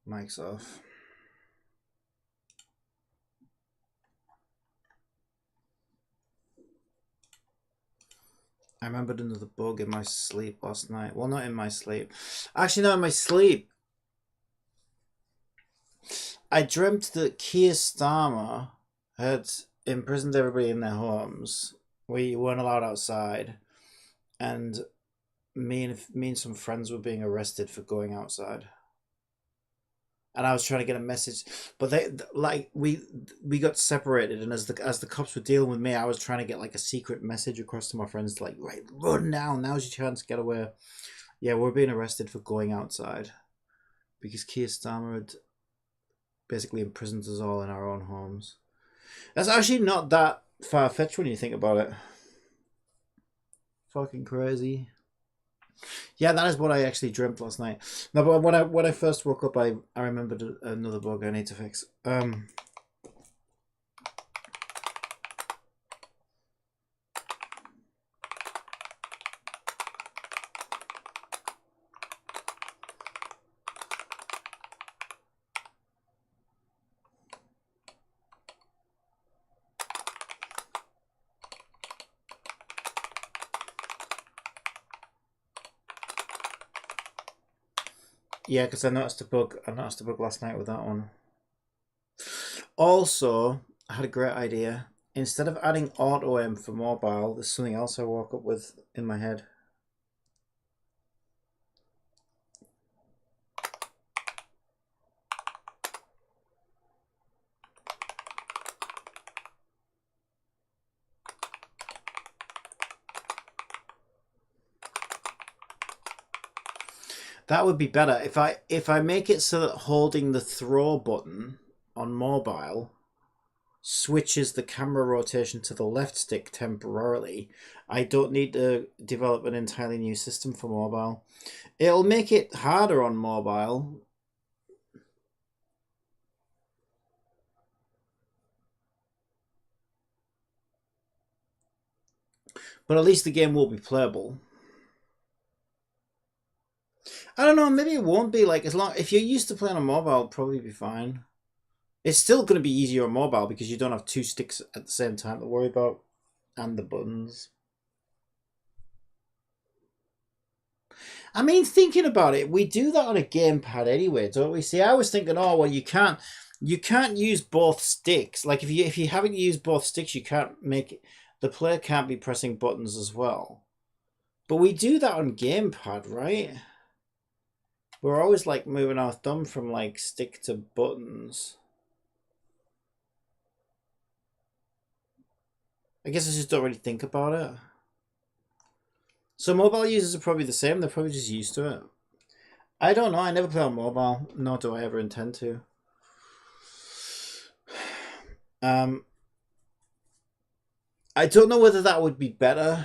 Mic's off. I remembered another bug in my sleep last night. Well, not in my sleep. Actually, not in my sleep. I dreamt that Keir Starmer had imprisoned everybody in their homes. We weren't allowed outside. And me and some friends were being arrested for going outside. And I was trying to get a message, but we got separated, and as the cops were dealing with me, I was trying to get like a secret message across to my friends, to, like, right, run now, now's your chance, get away. Yeah, we're being arrested for going outside because Keir Starmer had basically imprisoned us all in our own homes. That's actually not that far fetched when you think about it. Fucking crazy. Yeah, that is what I actually dreamt last night. No, but when I first woke up, I remembered another bug I need to fix. Yeah, because I noticed a bug. I noticed a bug last night with that one. Also, I had a great idea. Instead of adding auto aim for mobile, there's something else I woke up with in my head. That would be better if I make it so that holding the throw button on mobile switches the camera rotation to the left stick temporarily. I don't need to develop an entirely new system for mobile. It'll make it harder on mobile. But at least the game will be playable. I don't know, maybe it won't be, like, as long if you're used to playing on mobile, it'll probably be fine. It's still going to be easier on mobile because you don't have two sticks at the same time to worry about, and the buttons. I mean, thinking about it, we do that on a gamepad anyway, don't we? See, I was thinking, oh well, you can't use both sticks. Like if you haven't used both sticks, you can't make it, the player can't be pressing buttons as well. But we do that on gamepad, right? We're always like moving our thumb from like stick to buttons. I guess I just don't really think about it. So mobile users are probably the same. They're probably just used to it. I don't know. I never play on mobile, nor do I ever intend to. I don't know whether that would be better.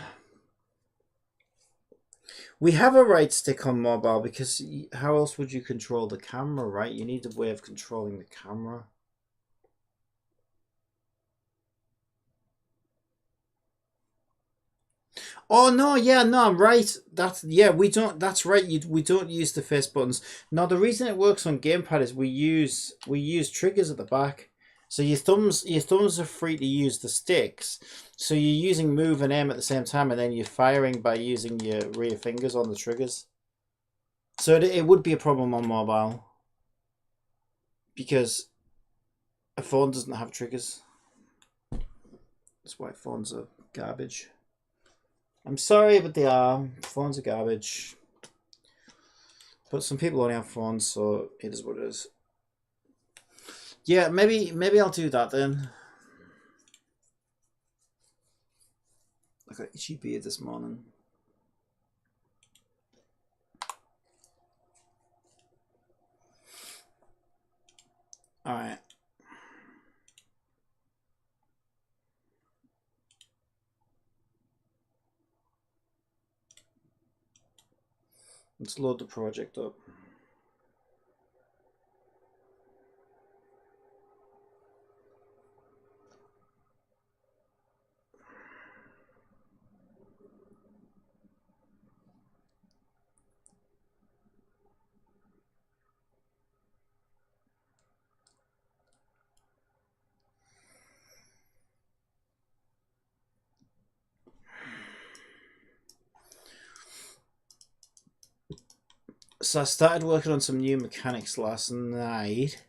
We have a right stick on mobile because how else would you control the camera, right? You need a way of controlling the camera. Oh no, yeah, no, I'm right. That's we don't. That's right. We don't use the face buttons. Now the reason it works on gamepad is we use triggers at the back, so your thumbs are free to use the sticks. So you're using move and aim at the same time, and then you're firing by using your rear fingers on the triggers. So it would be a problem on mobile because a phone doesn't have triggers. That's why phones are garbage. I'm sorry, but they are. Phones are garbage. But some people only have phones, so it is what it is. Yeah, maybe I'll do that then. I got itchy beard this morning. Alright. Let's load the project up. So I started working on some new mechanics last night.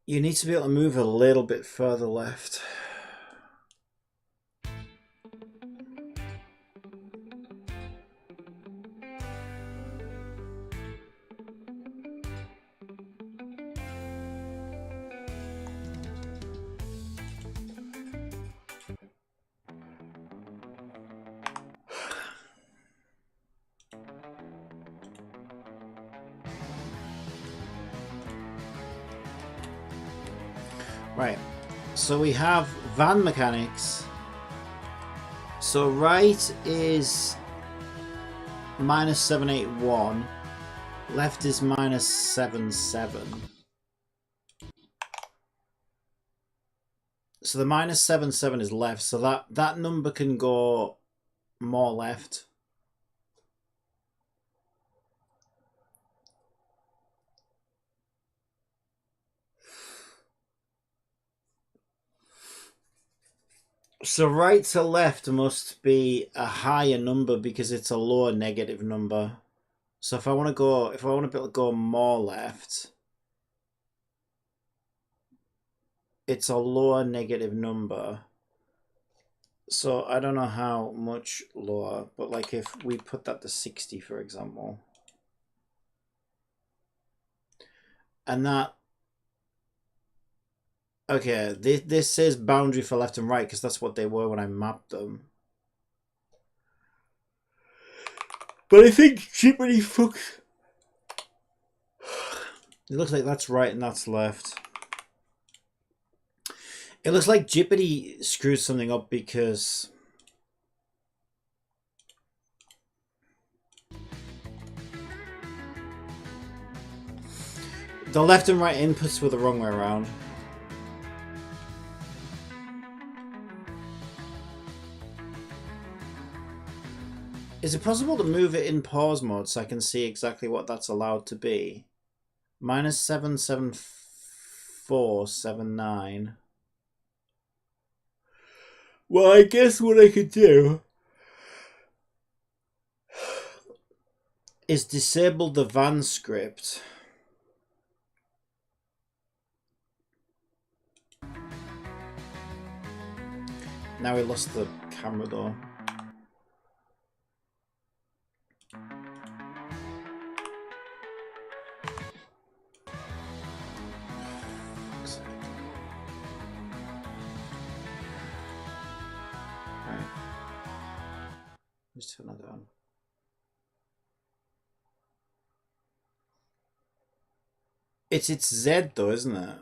You need to be able to move a little bit further left. Right, so we have van mechanics. So right is minus 781, left is minus 77. So the minus 77 is left, so that number can go more left. So right to left must be a higher number because it's a lower negative number. So if I want to be able to go more left, it's a lower negative number. So I don't know how much lower, but like if we put that to 60, for example, and that, okay, this says boundary for left and right because that's what they were when I mapped them. But I think Jibbity fuck. It looks like that's right and that's left. It looks like Jibbity screws something up because the left and right inputs were the wrong way around. Is it possible to move it in pause mode so I can see exactly what that's allowed to be? Minus 77479. Well, I guess what I could do is disable the van script. Now we lost the camera though. Right. Let's turn that on. It's Z though, isn't it?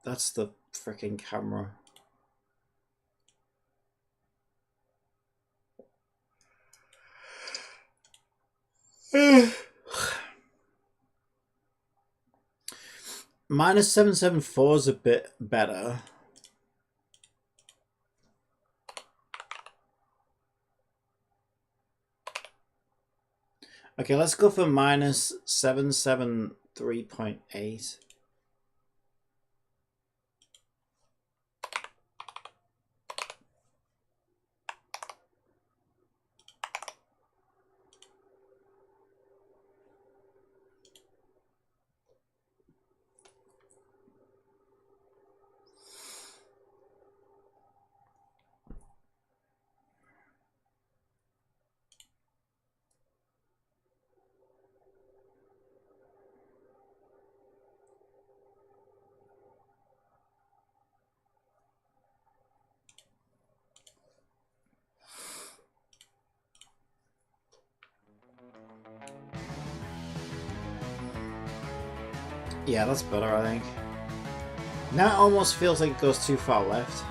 That's the freaking camera. Minus 774 is a bit better. Okay, let's go for minus 773.8. Yeah, that's better, I think. Now it almost feels like it goes too far left.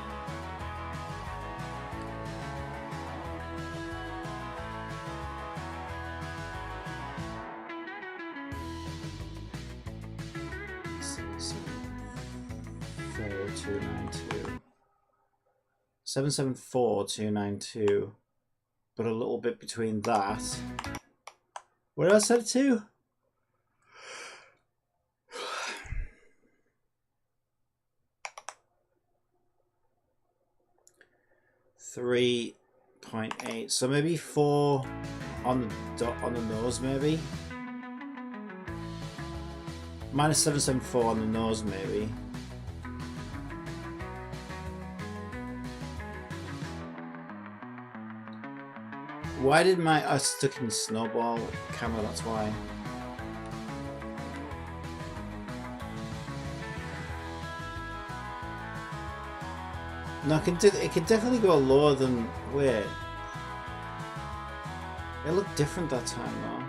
Seven seven four two nine two, but a little bit between that. What did I set it to? .8, so maybe 4 on the dot on the nose, maybe. Minus 774 on the nose, maybe. Why did I stuck in Snowball camera? That's why. No, it can definitely go lower than... Wait. It looked different that time, though.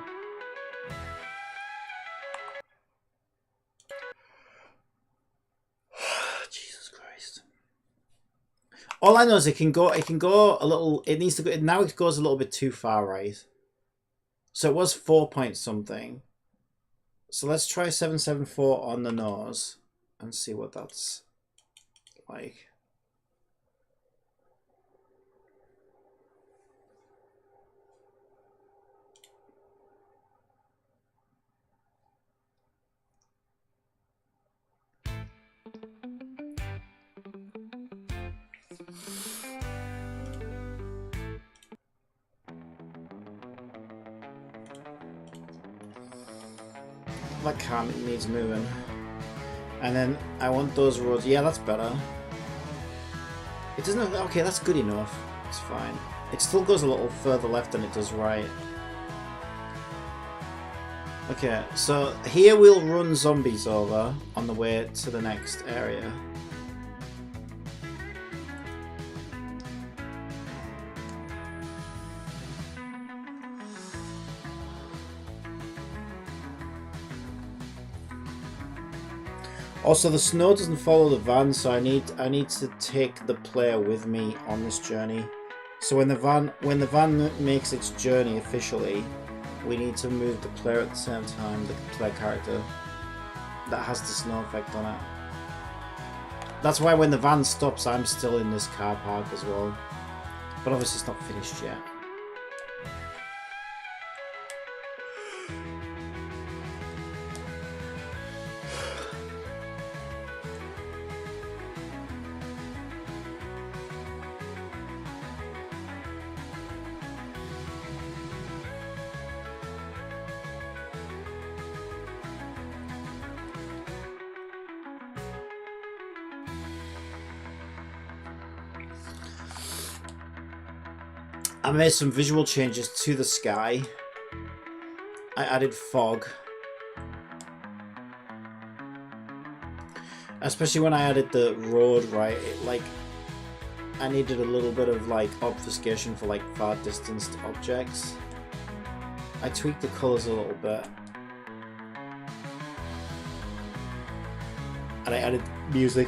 Jesus Christ. All I know is it can go a little... It needs to go... Now it goes a little bit too far, right? So it was 4 point something. So let's try 774 on the nose and see what that's like. That can't, it needs moving. And then I want those roads. Yeah, that's better. It doesn't. Okay, that's good enough. It's fine. It still goes a little further left than it does right. Okay, so here we'll run zombies over on the way to the next area. Also, the snow doesn't follow the van, so I need to take the player with me on this journey. So when the van makes its journey officially, we need to move the player at the same time, the player character. That has the snow effect on it. That's why when the van stops, I'm still in this car park as well. But obviously it's not finished yet. I made some visual changes to the sky. I added fog. Especially when I added the road, right? I needed a little bit of like obfuscation for like far distanced objects. I tweaked the colours a little bit. And I added music.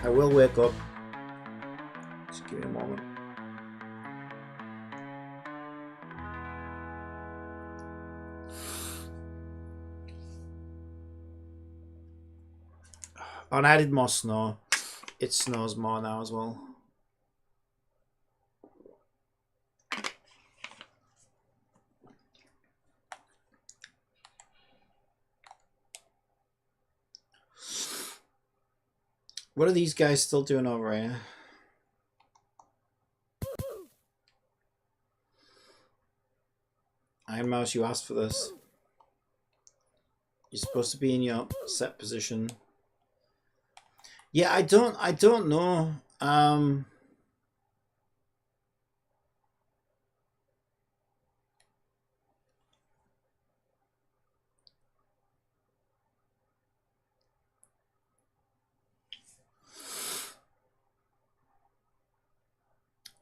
I will wake up. Just give me a moment. Oh, and I added more snow. It snows more now as well. What are these guys still doing over here? Iron Mouse, you asked for this. You're supposed to be in your set position. Yeah, I don't know.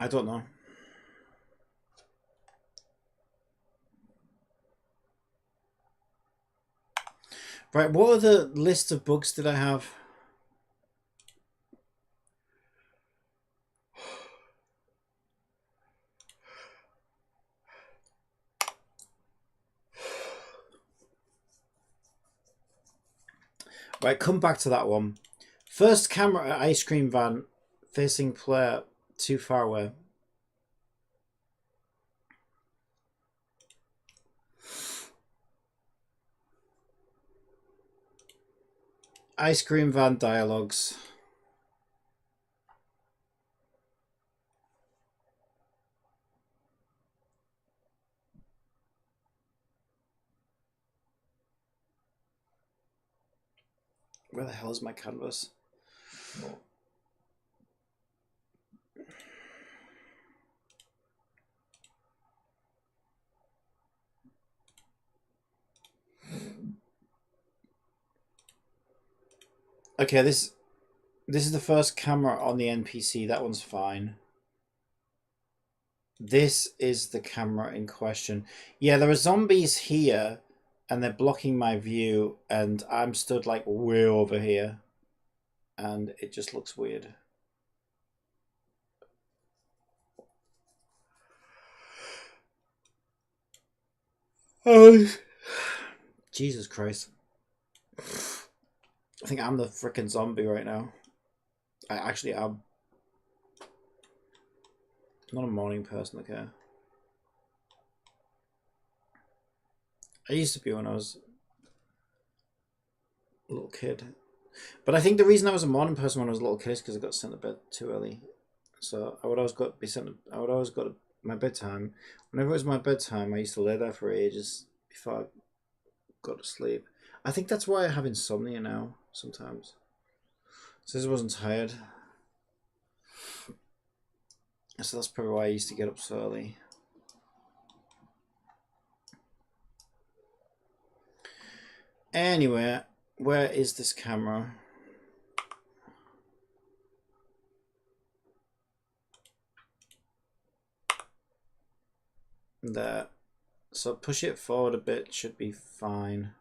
I don't know. Right, what other list of bugs did I have? Right, come back to that one. First camera at ice cream van facing player too far away. Ice cream van dialogues. Where the hell is my canvas? Okay, this is the first camera on the NPC. That one's fine. This is the camera in question. Yeah, there are zombies here, and they're blocking my view, and I'm stood like way over here, and it just looks weird. Oh, Jesus Christ. I think I'm the frickin' zombie right now. I actually am. I'm not a morning person, okay? I used to be when I was a little kid. But I think the reason I was a morning person when I was a little kid is because I got sent to bed too early. So I would always go to my bedtime. Whenever it was my bedtime, I used to lay there for ages before I got to sleep. I think that's why I have insomnia now sometimes. Since I wasn't tired. So that's probably why I used to get up so early. Anyway, where is this camera? There. So push it forward a bit, should be fine.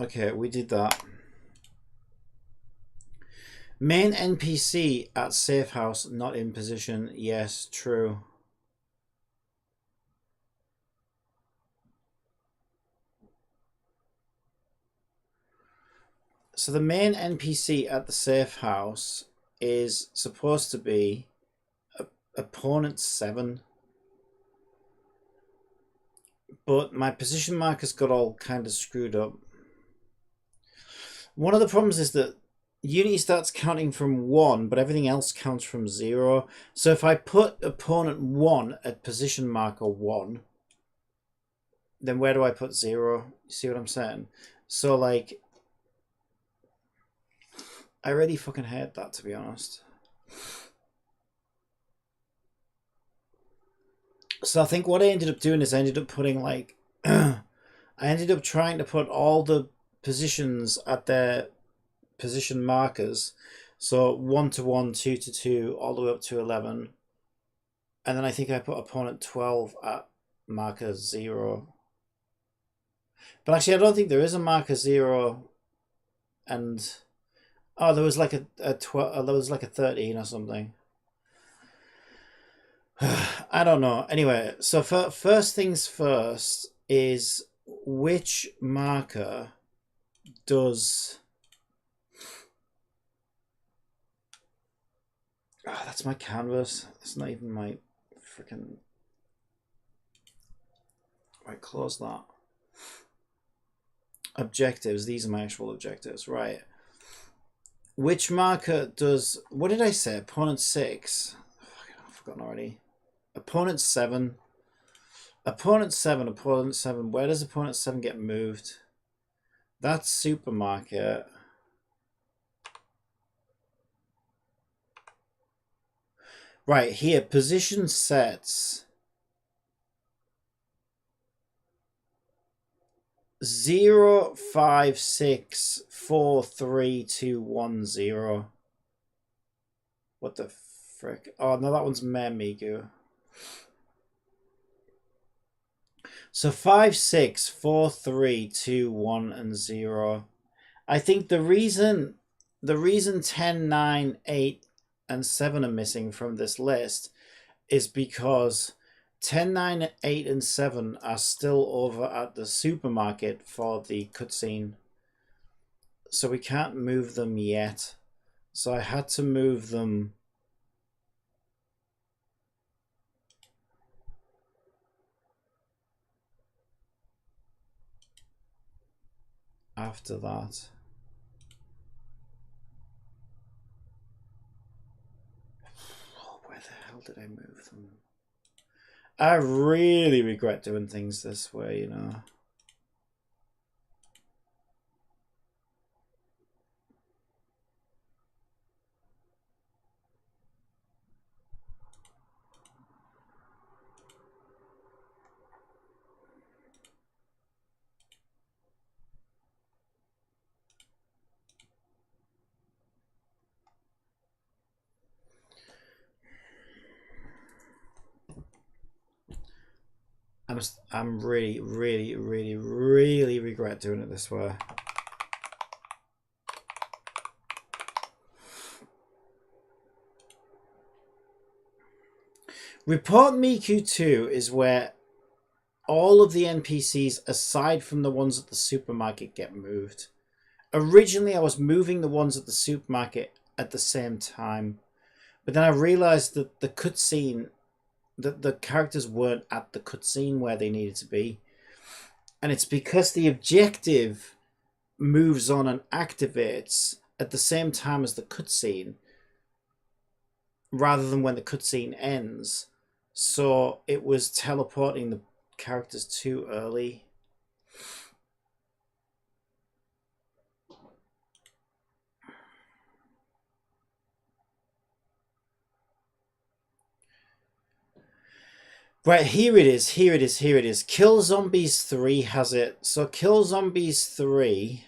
Okay, we did that. Main NPC at safe house, not in position. Yes, true. So the main NPC at the safe house is supposed to be opponent 7. But my position markers got all kind of screwed up. One of the problems is that Unity starts counting from 1, but everything else counts from 0. So if I put opponent 1 at position marker 1, then where do I put 0? You see what I'm saying? So, like, I really fucking hate that, to be honest. So I think what I ended up doing is I ended up putting, like, I ended up trying to put all the positions at their position markers. So 1 to 1, 2 to 2, all the way up to 11. And then I think I put opponent 12 at marker 0. But actually, I don't think there is a marker 0. And oh, there was like a 12. There was like a 13 or something. I don't know. Anyway, so first things first is which marker does. Oh, that's my canvas. It's not even my freaking. Right, close that. Objectives. These are my actual objectives. Right. Which marker does. What did I say? Opponent 6. I've forgotten already. Opponent 7. Opponent 7. Opponent 7. Where does opponent 7 get moved? That's supermarket. Right, here, position sets. 0, 5, 6, 4, 3, 2, 1, 0. What the frick? Oh, no, that one's Mermigu. So 5, 6, 4, 3, 2, 1, and 0. I think the reason 10, 9, 8, and 7 are missing from this list is because 10, 9, 8, and 7 are still over at the supermarket for the cutscene. So we can't move them yet. So I had to move them after that. Oh, where the hell did I move them? I really regret doing things this way, you know. I'm really regret doing it this way. Report Miku 2 is where all of the NPCs, aside from the ones at the supermarket, get moved. Originally, I was moving the ones at the supermarket at the same time, but then I realized that the cutscene, that the characters weren't at the cutscene where they needed to be. And it's because the objective moves on and activates at the same time as the cutscene, rather than when the cutscene ends. So it was teleporting the characters too early. Right, here it is. Kill Zombies 3 has it. So Kill Zombies 3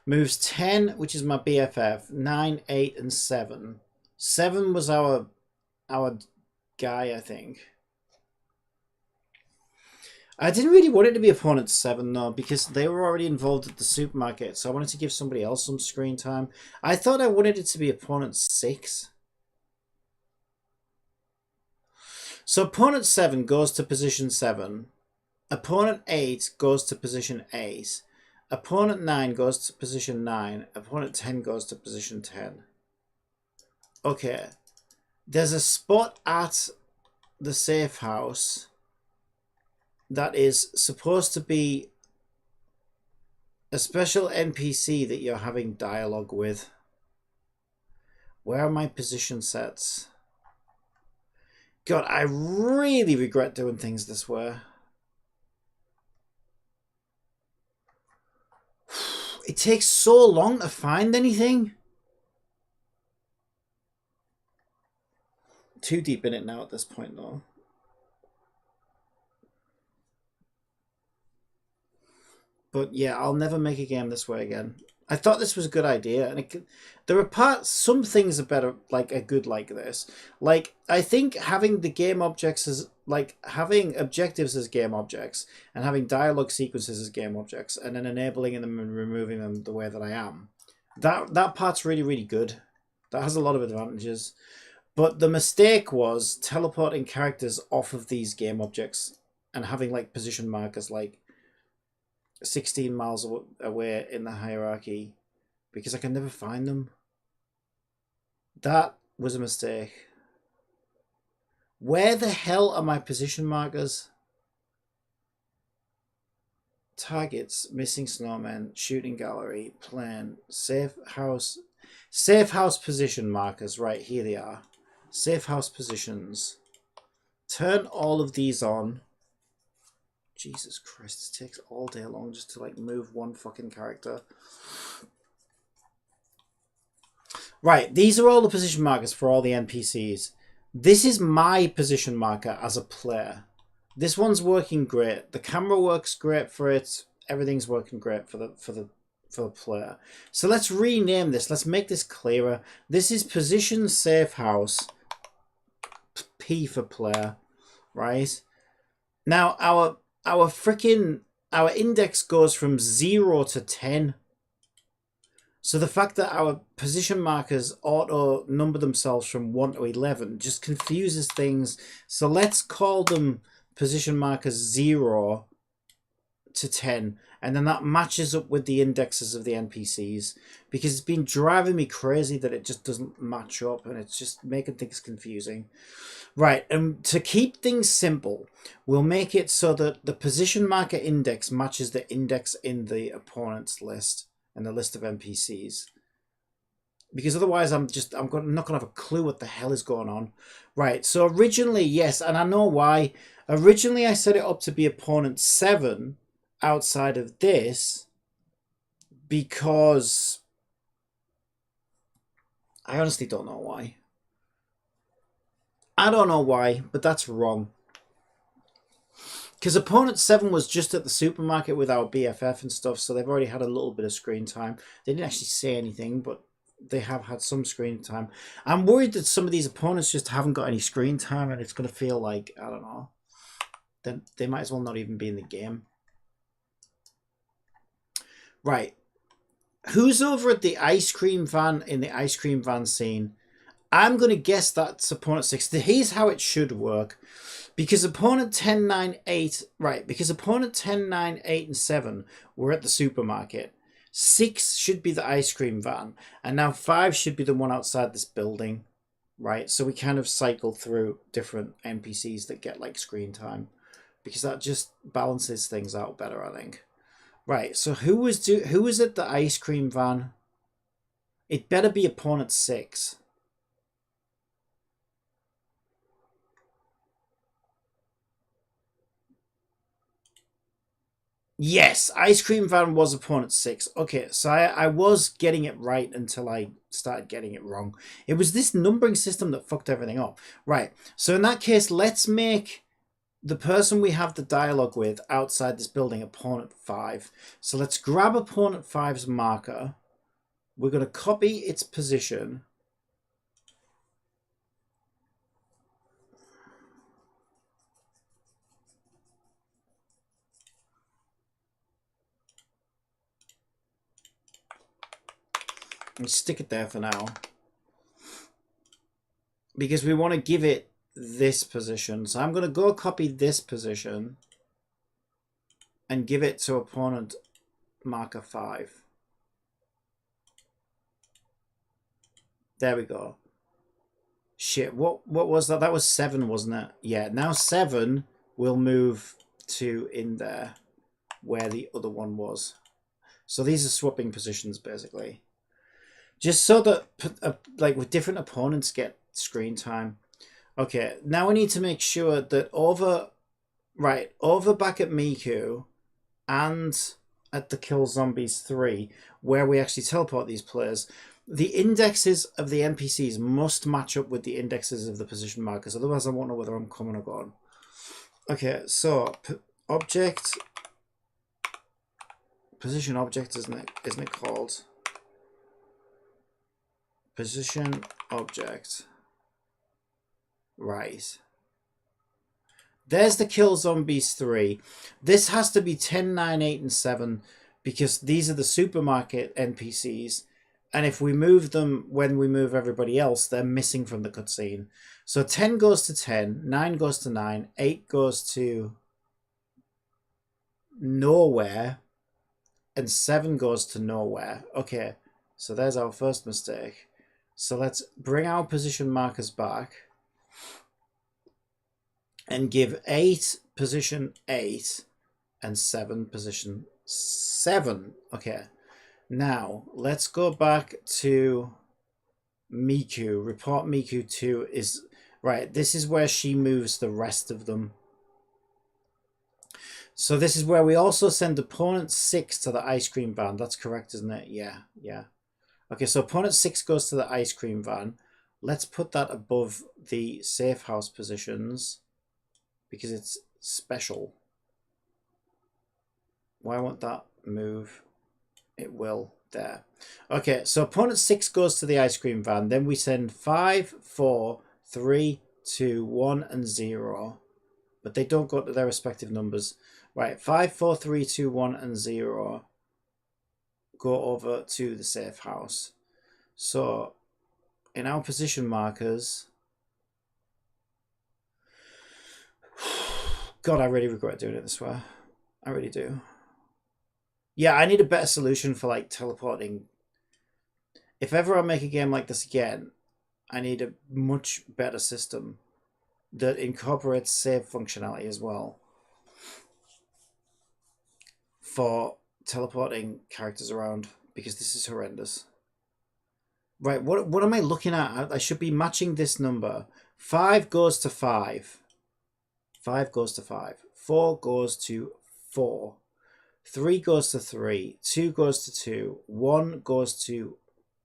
moves 10, which is my BFF, 9, 8, and 7. 7 was our guy, I think. I didn't really want it to be opponent 7 though, because they were already involved at the supermarket, so I wanted to give somebody else some screen time. I thought I wanted it to be opponent 6. So opponent 7 goes to position 7. Opponent 8 goes to position 8. Opponent 9 goes to position 9. Opponent 10 goes to position 10. Okay. There's a spot at the safe house that is supposed to be a special NPC that you're having dialogue with. Where are my position sets? God, I really regret doing things this way. It takes so long to find anything. Too deep in it now at this point, though. But yeah, I'll never make a game this way again. I thought this was a good idea, and there are some things are better, are good like this. Like, I think having the game objects as, having objectives as game objects, and having dialogue sequences as game objects, and then enabling them and removing them the way that I am, that part's really good. That has a lot of advantages. But the mistake was teleporting characters off of these game objects and having, position markers, 16 miles away in the hierarchy, because I can never find them. That was a mistake. Where the hell are my position markers? Targets, missing snowmen, shooting gallery, plan, safe house position markers. Right, here they are. Safe house positions. Turn all of these on. Jesus Christ, it takes all day long just to move one fucking character. Right, these are all the position markers for all the NPCs. This is my position marker as a player. This one's working great. The camera works great for it. Everything's working great for for the player. So let's rename this. Let's make this clearer. This is position safe house P for player, right? Now our index goes from 0 to 10. So the fact that our position markers auto number themselves from 1 to 11 just confuses things. So let's call them position markers 0 to 10. And then that matches up with the indexes of the NPCs. Because it's been driving me crazy that it just doesn't match up. And it's just making things confusing. Right, and to keep things simple, we'll make it so that the position marker index matches the index in the opponent's list and the list of NPCs. Because otherwise I'm not going to have a clue what the hell is going on. Right, so originally, yes, and I know why. Originally I set it up to be opponent 7 outside of this because I honestly don't know why. I don't know why, but that's wrong. Because opponent 7 was just at the supermarket with our BFF and stuff, so they've already had a little bit of screen time. They didn't actually say anything, but they have had some screen time. I'm worried that some of these opponents just haven't got any screen time, and it's going to feel like, I don't know, then they might as well not even be in the game. Right. Who's over at the ice cream van in the ice cream van scene? I'm going to guess that's opponent 6. Here's how it should work. Because opponent 10, 9, 8, right, because opponent 10, 9, 8, and 7 were at the supermarket. 6 should be the ice cream van. And now 5 should be the one outside this building, right? So we kind of cycle through different NPCs that get like screen time. Because that just balances things out better, I think. Right, so who was at the ice cream van? It better be opponent 6. Yes, ice cream van was opponent 6. Okay, so I was getting it right until I started getting it wrong. It was this numbering system that fucked everything up. Right, so in that case, let's make the person we have the dialogue with outside this building opponent 5. So let's grab opponent 5's marker. We're going to copy its position. And stick it there for now. Because we want to give it this position. So I'm going to go copy this position and give it to opponent marker 5. There we go. Shit, what was that? That was 7, wasn't it? Yeah, now 7 will move to in there where the other one was. So these are swapping positions, basically. Just so that, like, with different opponents get screen time. Okay, now we need to make sure that over back at Miku and at the Kill Zombies 3, where we actually teleport these players, the indexes of the NPCs must match up with the indexes of the position markers. Otherwise, I won't know whether I'm coming or going. Okay, so object, position object, isn't it called? Position object. Right. There's the Kill Zombies 3. This has to be 10, 9, 8, and 7 because these are the supermarket NPCs. And if we move them when we move everybody else, they're missing from the cutscene. So 10 goes to 10, 9 goes to 9, 8 goes to nowhere, and 7 goes to nowhere. Okay, so there's our first mistake. So let's bring our position markers back and give 8 position 8 and 7 position 7. Okay, now let's go back to Miku. Report Miku 2 is right. This is where she moves the rest of them. So this is where we also send opponent 6 to the ice cream van. That's correct, isn't it? Yeah, yeah. Okay, so opponent 6 goes to the ice cream van. Let's put that above the safe house positions because it's special. Why won't that move? It will there. Okay, so opponent 6 goes to the ice cream van. Then we send 5, 4, 3, 2, 1, and 0. But they don't go to their respective numbers. Right, 5, 4, 3, 2, 1, and 0 go over to the safe house. So in our position markers, God, I really regret doing it this way. I really do. Yeah, I need a better solution for like teleporting. If ever I make a game like this again, I need a much better system that incorporates save functionality as well for teleporting characters around, because this is horrendous. Right, what am I looking at? I should be matching this number. 5 goes to 5. 5 goes to 5. 4 goes to 4. 3 goes to 3. 2 goes to 2. 1 goes to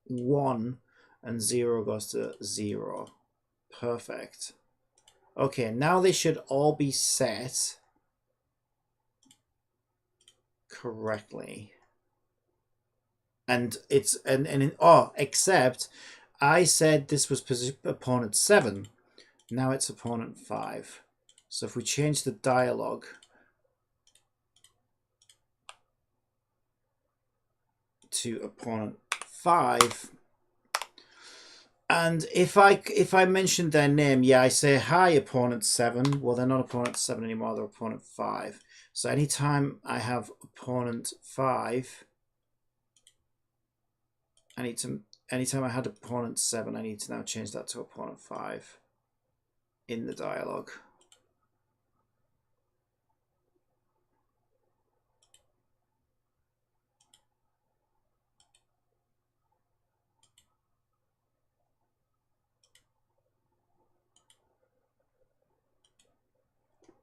1. And 0 goes to 0. Perfect. Okay, now they should all be set correctly. And it's except I said this was opponent 7. Now it's opponent 5. So if we change the dialogue to opponent 5, and if I mentioned their name, yeah, I say hi opponent 7. Well, they're not opponent 7 anymore, they're opponent 5. So anytime I have opponent 5, anytime I had opponent 7, I need to now change that to opponent 5 in the dialogue.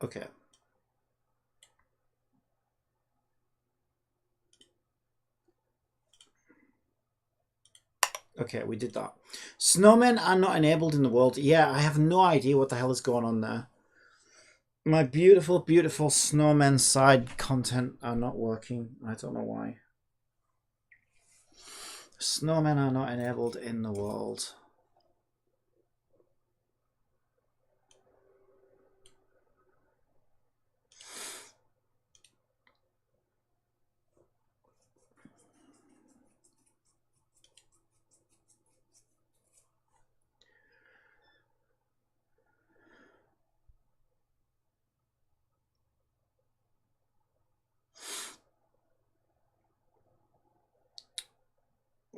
Okay. Okay, we did that. Snowmen are not enabled in the world. Yeah, I have no idea what the hell is going on there. My beautiful, beautiful snowmen side content are not working. I don't know why. Snowmen are not enabled in the world.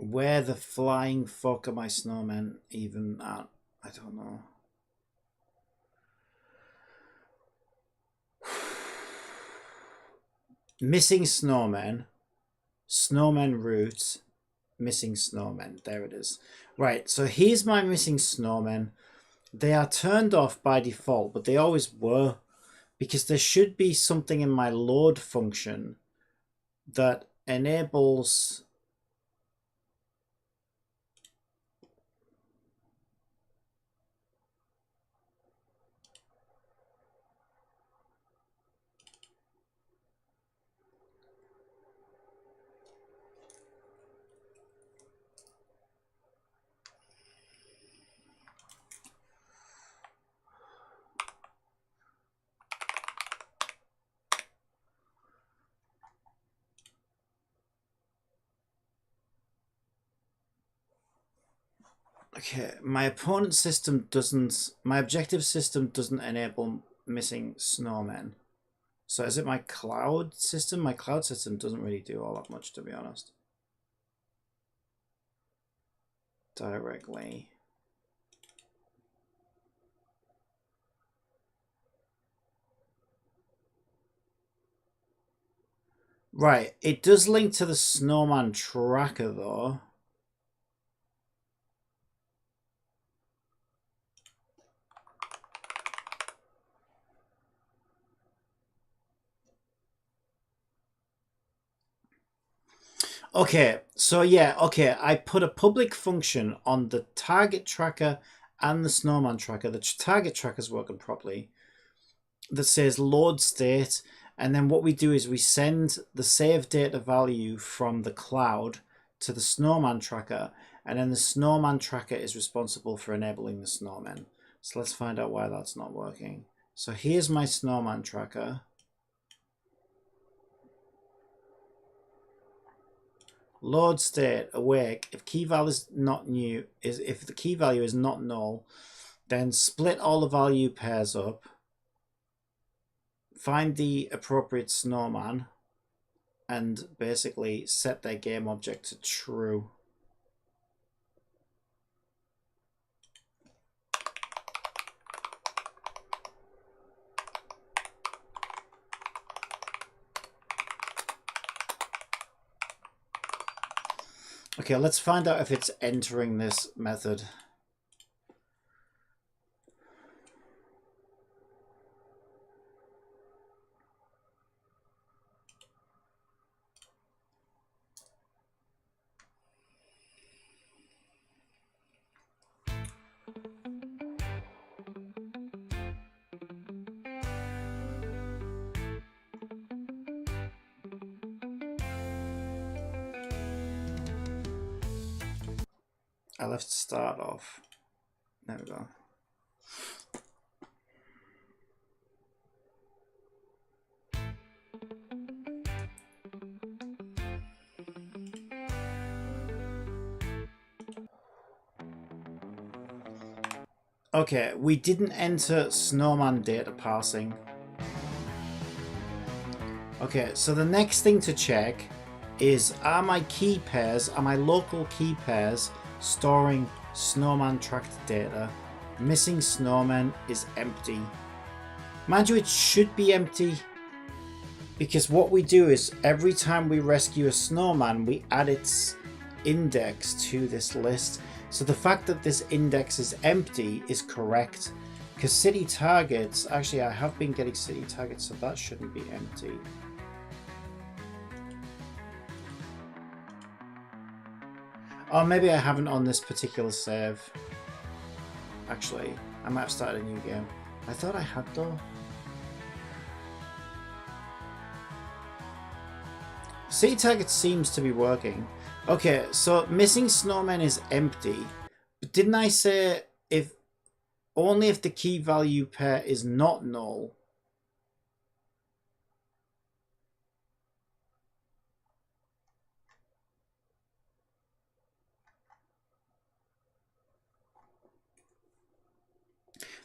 Where the flying fuck are my snowmen even at? I don't know. Missing snowmen. Snowmen route. Missing snowmen. There it is. Right, so here's my missing snowmen. They are turned off by default, but they always were, because there should be something in my load function that enables... Okay, my opponent system doesn't... My objective system doesn't enable missing snowmen. So is it my cloud system? My cloud system doesn't really do all that much, to be honest. Directly. Right, it does link to the snowman tracker, though. Okay, so yeah, okay, I put a public function on the target tracker and the snowman tracker. The target tracker's working properly. That says load state, And then what we do is we send the save data value from the cloud to the snowman tracker, and then the snowman tracker is responsible for enabling the snowmen. So let's find out why that's not working. So here's my snowman tracker. Load state awake. If key value is not new, if the key value is not null, then split all the value pairs up. Find the appropriate snowman and basically set their game object to true. Okay, let's find out if it's entering this method. I left start off. There we go. Okay, we didn't enter snowman data parsing. Okay, so the next thing to check is, are my key pairs, are my local key pairs storing snowman tracked data? Missing snowman is empty. Mind you, it should be empty, because what we do is every time we rescue a snowman, we add its index to this list. So the fact that this index is empty is correct, because city targets, actually I have been getting city targets, so that shouldn't be empty. Oh, maybe I haven't on this particular save. Actually, I might have started a new game. I thought I had though. City target seems to be working. Okay, so missing snowman is empty. But didn't I say if only if the key value pair is not null?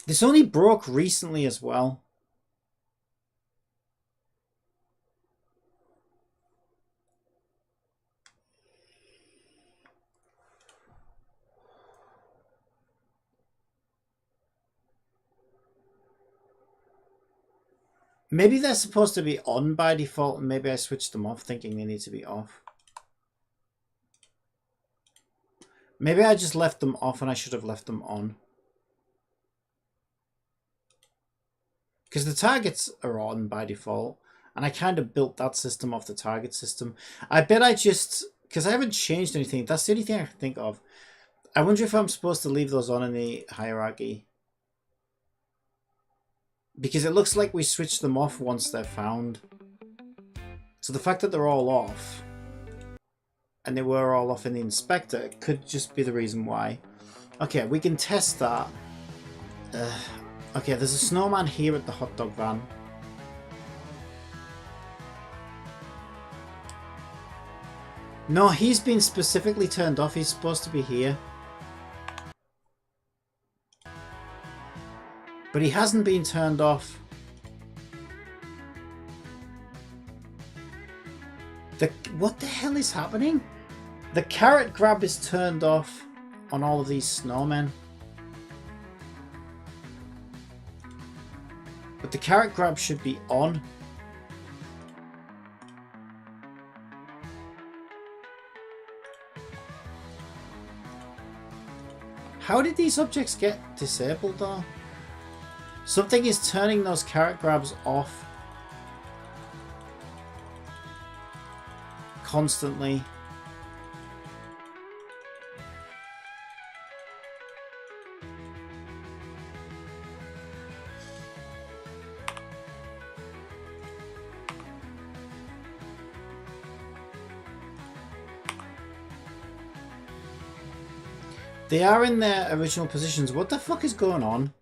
This only broke recently as well. Maybe they're supposed to be on by default, and maybe I switched them off thinking they need to be off. Maybe I just left them off and I should have left them on. Because the targets are on by default, and I kind of built that system off the target system. I bet I just, because I haven't changed anything, that's the only thing I can think of. I wonder if I'm supposed to leave those on in the hierarchy. Because it looks like we switched them off once they're found. So the fact that they're all off, and they were all off in the inspector, could just be the reason why. Okay, we can test that. Okay, there's a snowman here at the hot dog van. No, he's been specifically turned off. He's supposed to be here. But he hasn't been turned off. What the hell is happening? The carrot grab is turned off on all of these snowmen. But the carrot grab should be on. How did these objects get disabled though? Something is turning those carrot grabs off constantly. They are in their original positions. What the fuck is going on?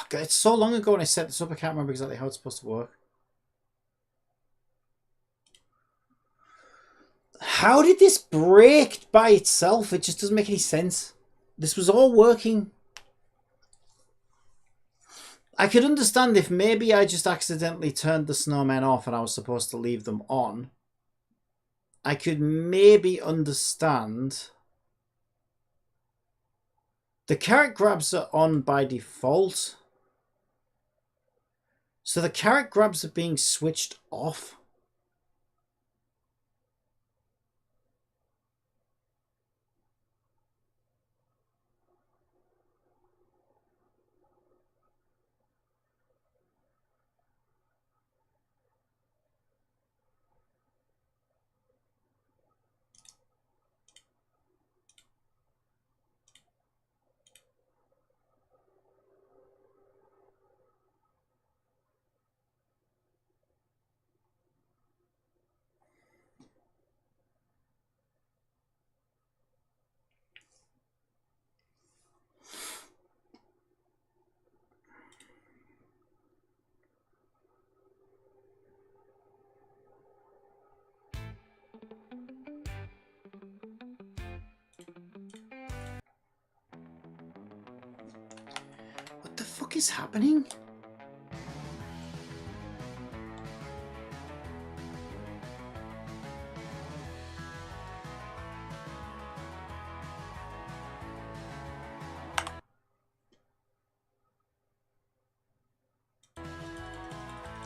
God, it's so long ago when I set this up, I can't remember exactly how it's supposed to work. How did this break by itself? It just doesn't make any sense. This was all working. I could understand if maybe I just accidentally turned the snowmen off and I was supposed to leave them on. I could maybe understand. The carrot grabs are on by default. So the carrot grabs are being switched off. What the fuck is happening?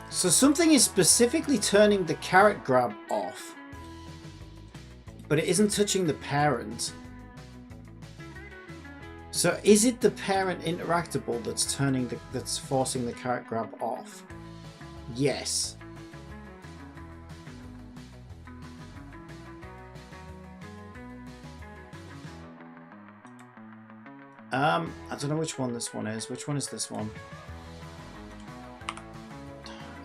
So something is specifically turning the carrot grab off, but it isn't touching the parent. So is it the parent interactable that's forcing the carrot grab off? Yes. I don't know which one this one is. Which one is this one?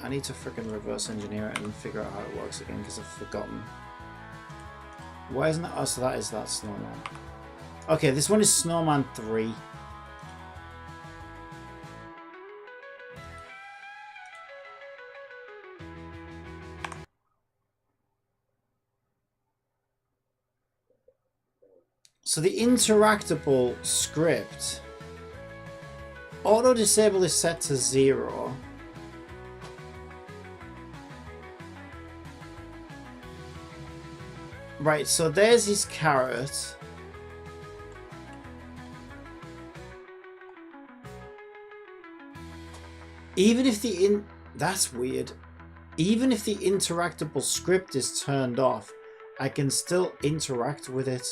I need to freaking reverse engineer it and figure out how it works again because I've forgotten. Why isn't it? Oh, so that is that snowman. Okay, this one is Snowman 3. So the interactable script, auto disable is set to 0. Right, so there's his carrot. Even if that's weird. Even if the interactable script is turned off, I can still interact with it.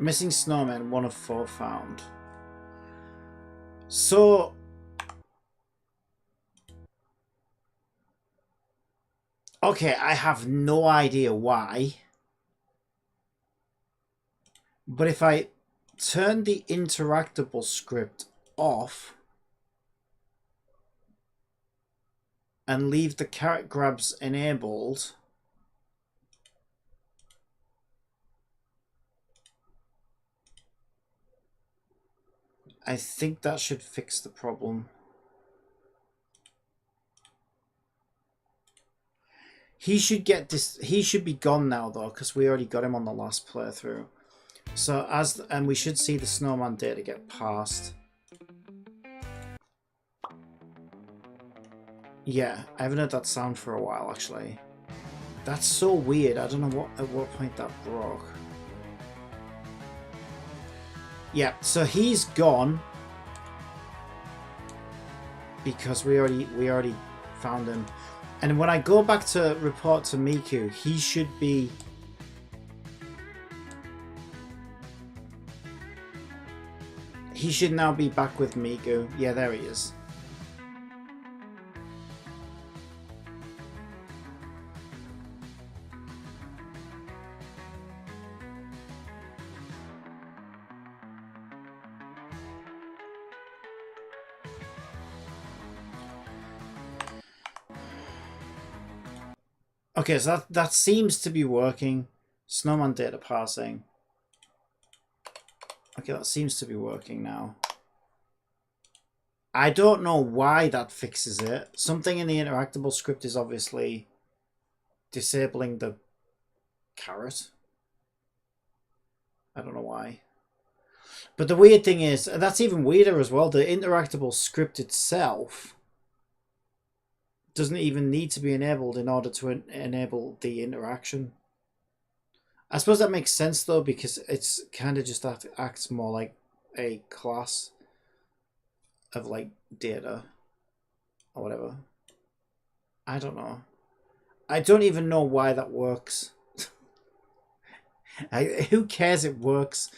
Missing snowman, 1 of 4 found. So okay, I have no idea why. But if I turn the interactable script off and leave the carrot grabs enabled, I think that should fix the problem. He should get this. He should be gone now though, because we already got him on the last playthrough. So and we should see the snowman data get passed. Yeah, I haven't heard that sound for a while actually. That's so weird. I don't know at what point that broke. Yeah, so he's gone because we already found him. And when I go back to report to Miku, he should be He should now be back with Miku. Yeah, there he is. Okay, so that seems to be working. Snowman data parsing. Okay, that seems to be working now. I don't know why that fixes it. Something in the interactable script is obviously disabling the carrot. I don't know why. But the weird thing is, and that's even weirder as well, the interactable script itself doesn't even need to be enabled in order to enable the interaction. I suppose that makes sense though, because it's kind of just acts more like a class of like data or whatever. I don't know. I don't even know why that works. Who cares? It works.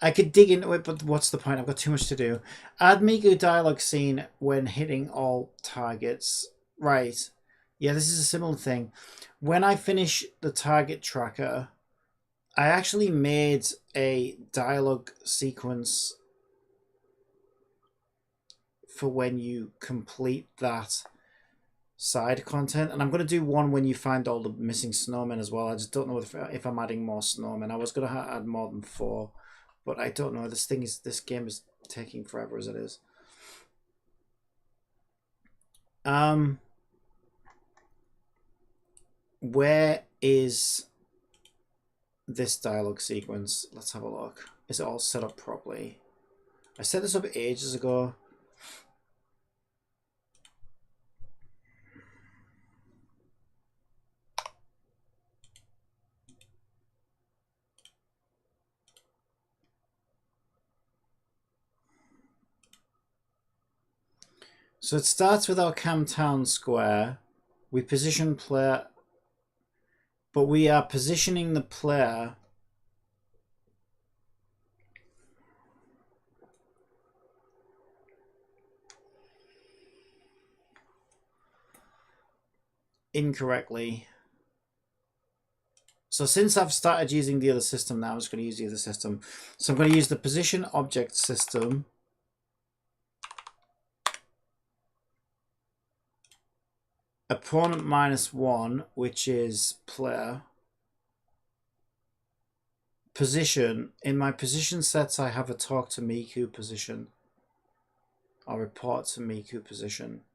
I could dig into it, but what's the point? I've got too much to do. Add Miku dialogue scene when hitting all targets. Right. Yeah, this is a similar thing. When I finish the target tracker, I actually made a dialogue sequence for when you complete that side content, and I'm going to do one when you find all the missing snowmen as well. I just don't know if I'm adding more snowmen. I was going to add more than 4, but I don't know. This game is taking forever as it is. Where is this dialogue sequence? Let's have a look. Is it all set up properly? I set this up ages ago. So it starts with our Cam Town Square. We position player, but we are positioning the player incorrectly. So since I've started using the other system now, I'm just going to use the other system. So I'm going to use the position object system. Opponent -1, which is player. Position. In my position sets, I have a talk to Miku position. I'll report to Miku position.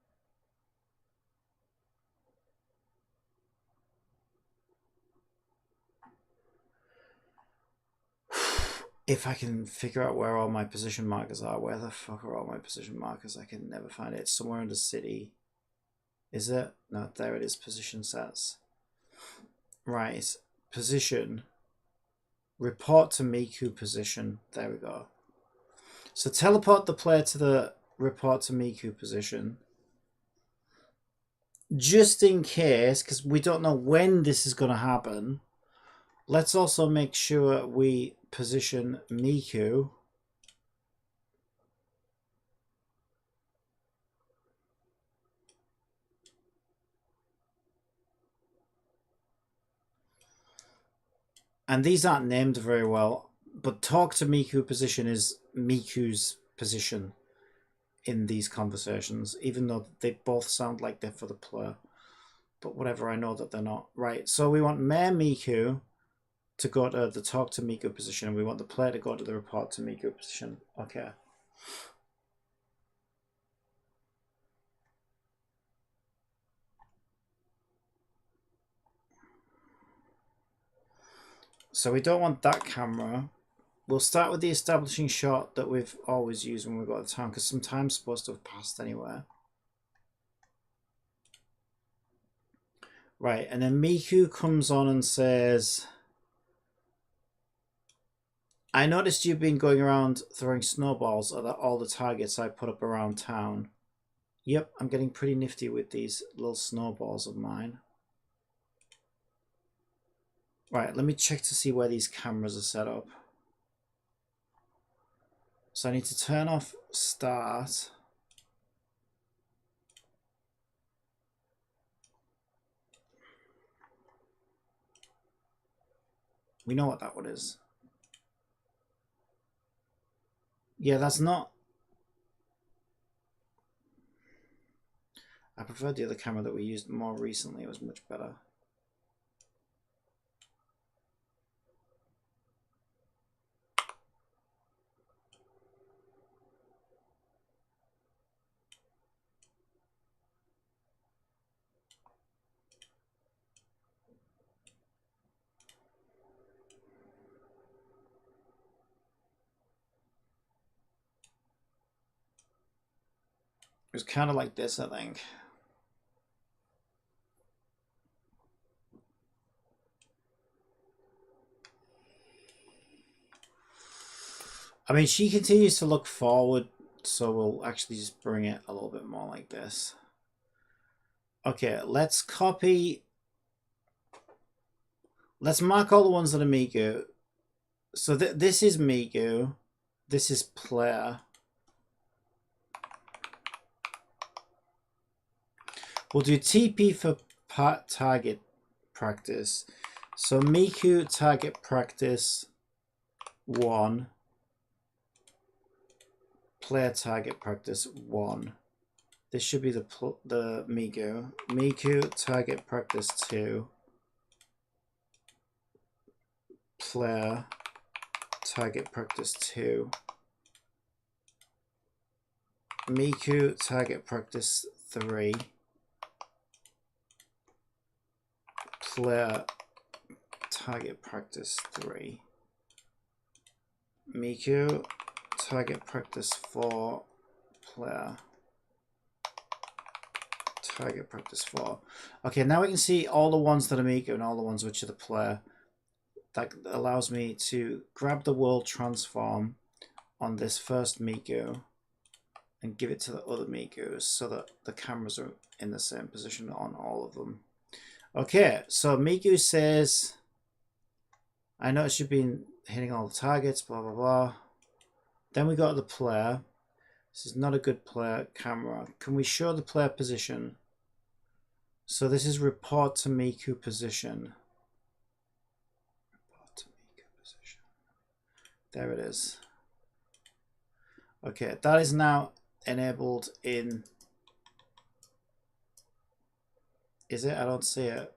If I can figure out where all my position markers are. Where the fuck are all my position markers? I can never find it. It's somewhere in the city. Is it? No, there it is. Position sets. Right. Position. Report to Miku position. There we go. So teleport the player to the report to Miku position. Just in case, because we don't know when this is going to happen, let's also make sure we position Miku and these aren't named very well, but talk to Miku position is Miku's position in these conversations, even though they both sound like they're for the player. But whatever, I know that they're not. Right, so we want Mayor Miku to go to the talk to Miku position, and we want the player to go to the report to Miku position. Okay. So we don't want that camera. We'll start with the establishing shot that we've always used when we go to the town, because some time's supposed to have passed anywhere. Right, and then Miku comes on and says, I noticed you've been going around throwing snowballs at all the targets I put up around town. Yep, I'm getting pretty nifty with these little snowballs of mine. Right, let me check to see where these cameras are set up. So I need to turn off start. We know what that one is. Yeah, that's not... I preferred the other camera that we used more recently. It was much better. It was kind of like this, I think. I mean, she continues to look forward, so we'll actually just bring it a little bit more like this. Okay, let's copy... Let's mark all the ones that are Miku. So this is Miku. This is player. We'll do TP for target practice. So Miku target practice 1. Player target practice 1. This should be the Miku. Miku target practice 2. Player target practice 2. Miku target practice 3. Player target practice 3. Miku target practice 4. Player target practice 4. Okay, now we can see all the ones that are Miku and all the ones which are the player. That allows me to grab the world transform on this first Miku and give it to the other Mikus so that the cameras are in the same position on all of them. Okay, so Miku says, I know it should be hitting all the targets, blah, blah, blah. Then we got the player. This is not a good player camera. Can we show the player position? So this is report to Miku position. Report to Miku position. There it is. Okay, that is now enabled in... Is it? I don't see it.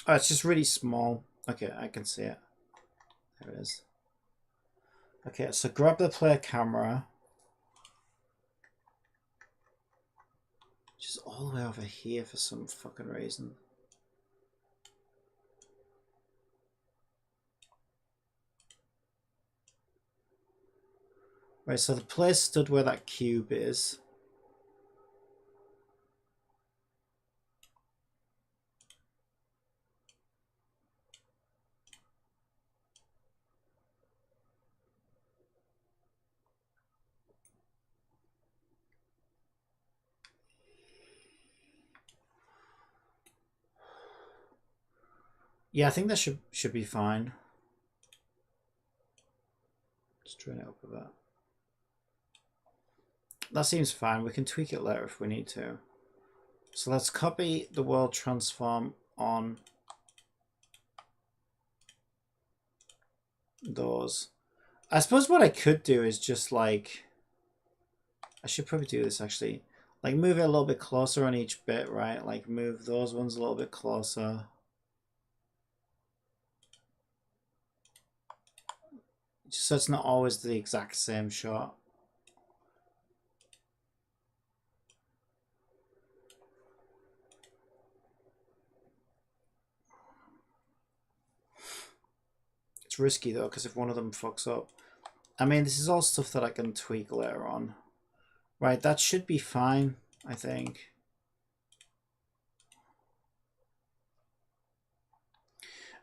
Oh, it's just really small. Okay, I can see it. There it is. Okay, so grab the player camera. Which is all the way over here for some fucking reason. Right, so the player stood where that cube is. Yeah, I think that should be fine. Just trying it up with that. That seems fine. We can tweak it later if we need to. So let's copy the world transform on those. I suppose what I could do is just like... I should probably do this actually. Like move it a little bit closer on each bit, right? Like move those ones a little bit closer. Just so it's not always the exact same shot. It's risky though, because if one of them fucks up... I mean, this is all stuff that I can tweak later on. Right, that should be fine, I think.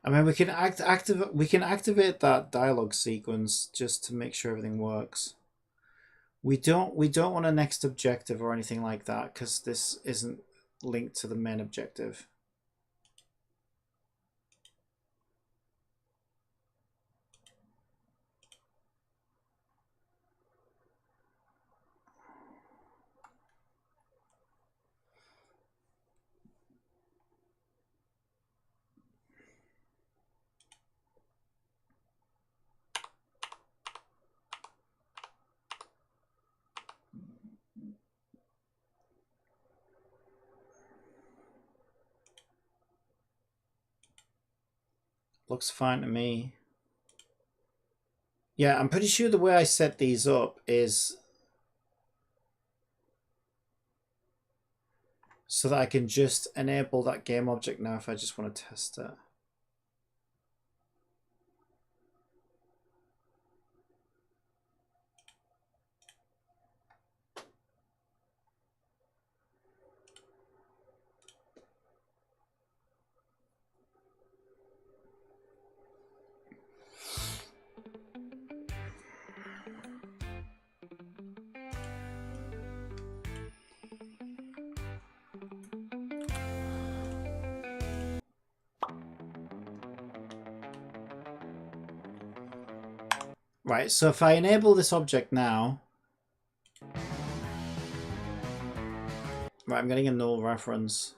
I mean, we can activate that dialogue sequence just to make sure everything works. We don't want a next objective or anything like that because this isn't linked to the main objective. Looks fine to me. Yeah, I'm pretty sure the way I set these up is so that I can just enable that game object now if I just want to test it. Right, so if I enable this object now, right, I'm getting a null reference.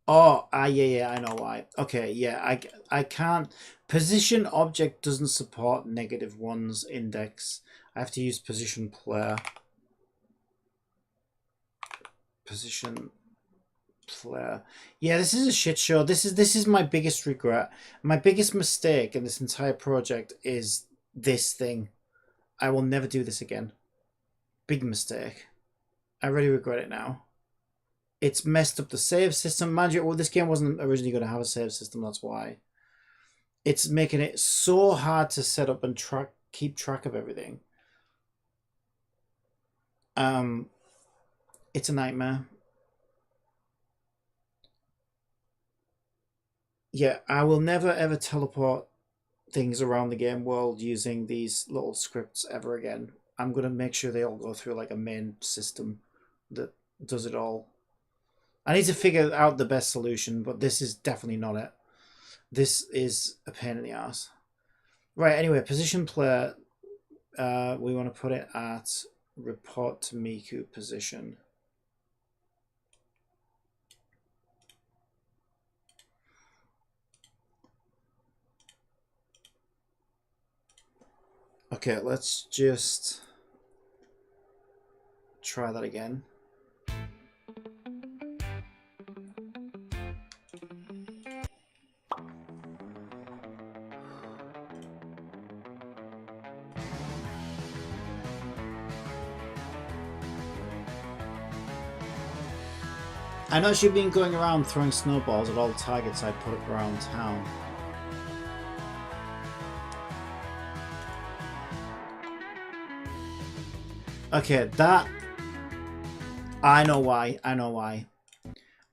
Oh, yeah, I know why. Okay, yeah, I can't. Position object doesn't support -1's index. I have to use position player. Position player. Yeah, this is a shit show. This is my biggest regret. My biggest mistake in this entire project is this thing. I will never do this again. Big mistake. I really regret it now. It's messed up the save system. Mind you, well, this game wasn't originally going to have a save system, that's why. It's making it so hard to set up and keep track of everything. It's a nightmare. Yeah, I will never ever teleport things around the game world using these little scripts ever again. I'm going to make sure they all go through like a main system that does it all. I need to figure out the best solution, but this is definitely not it. This is a pain in the ass. Right, anyway, position player, we want to put it at report to Miku position. Okay, let's just try that again. I noticed you've been going around throwing snowballs at all the targets I put up around town. Okay, that... I know why.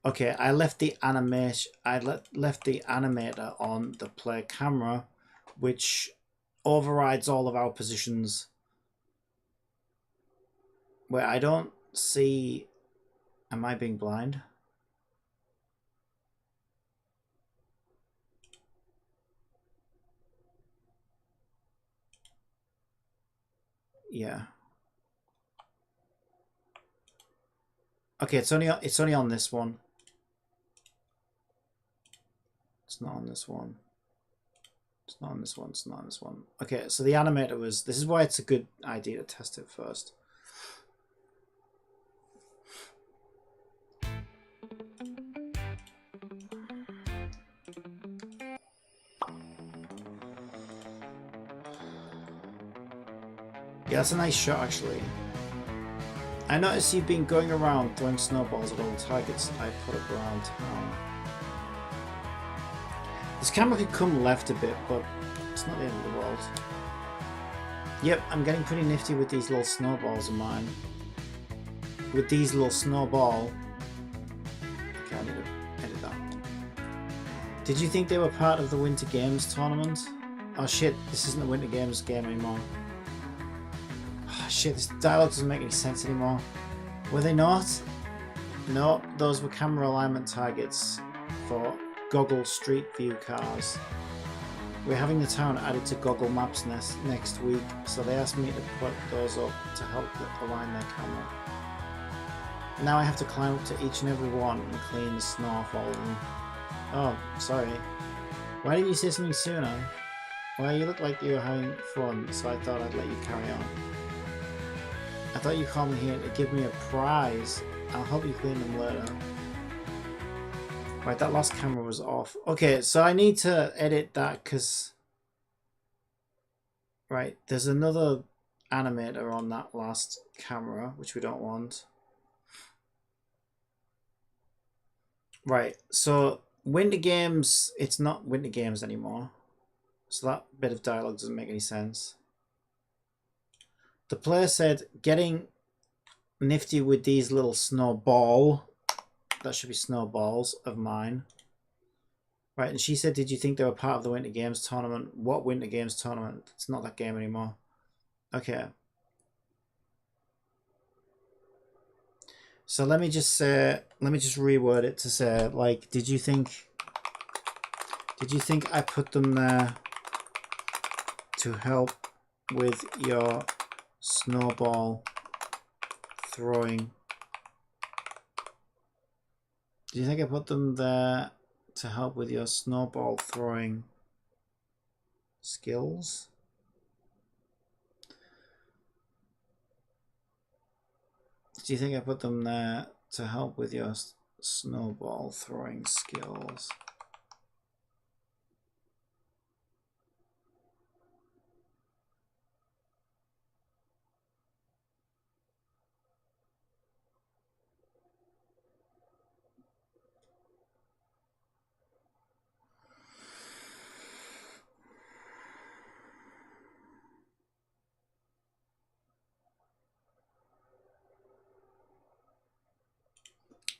Okay, I left the animation... I left the animator on the play camera, which overrides all of our positions. Where I don't see... Am I being blind? Yeah. Okay, it's only on this one. It's not on this one. It's not on this one. It's not on this one. Okay, so the animator was... This is why it's a good idea to test it first. Yeah, that's a nice shot, actually. I noticed you've been going around throwing snowballs at all the targets I put up around town. This camera could come left a bit, but it's not the end of the world. Yep, I'm getting pretty nifty with these little snowballs of mine. With these little snowball. Okay, I need to edit that. Did you think they were part of the Winter Games tournament? Oh shit, this isn't the Winter Games game anymore. Oh shit, this dialogue doesn't make any sense anymore. Were they not? No, those were camera alignment targets for Goggle Street View cars. We're having the town added to Google Maps next week, so they asked me to put those up to help align their camera. Now I have to climb up to each and every one and clean the snow off all of them. Oh, sorry. Why didn't you say something sooner? Well, you look like you were having fun, so I thought I'd let you carry on. I thought you called me here to give me a prize. I'll help you clean them later. Right, that last camera was off. Okay, so I need to edit that because... Right, there's another animator on that last camera, which we don't want. Right, so Winter Games, it's not Winter Games anymore. So that bit of dialogue doesn't make any sense. The player said, getting nifty with these little snowball. That should be snowballs of mine. Right, and she said, did you think they were part of the Winter Games tournament? What Winter Games tournament? It's not that game anymore. Okay. So let me just reword it to say, like, did you think I put them there to help with your snowball throwing? Do you think I put them there to help with your snowball throwing skills? Do you think I put them there to help with your snowball throwing skills?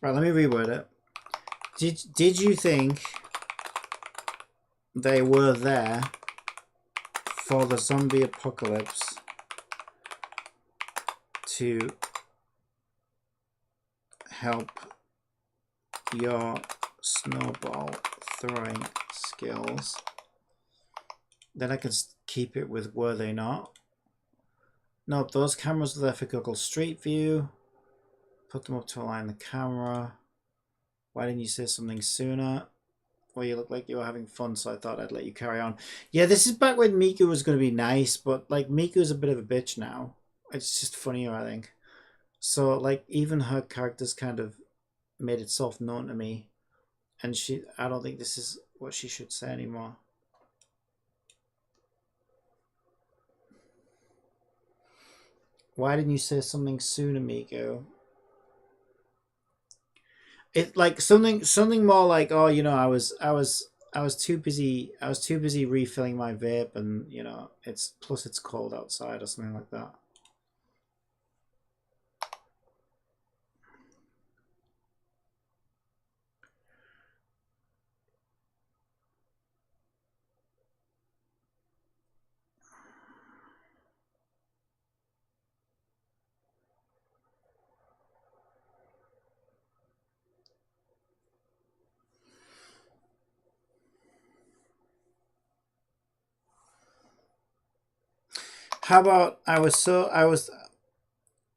Right, let me reword it. Did you think they were there for the zombie apocalypse to help your snowball throwing skills? Then I can keep it with were they not? Nope, those cameras are there for Google Street View. Put them up to align the camera. Why didn't you say something sooner? Well, you look like you were having fun, so I thought I'd let you carry on. Yeah, this is back when Miku was going to be nice, but like Miku's a bit of a bitch now. It's just funnier, I think. So like even her character's kind of made itself known to me, and I don't think this is what she should say anymore. Why didn't you say something sooner, Miku? It like something more like, oh, you know, I was too busy refilling my vape, and you know, it's cold outside or something like that. How about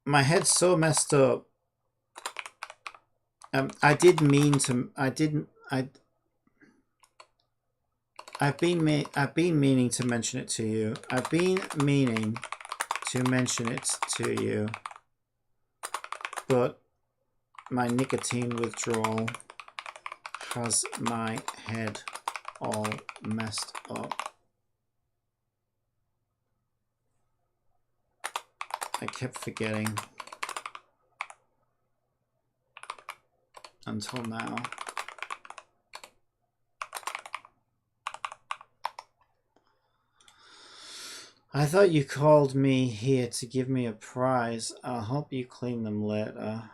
my head's so messed up. I've been meaning to mention it to you. I've been meaning to mention it to you, but my nicotine withdrawal has my head all messed up. I kept forgetting until now. I thought you called me here to give me a prize. I'll help you clean them later.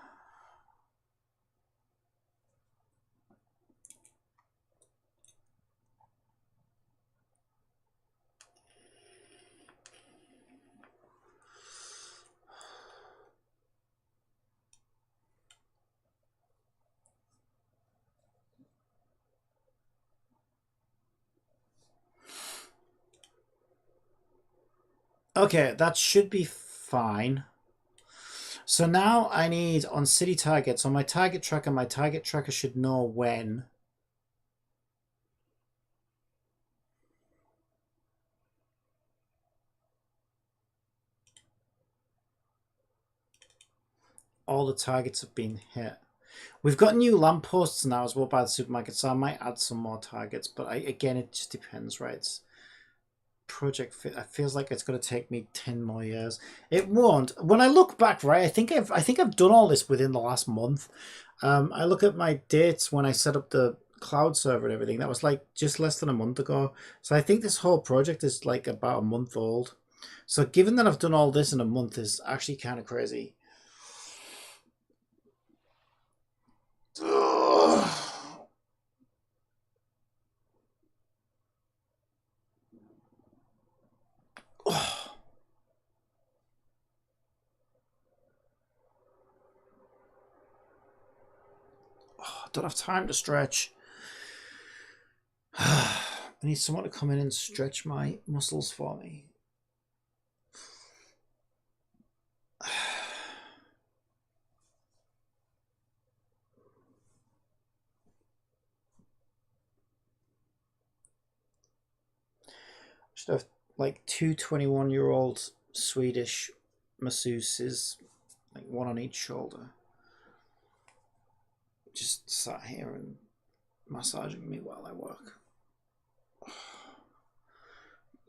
Okay, that should be fine. So now I need on city targets, on my target tracker should know when. All the targets have been hit. We've got new lampposts now as well by the supermarket, so I might add some more targets, but again, it just depends, right? It's project fit. It feels like it's going to take me 10 more years. It won't. When I look back, right, I think I've done all this within the last month. I look at my dates when I set up the cloud server and everything. That was like just less than a month ago. So I think this whole project is like about a month old. So given that I've done all this in a month is actually kind of crazy. Don't have time to stretch. I need someone to come in and stretch my muscles for me. Should have like two 21-year-old Swedish masseuses, like one on each shoulder, just sat here and massaging me while I work.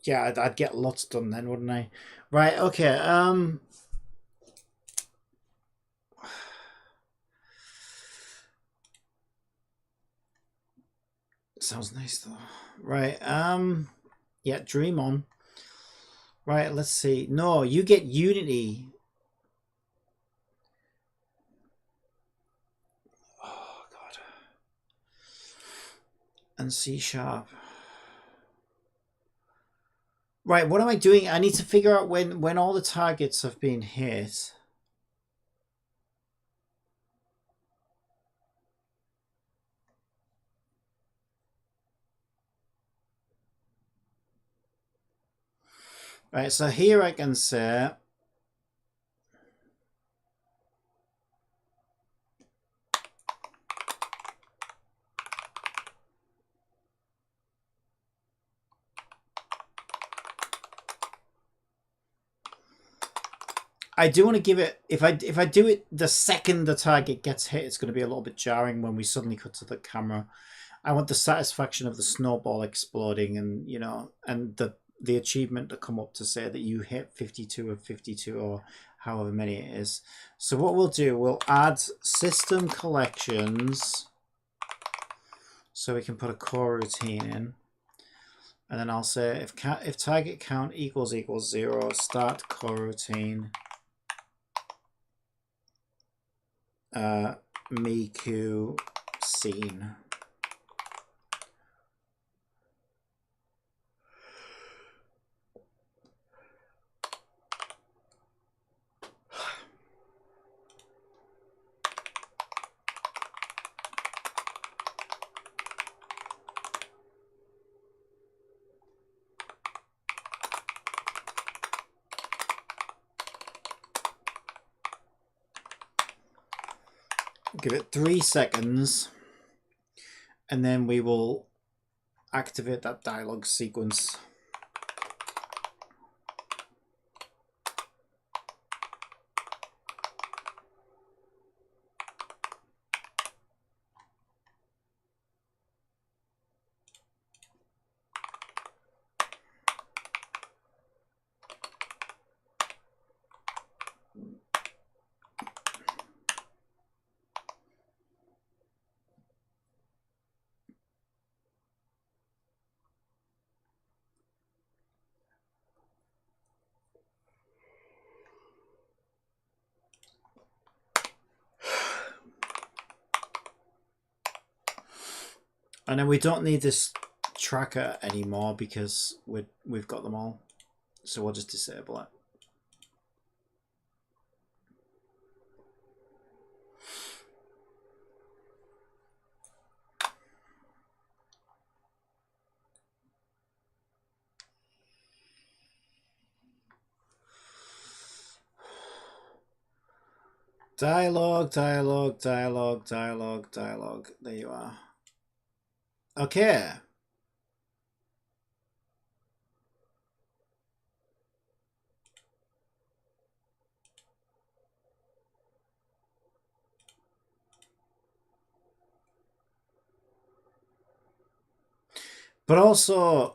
Yeah, I'd get lots done then, wouldn't I? Right, okay. Sounds nice though. Right, yeah, dream on. Right, let's see. No, you get Unity. Oh god. And C#. Right, what am I doing? I need to figure out when all the targets have been hit. Right, so here I can say I do want to give it, if I do it the second the target gets hit, it's going to be a little bit jarring when we suddenly cut to the camera. I want the satisfaction of the snowball exploding, and you know, and the achievement to come up to say that you hit 52 of 52 or however many it is. So what we'll do, we'll add system collections so we can put a core routine in. And then I'll say if target count equals 0, start coroutine Miku scene. Give it 3 seconds, and then we will activate that dialogue sequence. And then we don't need this tracker anymore because we've got them all. So we'll just disable it. Dialogue, dialogue, dialogue, dialogue, dialogue. There you are. Okay. But also,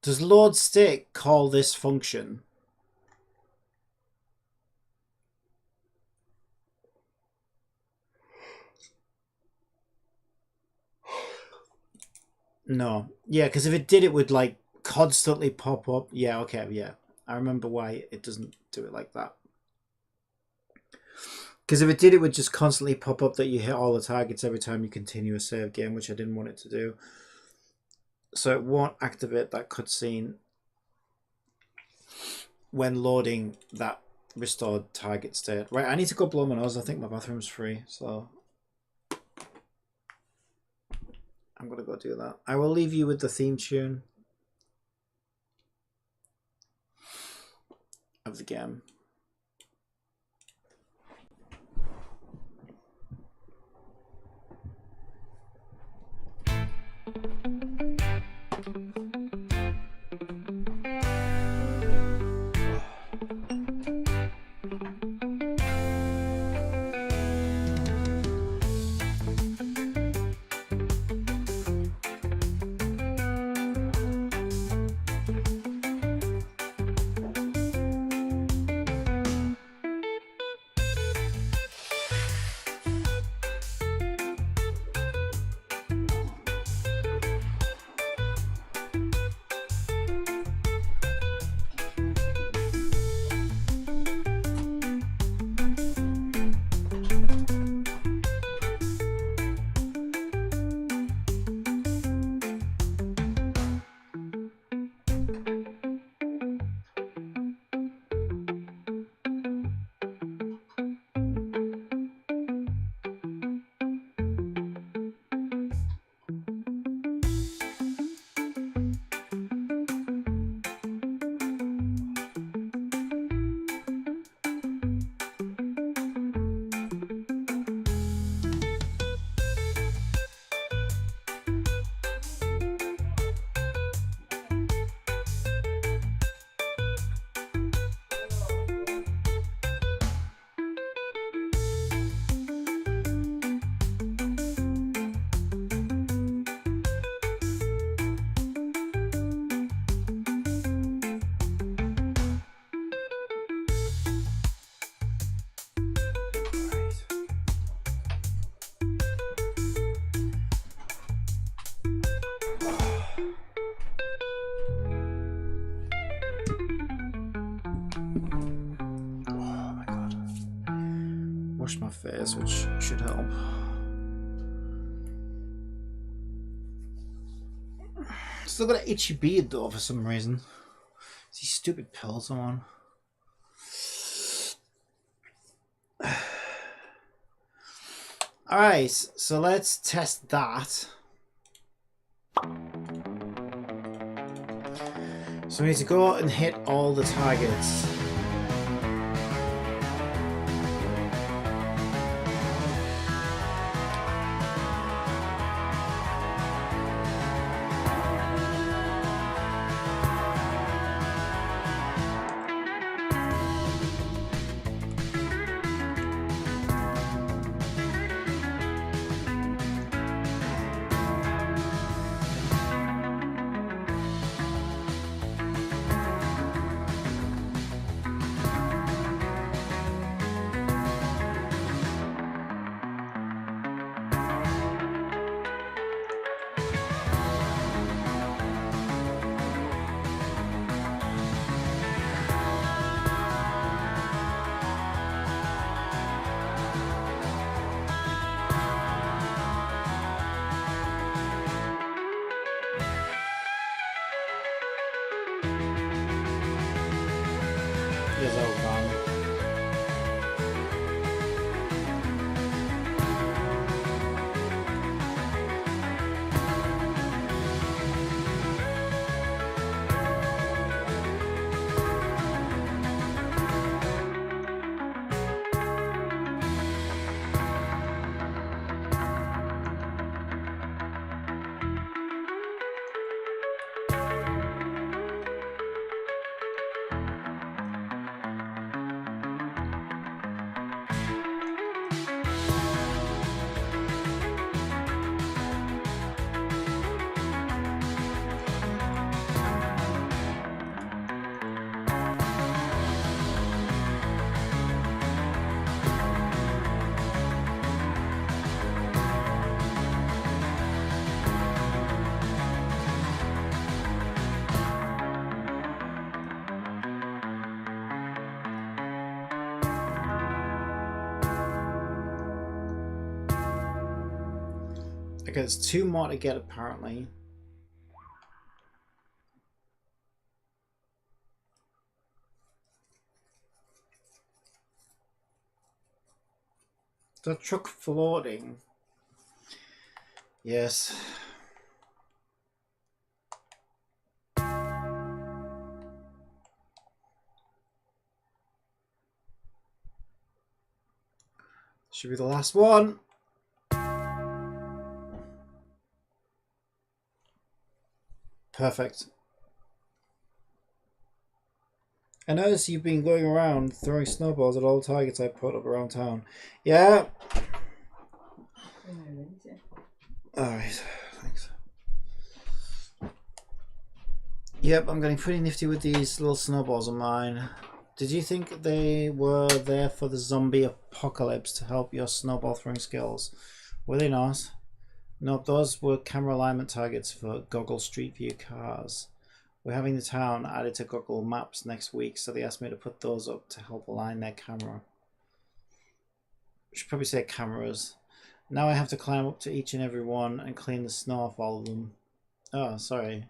does load state call this function? No. Yeah, because if it did, it would like constantly pop up. Yeah, okay, yeah. I remember why it doesn't do it like that. Because if it did, it would just constantly pop up that you hit all the targets every time you continue a save game, which I didn't want it to do. So it won't activate that cutscene when loading that restored target state. Right, I need to go blow my nose. I think my bathroom's free, so I'm going to go do that. I will leave you with the theme tune of the game. My face, which should help. Still got an itchy beard though for some reason. These stupid pills I'm on. Alright, so let's test that. So we need to go and hit all the targets. Yes, I can. Okay, there's 2 more to get apparently. The truck floating. Yes. Should be the last one. Perfect. I notice you've been going around throwing snowballs at all targets I put up around town. Yeah. Alright, thanks. Yep, I'm getting pretty nifty with these little snowballs of mine. Did you think they were there for the zombie apocalypse to help your snowball throwing skills? Were they not? Nope, those were camera alignment targets for Google Street View cars. We're having the town added to Google Maps next week, so they asked me to put those up to help align their camera. I should probably say cameras. Now I have to climb up to each and every one and clean the snow off all of them. Oh, sorry.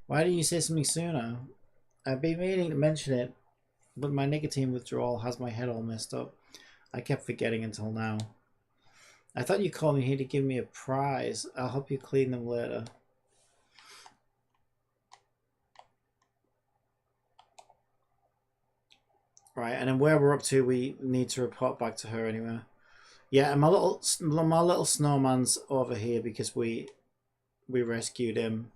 Why didn't you say something sooner? I've been meaning to mention it, but my nicotine withdrawal has my head all messed up. I kept forgetting until now. I thought you called me here to give me a prize. I'll help you clean them later. Right, and then where we're up to, we need to report back to her anyway. Yeah, and my little snowman's over here because we rescued him.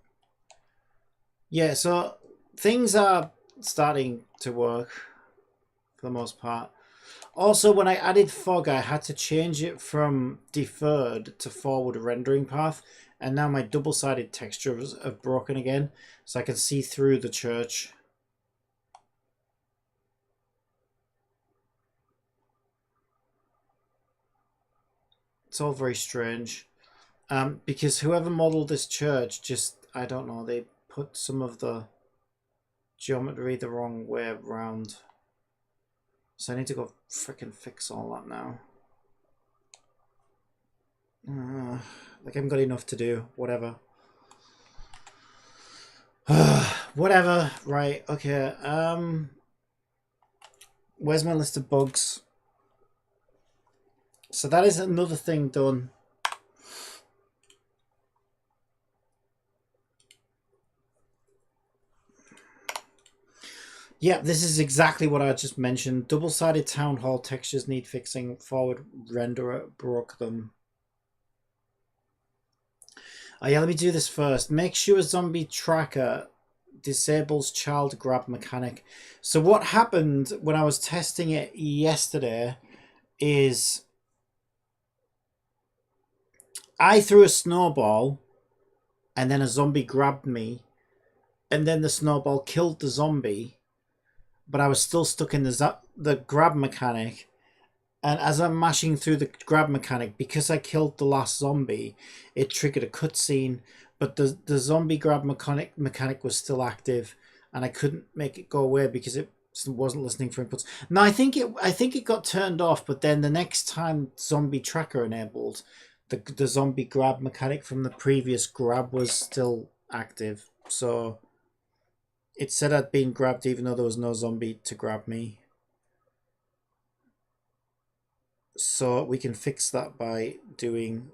Yeah, so things are starting to work for the most part. Also, when I added fog, I had to change it from deferred to forward rendering path, and now my double-sided textures have broken again, so I can see through the church. It's all very strange. Because whoever modeled this church just, I don't know, they put some of the geometry the wrong way around. So I need to go freaking fix all that now. Like I haven't got enough to do. Whatever. Whatever. Right. Okay. Where's my list of bugs? So that is another thing done. Yeah, this is exactly what I just mentioned. Double-sided town hall textures need fixing. Forward renderer broke them. Oh yeah, let me do this first. Make sure zombie tracker disables child grab mechanic. So what happened when I was testing it yesterday is I threw a snowball and then a zombie grabbed me and then the snowball killed the zombie, but I was still stuck in the grab mechanic. And as I'm mashing through the grab mechanic, because I killed the last zombie, it triggered a cutscene, but the zombie grab mechanic was still active, and I couldn't make it go away because it wasn't listening for inputs. Now I think it got turned off, but then the next time zombie tracker enabled, the zombie grab mechanic from the previous grab was still active. So It said I'd been grabbed even though there was no zombie to grab me. So we can fix that by doing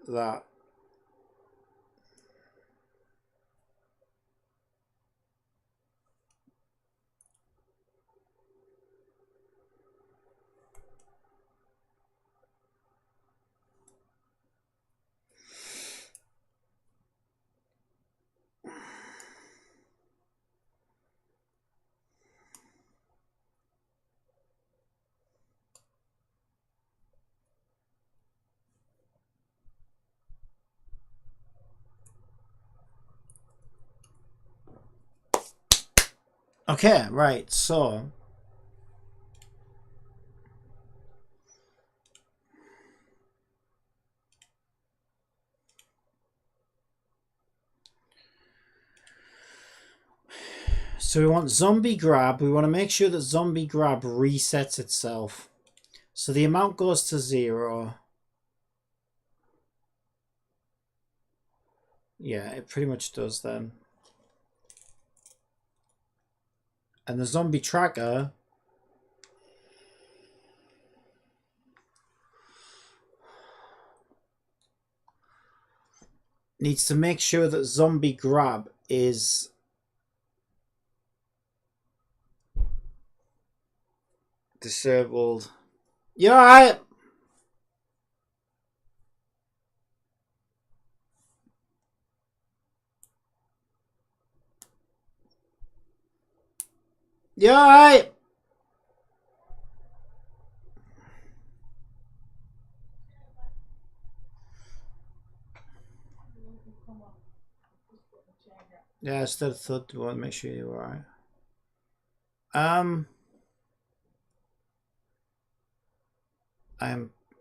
that. Okay, right, so we want zombie grab. We want to make sure that zombie grab resets itself. So the amount goes to 0. Yeah, it pretty much does then. And the zombie tracker needs to make sure that zombie grab is disabled. You alright? You alright? Yeah, I still thought we want to make sure you're alright. I'm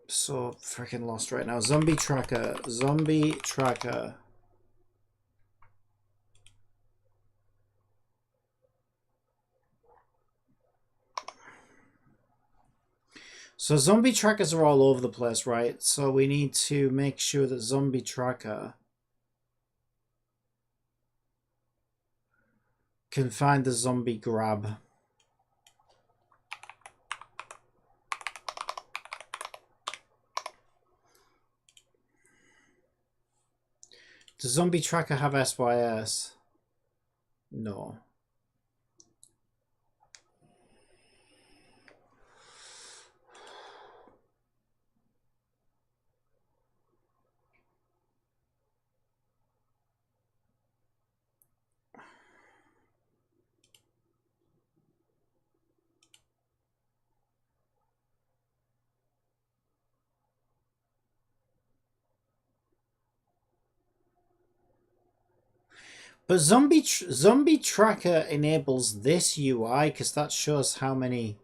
so freaking lost right now. Zombie tracker. Zombie tracker. So zombie trackers are all over the place, right? So we need to make sure that zombie tracker can find the zombie grab. Does zombie tracker have SYS? No. But zombie tracker enables this UI because that shows how many.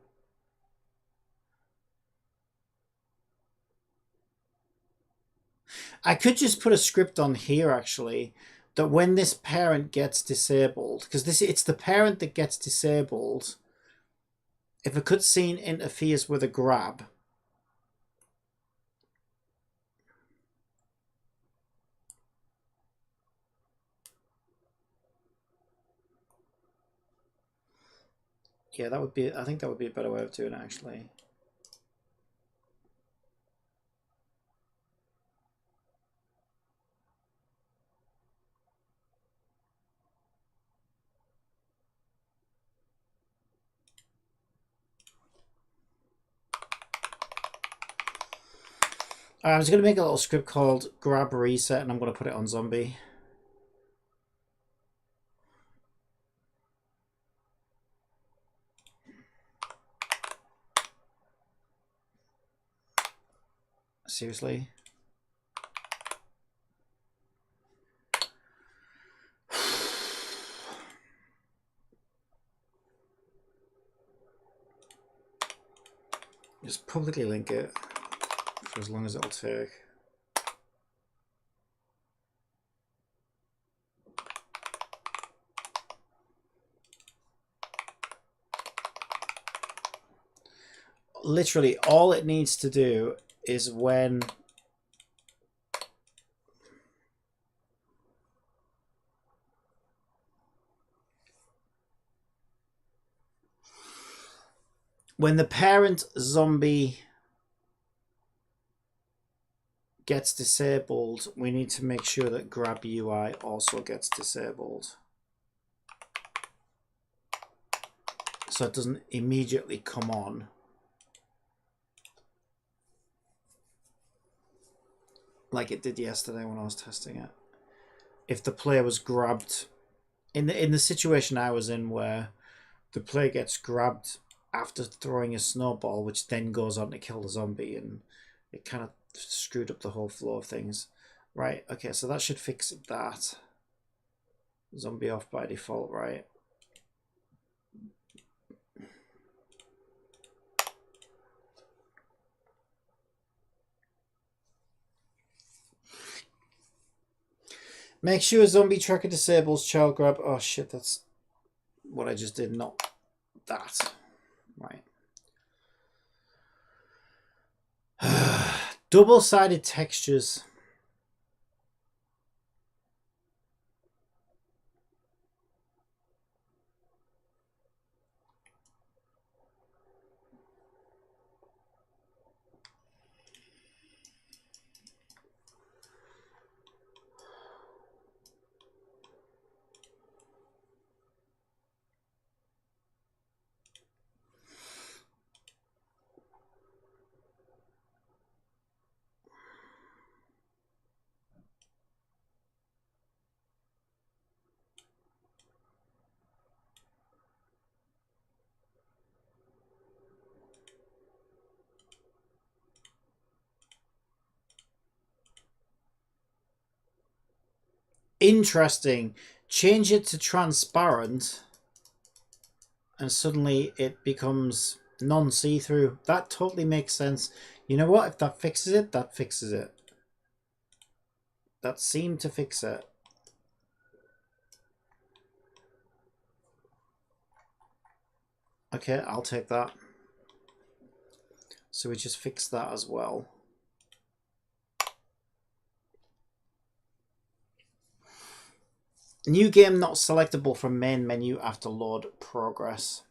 I could just put a script on here actually that when this parent gets disabled, because it's the parent that gets disabled. If a cutscene interferes with a grab, yeah, that would be. I think that would be a better way of doing it actually. I was going to make a little script called grab reset, and I'm going to put it on zombie. Seriously. Just publicly link it for as long as it'll take. Literally, all it needs to do is when When the parent zombie gets disabled, we need to make sure that grab UI also gets disabled, so it doesn't immediately come on. Like it did yesterday when I was testing it. If the player was grabbed in the situation I was in, where the player gets grabbed after throwing a snowball, which then goes on to kill the zombie, and it kind of screwed up the whole flow of things. Right, okay, so that should fix that. Zombie off by default, right? Make sure zombie tracker disables child grab. Oh shit, that's what I just did, not that. Right. Double-sided textures. Interesting. Change it to transparent and suddenly it becomes non-see-through. That totally makes sense. You know what? If that fixes it, that fixes it. That seemed to fix it. Okay, I'll take that. So we just fixed that as well. New game not selectable from main menu after load progress.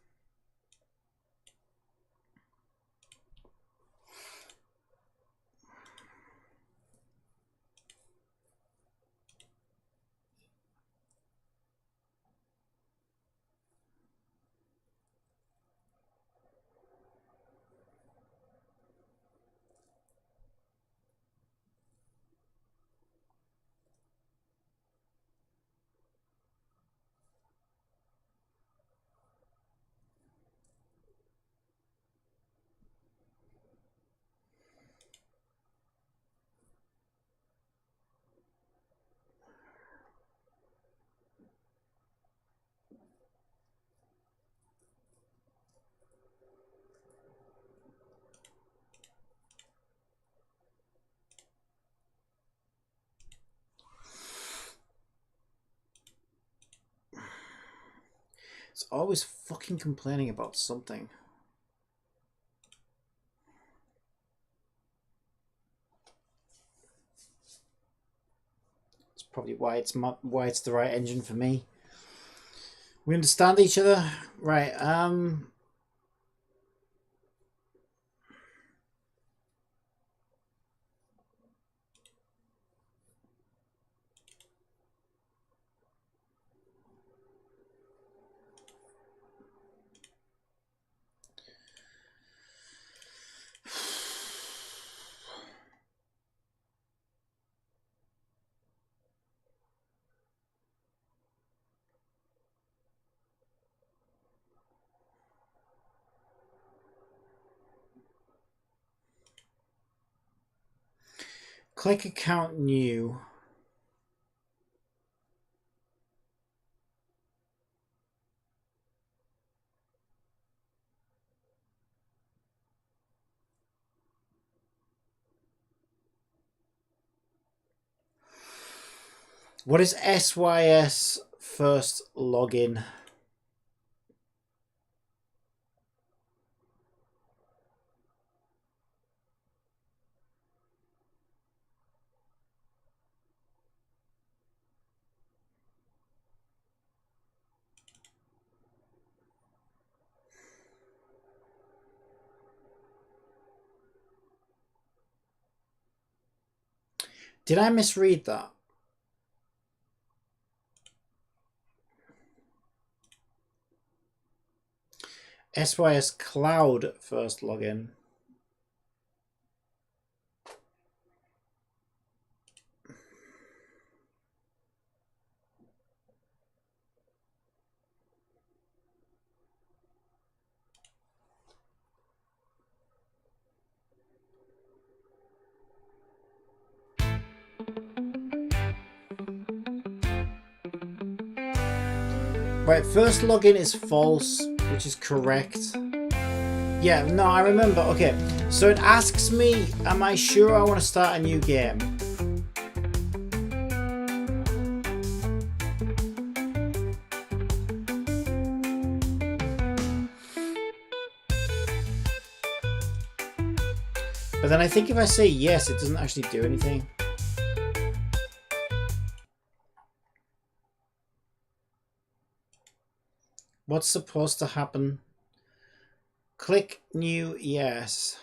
It's always fucking complaining about something. It's probably why it's the right engine for me. We understand each other, right? Click account new. What is SYS first login? Did I misread that? SYS Cloud first login. Right, first login is false, which is correct. Yeah, no, I remember. Okay, so it asks me, am I sure I want to start a new game? But then I think if I say yes, it doesn't actually do anything. What's supposed to happen? Click new yes.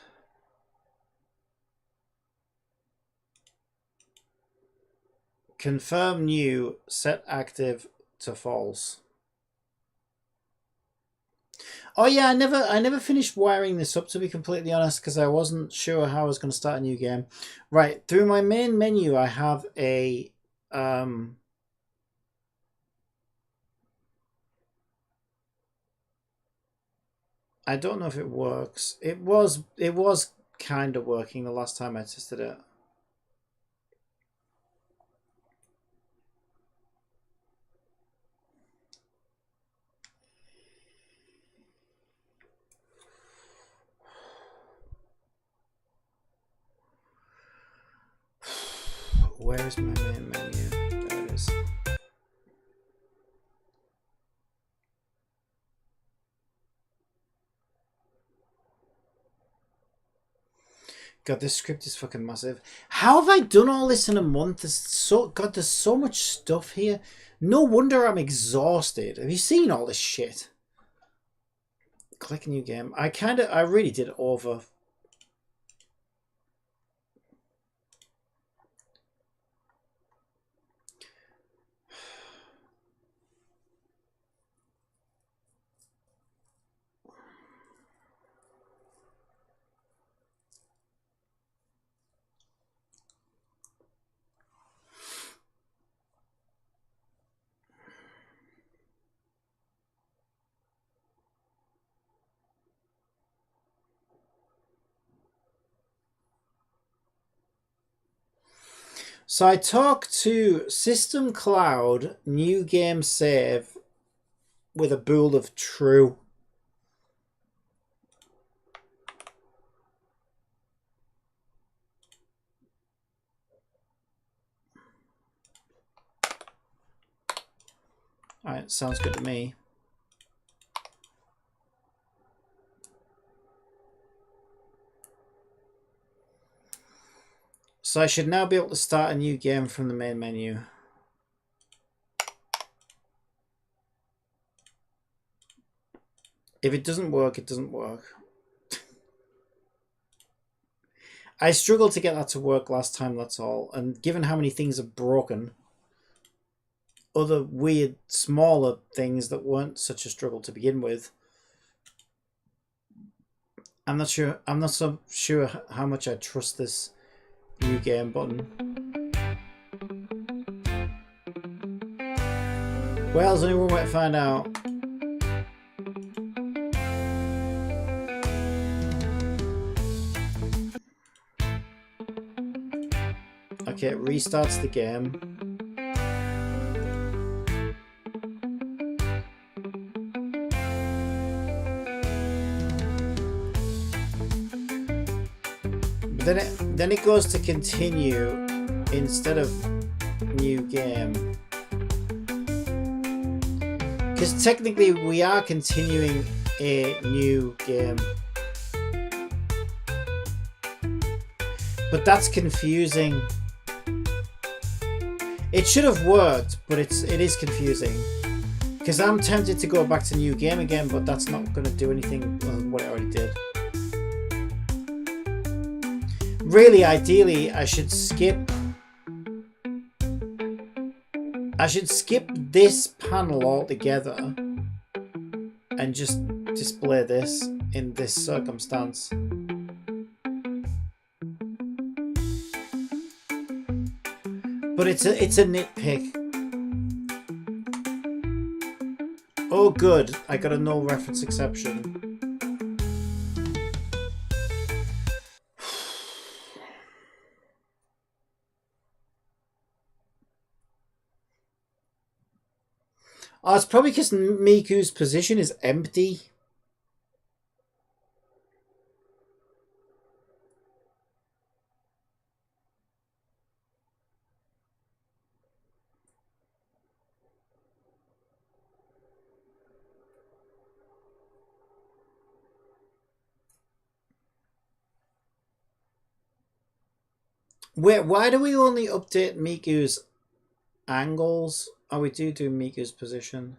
Confirm new, set active to false. Oh yeah, I never finished wiring this up, to be completely honest, because I wasn't sure how I was going to start a new game. Right, through my main menu I have a I don't know if it works. It was kind of working the last time I tested it. Where is my main menu? There it is. God, this script is fucking massive. How have I done all this in a month? There's so much stuff here. No wonder I'm exhausted. Have you seen all this shit? Click new game. I really did over. So I talked to System Cloud new game save with a bool of true. Alright, sounds good to me. So I should now be able to start a new game from the main menu. If it doesn't work, it doesn't work. I struggled to get that to work last time, that's all. And given how many things are broken, other weird, smaller things that weren't such a struggle to begin with, I'm not so sure how much I trust this new game button. Well, there's only one way to find out. Okay, it restarts the game. Then it goes to continue instead of new game. Because technically we are continuing a new game. But that's confusing. It should have worked, but it is confusing. Because I'm tempted to go back to new game again, but that's not going to do anything other than what it already did. Really, ideally, I should skip I should skip this panel altogether and just display this in this circumstance. But it's a nitpick. Oh good, I got a null reference exception. Oh, it's probably because Miku's position is empty. Wait, why do we only update Miku's angles? Oh, we do Miku's position.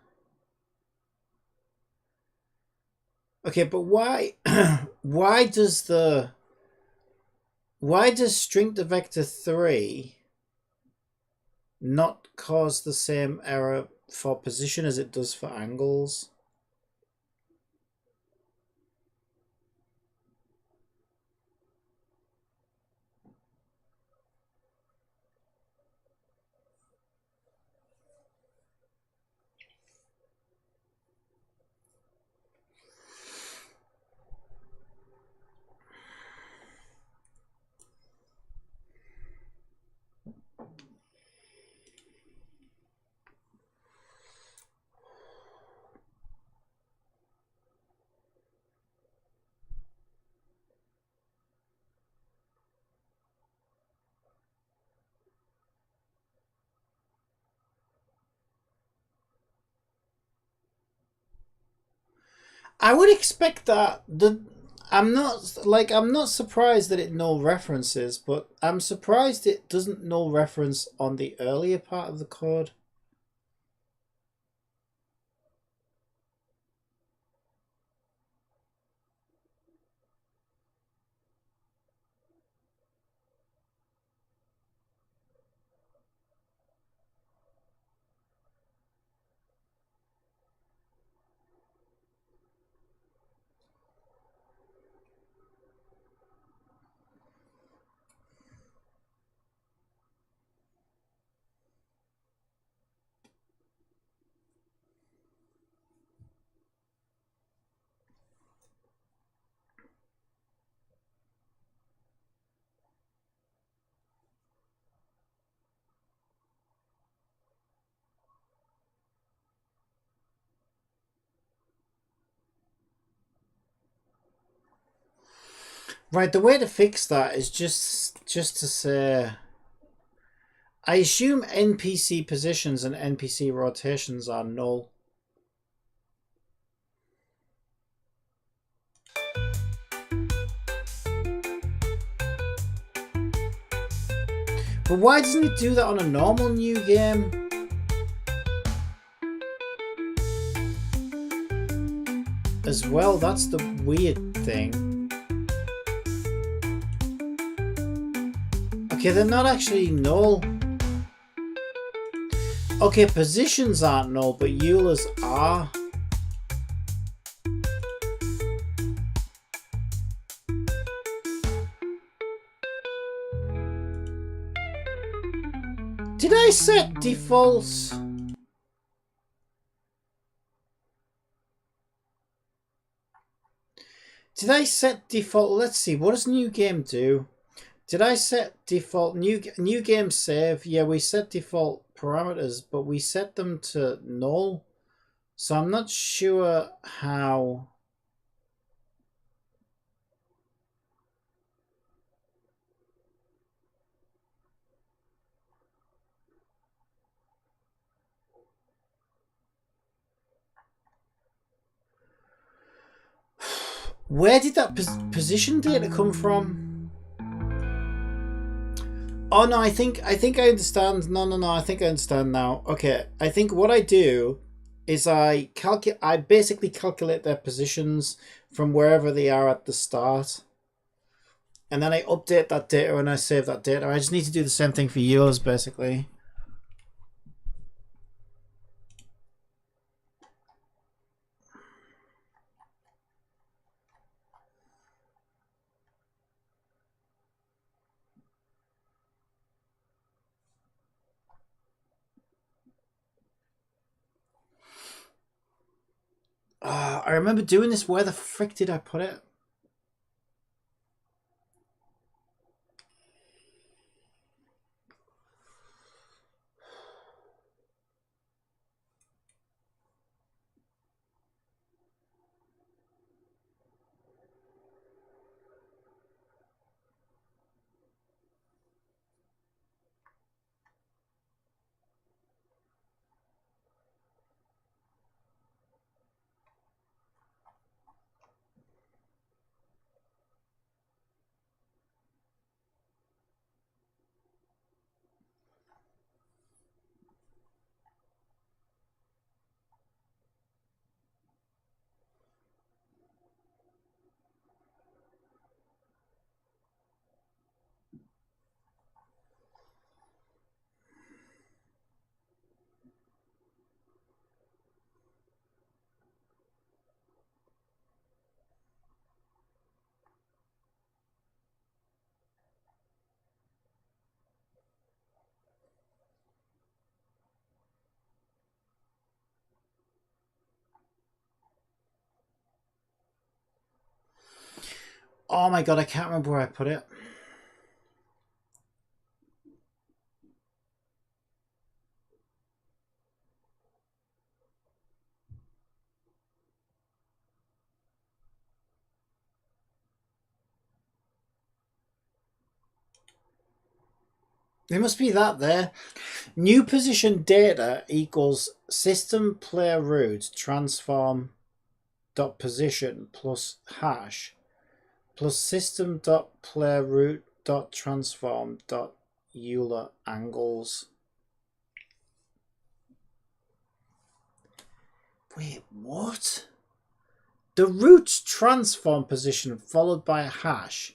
Okay, but why? why does string to vector 3 not cause the same error for position as it does for angles? I would expect that. I'm not surprised that it null references, but I'm surprised it doesn't null reference on the earlier part of the code. Right, the way to fix that is just to say, I assume NPC positions and NPC rotations are null. But why doesn't it do that on a normal new game? As well, that's the weird thing. Okay, they're not actually null. Okay, positions aren't null, but Eulers are. Did I set defaults? Did I set default? Let's see, what does new game do? Did I set default new game save? Yeah, we set default parameters, but we set them to null. So I'm not sure how. Where did that position data come from? Oh no, I think I understand. No, I think I understand now. Okay, I think what I do is I basically calculate their positions from wherever they are at the start. And then I update that data and I save that data. I just need to do the same thing for yours, basically. I remember doing this. Where the frick did I put it? Oh my god, I can't remember where I put it. There must be that there. New position data equals system player root transform dot position plus hash plus system dot player root dot transform dot Euler angles. Wait, what? The root transform position followed by a hash.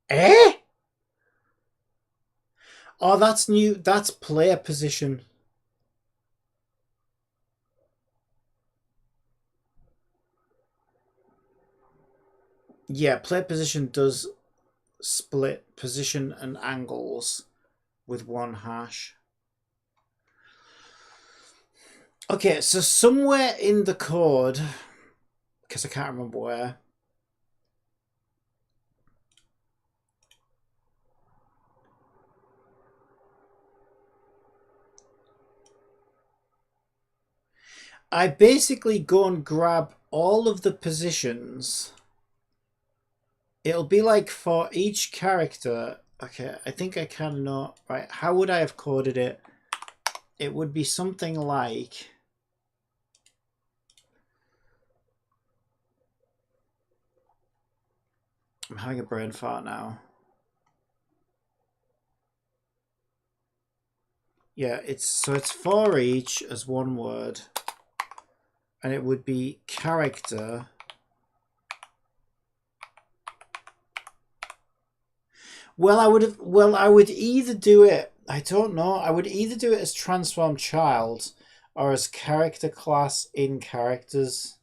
Eh? Oh, that's new. That's player position. Yeah, player position does split position and angles with one hash. Okay, so somewhere in the code, because I can't remember where, I basically go and grab all of the positions. It'll be like for each character. Okay, I think I kind of know. Right, how would I have coded it? It would be something like... I'm having a brain fart now. Yeah, it's for each as one word. And it would be character. Well, I would either do it, I don't know, I would either do it as transform child or as character class in characters.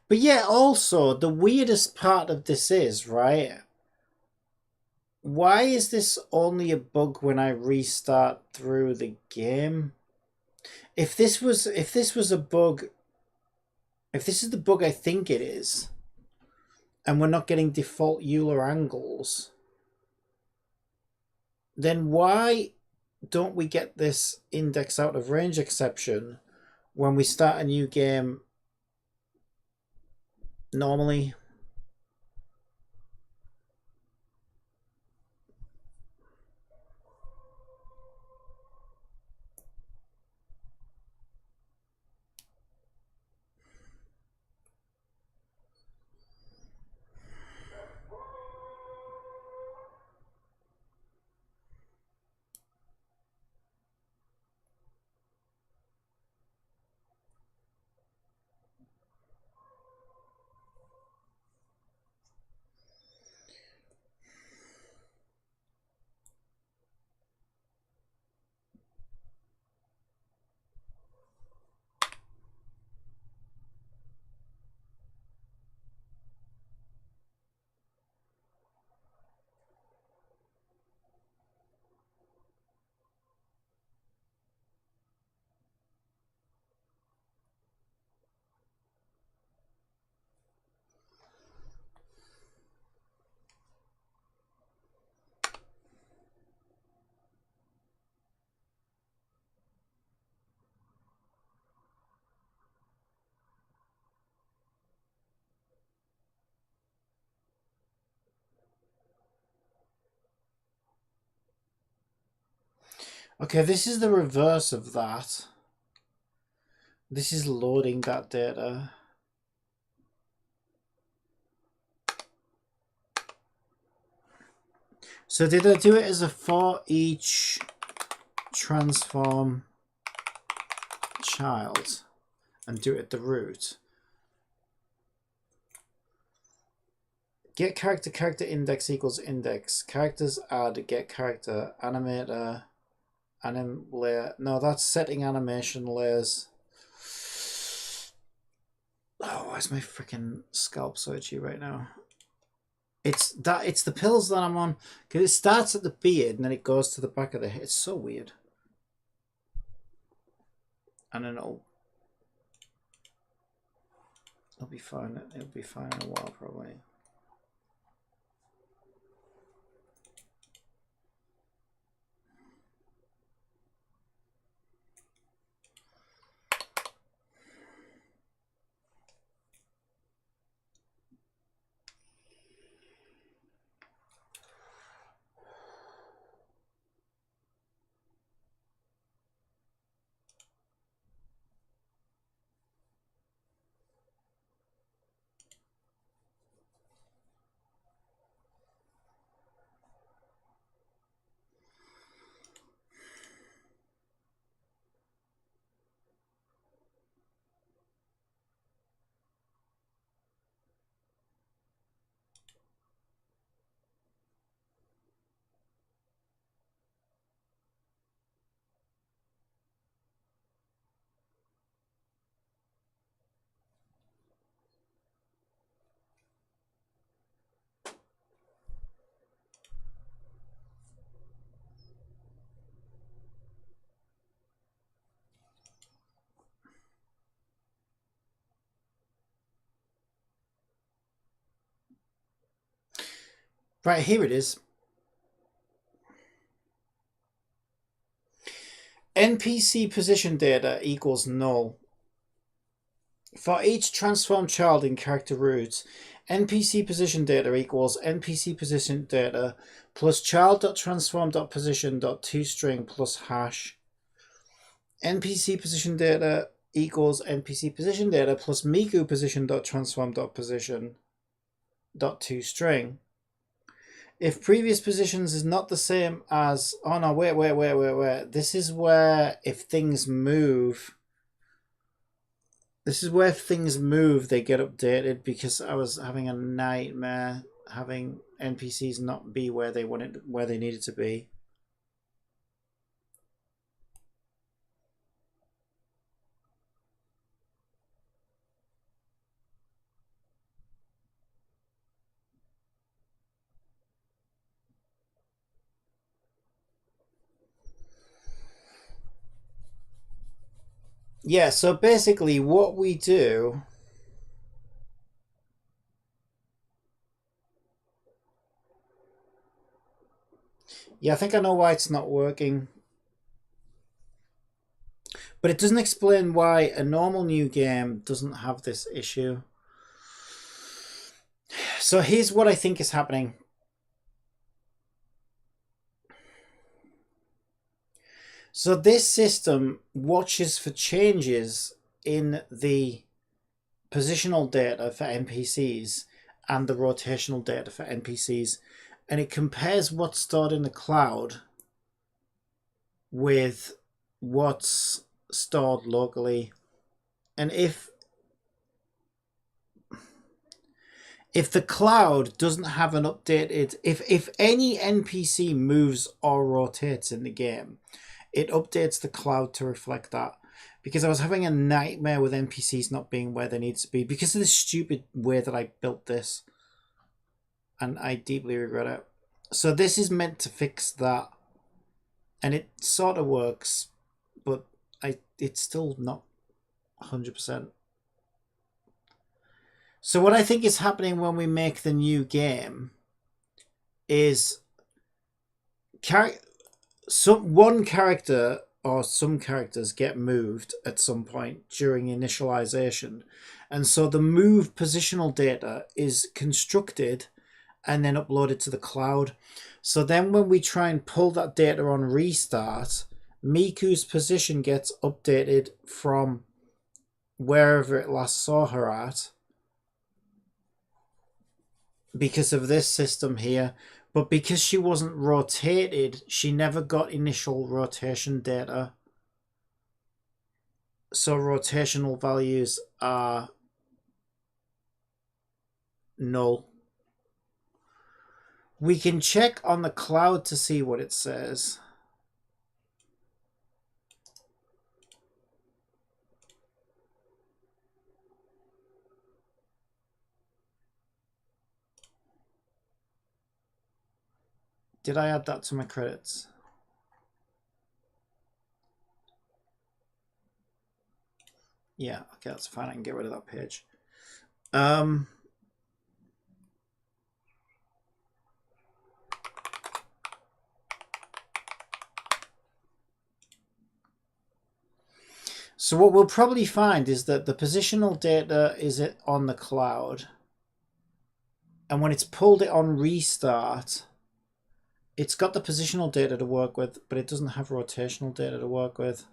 But yeah, also, the weirdest part of this is, right? Why is this only a bug when I restart through the game? If this was a bug, if this is the bug I think it is, and we're not getting default Euler angles, then why don't we get this index out of range exception when we start a new game normally? Okay, this is the reverse of that. This is loading that data. So did I do it as a for each transform child and do it at the root? Get character index equals index. Characters add get character animator anim layer. No, that's setting animation layers. Oh, why is my freaking scalp so itchy right now? It's the pills that I'm on, because it starts at the beard and then it goes to the back of the head. It's so weird. And then it'll be fine. It'll be fine in a while probably. Right, here it is. NPC position data equals null. For each transformed child in character roots, NPC position data equals NPC position data plus child.transform.position.toString plus hash. NPC position data equals NPC position data plus Miku position.transform.position.toString. If previous positions is not the same as... Oh no, wait. This is where if things move... This is where if things move, they get updated, because I was having a nightmare having NPCs not be where they needed to be. Yeah, so basically what we do... Yeah, I think I know why it's not working. But it doesn't explain why a normal new game doesn't have this issue. So here's what I think is happening. So this system watches for changes in the positional data for NPCs and the rotational data for NPCs, and it compares what's stored in the cloud with what's stored locally. And if the cloud doesn't have an updated... If any NPC moves or rotates in the game, it updates the cloud to reflect that. Because I was having a nightmare with NPCs not being where they need to be because of the stupid way that I built this. And I deeply regret it. So this is meant to fix that. And it sort of works, but it's still not 100%. So what I think is happening when we make the new game is one character or some characters get moved at some point during initialization, and so the move positional data is constructed and then uploaded to the cloud. So then when we try and pull that data on restart Miku's position gets updated from wherever it last saw her at because of this system here. But because she wasn't rotated, she never got initial rotation data. So rotational values are null. We can check on the cloud to see what it says. Did I add that to my credits? Yeah, okay, that's fine. I can get rid of that page. So what we'll probably find is that the positional data is on the cloud. And when it's pulled it on restart, it's got the positional data to work with, but it doesn't have rotational data to work with.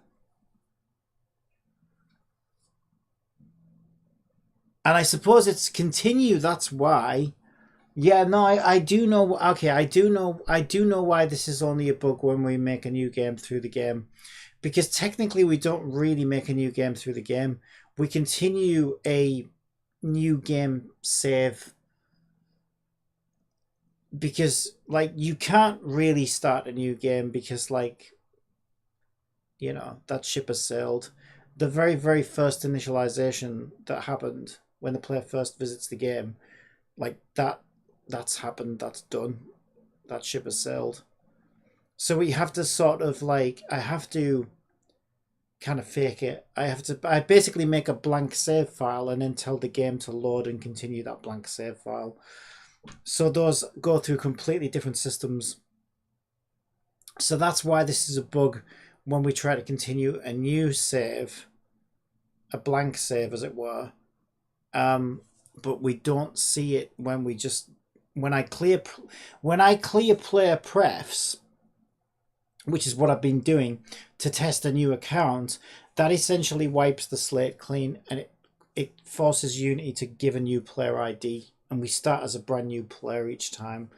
And I suppose it's continue, that's why. Yeah, no, I do know. Okay, I do know why this is only a bug when we make a new game through the game. Because technically we don't really make a new game through the game. We continue a new game save because like you can't really start a new game because like that ship has sailed. The very, very first initialization that happened when the player first visits the game, like that's happened, that's done. That ship has sailed. So we have to sort of like I have to kind of fake it. I basically make a blank save file and then tell the game to load and continue that blank save file. So those go through completely different systems. So that's why this is a bug when we try to continue a new save, a blank save as it were. But we don't see it when we just when I clear player prefs, which is what I've been doing to test a new account, that essentially wipes the slate clean and it forces Unity to give a new player ID, and we start as a brand new player each time.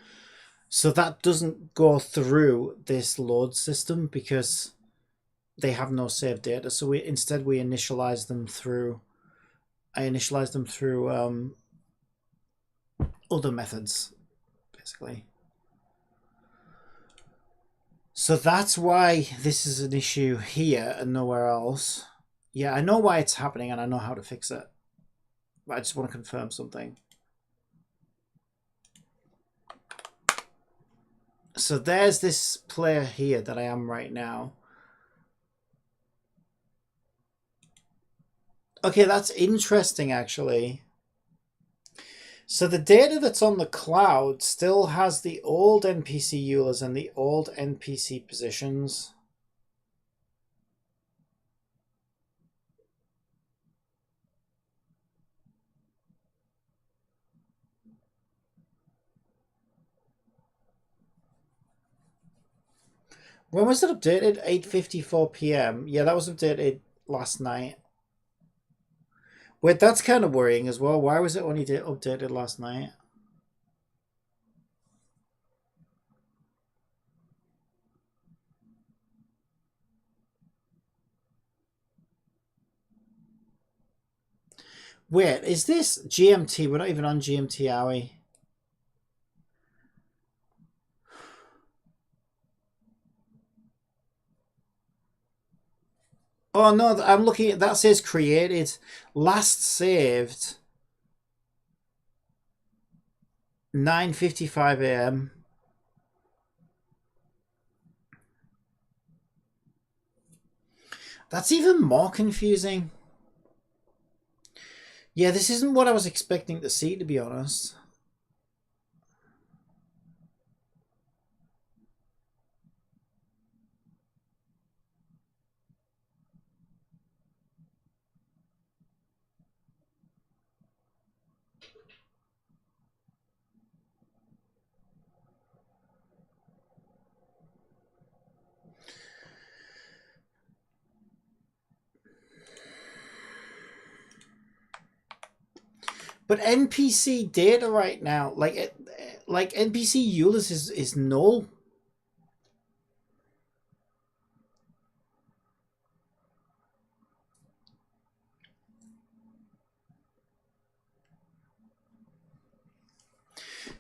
So that doesn't go through this load system because they have no save data. So we initialize them through. I initialize them through other methods, basically. So that's why this is an issue here and nowhere else. Yeah, I know why it's happening and I know how to fix it. But I just want to confirm something. So there's this player here that I am right now. Okay, that's interesting actually. So the data that's on the cloud still has the old NPC EULAs and the old NPC positions. When was it updated? 8:54 p.m. Yeah, that was updated last night. Wait, that's kind of worrying as well. Why was it only updated last night? Wait, is this GMT? We're not even on GMT, are we? Oh no, I'm looking at that says created. Last saved 9:55 a.m. That's even more confusing. Yeah, this isn't what I was expecting to see, to be honest. But NPC data right now, like NPC Eulers is null.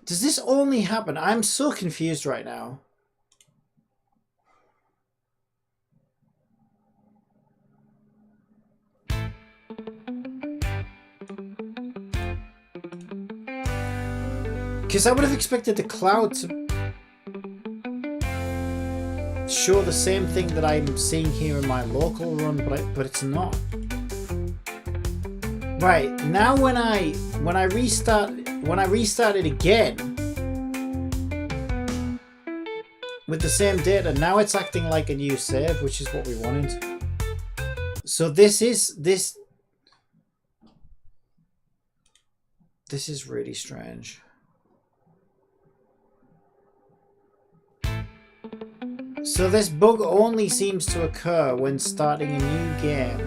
Does this only happen? I'm so confused right now. Because I would have expected the cloud to show the same thing that I'm seeing here in my local run, but it's not. Right, now when I restart it again with the same data, now it's acting like a new save, which is what we wanted. So this is really strange. So this bug only seems to occur when starting a new game,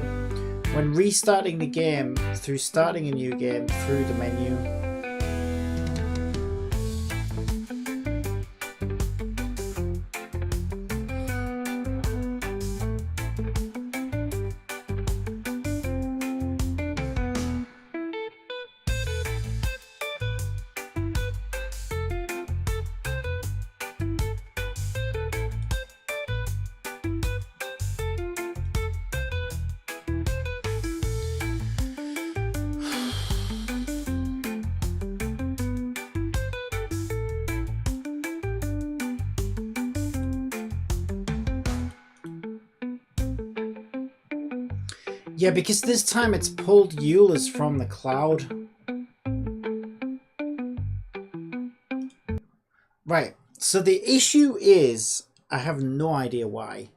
when restarting the game through starting a new game through the menu. Yeah, because this time it's pulled Eulers from the cloud. Right, so the issue is, I have no idea why.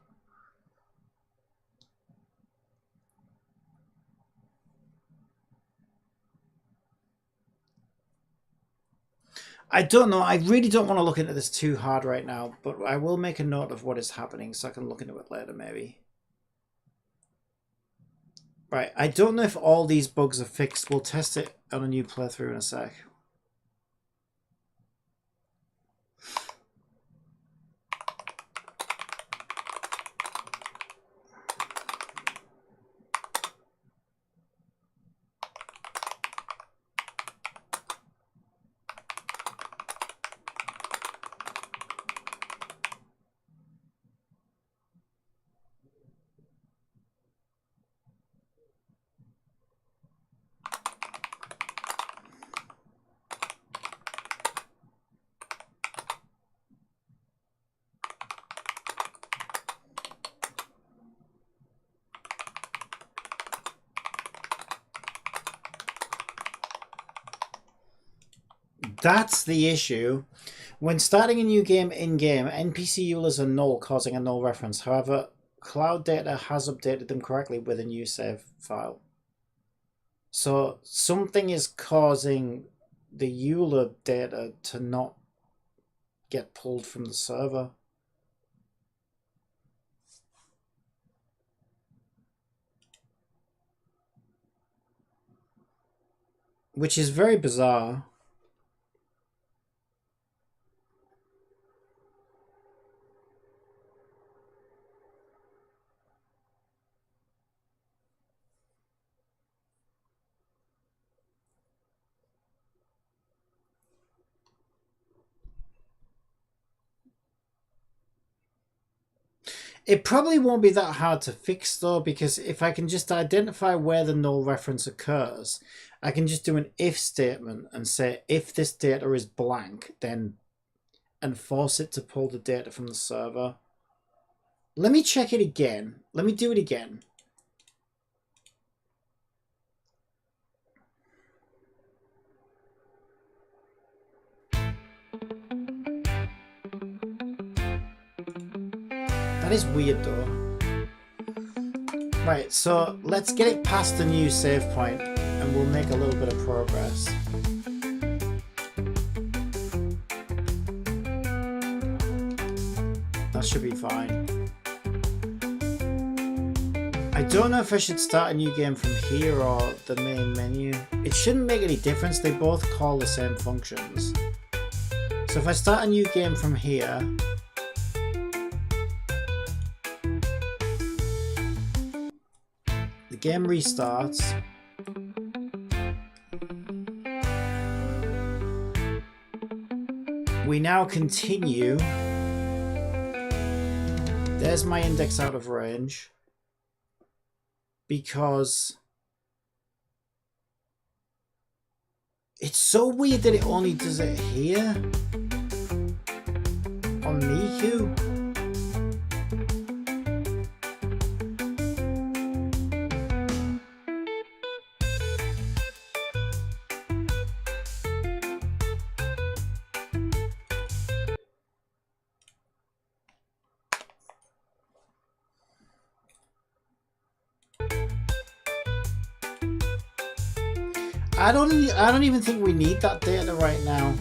I don't know, I really don't want to look into this too hard right now, but I will make a note of what is happening so I can look into it later maybe. Right, I don't know if all these bugs are fixed. We'll test it on a new playthrough in a sec. That's the issue. When starting a new game in-game, NPC Eulers are null, causing a null reference. However, cloud data has updated them correctly with a new save file. So something is causing the Euler data to not get pulled from the server. Which is very bizarre. It probably won't be that hard to fix though, because if I can just identify where the null reference occurs, I can just do an if statement and say if this data is blank, then and force it to pull the data from the server. Let me check it again. Let me do it again. That is weird though. Right, so let's get it past the new save point and we'll make a little bit of progress. That should be fine. I don't know if I should start a new game from here or the main menu. It shouldn't make any difference, they both call the same functions. So if I start a new game from here, the game restarts. We now continue. There's my index out of range. Because it's so weird that it only does it here on Miku. I don't even think we need that data right now.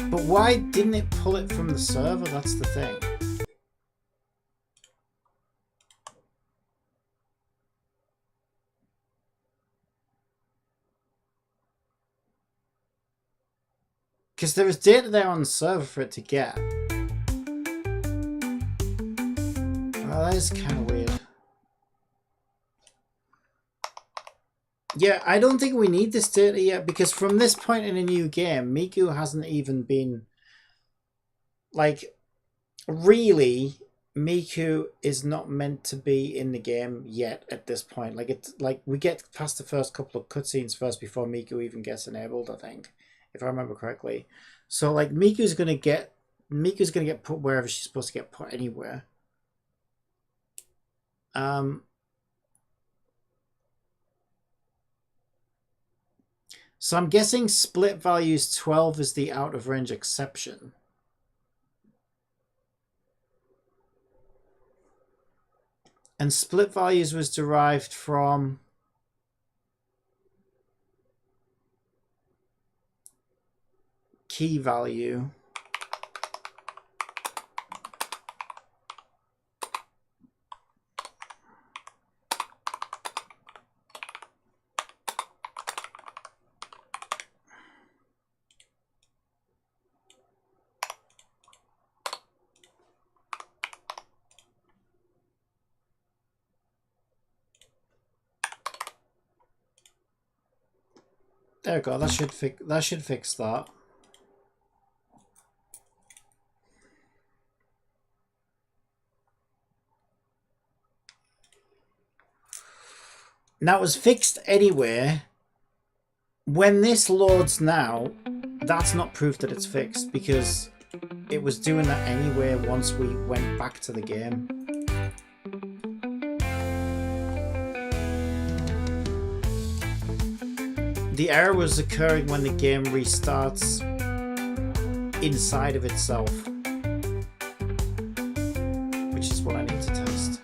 But why didn't it pull it from the server? That's the thing. Because there was data there on the server for it to get. Well, that is kind of weird. Yeah, I don't think we need this data yet, because from this point in a new game, Miku hasn't even been... Like, really, Miku is not meant to be in the game yet at this point. Like, it's like we get past the first couple of cutscenes first before Miku even gets enabled, I think, if I remember correctly. So, like, Miku's gonna get put wherever she's supposed to get put anywhere. So I'm guessing split values 12 is the out of range exception. And split values was derived from key value. There we go. That should fix that. Now it was fixed anyway. When this loads now, that's not proof that it's fixed, because it was doing that anyway once we went back to the game. The error was occurring when the game restarts inside of itself, which is what I need to test.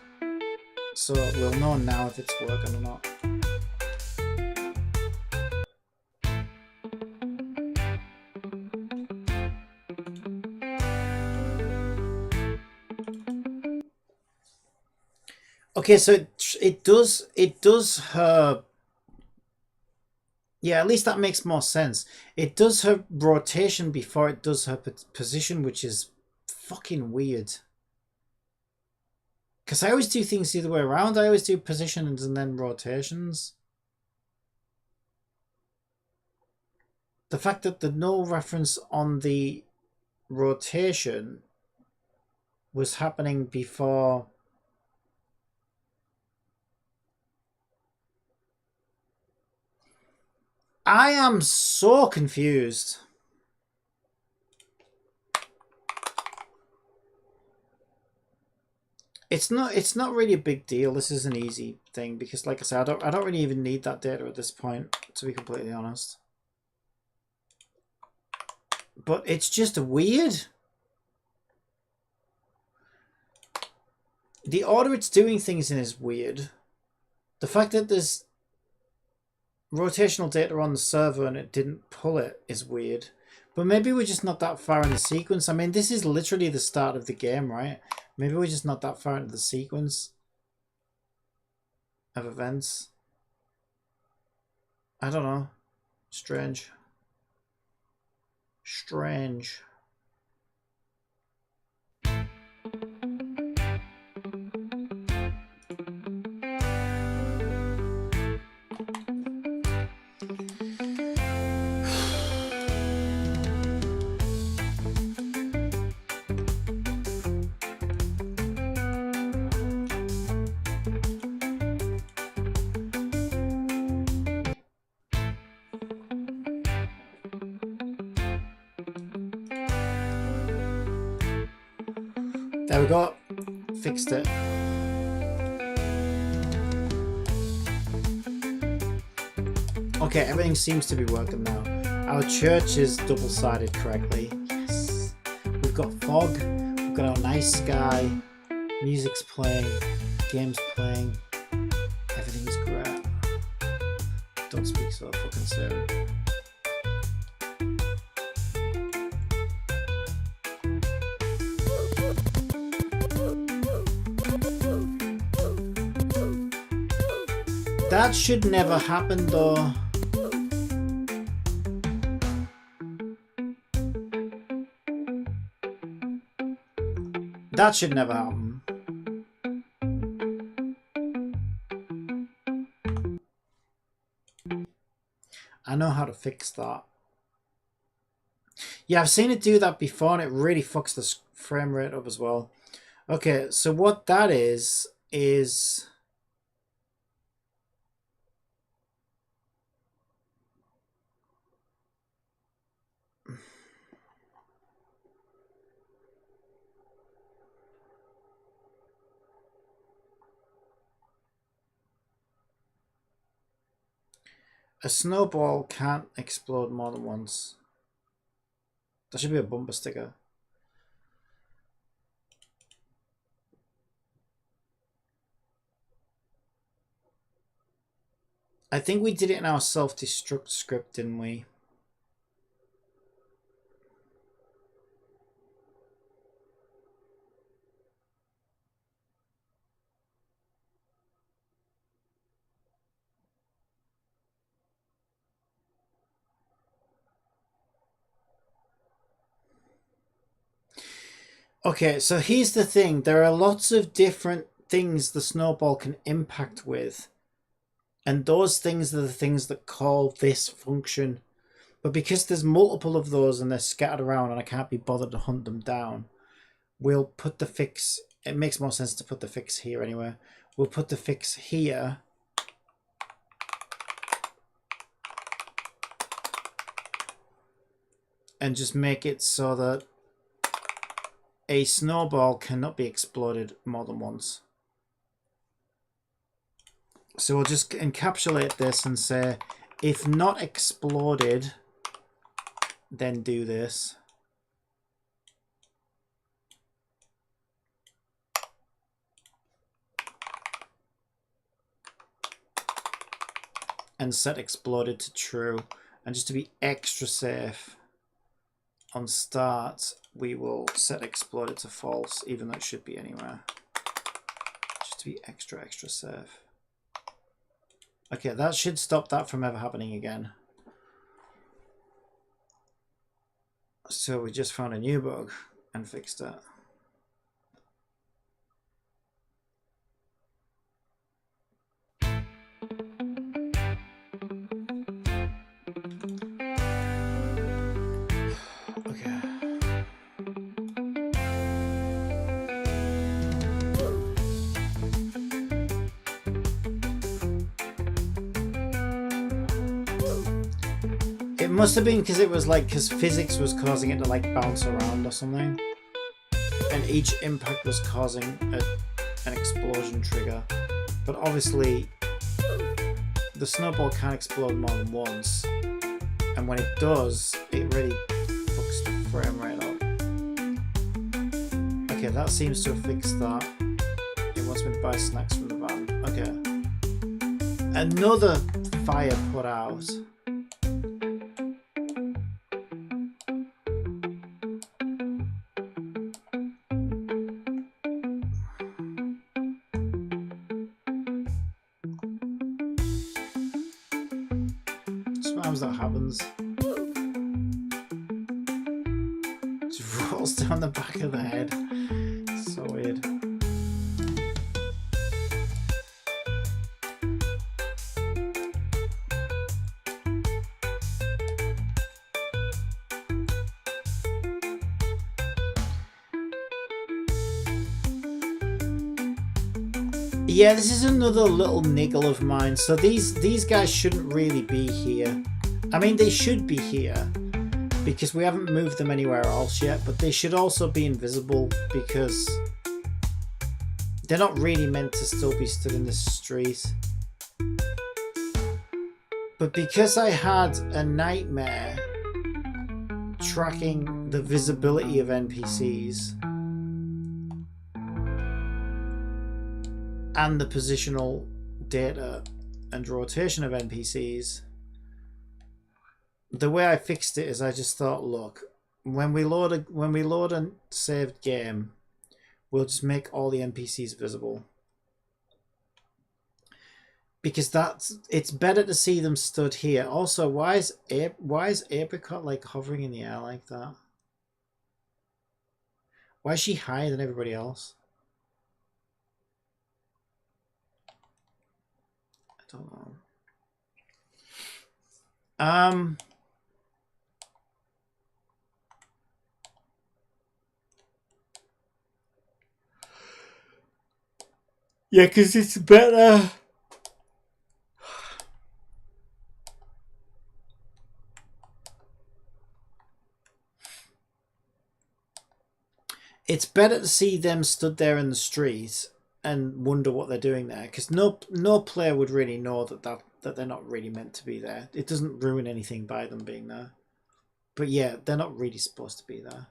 So we'll know now if it's working or not. Okay, so it does her... Yeah, at least that makes more sense. It does her rotation before it does her position, which is fucking weird. Because I always do things the other way around. I always do positions and then rotations. The fact that the null reference on the rotation was happening before... I am so confused. It's not really a big deal. This is an easy thing because, like I said, I don't really even need that data at this point, to be completely honest. But it's just weird. The order it's doing things in is weird. The fact that there's rotational data on the server and it didn't pull it is weird. But maybe we're just not that far in the sequence. I mean, this is literally the start of the game, right? Maybe we're just not that far into the sequence. of events. I don't know. Strange. Strange. There we go. Fixed it. Okay, everything seems to be working now. Our church is double-sided correctly. Yes. We've got fog. We've got our nice sky. Music's playing. Game's playing. Everything's great. Don't speak so fucking soon. That should never happen though. That should never happen. I know how to fix that. Yeah, I've seen it do that before and it really fucks the frame rate up as well. Okay, so what that is... a snowball can't explode more than once. That should be a bumper sticker. I think we did it in our self-destruct script, didn't we? Okay, so here's the thing. There are lots of different things the snowball can impact with. And those things are the things that call this function. But because there's multiple of those and they're scattered around and I can't be bothered to hunt them down, we'll put the fix... It makes more sense to put the fix here anyway. We'll put the fix here. And just make it so that a snowball cannot be exploded more than once. So we'll just encapsulate this and say, if not exploded, then do this. And set exploded to true. And just to be extra safe, on start, we will set exploded to false, even though it should be anywhere. Just to be extra, extra safe. Okay, that should stop that from ever happening again. So we just found a new bug and fixed it. It must have been because it was like, because physics was causing it to like bounce around or something. And each impact was causing an explosion trigger. But obviously, the snowball can't explode more than once. And when it does, it really fucks the frame rate up. Okay, that seems to have fixed that. It wants me to buy snacks from the van. Okay. Another fire put out. times that happens. Just rolls down the back of the head. So weird. Yeah, this is another little niggle of mine. So these guys shouldn't really be here. I mean, they should be here because we haven't moved them anywhere else yet, but they should also be invisible because they're not really meant to still be stood in the street. But because I had a nightmare tracking the visibility of NPCs and the positional data and rotation of NPCs, the way I fixed it is I just thought, look, when we load a saved game, we'll just make all the NPCs visible. Because it's better to see them stood here. Also, why is Apricot like hovering in the air like that? Why is she higher than everybody else? I don't know. Yeah, because it's better. It's better to see them stood there in the street and wonder what they're doing there, because no player would really know that they're not really meant to be there. It doesn't ruin anything by them being there. But yeah, they're not really supposed to be there.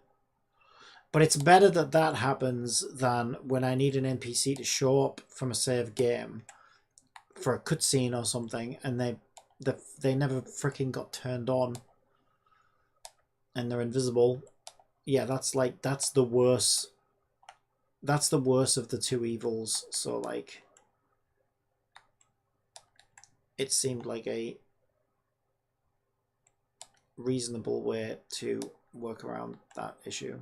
But it's better that happens than when I need an NPC to show up from a save game for a cutscene or something, and they never freaking got turned on, and they're invisible. Yeah, that's the worst. That's the worst of the two evils. So like, it seemed like a reasonable way to work around that issue.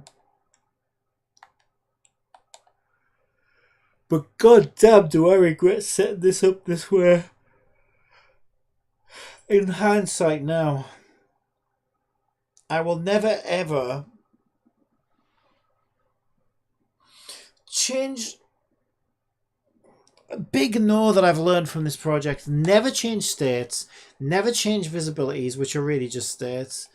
But goddamn, do I regret setting this up this way. In hindsight now, I will never ever change. A big no that I've learned from this project: never change states, never change visibilities, which are really just states,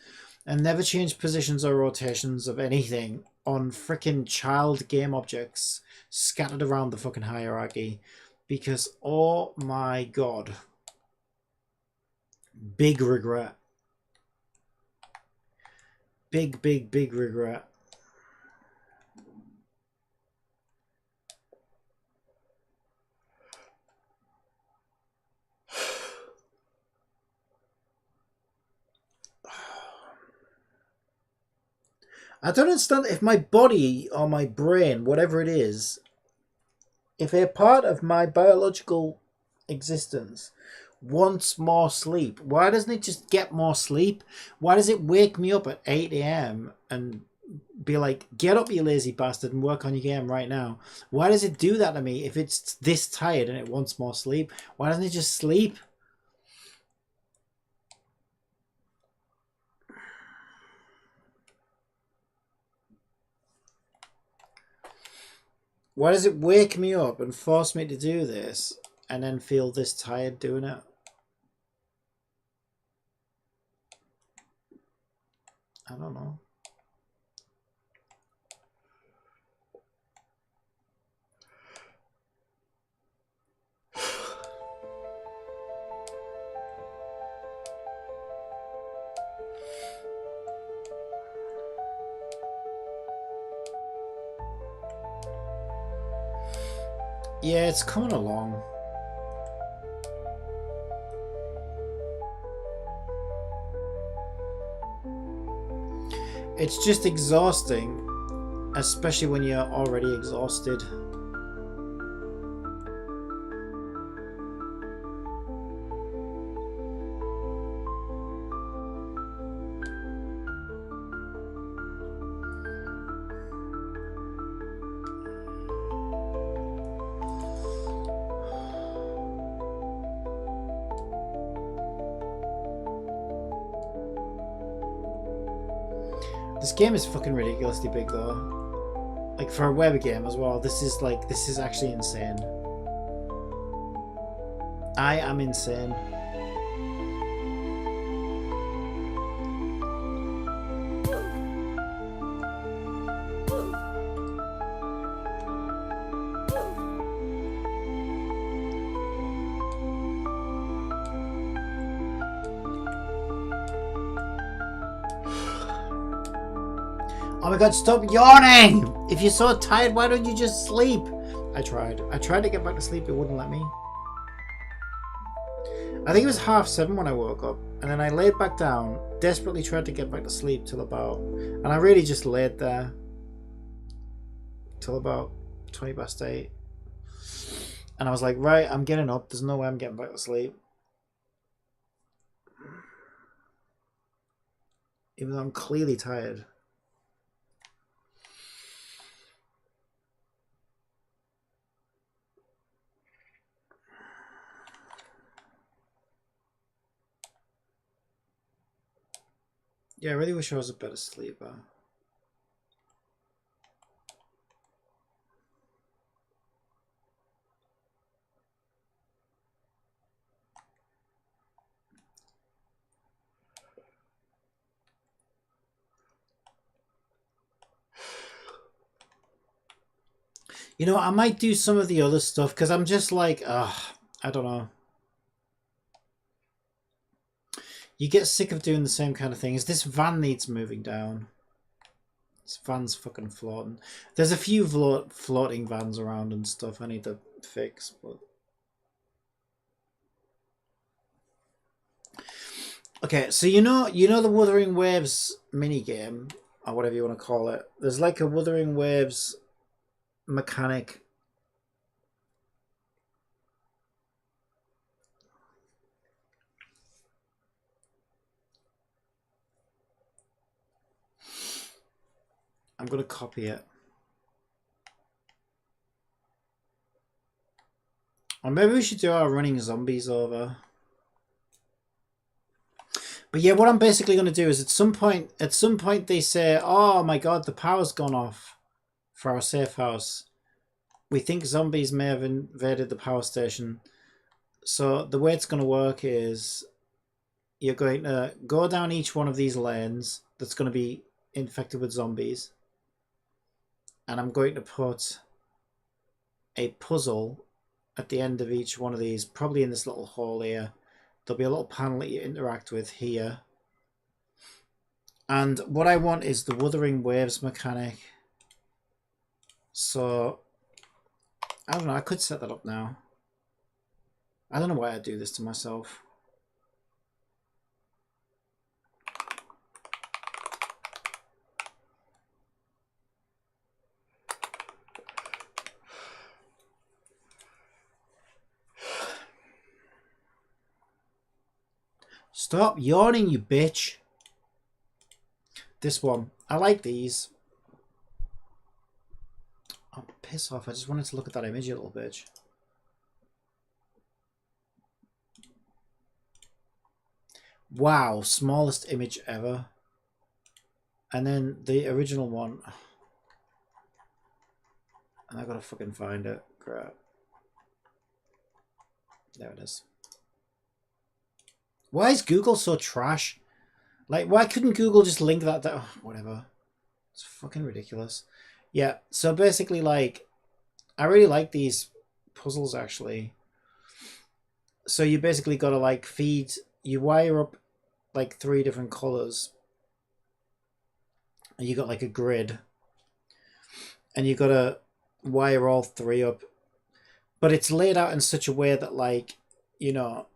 and never change positions or rotations of anything on frickin' child game objects scattered around the fucking hierarchy, because oh my god, big regret. Big regret. I don't understand if my body or my brain, whatever it is, if a part of my biological existence wants more sleep, why doesn't it just get more sleep? Why does it wake me up at 8 a.m. and be like, get up, you lazy bastard, and work on your game right now? Why does it do that to me if it's this tired and it wants more sleep? Why doesn't it just sleep? Why does it wake me up and force me to do this and then feel this tired doing it? I don't know. Yeah, it's coming along. It's just exhausting, especially when you're already exhausted. This game is fucking ridiculously big though. Like for a web game as well. This is actually insane. I am insane. Oh my god, stop yawning! If you're so tired, why don't you just sleep? I tried to get back to sleep, it wouldn't let me. I think it was 7:30 when I woke up, and then I laid back down, desperately tried to get back to sleep till about, and I really just laid there till about 8:20. And I was like, right, I'm getting up, there's no way I'm getting back to sleep. Even though I'm clearly tired. Yeah, I really wish I was a better sleeper. You know, I might do some of the other stuff because I'm just like, I don't know. You get sick of doing the same kind of things. This van needs moving down. This van's fucking floating. There's a few floating vans around and stuff I need to fix, but... Okay, so you know the Wuthering Waves minigame, or whatever you want to call it. There's like a Wuthering Waves mechanic. I'm going to copy it. Or maybe we should do our running zombies over. But yeah, what I'm basically going to do is at some point they say, oh my god, the power's gone off for our safe house. We think zombies may have invaded the power station. So the way it's going to work is you're going to go down each one of these lanes that's going to be infected with zombies. And I'm going to put a puzzle at the end of each one of these, probably in this little hole here. There'll be a little panel that you interact with here. And what I want is the Wuthering Waves mechanic. So, I don't know, I could set that up now. I don't know why I do this to myself. Stop yawning, you bitch. This one. I like these. Oh, piss off. I just wanted to look at that image, you little bitch. Wow, smallest image ever. And then the original one. And I gotta fucking find it. Crap. There it is. Why is Google so trash? Like, why couldn't Google just link that down? Whatever. It's fucking ridiculous. Yeah, so basically, like, I really like these puzzles, actually. So you basically got to, like, you wire up, like, 3 different colors. And you got, like, a grid. And you got to wire all 3 up. But it's laid out in such a way that, like, you know,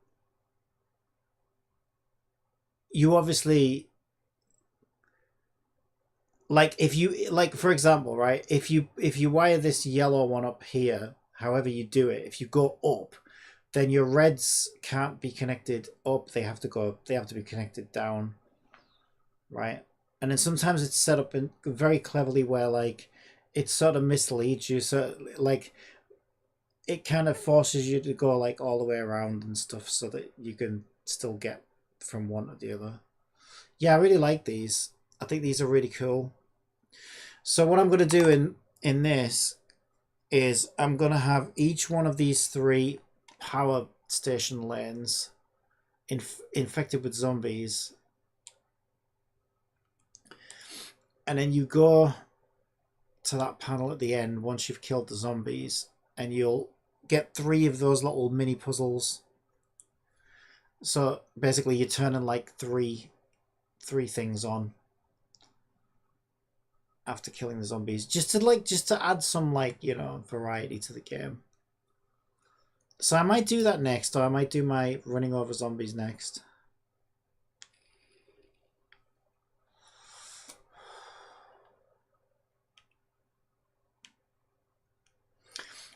you obviously, like, if you, like, for example, right, if you wire this yellow one up here, however you do it, if you go up, then your reds can't be connected up, they have to be connected down, right? And then sometimes it's set up in very cleverly where, like, it sort of misleads you, so, like, it kind of forces you to go, like, all the way around and stuff so that you can still get from one to the other. Yeah, I really like these. I think these are really cool. So what I'm going to do in this is I'm going to have each one of these 3 power station lanes infected with zombies. And then you go to that panel at the end once you've killed the zombies, and you'll get 3 of those little mini puzzles. So basically you're turning like three things on after killing the zombies, just to add some, like, you know, variety to the game. So I might do that next, or I might do my running over zombies next.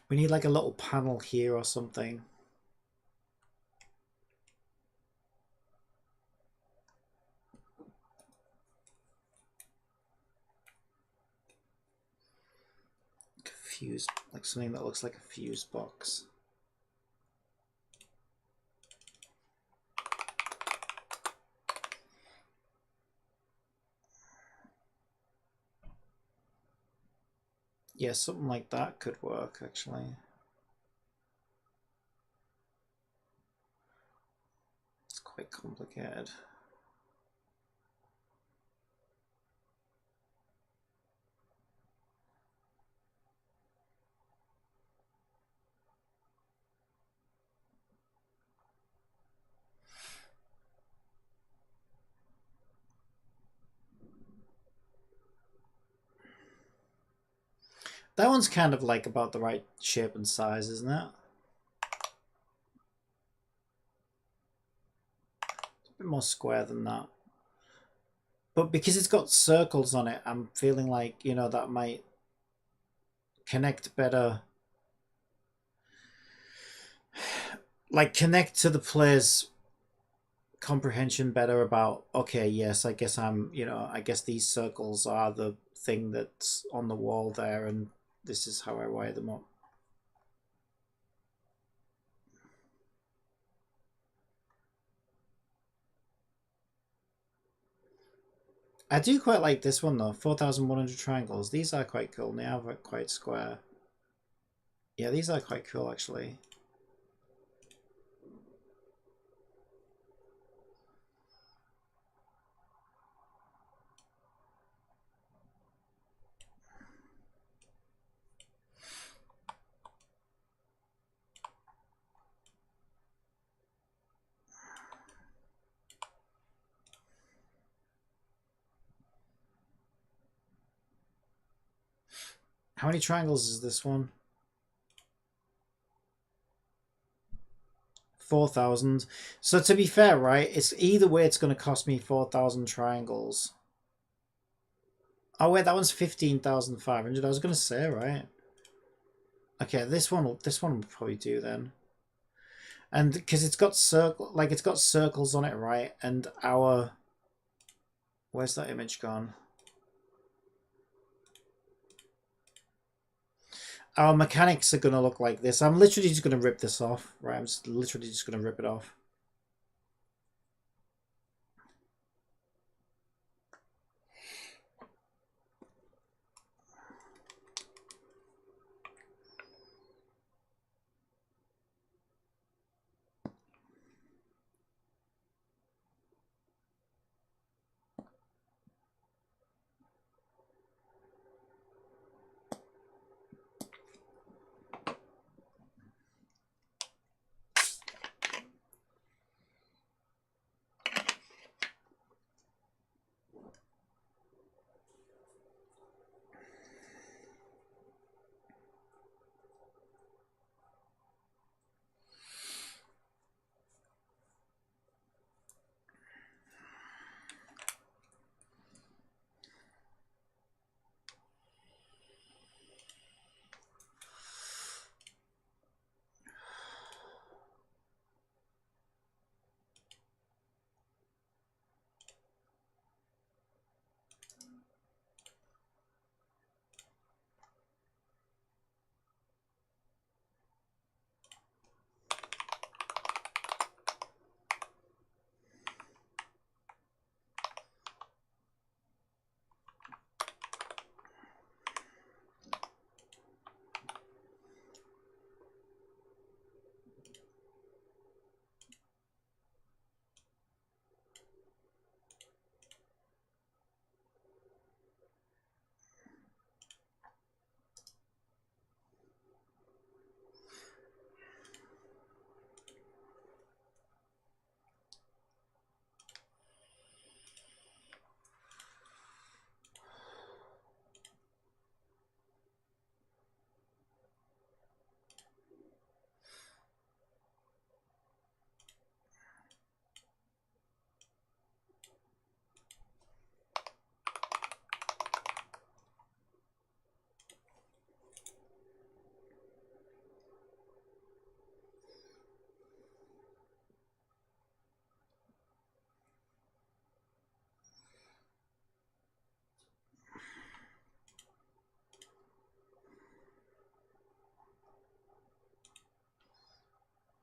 We need like a little panel here or something. Fuse, like something that looks like a fuse box. Yeah, something like that could work, actually. It's quite complicated. That one's kind of like about the right shape and size, isn't it? It's a bit more square than that. But because it's got circles on it, I'm feeling like, you know, that might connect better. Like, connect to the player's comprehension better about, okay, yes, I guess I guess these circles are the thing that's on the wall there, and this is how I wire them up. I do quite like this one though. 4,100 triangles. These are quite cool. They are quite square. Yeah, these are quite cool actually. How many triangles is this one? 4,000. So to be fair, right, it's either way it's going to cost me 4,000 triangles. Oh wait, that one's 15,500. I was going to say, right? Okay, this one will probably do then. And because it's got circles on it, right? And where's that image gone? Our mechanics are going to look like this. I'm literally just going to rip this off, right? I'm just literally just going to rip it off.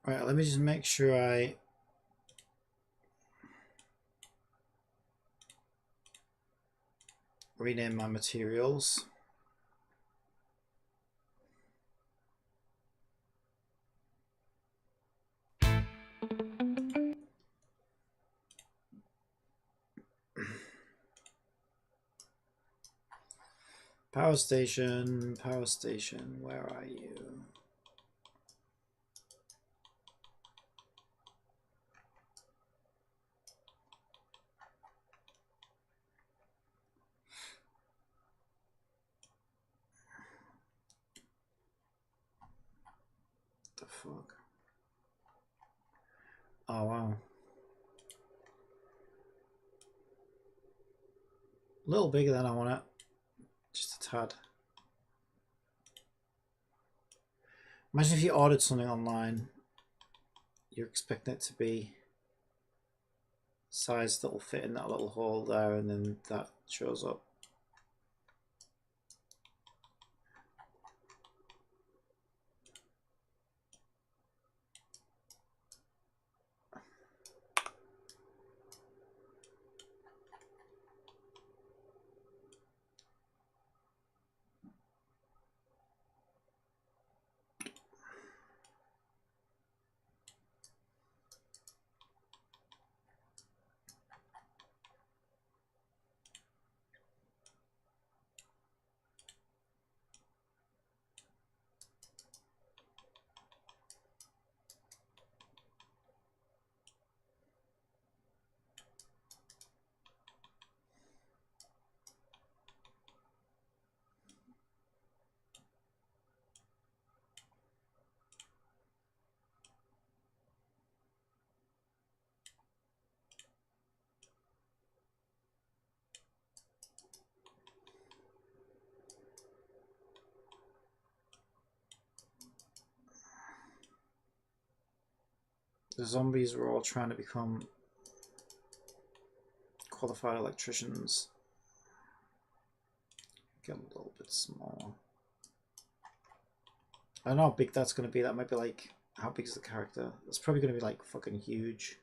Right, let me just make sure I rename my materials. Power station, where are you? The fuck? Oh wow. A little bigger than I want it. Just a tad. Imagine if you ordered something online, you're expecting it to be size that will fit in that little hole there, and then that shows up. The zombies were all trying to become qualified electricians. Get a little bit smaller. I don't know how big that's going to be. That might be like, how big is the character? It's probably going to be like fucking huge.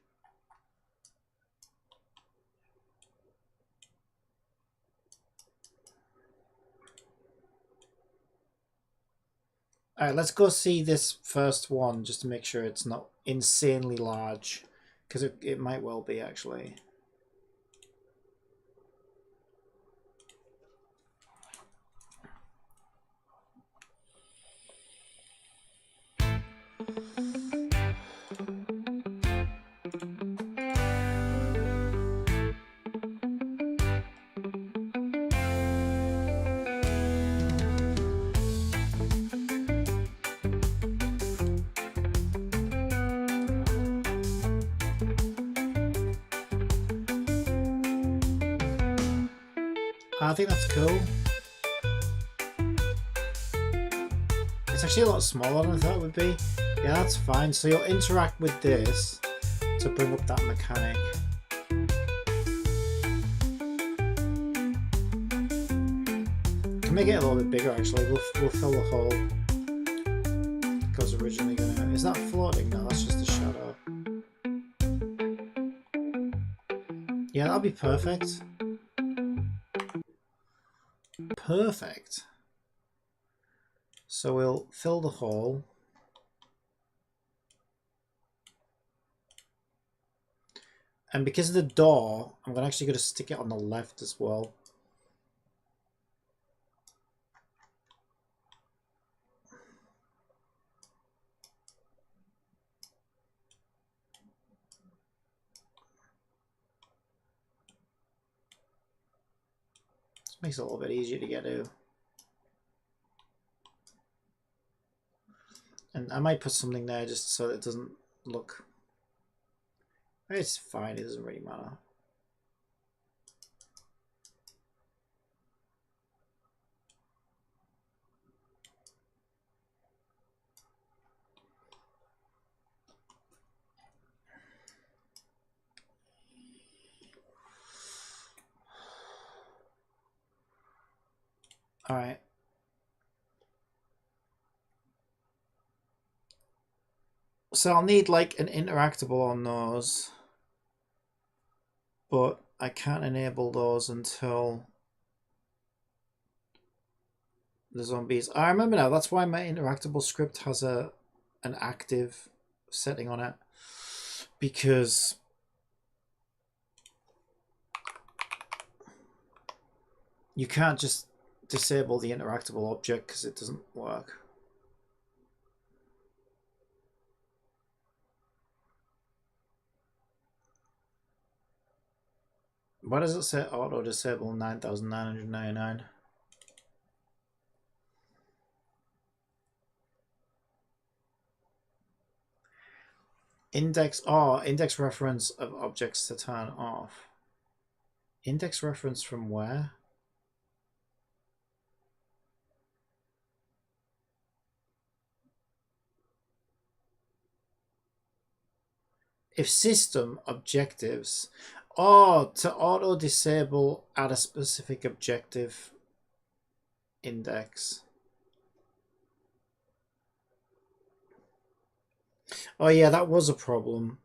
Alright, let's go see this first one just to make sure it's not insanely large. Because it might well be, actually. I think that's cool. It's actually a lot smaller than I thought it would be. Yeah, that's fine. So you'll interact with this to bring up that mechanic. Can make it a little bit bigger actually. We'll fill the hole. It was originally gonna. Is that floating? No, that's just a shadow. Yeah, that'll be perfect. Perfect. So we'll fill the hole. And because of the door, I'm actually going to stick it on the left as well. This makes it a little bit easier to get to. And I might put something there just so that it doesn't look... It's fine, it doesn't really matter. Alright. So I'll need like an interactable on those, but I can't enable those until the zombies. I remember now. That's why my interactable script has an active setting on it, because you can't just disable the interactable object because it doesn't work. Why does it say auto disable 9,999? Index reference of objects to turn off. Index reference from where? If system objectives. Oh, to auto disable at a specific objective index. Oh yeah, that was a problem.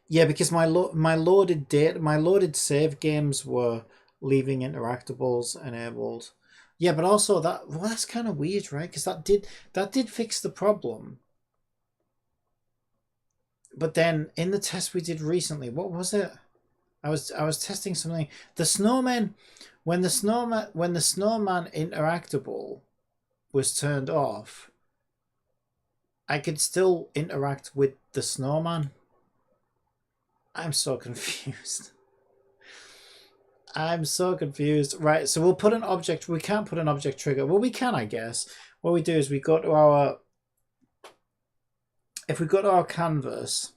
Yeah, because my loaded save games were leaving interactables enabled. Yeah, but also that's kind of weird, right? Because that did fix the problem. But then in the test we did recently, what was it? I was testing something. The snowman, when the snowman interactable was turned off, I could still interact with the snowman. I'm so confused. I'm so confused. Right, so we'll put an object. We can't put an object trigger. Well, we can, I guess. What we do is we go to our. If we go to our canvas.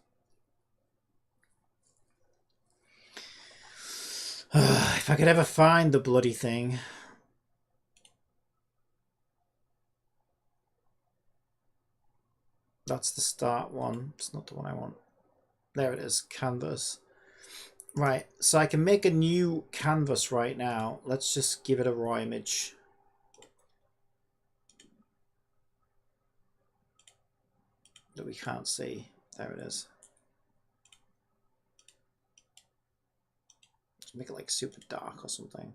If I could ever find the bloody thing. That's the start one. It's not the one I want. There it is, canvas. Right, so I can make a new canvas right now. Let's just give it a raw image. That we can't see. There it is. Just make it like super dark or something.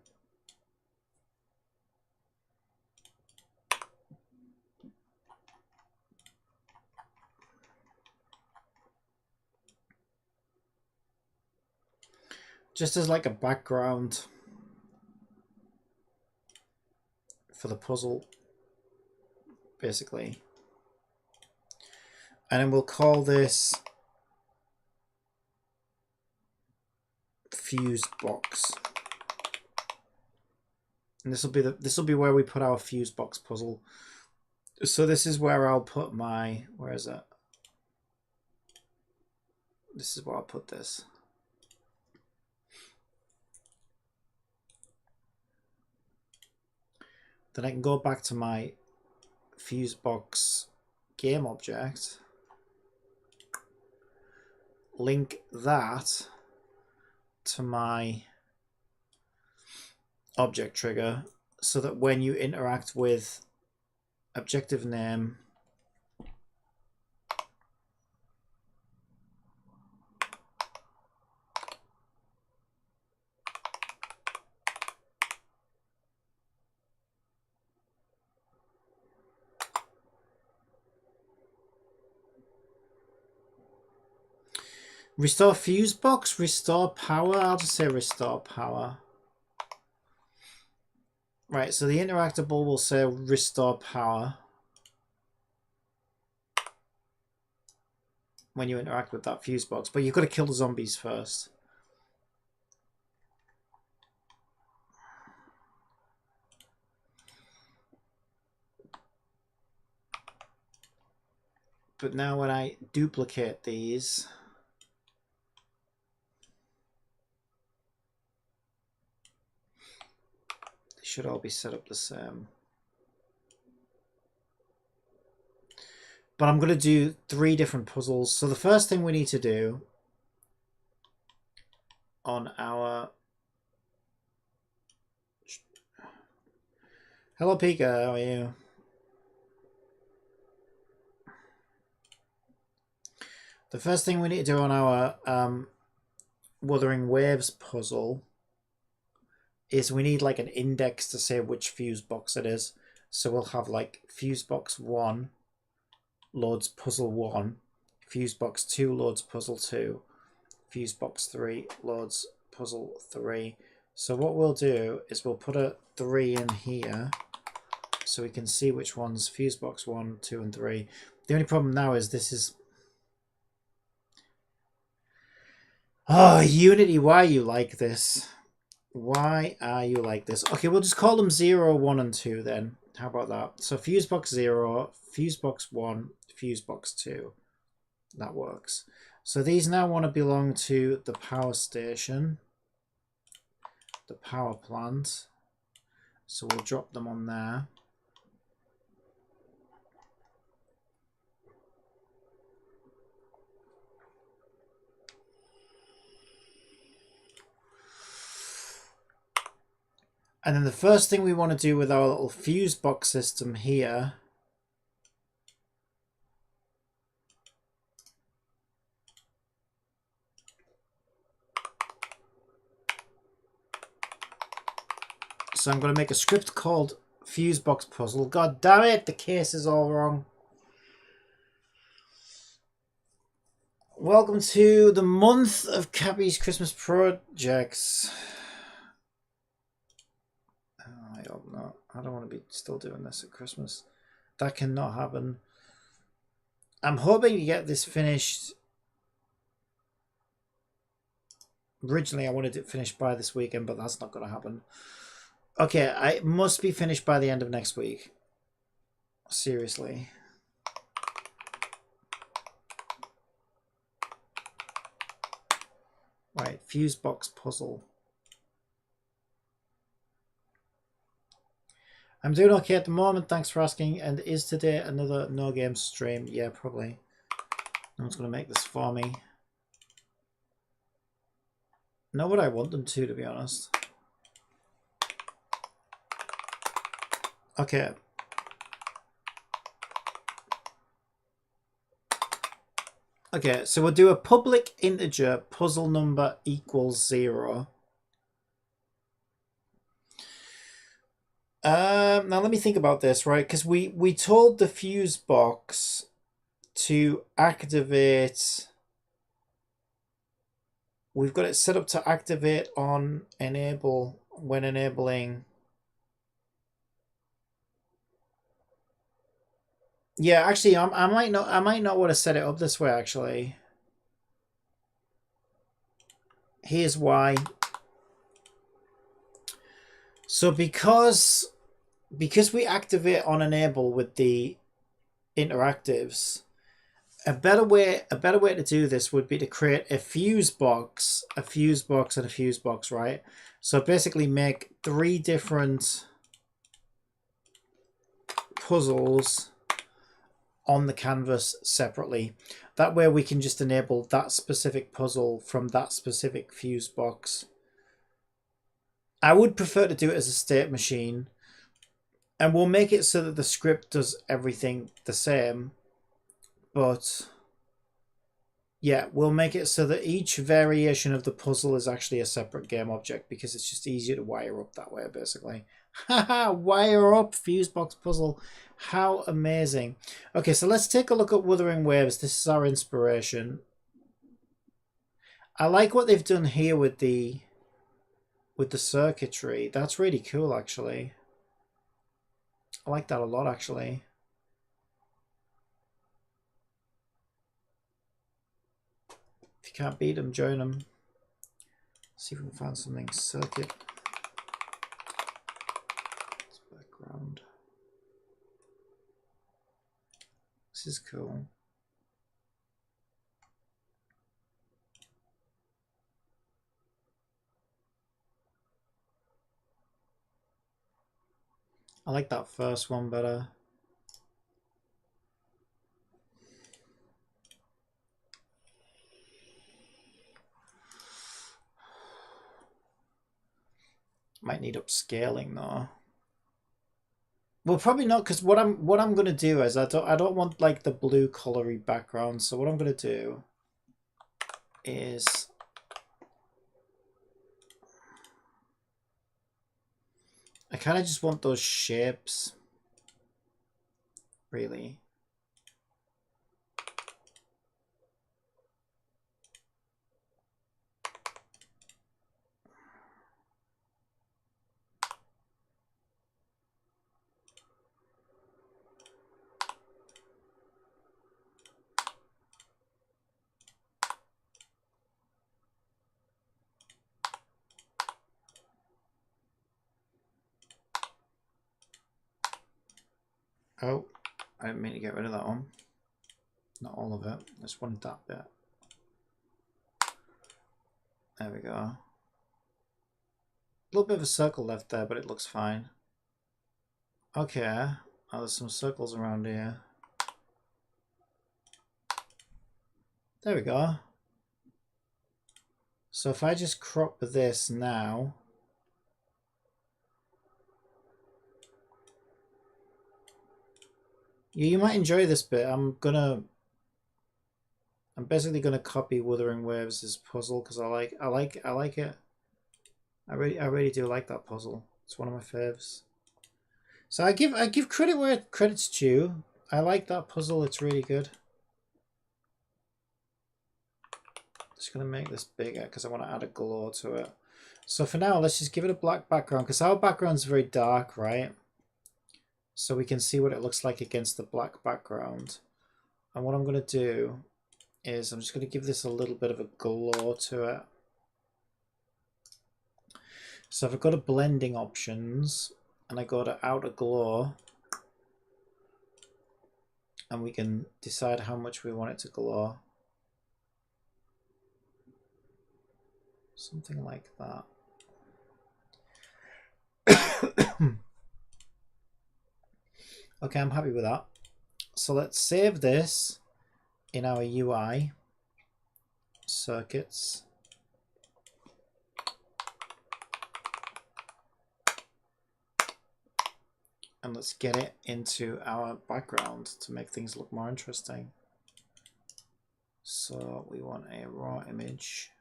Just as like a background for the puzzle, basically. And then we'll call this fuse box. And this will be where we put our fuse box puzzle. So this is where I'll put my, where is it? This is where I'll put this. Then I can go back to my fuse box game object, link that to my object trigger so that when you interact with objective name, restore fuse box, restore power. I'll just say restore power. Right, so the interactable will say restore power when you interact with that fuse box, but you've got to kill the zombies first. But now when I duplicate these, they should all be set up the same. But I'm going to do 3 different puzzles. So the first thing we need to do on our... Hello, Pika. How are you? The first thing we need to do on our Wuthering Waves puzzle is we need like an index to say which fuse box it is. So we'll have like fuse box 1 loads puzzle 1, fuse box 2 loads puzzle 2, fuse box 3 loads puzzle 3. So what we'll do is we'll put a 3 in here so we can see which one's fuse box 1, 2 and 3. The only problem now is this is... Oh, Unity, why are you like this? Why are you like this? Okay, we'll just call them 0, 1 and 2 then. How about that? So fuse box 0, fuse box 1, fuse box 2. That works. So these now want to belong to the power station, the power plant. So we'll drop them on there. And then the first thing we want to do with our little fuse box system here so I'm going to make a script called fuse box puzzle. God damn it, the case is all wrong. Welcome to the month of Cappy's Christmas projects. I hope not. I don't want to be still doing this at Christmas. That cannot happen. I'm hoping to get this finished. Originally, I wanted it finished by this weekend, but that's not going to happen. Okay, I must be finished by the end of next week. Seriously. Right, fuse box puzzle. I'm doing okay at the moment, thanks for asking. And is today another no game stream? Yeah, probably. No one's going to make this for me. Not what I want them to be honest. Okay. Okay, so we'll do a public integer puzzle number equals 0. Now let me think about this, right? Because we told the fuse box to activate. We've got it set up to activate on enable when enabling. Yeah, actually, I might not want to set it up this way. Actually, here's why. So because we activate on enable with the interactives, a better way to do this would be to create a fuse box, and a fuse box, right? So basically make 3 different puzzles on the canvas separately. That way we can just enable that specific puzzle from that specific fuse box. I would prefer to do it as a state machine, and we'll make it so that the script does everything the same, but yeah, we'll make it so that each variation of the puzzle is actually a separate game object because it's just easier to wire up that way, basically. Haha, wire up fuse box puzzle. How amazing. Okay, so let's take a look at Wuthering Waves. This is our inspiration. I like what they've done here with the circuitry. That's really cool, actually. I like that a lot, actually. If you can't beat them, join them. See if we can find something. Circuit. It's background. This is cool. I like that first one better. Might need upscaling though. Well, probably not, because what I'm gonna do is I don't want like the blue colory background. So what I'm gonna do is I kind of just want those shapes, really. Oh, I didn't mean to get rid of that one. Not all of it. I just wanted that bit. There we go. A little bit of a circle left there, but it looks fine. Okay. Oh, there's some circles around here. There we go. So if I just crop this now, you might enjoy this bit. I'm basically gonna copy Wuthering Waves' puzzle because I like it. I really do like that puzzle. It's one of my faves. So I give credit where credit's due. I like that puzzle. It's really good. Just gonna make this bigger because I want to add a glow to it. So for now, let's just give it a black background because our background's very dark, right? So we can see what it looks like against the black background. And what I'm gonna do is I'm just gonna give this a little bit of a glow to it. So if I go to blending options and I go to outer glow, and we can decide how much we want it to glow. Something like that. Okay, I'm happy with that. So let's save this in our UI circuits. And let's get it into our background to make things look more interesting. So we want a raw image.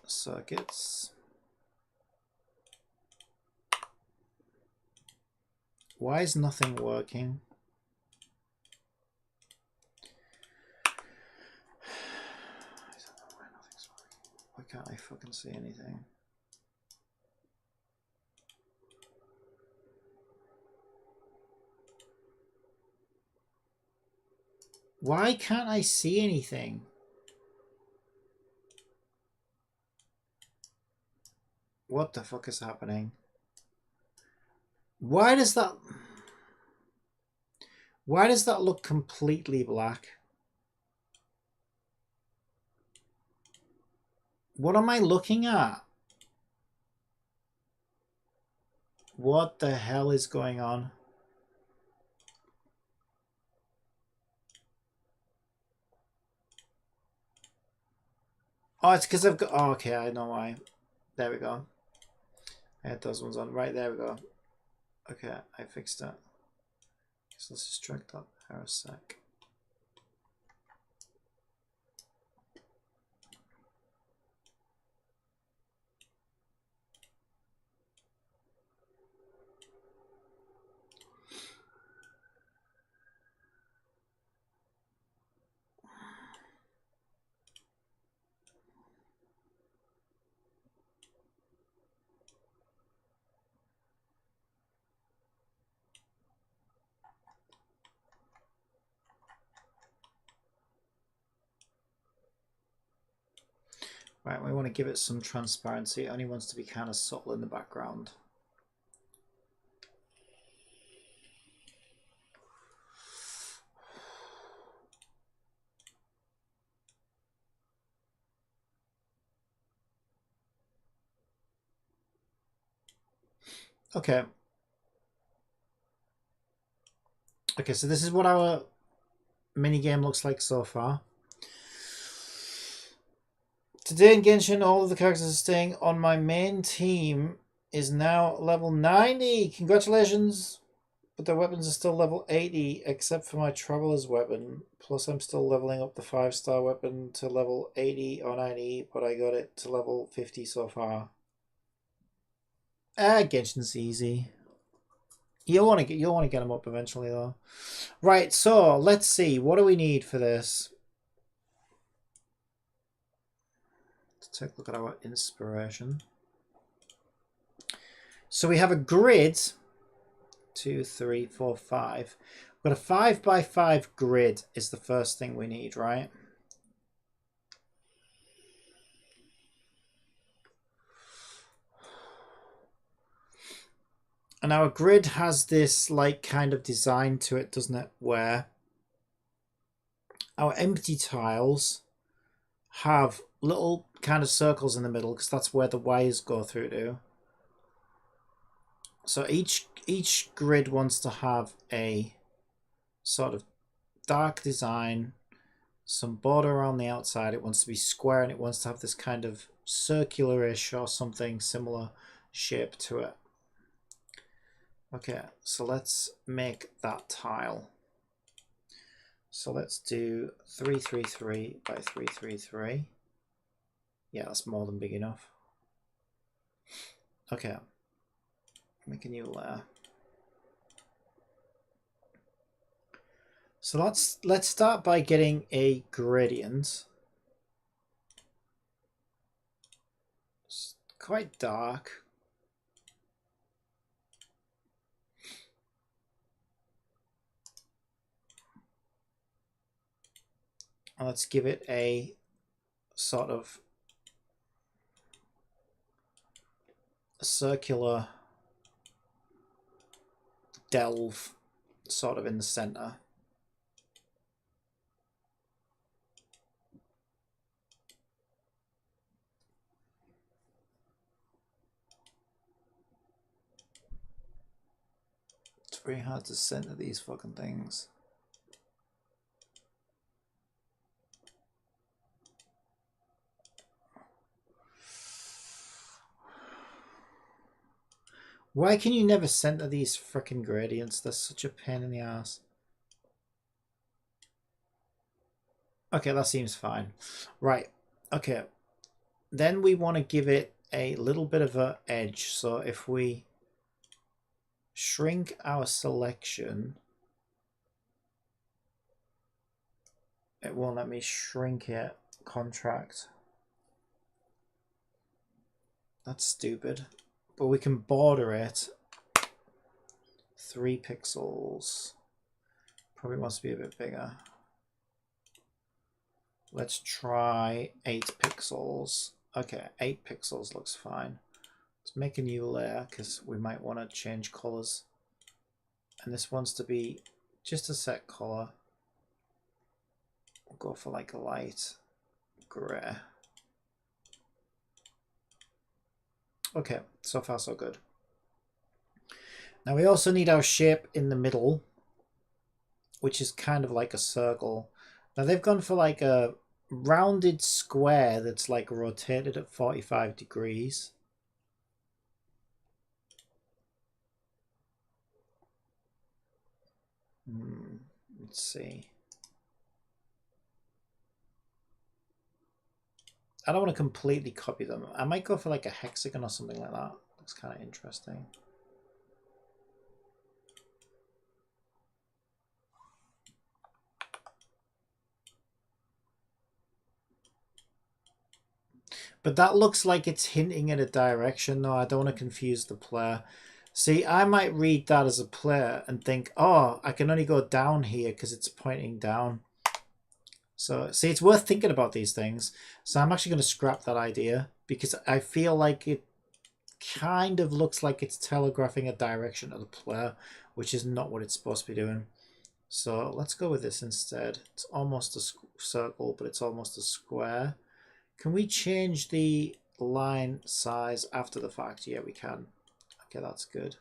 Circuits. Why is nothing working? Why can't I fucking see anything? Why can't I see anything? What the fuck is happening? Why does that look completely black? What am I looking at? What the hell is going on? Oh, it's because I've got... Oh, okay, I know why. There we go. I had those ones on. Right, there we go. Okay, I fixed it. So let's just drag that for a sec. Right, we want to give it some transparency. It only wants to be kind of subtle in the background. Okay. Okay, so this is what our mini game looks like so far. Today in Genshin, all of the characters are staying on my main team is now level 90. Congratulations. But the weapons are still level 80, except for my Traveler's weapon. Plus, I'm still leveling up the 5-star weapon to level 80 or 90, but I got it to level 50 so far. Genshin's easy. You'll want to get them up eventually, though. Right, so let's see. What do we need for this? Let's take a look at our inspiration. So we have a grid. 2, 3, 4, 5. We've got a 5x5 grid is the first thing we need, right? And our grid has this like kind of design to it, doesn't it? Where our empty tiles have little kind of circles in the middle because that's where the wires go through to. So each grid wants to have a sort of dark design, some border around the outside. It wants to be square and it wants to have this kind of circular-ish or something similar shape to it. Okay, so let's make that tile. So let's do 333 by 333. Yeah, that's more than big enough. Okay, make a new layer. So let's start by getting a gradient. It's quite dark. And let's give it a sort of circular delve sort of in the center. It's very hard to center these fucking things. Why can you never center these frickin' gradients? They're such a pain in the ass. Okay, that seems fine. Right, okay. Then we want to give it a little bit of an edge. So if we shrink our selection, it won't let me shrink it. Contract. That's stupid. But we can border it 3 pixels. Probably wants to be a bit bigger. Let's try 8 pixels. Okay, 8 pixels looks fine. Let's make a new layer because we might want to change colors. And this wants to be just a set color. We'll go for like a light gray. Okay, so far so good. Now we also need our shape in the middle, which is kind of like a circle. Now they've gone for like a rounded square that's like rotated at 45 degrees. Let's see. I don't want to completely copy them. I might go for like a hexagon or something like that. Looks kind of interesting. But that looks like it's hinting at a direction, though. I don't want to confuse the player. See, I might read that as a player and think, oh, I can only go down here because it's pointing down. So, see, it's worth thinking about these things. So I'm actually going to scrap that idea because I feel like it kind of looks like it's telegraphing a direction to the player, which is not what it's supposed to be doing. So let's go with this instead. It's almost a circle, but it's almost a square. Can we change the line size after the fact? Yeah, we can. Okay, that's good.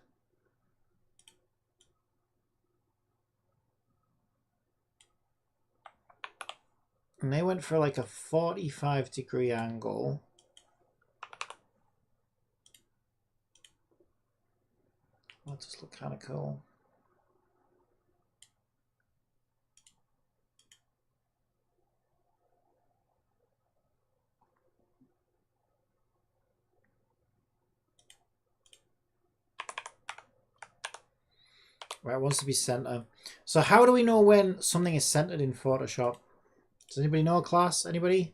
And they went for like a 45-degree angle. That does look kind of cool. Right, it wants to be center. So how do we know when something is centered in Photoshop? Does anybody know, class? Anybody?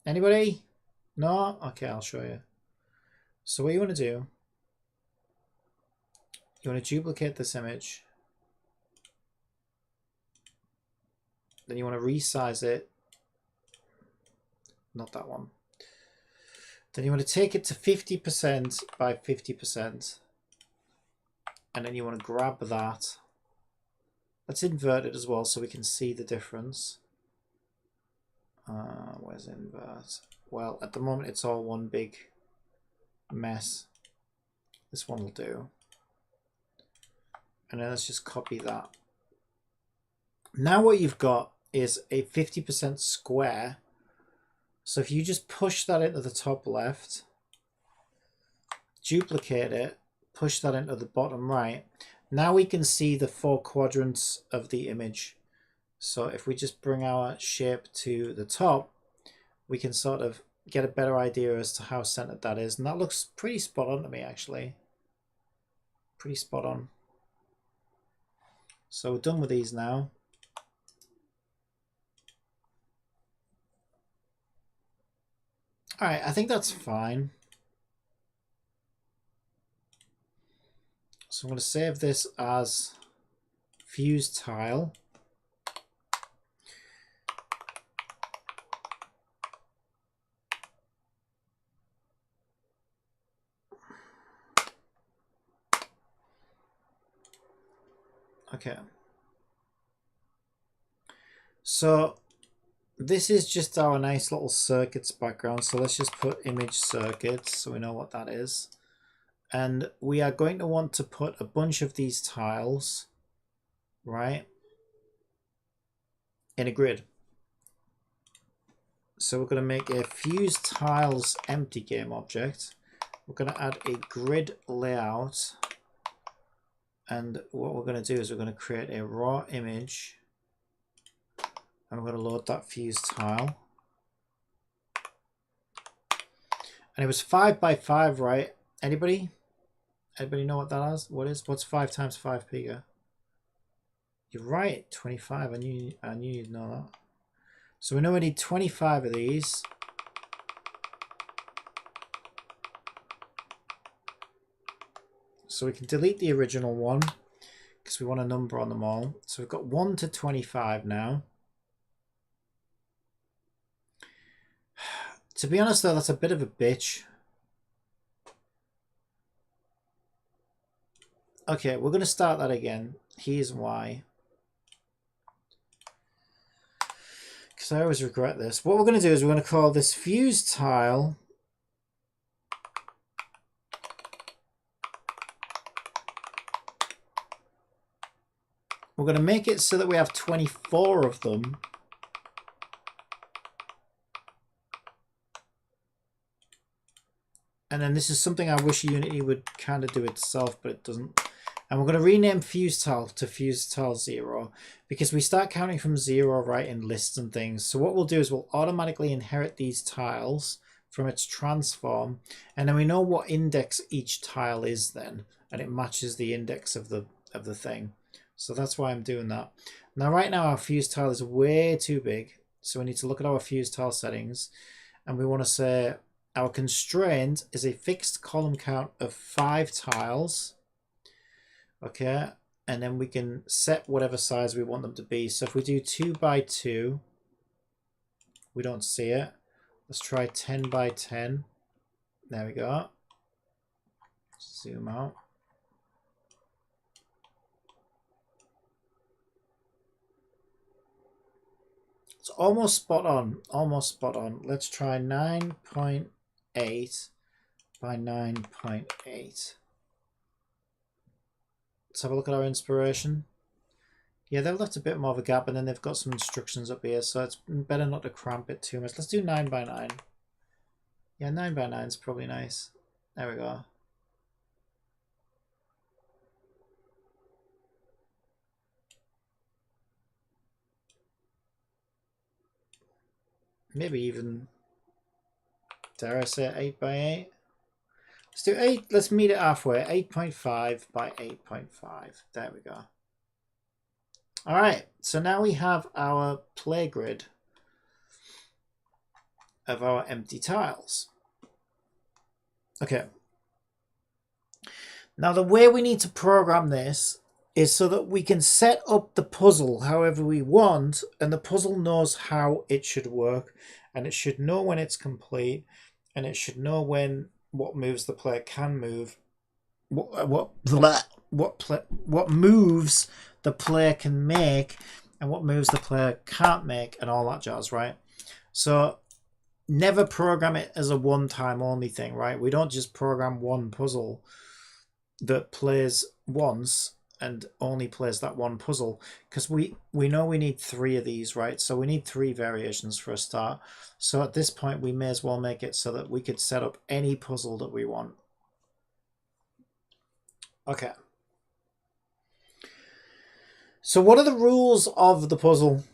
Anybody? No? Okay, I'll show you. So what you want to do, you want to duplicate this image. Then you want to resize it. Not that one. Then you want to take it to 50% by 50%. And then you want to grab that. Let's invert it as well so we can see the difference. Where's invert? Well, at the moment it's all one big mess. This one will do. And then let's just copy that. Now what you've got is a 50% square. So if you just push that into the top left, duplicate it, push that into the bottom right, now we can see the 4 quadrants of the image. So if we just bring our shape to the top, we can sort of get a better idea as to how centered that is. And that looks pretty spot on to me, actually. Pretty spot on. So we're done with these now. All right, I think that's fine. So I'm going to save this as fuse tile. Okay. So this is just our nice little circuits background. So let's just put image circuits so we know what that is. And we are going to want to put a bunch of these tiles, right, in a grid. So we're going to make a fuse tiles empty game object. We're going to add a grid layout. And what we're going to do is we're going to create a raw image. And we're going to load that fuse tile. And it was 5 by 5, right? Anybody? Anybody know what that is? What is? What's 5 times 5, Piga? You're right, 25. I knew you'd know that. So we know we need 25 of these. So we can delete the original one because we want a number on them all. So we've got 1 to 25 now. To be honest though, that's a bit of a bitch. Okay, we're going to start that again. Here's why. Because I always regret this. What we're going to do is we're going to call this fuse tile we're going to make it so that we have 24 of them. And then this is something I wish Unity would kind of do itself, but it doesn't. And we're going to rename fuse tile to fuse tile 0 because we start counting from 0 right in lists and things. So what we'll do is we'll automatically inherit these tiles from its transform, and then we know what index each tile is then, and it matches the index of the thing. So that's why I'm doing that. Now right now our fuse tile is way too big, so we need to look at our fuse tile settings, and we want to say our constraint is a fixed column count of 5 tiles. Okay, and then we can set whatever size we want them to be. So if we do 2 by 2, we don't see it. Let's try 10 by 10. There we go. Zoom out. It's almost spot on. Almost spot on. Let's try 9.8 by 9.8. Let's have a look at our inspiration. Yeah, they've left a bit more of a gap, and then they've got some instructions up here, so it's better not to cramp it too much. Let's do 9 by 9. Yeah, 9 by 9 is probably nice. There we go. Maybe even, dare I say, 8 by 8. Let's do 8. Let's meet it halfway. 8.5 by 8.5. There we go. All right. So now we have our play grid of our empty tiles. Okay. Now the way we need to program this is so that we can set up the puzzle however we want, and the puzzle knows how it should work, and it should know when it's complete, and it should know what moves the player can move, what moves the player can make, and what moves the player can't make, and all that jazz, right? So never program it as a one-time only thing, right? We don't just program one puzzle that plays once and only plays that one puzzle, because we know we need 3 of these, right? So we need 3 variations for a start. So at this point we may as well make it so that we could set up any puzzle that we want. Okay. So what are the rules of the puzzle?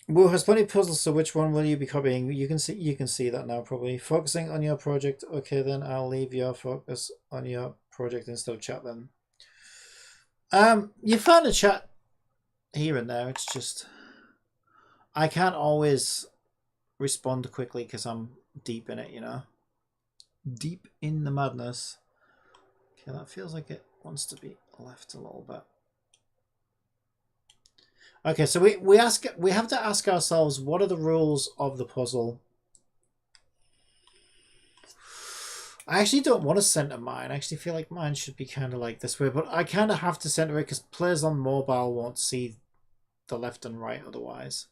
Wu has plenty of puzzles, so which one will you be copying? You can see that now probably. Focusing on your project. Okay, then I'll leave your focus on your project instead of chat then. You find a chat here and there. It's just I can't always respond quickly because I'm deep in it, you know. Deep in the madness. Okay, that feels like it wants to be left a little bit. Okay, so we have to ask ourselves, what are the rules of the puzzle? I actually don't want to center mine. I actually feel like mine should be kind of like this way, but I kind of have to center it because players on mobile won't see the left and right otherwise.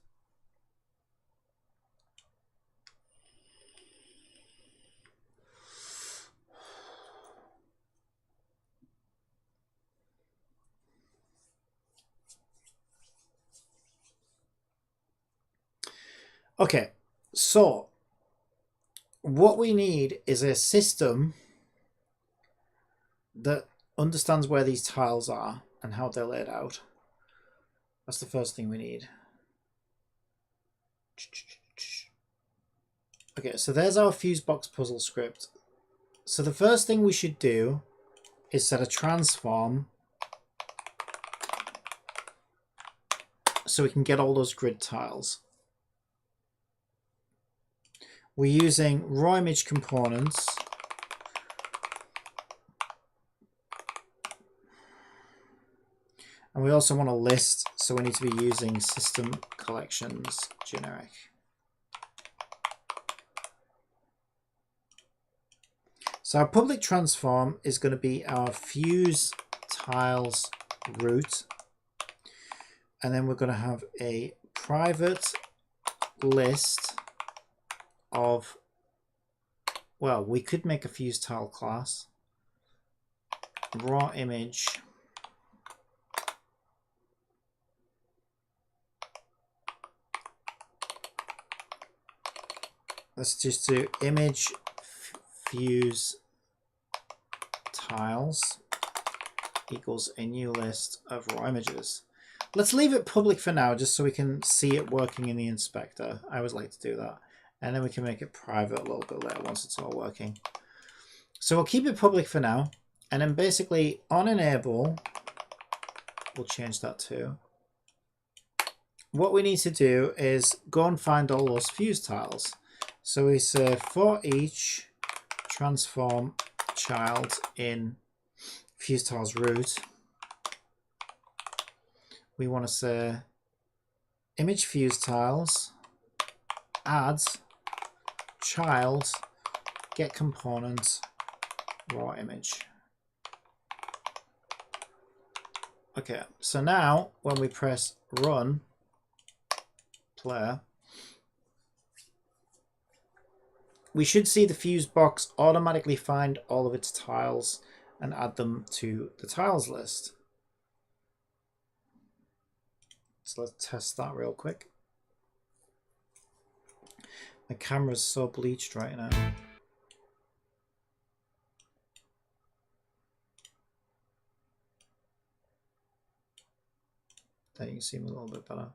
Okay, so what we need is a system that understands where these tiles are and how they're laid out. That's the first thing we need. Okay, so there's our fuse box puzzle script. So the first thing we should do is set a transform so we can get all those grid tiles. We're using raw image components. And we also want a list, so we need to be using system collections generic. So our public transform is going to be our fuse tiles root. And then we're going to have a private list of, well, we could make a fuse tile class, raw image, let's just do image fuse tiles equals a new list of raw images. Let's leave it public for now, just so we can see it working in the inspector. I always like to do that. And then we can make it private a little bit later once it's all working. So we'll keep it public for now. And then basically on enable, we'll change that too. What we need to do is go and find all those fuse tiles. So we say for each transform child in fuse tiles root, we want to say image fuse tiles add child get component raw image. Okay, so now when we press run player, we should see the fuse box automatically find all of its tiles and add them to the tiles list. So let's test that real quick. My camera's so bleached right now. There you can see me a little bit better.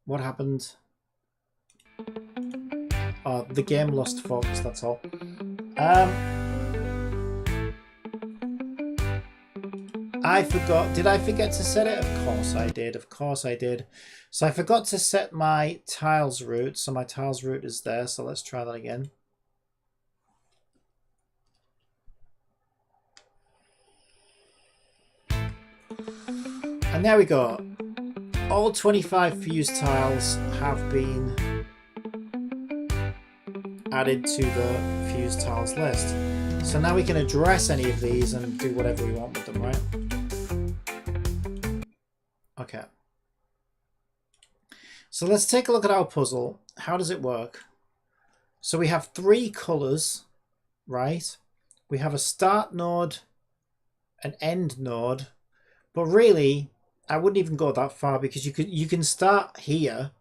What happened? Oh, the game lost focus, that's all. I forgot. Did I forget to set it? Of course I did. Of course I did. So I forgot to set my tiles route. So my tiles route is there. So let's try that again. And there we go. All 25 fuse tiles have been added to the fuse tiles list. So now we can address any of these and do whatever we want with them, right? Okay. So let's take a look at our puzzle. How does it work? So we have 3 colors, right? We have a start node, an end node, but really I wouldn't even go that far because you can start here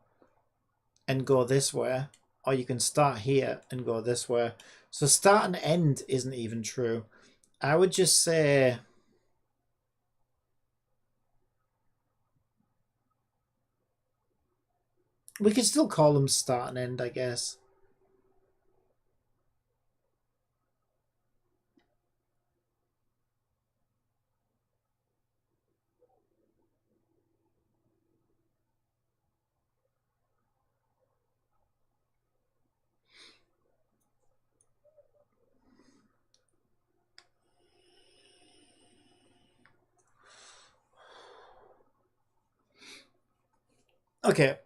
and go this way, or you can start here and go this way. So start and end isn't even true. I would just say we could still call them start and end, I guess. Okay.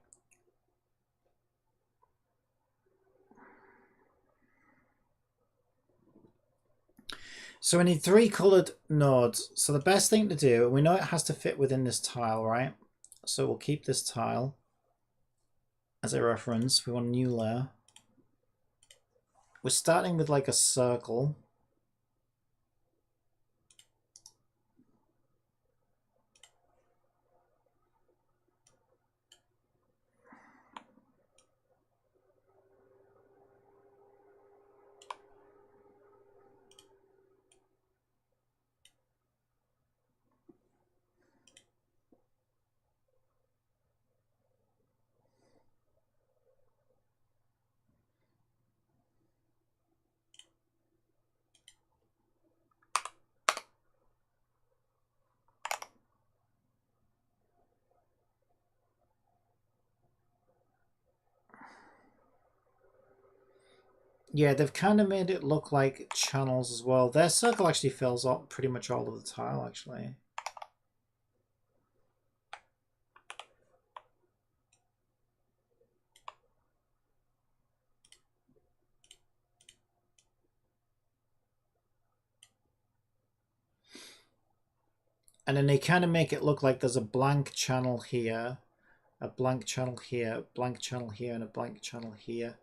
So we need 3 colored nodes. So the best thing to do, we know it has to fit within this tile, right? So we'll keep this tile as a reference. We want a new layer. We're starting with like a circle. Yeah, they've kind of made it look like channels as well. Their circle actually fills up pretty much all of the tile, actually. And then they kind of make it look like there's a blank channel here, a blank channel here, a blank channel here, and a blank channel here.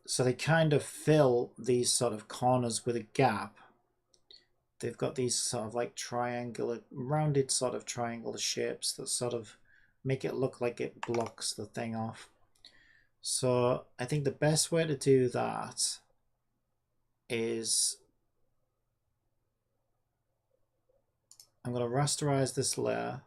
So they kind of fill these sort of corners with a gap. They've got these sort of like triangular, rounded sort of triangular shapes that sort of make it look like it blocks the thing off. So I think the best way to do that is I'm going to rasterize this layer.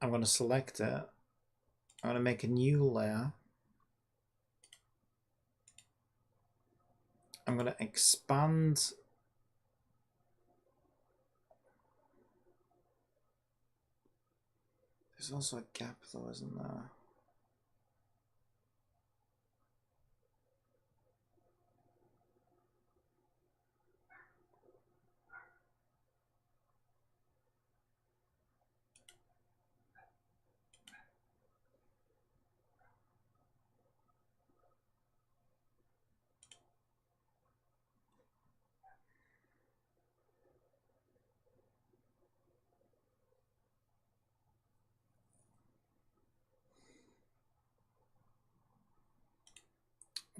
I'm going to select it. I'm going to make a new layer. I'm going to expand. There's also a gap though, isn't there?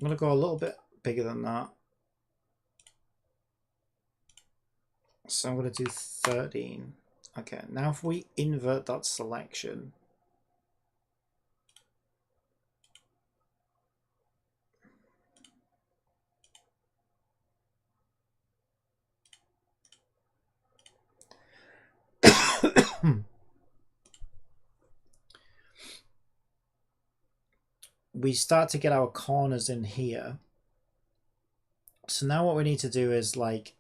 I'm going to go a little bit bigger than that. So I'm going to do 13. Okay, now if we invert that selection, we start to get our corners in here. So now what we need to do is like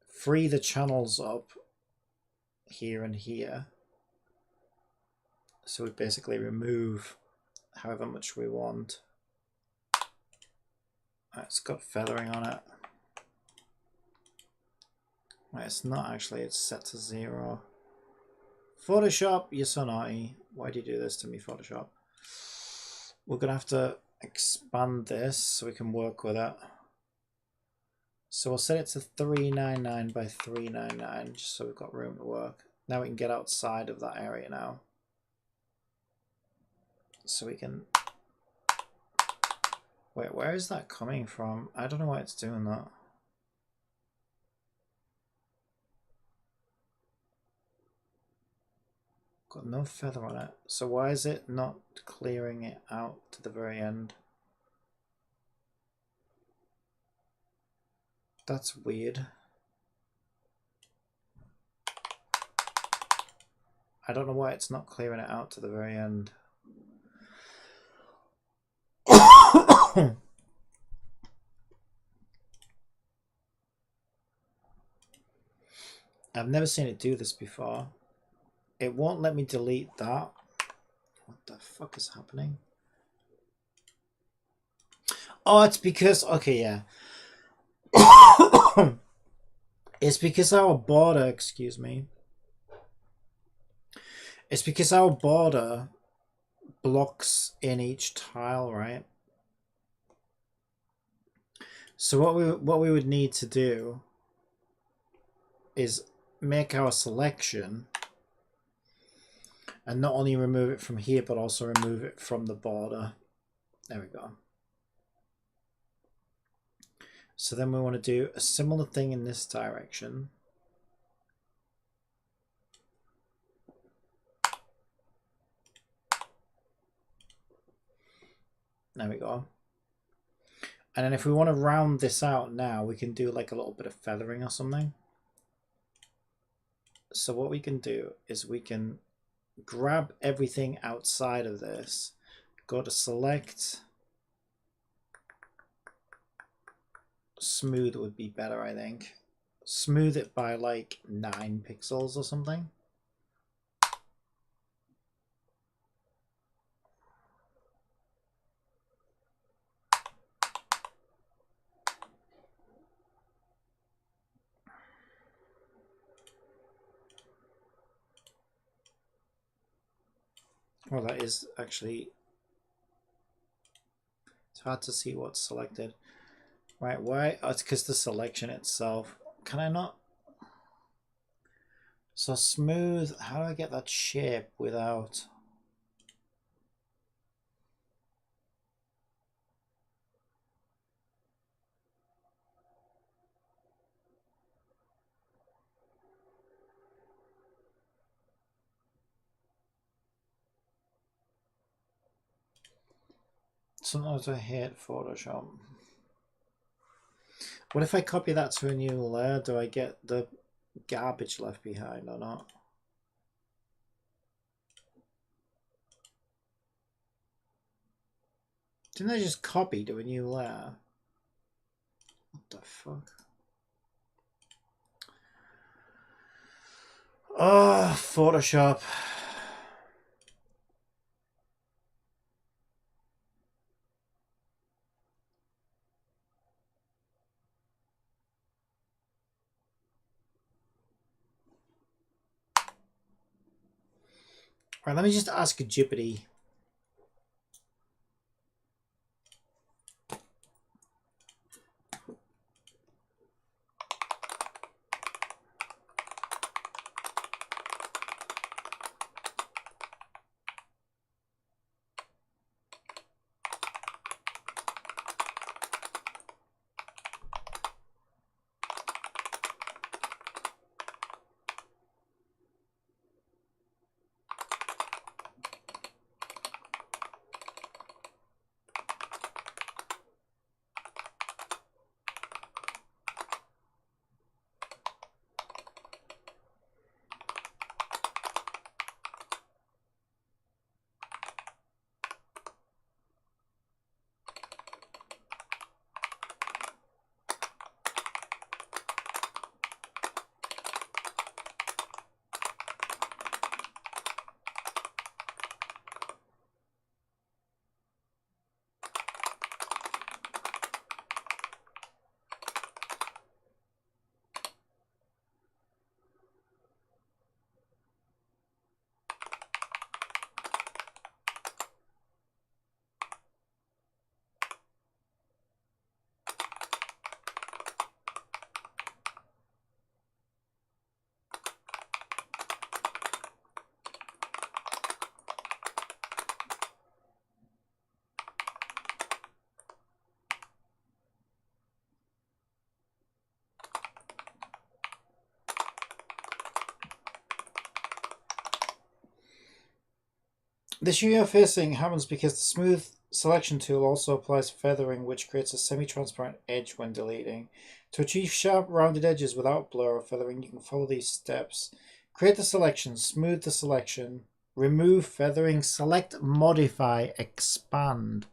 free the channels up here and here. So we basically remove however much we want. Right, it's got feathering on it. Right, it's not actually, it's set to 0. Photoshop, you're so naughty. Why do you do this to me, Photoshop? We're going to have to expand this so we can work with it. So we'll set it to 399 by 399 just so we've got room to work. Now we can get outside of that area now. So we can... Wait, where is that coming from? I don't know why it's doing that. Got no feather on it. So why is it not clearing it out to the very end? That's weird. I don't know why it's not clearing it out to the very end. I've never seen it do this before. It won't let me delete that. What the fuck is happening? Oh, it's because... Okay, yeah. It's because our border... Excuse me. It's because our border blocks in each tile, right? So what we would need to do is make our selection and not only remove it from here but also remove it from the border. There we go. So then we want to do a similar thing in this direction. There we go. And then if we want to round this out now, we can do like a little bit of feathering or something. So what we can do is we can grab everything outside of this, go to select, smooth would be better, I think. Smooth it by like 9 pixels or something. Well, that is actually... It's hard to see what's selected. Right, why? Oh, it's because the selection itself. Can I not? So smooth, how do I get that shape without... Sometimes I hate Photoshop. What if I copy that to a new layer? Do I get the garbage left behind or not? Didn't I just copy to a new layer? What the fuck? Oh, Photoshop. Right, let me just ask Jippity. The issue you're facing happens because the smooth selection tool also applies feathering, which creates a semi-transparent edge when deleting. To achieve sharp, rounded edges without blur or feathering, you can follow these steps. Create the selection, smooth the selection, remove feathering, select, modify, expand.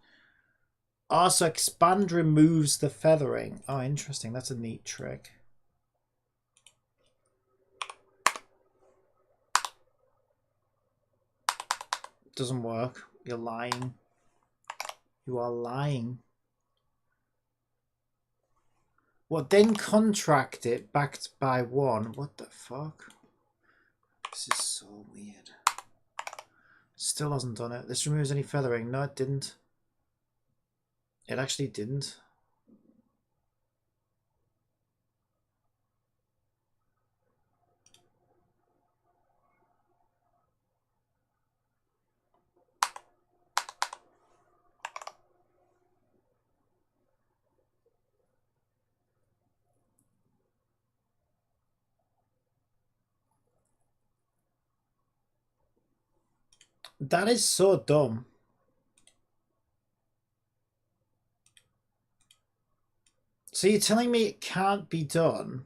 Oh, so expand removes the feathering. Oh, interesting. That's a neat trick. Doesn't work. You're lying. You are lying. What, then contract it backed by 1? What the fuck? This is so weird. Still hasn't done it. This removes any feathering. No, it didn't. It actually didn't. That is so dumb. So you're telling me it can't be done?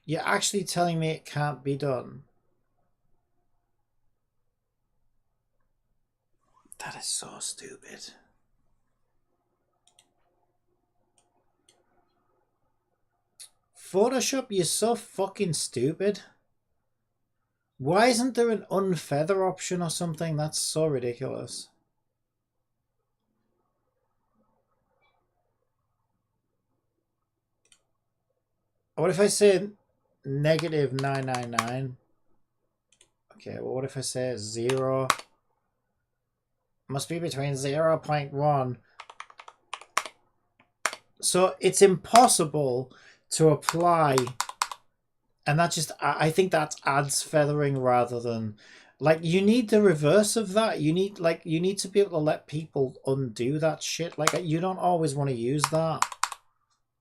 You're actually telling me it can't be done? That is so stupid. Photoshop, you're so fucking stupid. Why isn't there an unfeather option or something? That's so ridiculous. What if I say negative 999? Okay, well, what if I say 0? Must be between 0.1. So it's impossible to apply, and that just, I think that adds feathering rather than, like, you need the reverse of that. You need to be able to let people undo that shit. Like, you don't always want to use that.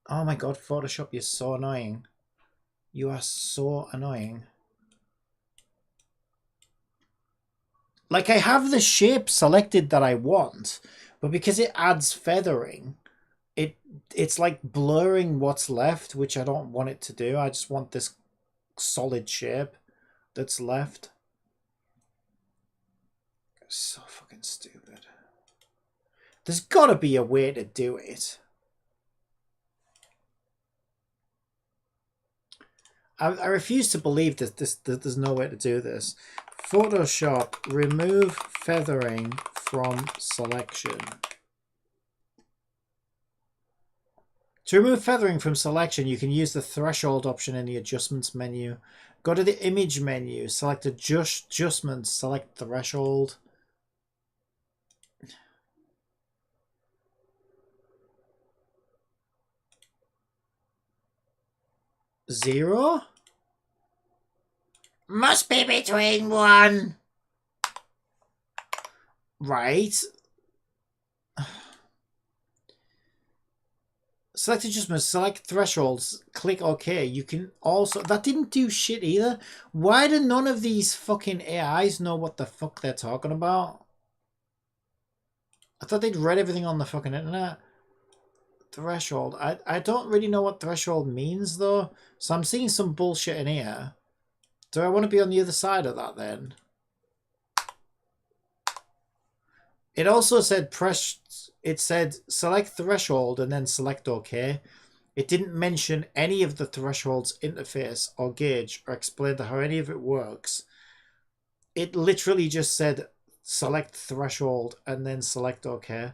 Oh my god, Photoshop, you're so annoying. You are so annoying. Like, I have the shape selected that I want, but because it adds feathering, it's like blurring what's left, which I don't want it to do. I just want this solid shape that's left. It's so fucking stupid. There's got to be a way to do it. I refuse to believe that there's no way to do this. Photoshop, remove feathering from selection. To remove feathering from selection, you can use the threshold option in the adjustments menu. Go to the image menu, select adjustments, select threshold. Zero? Must be between 1. Right. Select adjustments, select thresholds, click OK. You can also... That didn't do shit either. Why do none of these fucking AIs know what the fuck they're talking about? I thought they'd read everything on the fucking internet. Threshold. I don't really know what threshold means, though. So I'm seeing some bullshit in here. Do I want to be on the other side of that, then? It also said it said select threshold and then select OK. It didn't mention any of the threshold's interface or gauge or explain how any of it works. It literally just said select threshold and then select OK.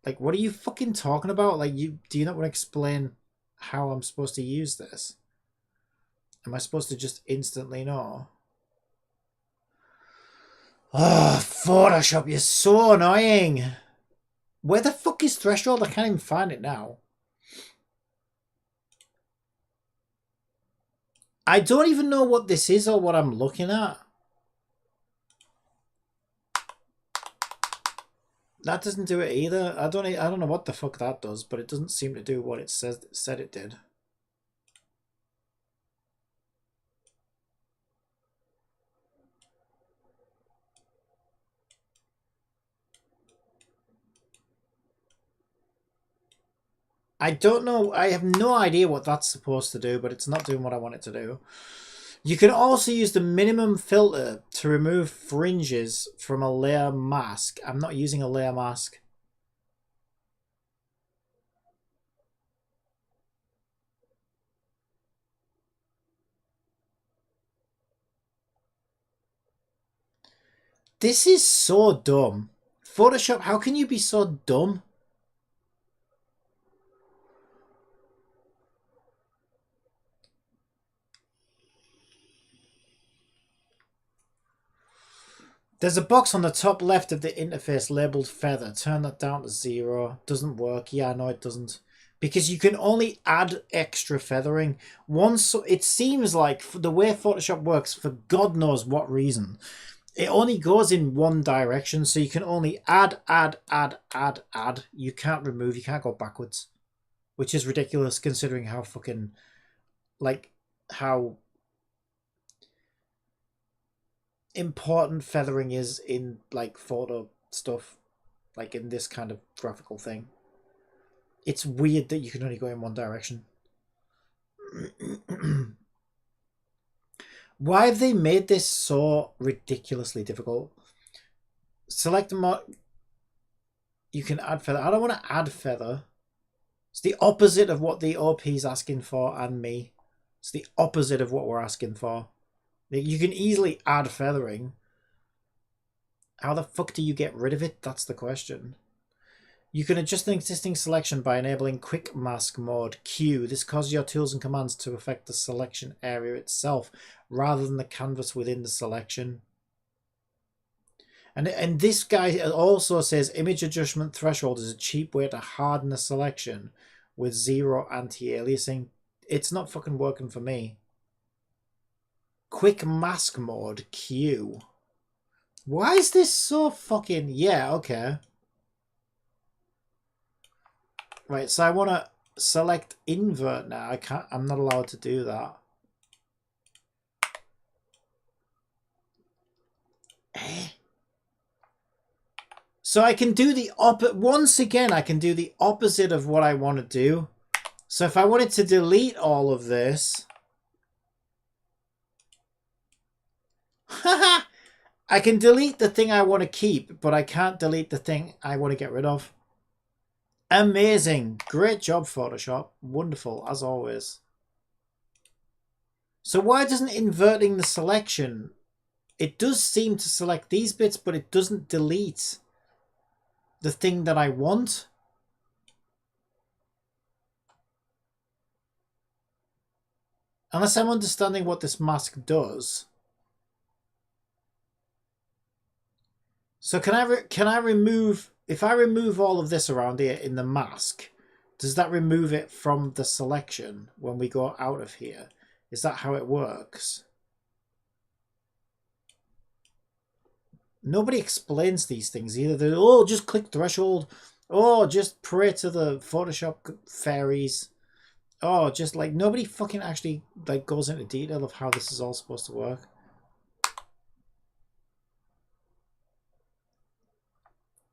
Like, what are you fucking talking about? Like, do you not want to explain how I'm supposed to use this? Am I supposed to just instantly know? Oh, Photoshop, you're so annoying. Where the fuck is threshold? I can't even find it now. I don't even know what this is or what I'm looking at. That doesn't do it either. I don't know what the fuck that does, but it doesn't seem to do what it said it did. I don't know. I have no idea what that's supposed to do, but it's not doing what I want it to do. You can also use the minimum filter to remove fringes from a layer mask. I'm not using a layer mask. This is so dumb. Photoshop, how can you be so dumb? There's a box on the top left of the interface labeled feather. Turn that down to 0. Doesn't work. Yeah, no, it doesn't. Because you can only add extra feathering. Once it seems like the way Photoshop works, for God knows what reason, it only goes in one direction. So you can only add. You can't remove. You can't go backwards. Which is ridiculous considering how fucking, like, how important feathering is in, like, photo stuff, like in this kind of graphical thing. It's weird that you can only go in one direction. Why have they made this so ridiculously difficult? Select a mod. You can add feather. I don't want to add feather. It's the opposite of what the OP is asking for and me. It's the opposite of what we're asking for. You can easily add feathering. How the fuck do you get rid of it? That's the question. You can adjust an existing selection by enabling Quick Mask Mode Q. This causes your tools and commands to affect the selection area itself rather than the canvas within the selection. And this guy also says image adjustment threshold is a cheap way to harden a selection with 0 anti-aliasing. It's not fucking working for me. Quick Mask Mode Q. Why is this so fucking... Yeah, okay. Right, so I want to select invert now. I'm not allowed to do that. So I can do the once again, I can do the opposite of what I want to do. So if I wanted to delete all of this, I can delete the thing I want to keep, but I can't delete the thing I want to get rid of. Amazing. Great job, Photoshop. Wonderful, as always. So why doesn't inverting the selection... It does seem to select these bits, but it doesn't delete the thing that I want. Unless I'm understanding what this mask does. So can I remove... If I remove all of this around here in the mask, does that remove it from the selection when we go out of here? Is that how it works? Nobody explains these things either. They're, oh, just click threshold. Oh, just pray to the Photoshop fairies. Oh, just like nobody fucking actually like goes into detail of how this is all supposed to work.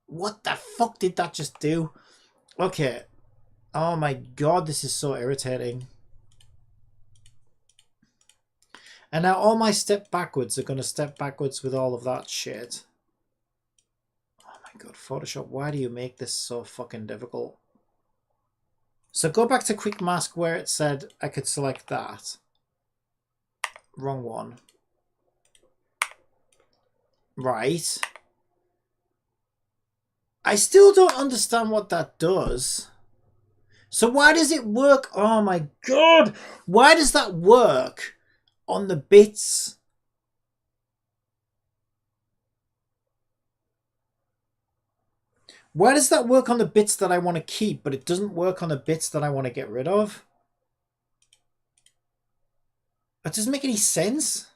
What the fuck did that just do? Okay. Oh my god, this is so irritating. And now all my step backwards are going to step backwards with all of that shit. Oh my god, Photoshop, why do you make this so fucking difficult? So go back to Quick Mask where it said I could select that. Wrong one. Right. I still don't understand what that does. So why does it work? Oh my god! Why does that work on the bits? Why does that work on the bits that I want to keep, but it doesn't work on the bits that I want to get rid of? That doesn't make any sense.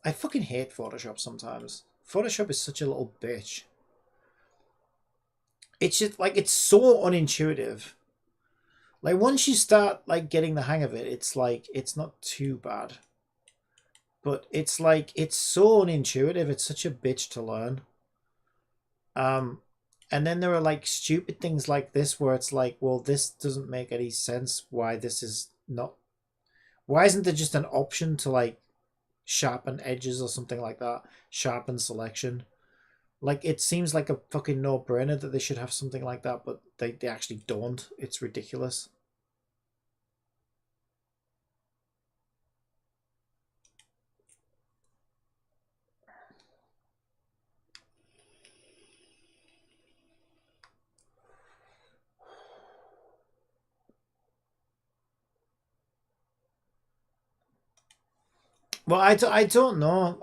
I fucking hate Photoshop sometimes. Photoshop is such a little bitch. It's just like, it's so unintuitive. Like once you start like getting the hang of it, it's like, it's not too bad. But it's like, it's so unintuitive. It's such a bitch to learn. And then there are like stupid things like this where it's like, well, this doesn't make any sense. Why this is not? Why isn't there just an option to like sharpen edges or something like that? Sharpen selection. Like it seems like a fucking no-brainer that they should have something like that, but they actually don't. It's ridiculous. Well, I don't know.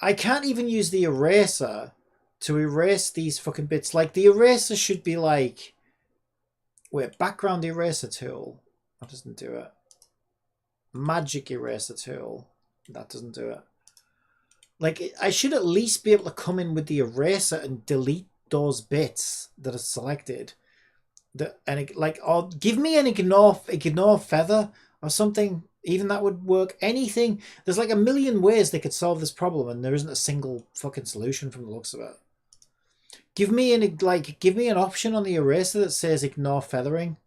I can't even use the eraser to erase these fucking bits. Like the eraser should be like, wait, background eraser tool. That doesn't do it. Magic eraser tool. That doesn't do it. Like I should at least be able to come in with the eraser and delete those bits that are selected. Or give me an ignore feather or something. Even that would work. Anything. There's like a million ways they could solve this problem, and there isn't a single fucking solution from the looks of it. Give me an option on the eraser that says ignore feathering,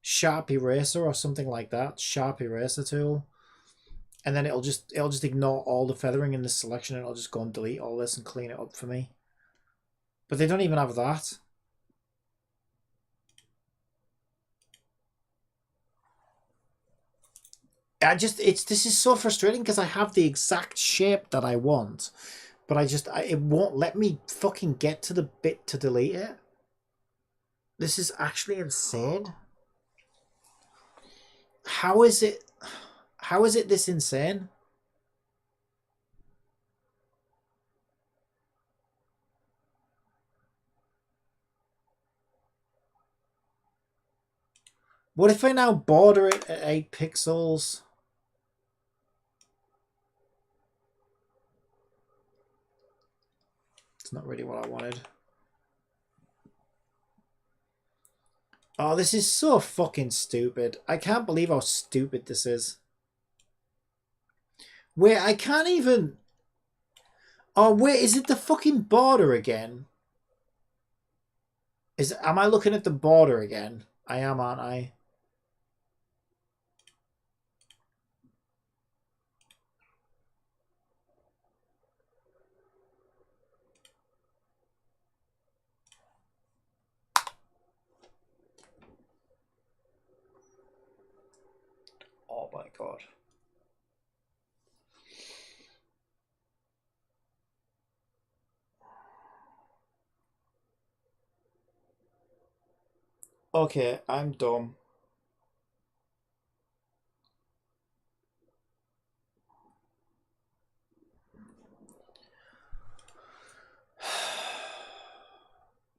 sharp eraser or something like that. Sharp eraser tool, and then it'll just ignore all the feathering in this selection, and it'll just go and delete all this and clean it up for me. But they don't even have that. This is so frustrating because I have the exact shape that I want, but it won't let me fucking get to the bit to delete it. This is actually insane. How is it this insane? What if I now border it at 8 pixels? It's not really what I wanted. Oh, this is so fucking stupid. I can't believe how stupid this is. Wait, I can't even... Oh, wait, is it the fucking border again? Am I looking at the border again? I am, aren't I? Oh my god. Okay, I'm dumb.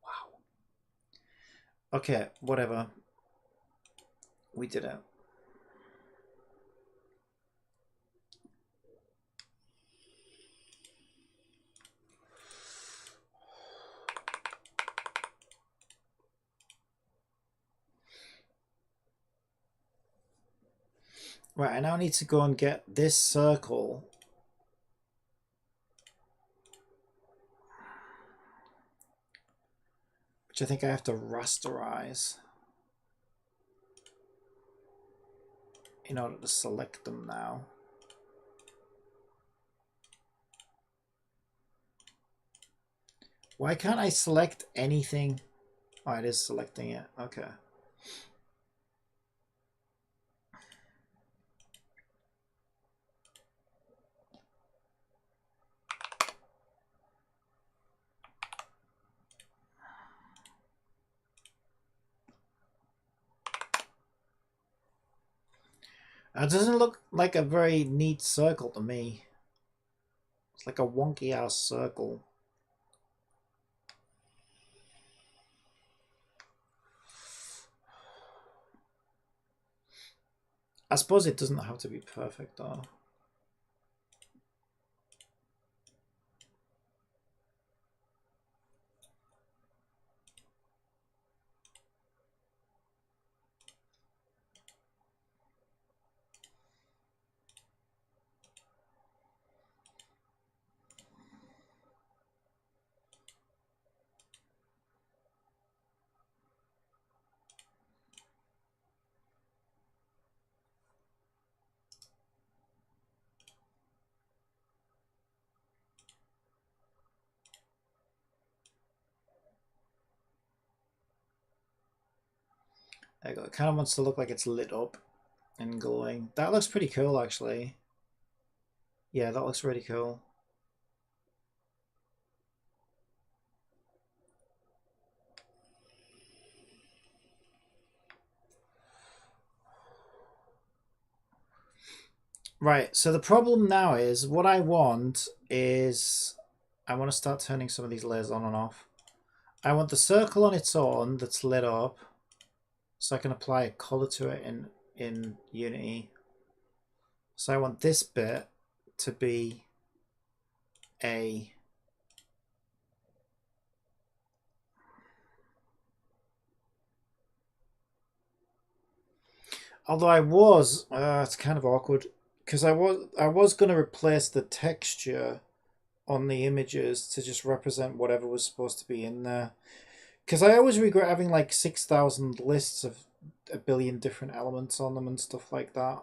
Wow. Okay, whatever. We did it. Right, I now need to go and get this circle. Which I think I have to rasterize in order to select them now. Why can't I select anything? Oh, it is selecting it. Okay. It doesn't look like a very neat circle to me. It's like a wonky ass circle. I suppose it doesn't have to be perfect though. There you go. It kind of wants to look like it's lit up and glowing. That looks pretty cool, actually. Yeah, that looks really cool. Right, so the problem now is, what I want is, I want to start turning some of these layers on and off. I want the circle on its own that's lit up, so I can apply a color to it in Unity. So I want this bit to be a... Although it's kind of awkward, because I was going to replace the texture on the images to just represent whatever was supposed to be in there. Because I always regret having like 6,000 lists of a billion different elements on them and stuff like that.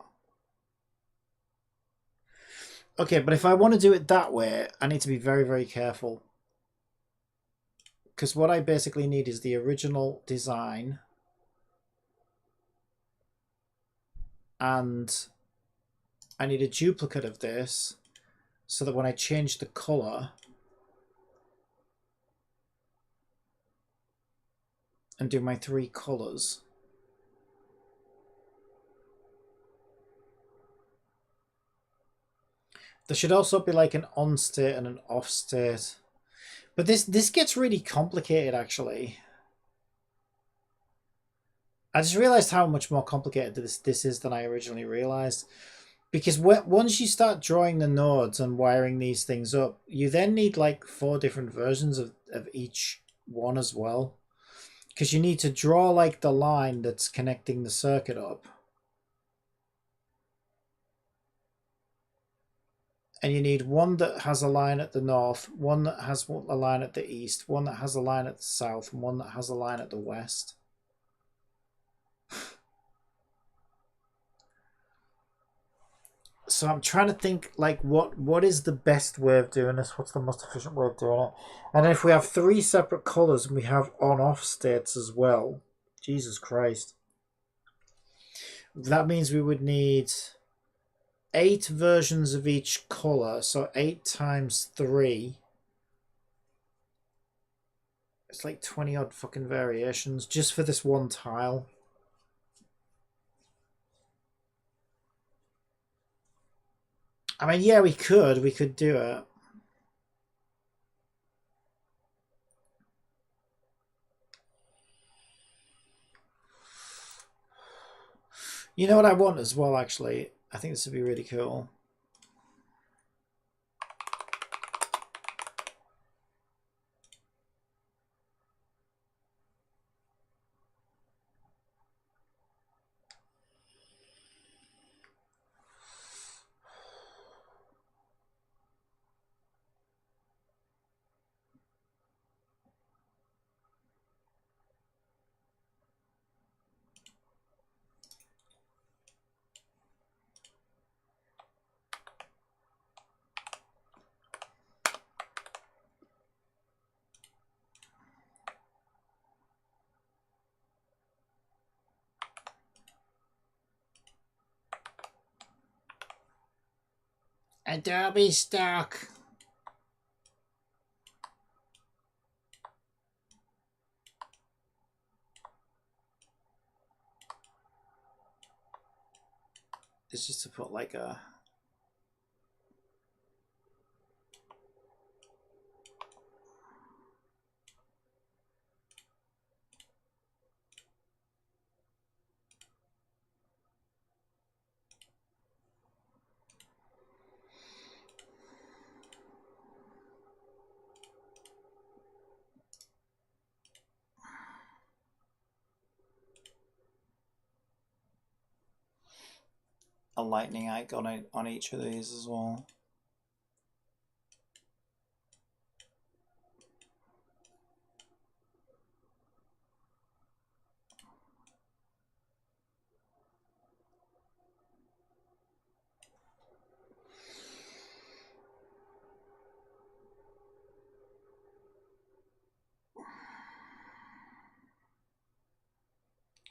Okay, but if I want to do it that way, I need to be very, very careful. Because what I basically need is the original design. And I need a duplicate of this so that when I change the color and do my 3 colors, there should also be like an on state and an off state. But this gets really complicated, actually. I just realized how much more complicated this is than I originally realized. Because once you start drawing the nodes and wiring these things up, you then need like 4 different versions of each one as well. Because you need to draw like the line that's connecting the circuit up. And you need one that has a line at the north, one that has a line at the east, one that has a line at the south, and one that has a line at the west. So I'm trying to think, like, what is the best way of doing this? What's the most efficient way of doing it? And then if we have 3 separate colors and we have on-off states as well, Jesus Christ. That means we would need 8 versions of each color, so 8 times 3. It's like 20 odd fucking variations just for this one tile. I mean, yeah, we could do it. You know what I want as well, actually? I think this would be really cool. Adobe stock. It's just to put like a... a lightning icon on each of these as well.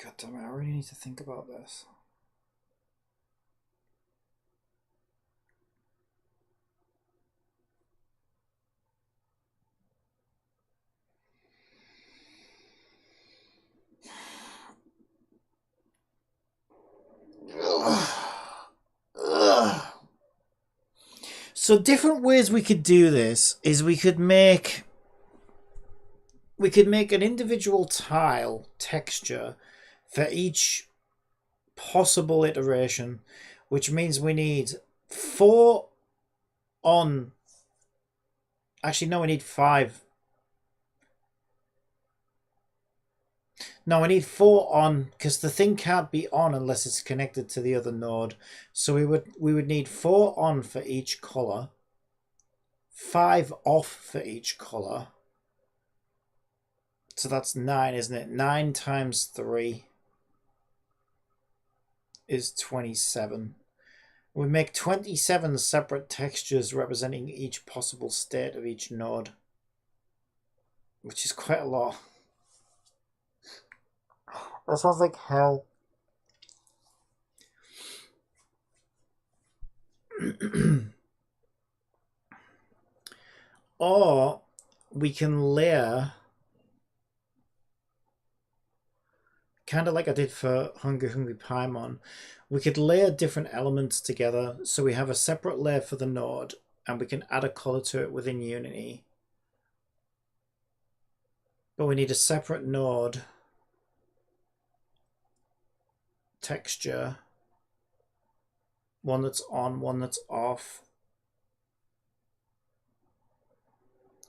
God damn it, I really need to think about this. So different ways we could do this is we could make an individual tile texture for each possible iteration, which means we need 4 on. Actually, no, we need 5. No, I need 4 on because the thing can't be on unless it's connected to the other node. So we would need 4 on for each color, 5 off for each color. So that's 9, isn't it? 9 times 3 is 27. We make 27 separate textures representing each possible state of each node, which is quite a lot. That sounds like hell. Or we can layer, kind of like I did for Hungry Hungry Paimon, we could layer different elements together so we have a separate layer for the node and we can add a color to it within Unity. But we need a separate node texture, one that's on, one that's off.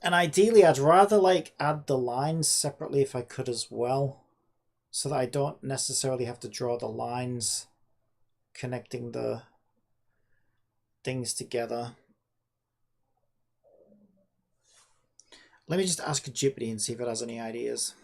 And ideally I'd rather like add the lines separately if I could as well, so that I don't necessarily have to draw the lines connecting the things together. Let me just ask Gypity and see if it has any ideas.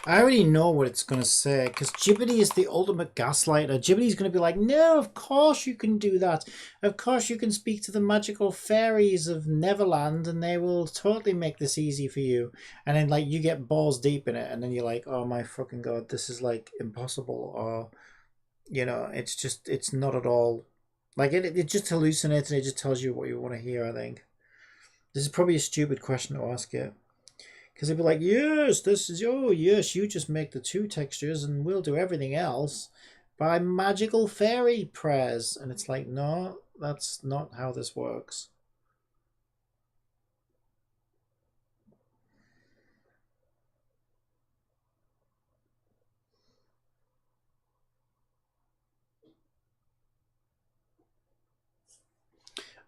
I already know what it's going to say, because Jibbity is the ultimate gaslighter. Jibbity's going to be like, no, of course you can do that. Of course you can speak to the magical fairies of Neverland, and they will totally make this easy for you. And then, like, you get balls deep in it, and then you're like, oh my fucking god, this is, like, impossible. Or, you know, it's just, it's not at all. Like, it just hallucinates, and it just tells you what you want to hear, I think. This is probably a stupid question to ask you. Because they'd be like, yes, this is, oh, yes, you just make the two textures and we'll do everything else by magical fairy prayers. And it's like, no, that's not how this works.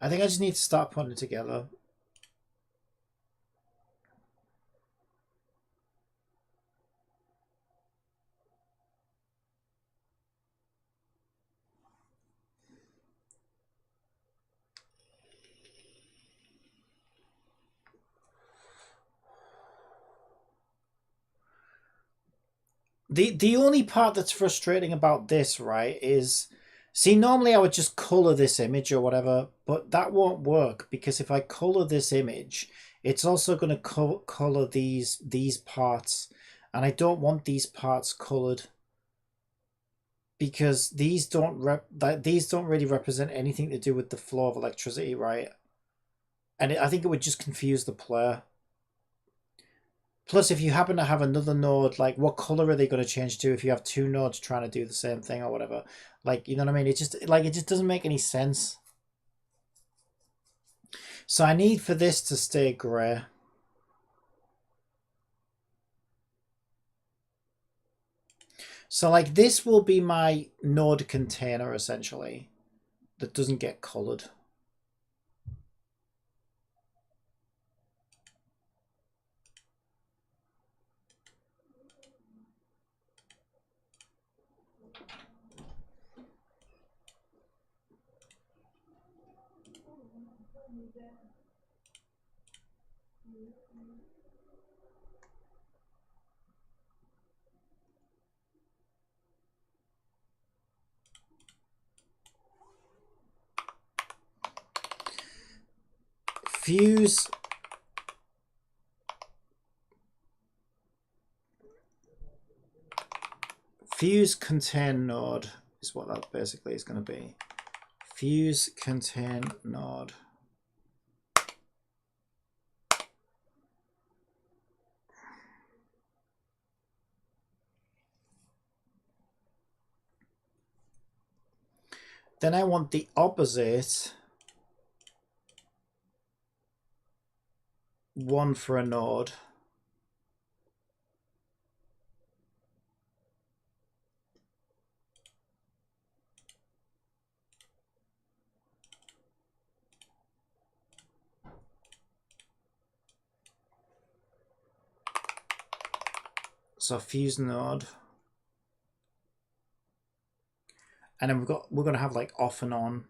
I think I just need to start putting it together. The only part that's frustrating about this, right, is, see, normally I would just color this image or whatever, but that won't work, because if I color this image, it's also going to color these parts, and I don't want these parts colored, because these don't really represent anything to do with the flow of electricity, right? And I think it would just confuse the player. Plus, if you happen to have another node, like, what color are they going to change to if you have two nodes trying to do the same thing or whatever? Like, you know what I mean? It just doesn't make any sense. So I need for this to stay gray. So, like, this will be my node container, essentially, that doesn't get colored. Fuse contain node is what that basically is going to be. Fuse contain node. Then I want the opposite one for a node. So fuse node. And then we're going to have like off and on.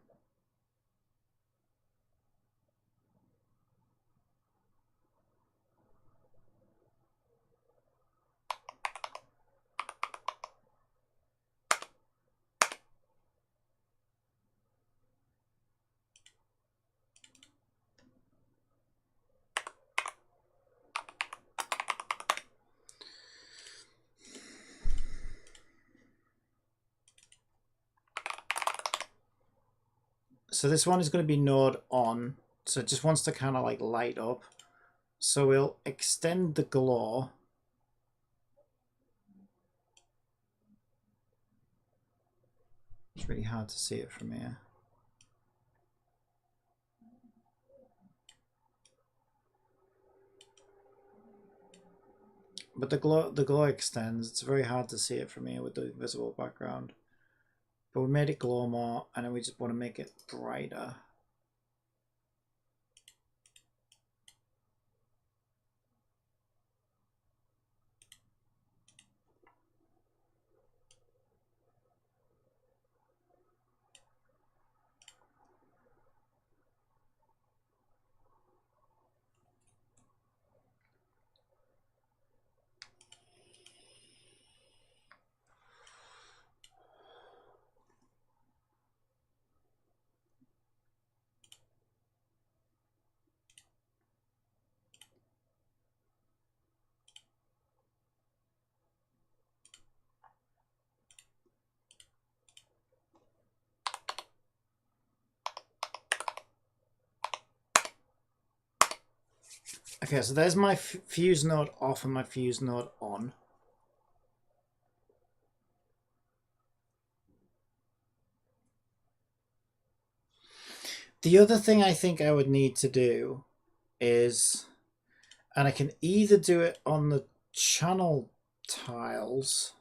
So this one is going to be node on. So it just wants to kind of like light up. So we'll extend the glow. It's really hard to see it from here. But the glow extends. It's very hard to see it from here with the visible background. But we made it glow more, and then we just want to make it brighter. Okay, so there's my fuse node off and my fuse node on. The other thing I think I would need to do is, and I can either do it on the channel tiles.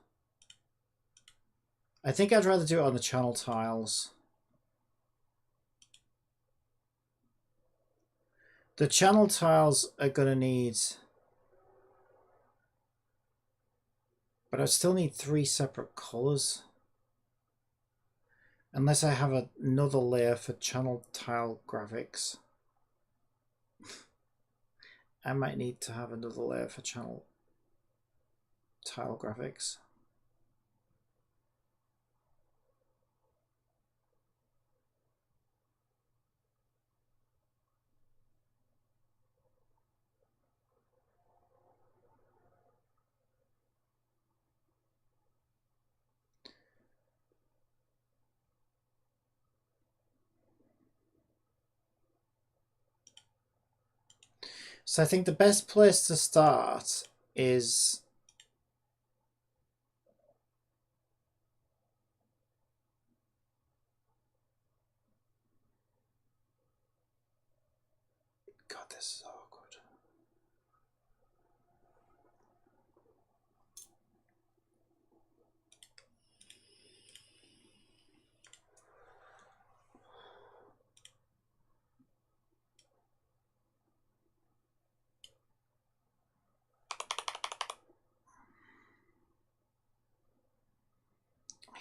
I think I'd rather do it on the channel tiles. The channel tiles are going to need... But I still need 3 separate colors. Unless I have another layer for channel tile graphics. I might need to have another layer for channel tile graphics. So I think the best place to start is... God, this is awkward.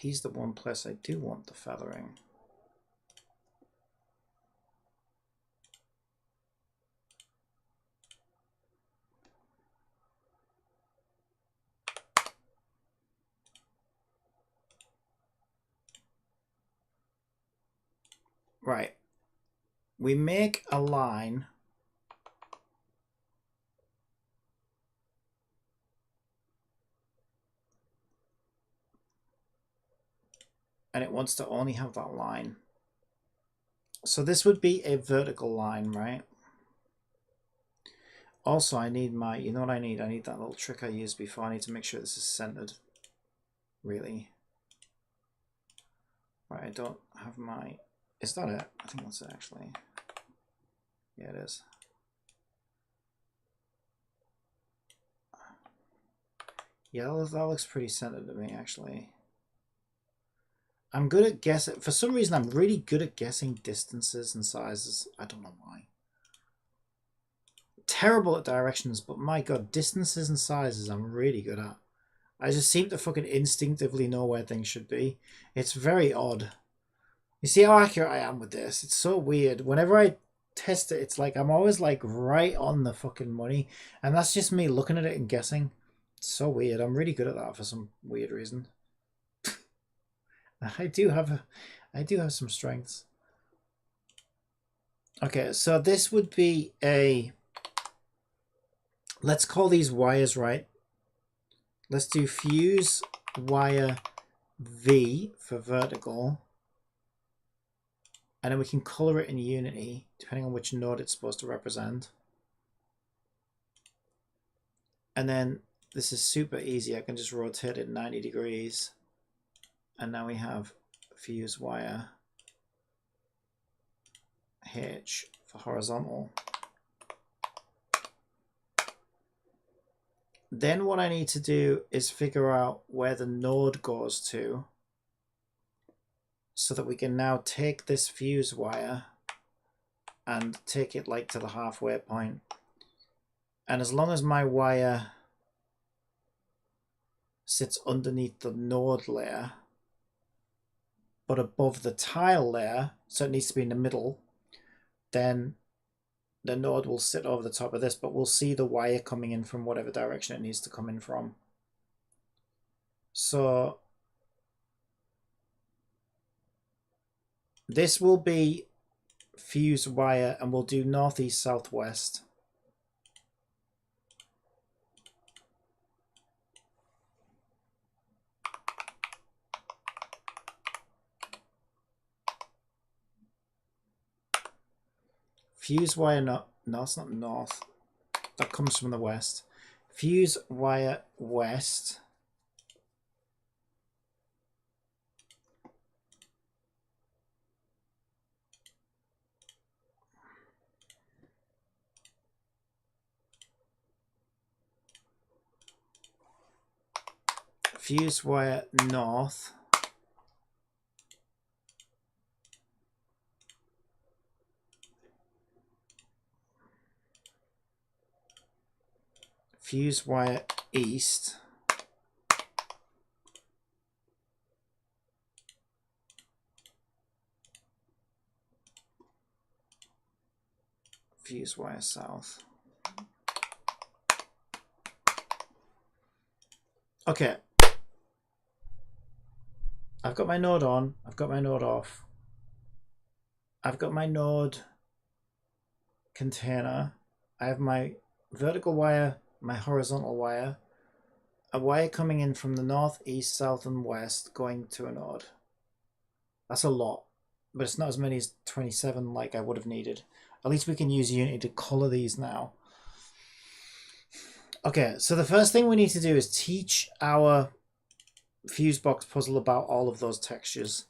He's the one place I do want the feathering. Right. We make a line. And it wants to only have that line. So this would be a vertical line, right? Also, I need my... You know what I need? I need that little trick I used before. I need to make sure this is centered. Really. Right, I don't have my... Is that it? I think that's it, actually. Yeah, it is. Yeah, that looks pretty centered to me, actually. I'm good at guessing. For some reason, I'm really good at guessing distances and sizes. I don't know why. Terrible at directions, but my god, distances and sizes I'm really good at. I just seem to fucking instinctively know where things should be. It's very odd. You see how accurate I am with this? It's so weird. Whenever I test it, it's like I'm always like right on the fucking money. And that's just me looking at it and guessing. It's so weird. I'm really good at that for some weird reason. I do have some strengths. Okay, so this would be a... Let's call these wires, right? Let's do fuse wire V for vertical. And then we can color it in Unity, depending on which node it's supposed to represent. And then this is super easy. I can just rotate it 90 degrees. And now we have fuse wire H for horizontal. Then what I need to do is figure out where the node goes to, so that we can now take this fuse wire and take it like to the halfway point. And as long as my wire sits underneath the node layer, but above the tile layer, so it needs to be in the middle, then the node will sit over the top of this, but we'll see the wire coming in from whatever direction it needs to come in from. So this will be fuse wire, and we'll do northeast, southwest. Fuse wire, no, it's not north. that comes from the west. Fuse wire west. Fuse wire north. Fuse wire east. Fuse wire south. Okay. I've got my node on. I've got my node off. I've got my node container. I have my vertical wire, my horizontal wire, a wire coming in from the north, east, south, and west going to a node. That's a lot, but it's not as many as 27 like I would have needed. At least we can use Unity to color these now. Okay, so the first thing we need to do is teach our Fusebox puzzle about all of those textures.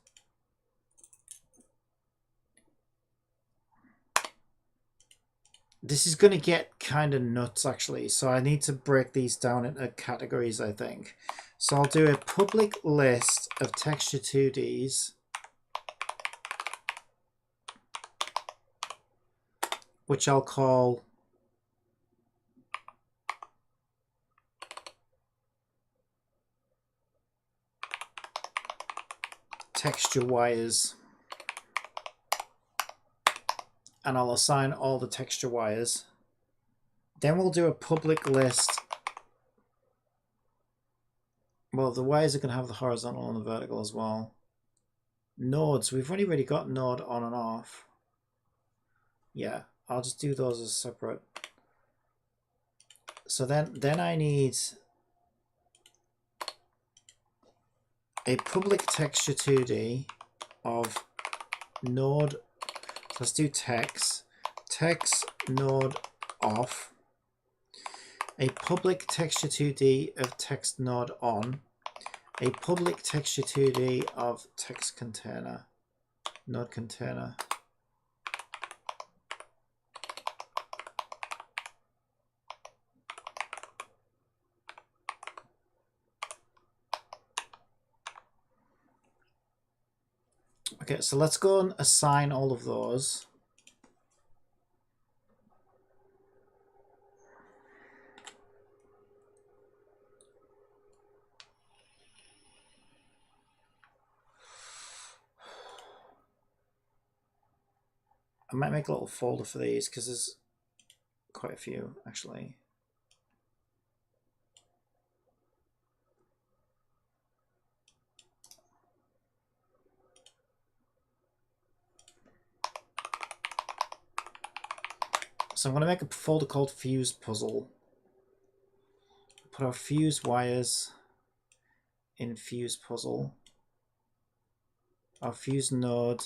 This is going to get kind of nuts, actually, so I need to break these down into categories, I think. So I'll do a public list of texture 2Ds, which I'll call texture wires. And I'll assign all the texture wires. Then we'll do a public list. Well, the wires are going to have the horizontal and the vertical as well. Nodes, we've only really got node on and off. Yeah, I'll just do those as separate. So then I need a public texture 2D of node. Let's do text node off. A public texture 2D of text node on. A public texture 2D of text container, node container. Okay, so let's go and assign all of those. I might make a little folder for these because there's quite a few, actually. So I'm going to make a folder called Fuse Puzzle. Put our fuse wires in Fuse Puzzle. Our fuse node,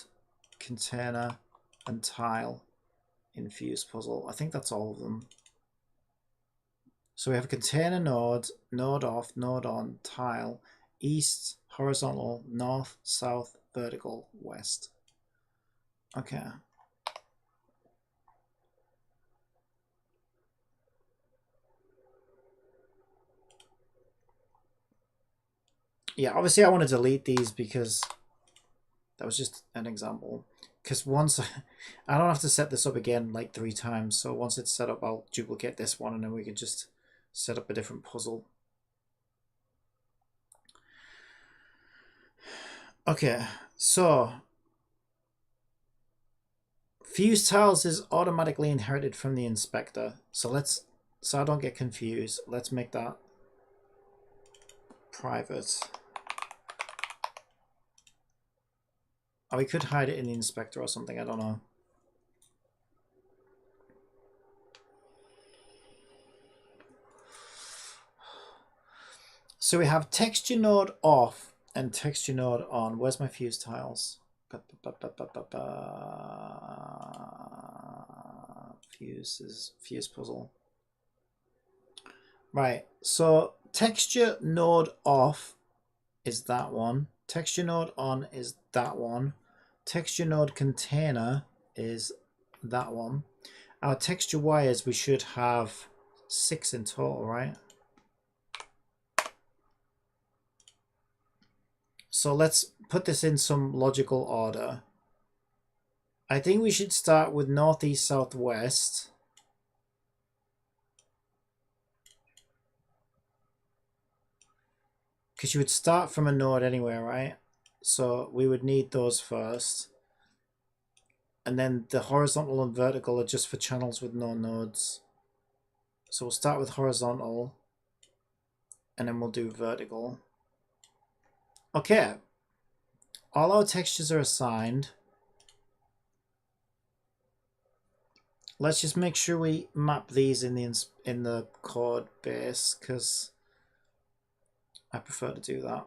container, and tile in Fuse Puzzle. I think that's all of them. So we have a container node, node off, node on, tile, east, horizontal, north, south, vertical, west. Okay. Yeah, obviously I want to delete these because that was just an example. Because once I don't have to set this up again like 3 times. So once it's set up, I'll duplicate this one and then we can just set up a different puzzle. Okay, so fuse tiles is automatically inherited from the inspector. So I don't get confused, let's make that private. Oh, we could hide it in the inspector or something, I don't know. So we have texture node off and texture node on. Where's my fuse tiles? Fuse puzzle. Right, so texture node off is that one. Texture node on is that one. Texture node container is that one. Our texture wires, we should have 6 in total, right? So let's put this in some logical order. I think we should start with northeast, southwest. Because you would start from a node anywhere, right? So we would need those first. And then the horizontal and vertical are just for channels with no nodes. So we'll start with horizontal. And then we'll do vertical. Okay. All our textures are assigned. Let's just make sure we map these in the code base, because I prefer to do that.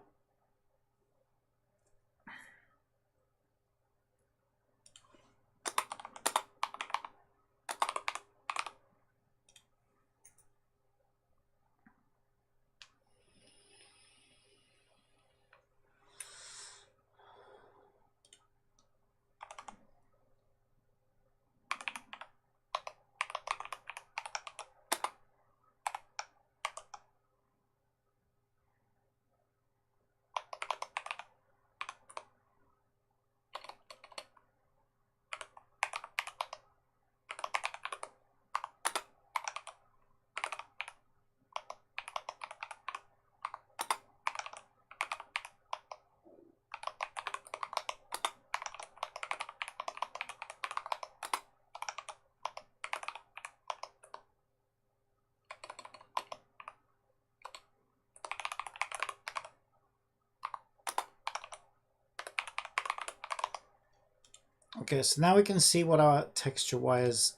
Okay, so now we can see what our texture wires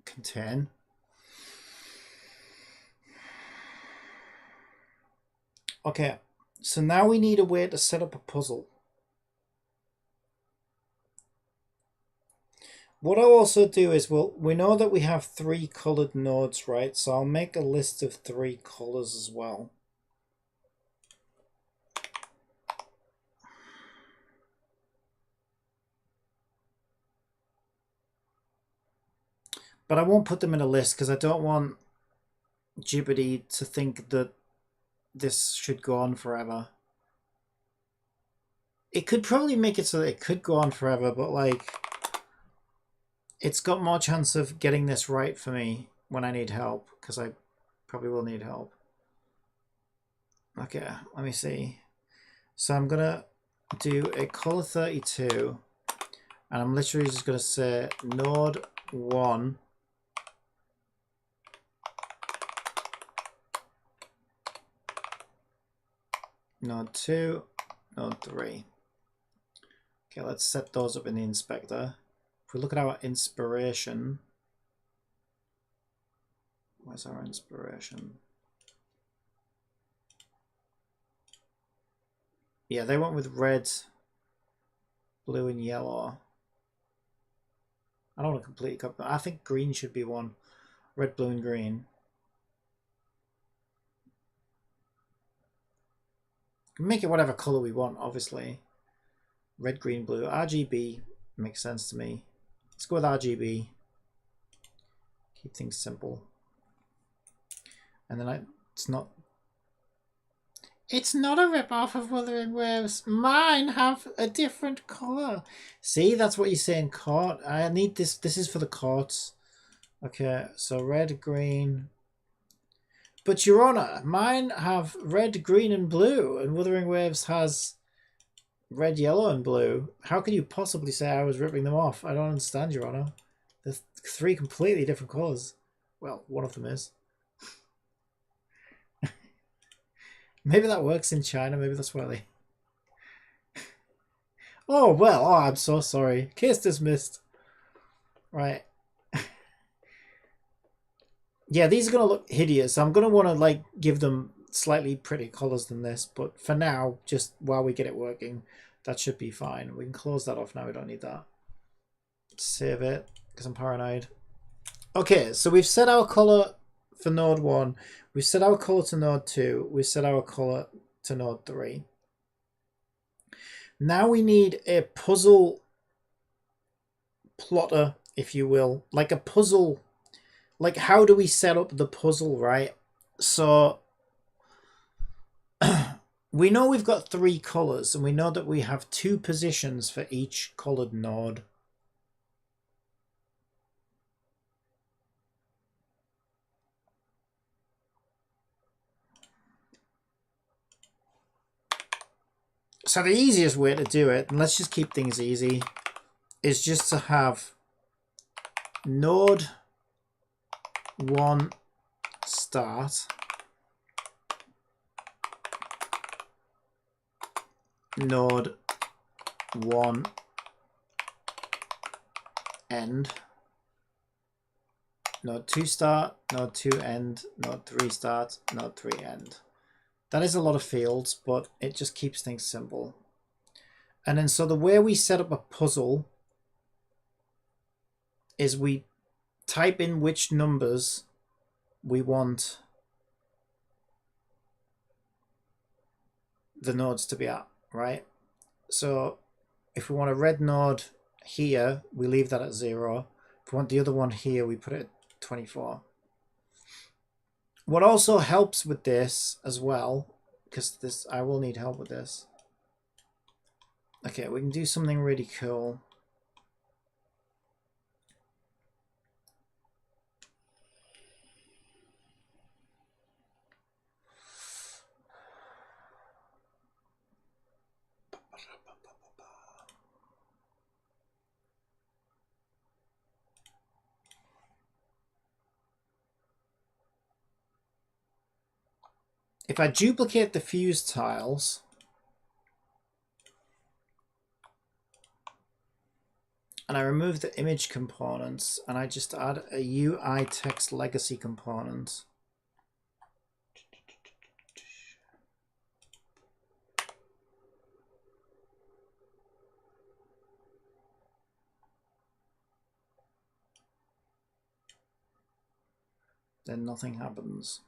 contain. Okay, so now we need a way to set up a puzzle. What I'll also do is, well, we know that we have 3 colored nodes, right? So I'll make a list of 3 colors as well. But I won't put them in a list because I don't want Jibity to think that this should go on forever. It could probably make it so that it could go on forever, but like, it's got more chance of getting this right for me when I need help, because I probably will need help. Okay, let me see. So I'm gonna do a color 32, and I'm literally just gonna say node 1 node 2, node 3. Okay, let's set those up in the inspector. If we look at our inspiration, where's our inspiration? Yeah, they went with red, blue, and yellow. I don't want to completely cut, but I think green should be one. Red, blue, and green. Make it whatever color we want, obviously. Red, green, blue. RGB makes sense to me. Let's go with RGB. Keep things simple. And then it's not a rip-off of Wuthering Waves. Mine have a different color. See, that's what you say in court. I need this. This is for the courts. Okay, so red, green. But Your Honor, mine have red, green, and blue, and Wuthering Waves has red, yellow, and blue. How can you possibly say I was ripping them off? I don't understand, Your Honor. They're 3 completely different colors. Well, one of them is. Maybe that works in China. Maybe that's why they... Oh, well. Oh, I'm so sorry. Case dismissed. Right. Yeah, these are going to look hideous. I'm going to want to, like, give them slightly pretty colors than this. But for now, just while we get it working, that should be fine. We can close that off now. We don't need that. Save it, because I'm paranoid. Okay, so we've set our color for node 1. We set our color to node 2. We set our color to node 3. Now we need a puzzle plotter, if you will. Like a puzzle. Like, how do we set up the puzzle, right? So we know we've got 3 colors, and we know that we have 2 positions for each colored node. So the easiest way to do it, and let's just keep things easy, is just to have node 1 start, node 1 end, node 2 start, node 2 end, node 3 start, node 3 end. That is a lot of fields, but it just keeps things simple. And then so the way we set up a puzzle is we type in which numbers we want the nodes to be at, right? So if we want a red node here, we leave that at 0. If we want the other one here, we put it at 24. What also helps with this as well, because this I will need help with this. Okay, we can do something really cool. If I duplicate the fuse tiles, and I remove the image components, and I just add a UI text legacy component, then nothing happens.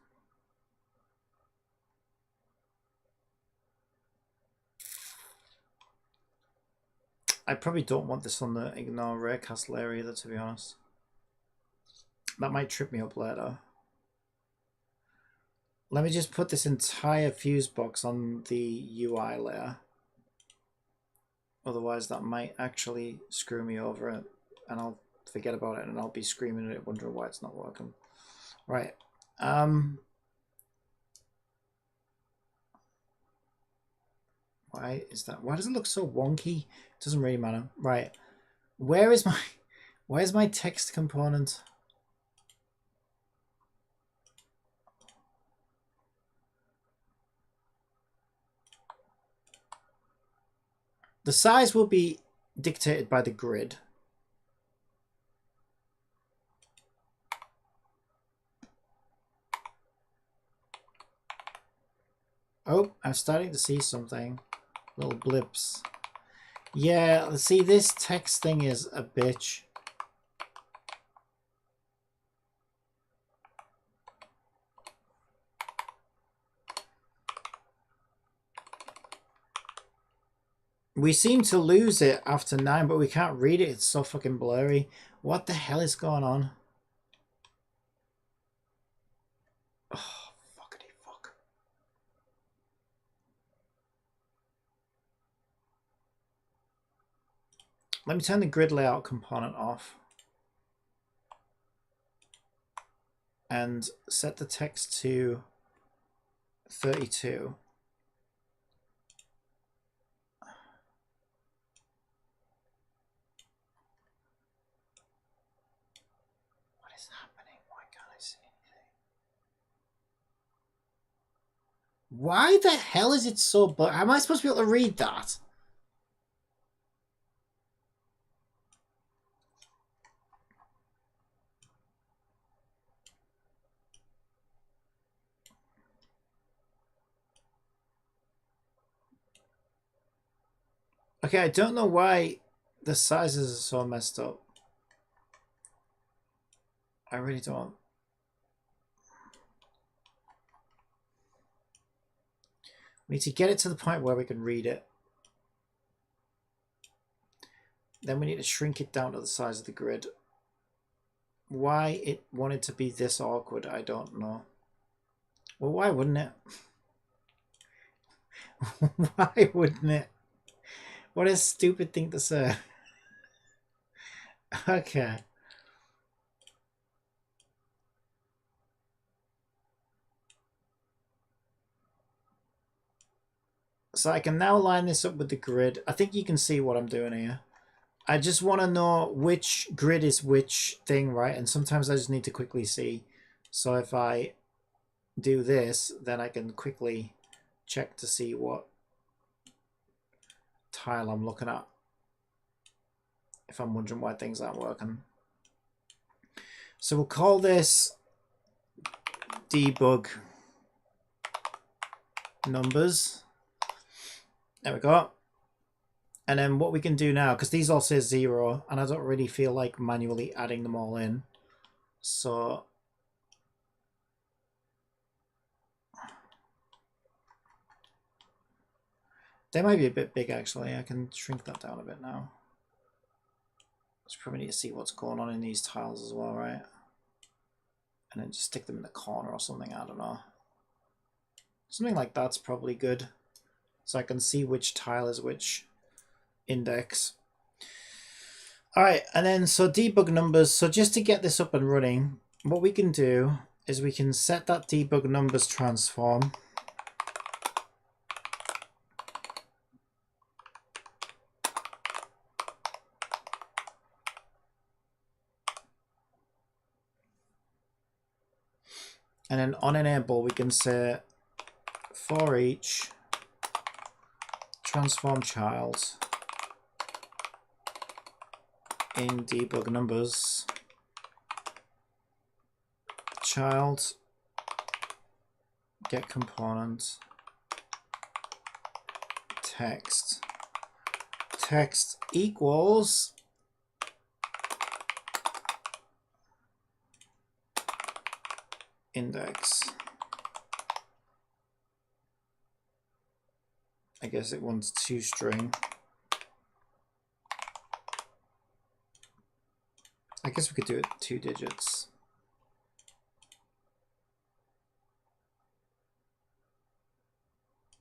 I probably don't want this on the ignore raycast layer either, to be honest. That might trip me up later. Let me just put this entire fuse box on the UI layer. Otherwise that might actually screw me over and I'll forget about it and I'll be screaming at it wondering why it's not working. Right. Why is that? Why does it look so wonky? It doesn't really matter. Right. Where's my text component? The size will be dictated by the grid. Oh, I'm starting to see something. Little blips. Yeah, see, this text thing is a bitch. We seem to lose it after 9, but we can't read it. It's so fucking blurry. What the hell is going on? Oh, fuckity fuck. Let me turn the grid layout component off. And set the text to 32. Why the hell is it so blurry? Am I supposed to be able to read that? Okay, I don't know why the sizes are so messed up. I really don't. We need to get it to the point where we can read it. Then we need to shrink it down to the size of the grid. Why it wanted to be this awkward, I don't know. Well, why wouldn't it? Why wouldn't it? What a stupid thing to say. Okay. So I can now line this up with the grid. I think you can see what I'm doing here. I just want to know which grid is which thing, right? And sometimes I just need to quickly see. So if I do this, then I can quickly check to see what tile I'm looking at. If I'm wondering why things aren't working. So we'll call this debug numbers. There we go. And then what we can do now, because these all say 0, and I don't really feel like manually adding them all in. So they might be a bit big actually. I can shrink that down a bit now. Just probably need to see what's going on in these tiles as well, right? And then just stick them in the corner or something, I don't know. Something like that's probably good. So I can see which tile is which index. All right, and then so debug numbers. So just to get this up and running, what we can do is we can set that debug numbers transform. And then on enable, we can say for each transform child in debug numbers child get component text equals index. I guess it wants toString. I guess we could do it 2 digits.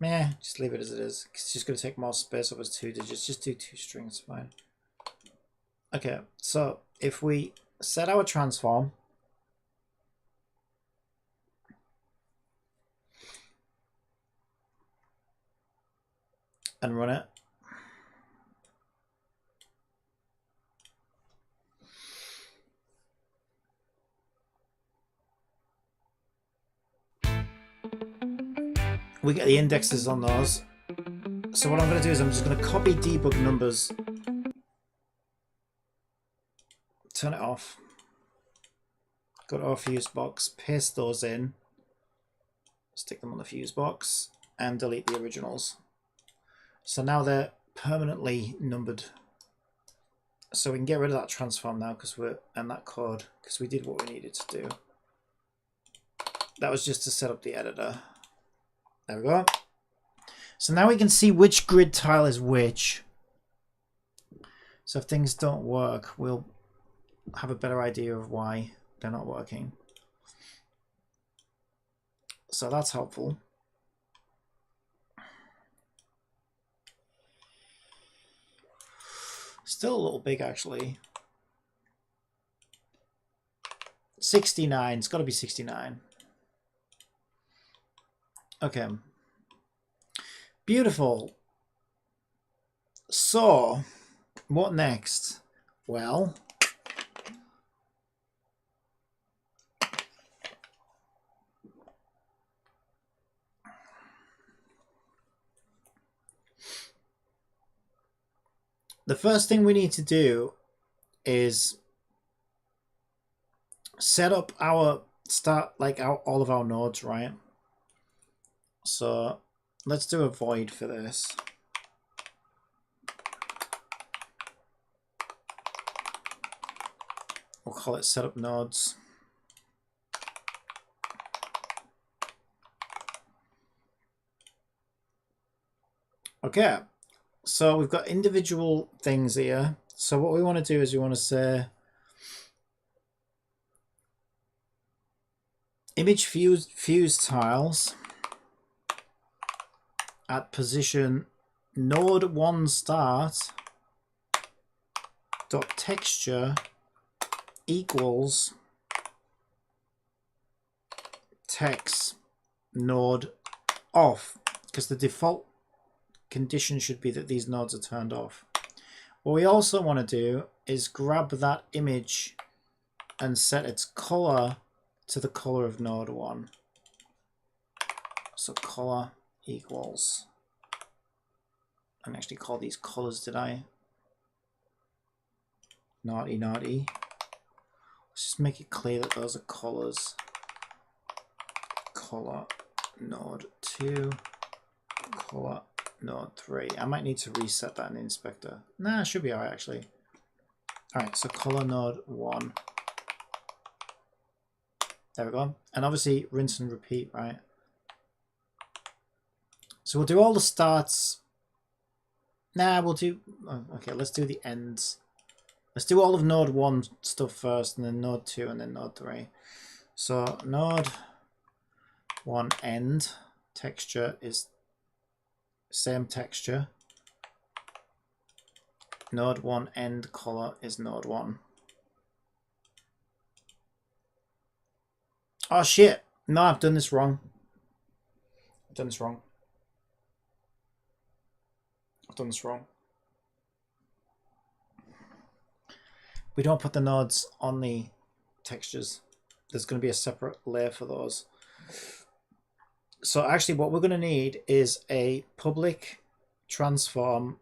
Meh, just leave it as it is. It's just going to take more space up as 2 digits. Just do 2 strings, fine. Okay, so if we set our transform, and run it. We get the indexes on those. So what I'm going to do is I'm just going to copy debug numbers, turn it off, go to our fuse box, paste those in, stick them on the fuse box, and delete the originals. So now they're permanently numbered. So we can get rid of that transform now and that code because we did what we needed to do. That was just to set up the editor. There we go. So now we can see which grid tile is which. So if things don't work, we'll have a better idea of why they're not working. So that's helpful. Still a little big, actually. 69. It's got to be 69. Okay. Beautiful. So, what next? Well, the first thing we need to do is set up our all of our nodes, right? So let's do a void for this. We'll call it setup nodes. Okay, so we've got individual things here. So what we want to do is we want to say image fuse tiles at position node 1 start dot texture equals text node off, because the default condition should be that these nodes are turned off. What we also want to do is grab that image and set its color to the color of node 1. So color equals, I didn't actually call these colors, did I? Naughty. Let's just make it clear that those are colors. Color node 2, color node 3. I might need to reset that in the inspector. Nah, it should be alright actually. Alright, so color node 1. There we go. And obviously rinse and repeat, right? So we'll do all the starts. Nah, we'll do... Oh, okay, let's do the ends. Let's do all of node 1 stuff first, and then node 2, and then node 3. So node 1 end texture is same texture. Node 1 end color is node 1. Oh shit! No, I've done this wrong. I've done this wrong. We don't put the nodes on the textures. There's going to be a separate layer for those. So actually what we're going to need is a public transform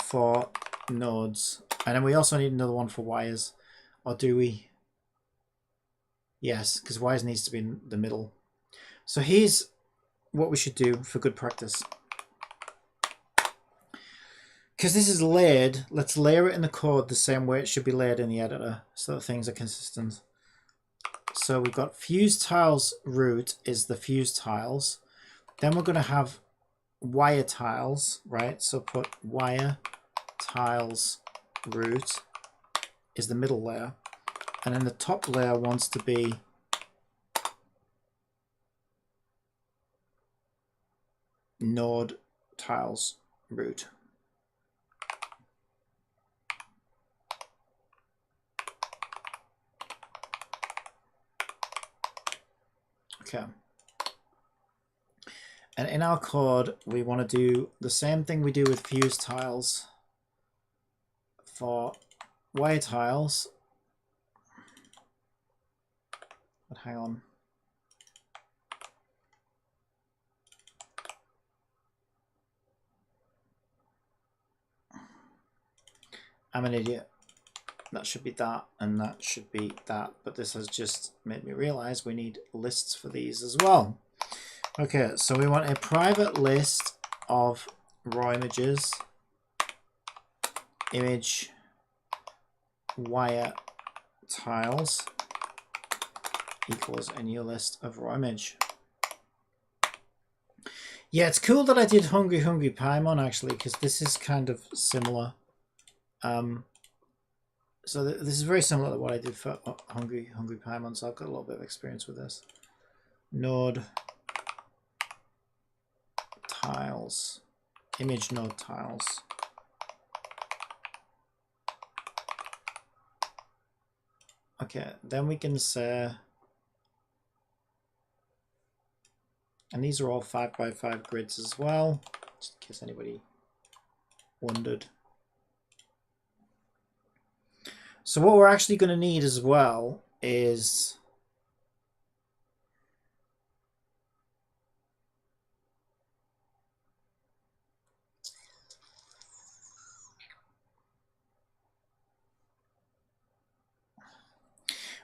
for nodes. And then we also need another one for wires. Or do we? Yes, because wires needs to be in the middle. So here's what we should do for good practice. Because this is layered, let's layer it in the code the same way it should be layered in the editor so that things are consistent. So we've got fuse tiles root is the fuse tiles. Then we're going to have wire tiles, right? So put wire tiles root is the middle layer. And then the top layer wants to be node tiles root. Okay. And in our code, we want to do the same thing we do with fuse tiles for wire tiles. But hang on. I'm an idiot. That should be that, and that should be that. But this has just made me realize we need lists for these as well. Okay, so we want a private list of raw images, image wire tiles equals a new list of raw image. Yeah, it's cool that I did Hungry Paimon actually, because this is kind of similar. So this is very similar to what I did for Hungry Paimon, so I've got a little bit of experience with this. Node tiles, image node tiles. Okay, then we can say, and these are all 5x5 grids as well, just in case anybody wondered. So what we're actually going to need as well is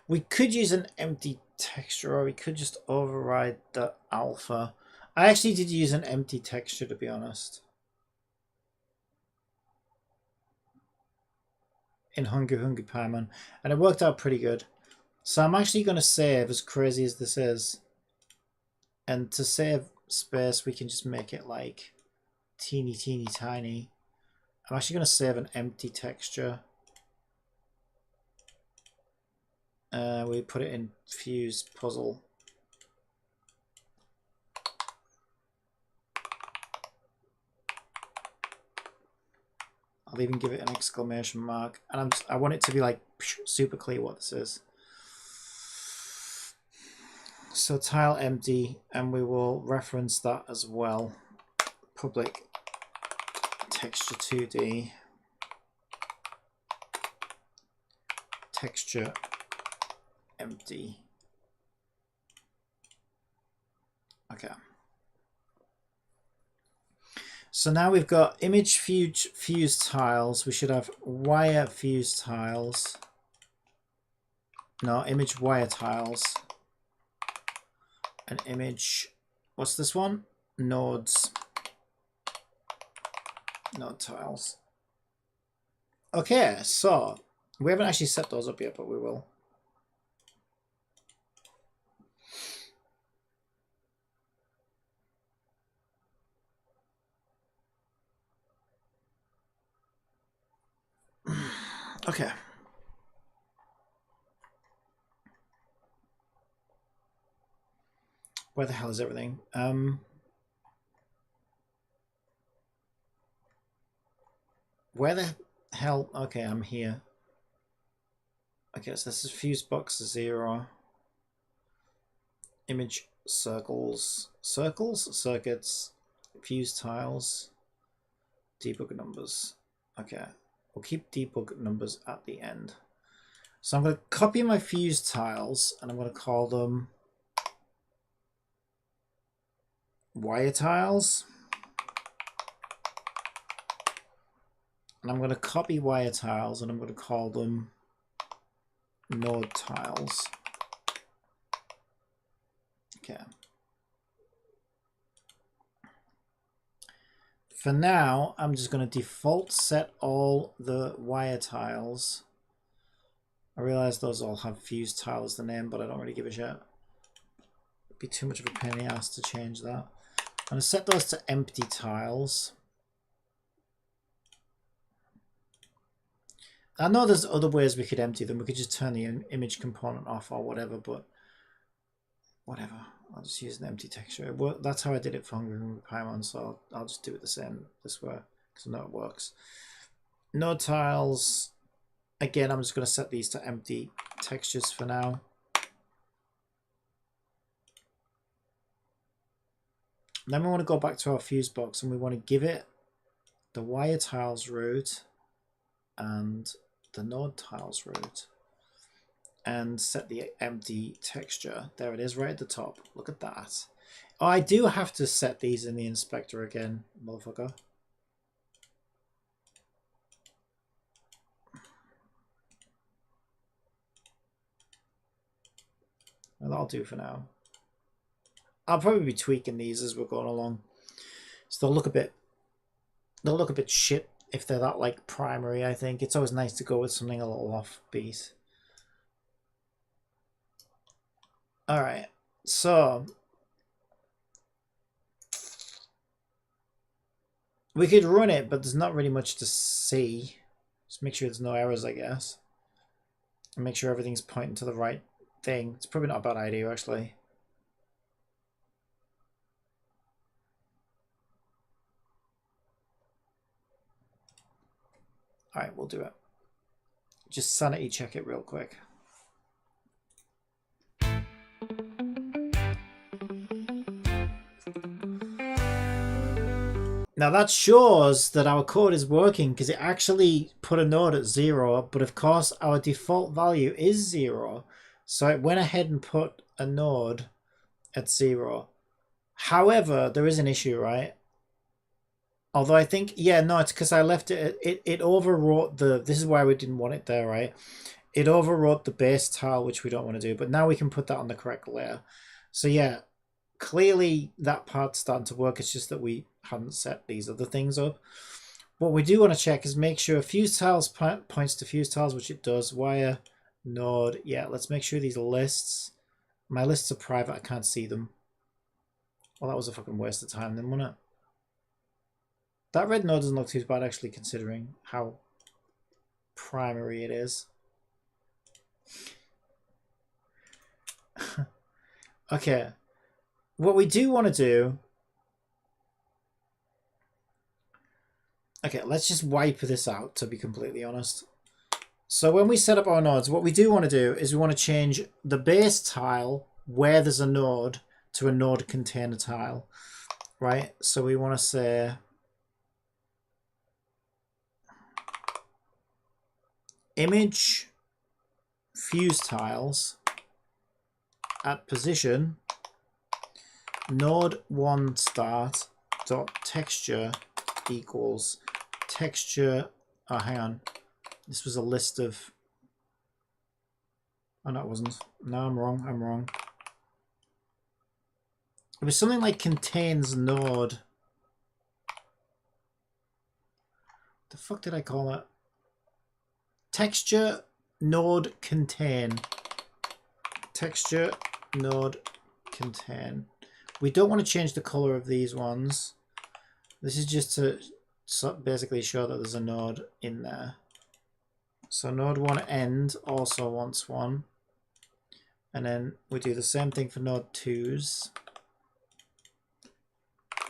we could use an empty texture, or we could just override the alpha. I actually did use an empty texture, to be honest, in Hungry Paimon, and it worked out pretty good. So I'm actually going to save, as crazy as this is, and to save space, we can just make it like teeny tiny. I'm actually going to save an empty texture. We put it in fuse puzzle. I'll even give it an exclamation mark, and I want it to be like super clear what this is. So tile empty, and we will reference that as well. Public texture 2D, texture empty. Okay. So now we've got image fuse tiles. We should have wire fuse tiles. No, image wire tiles. An image, what's this one? Nodes. Node tiles. Okay, so we haven't actually set those up yet, but we will. Okay. Where the hell is everything? Where the hell? Okay, I'm here. Okay, so this is fuse box 0. Image circles, circuits, fuse tiles, debug numbers. Okay, we'll keep debug numbers at the end. So I'm going to copy my fuse tiles and I'm going to call them wire tiles. And I'm going to copy wire tiles and I'm going to call them node tiles. Okay. For now, I'm just going to default set all the wire tiles. I realize those all have fuse tile as the name, but I don't really give a shit. It'd be too much of a pain in the ass to change that. I'm going to set those to empty tiles. I know there's other ways we could empty them. We could just turn the image component off or whatever, but whatever. I'll just use an empty texture. Well, that's how I did it for Hungry Hungry Paimon, so I'll just do it the same this way because I know it works. Node tiles. Again, I'm just going to set these to empty textures for now. Then we want to go back to our fuse box and we want to give it the wire tiles root and the node tiles root and set the empty texture. There it is right at the top. Look at that. Oh, I do have to set these in the inspector again, motherfucker. Well, that'll do for now. I'll probably be tweaking these as we're going along. So they'll look a bit shit if they're that like primary, I think. It's always nice to go with something a little offbeat. Alright, so we could run it, but there's not really much to see. Just make sure there's no errors, I guess. And make sure everything's pointing to the right thing. It's probably not a bad idea, actually. Alright, we'll do it. Just sanity check it real quick. Now that shows that our code is working because it actually put a node at 0, but of course our default value is 0. So it went ahead and put a node at 0. However, there is an issue, right? Although I think, yeah, no, it's because I left it, it overwrote the, this is why we didn't want it there, right? It overwrote the base tile, which we don't want to do, but now we can put that on the correct layer. So yeah, clearly that part's starting to work. It's just that we hadn't set these other things up. What we do want to check is make sure fuse tiles points to fuse tiles, which it does. Wire, node, yeah, let's make sure these lists, my lists are private, I can't see them. Well, that was a fucking waste of time then, wasn't it? That red node doesn't look too bad actually, considering how primary it is. Okay. What we do want to do... Okay, let's just wipe this out, to be completely honest. So when we set up our nodes, what we do want to do is we want to change the base tile where there's a node to a node container tile, right? So we want to say image fuse tiles at position node 1 start dot texture equals texture. Oh, hang on. This was a list of... Oh, no, it wasn't. No, I'm wrong. I'm wrong. It was something like contains node. The fuck did I call it? Texture node contain. Texture node contain. We don't want to change the color of these ones. This is just to basically show that there's a node in there. So node 1 end also wants one. And then we do the same thing for node 2s.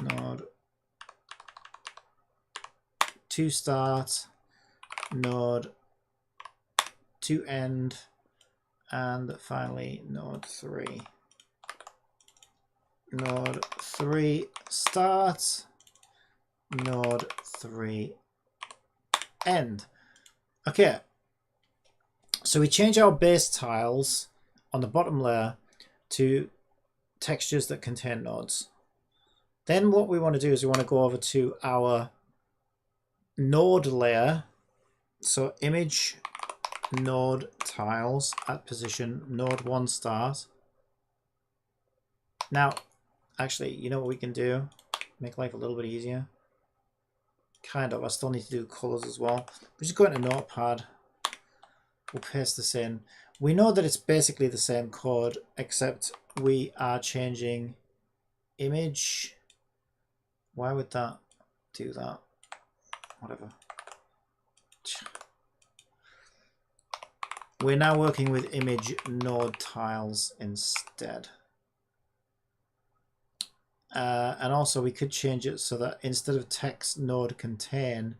Node 2 start, node 2 end, and finally node 3. Node 3 start, node 3 end. Okay, so we change our base tiles on the bottom layer to textures that contain nodes. Then what we want to do is we want to go over to our node layer. So image node tiles at position node 1 start. Now, actually, you know what we can do? Make life a little bit easier. Kind of. I still need to do colors as well. We just go into Notepad. We'll paste this in. We know that it's basically the same code, except we are changing image. Why would that do that? Whatever. We're now working with image node tiles instead. And also we could change it so that instead of text node contain,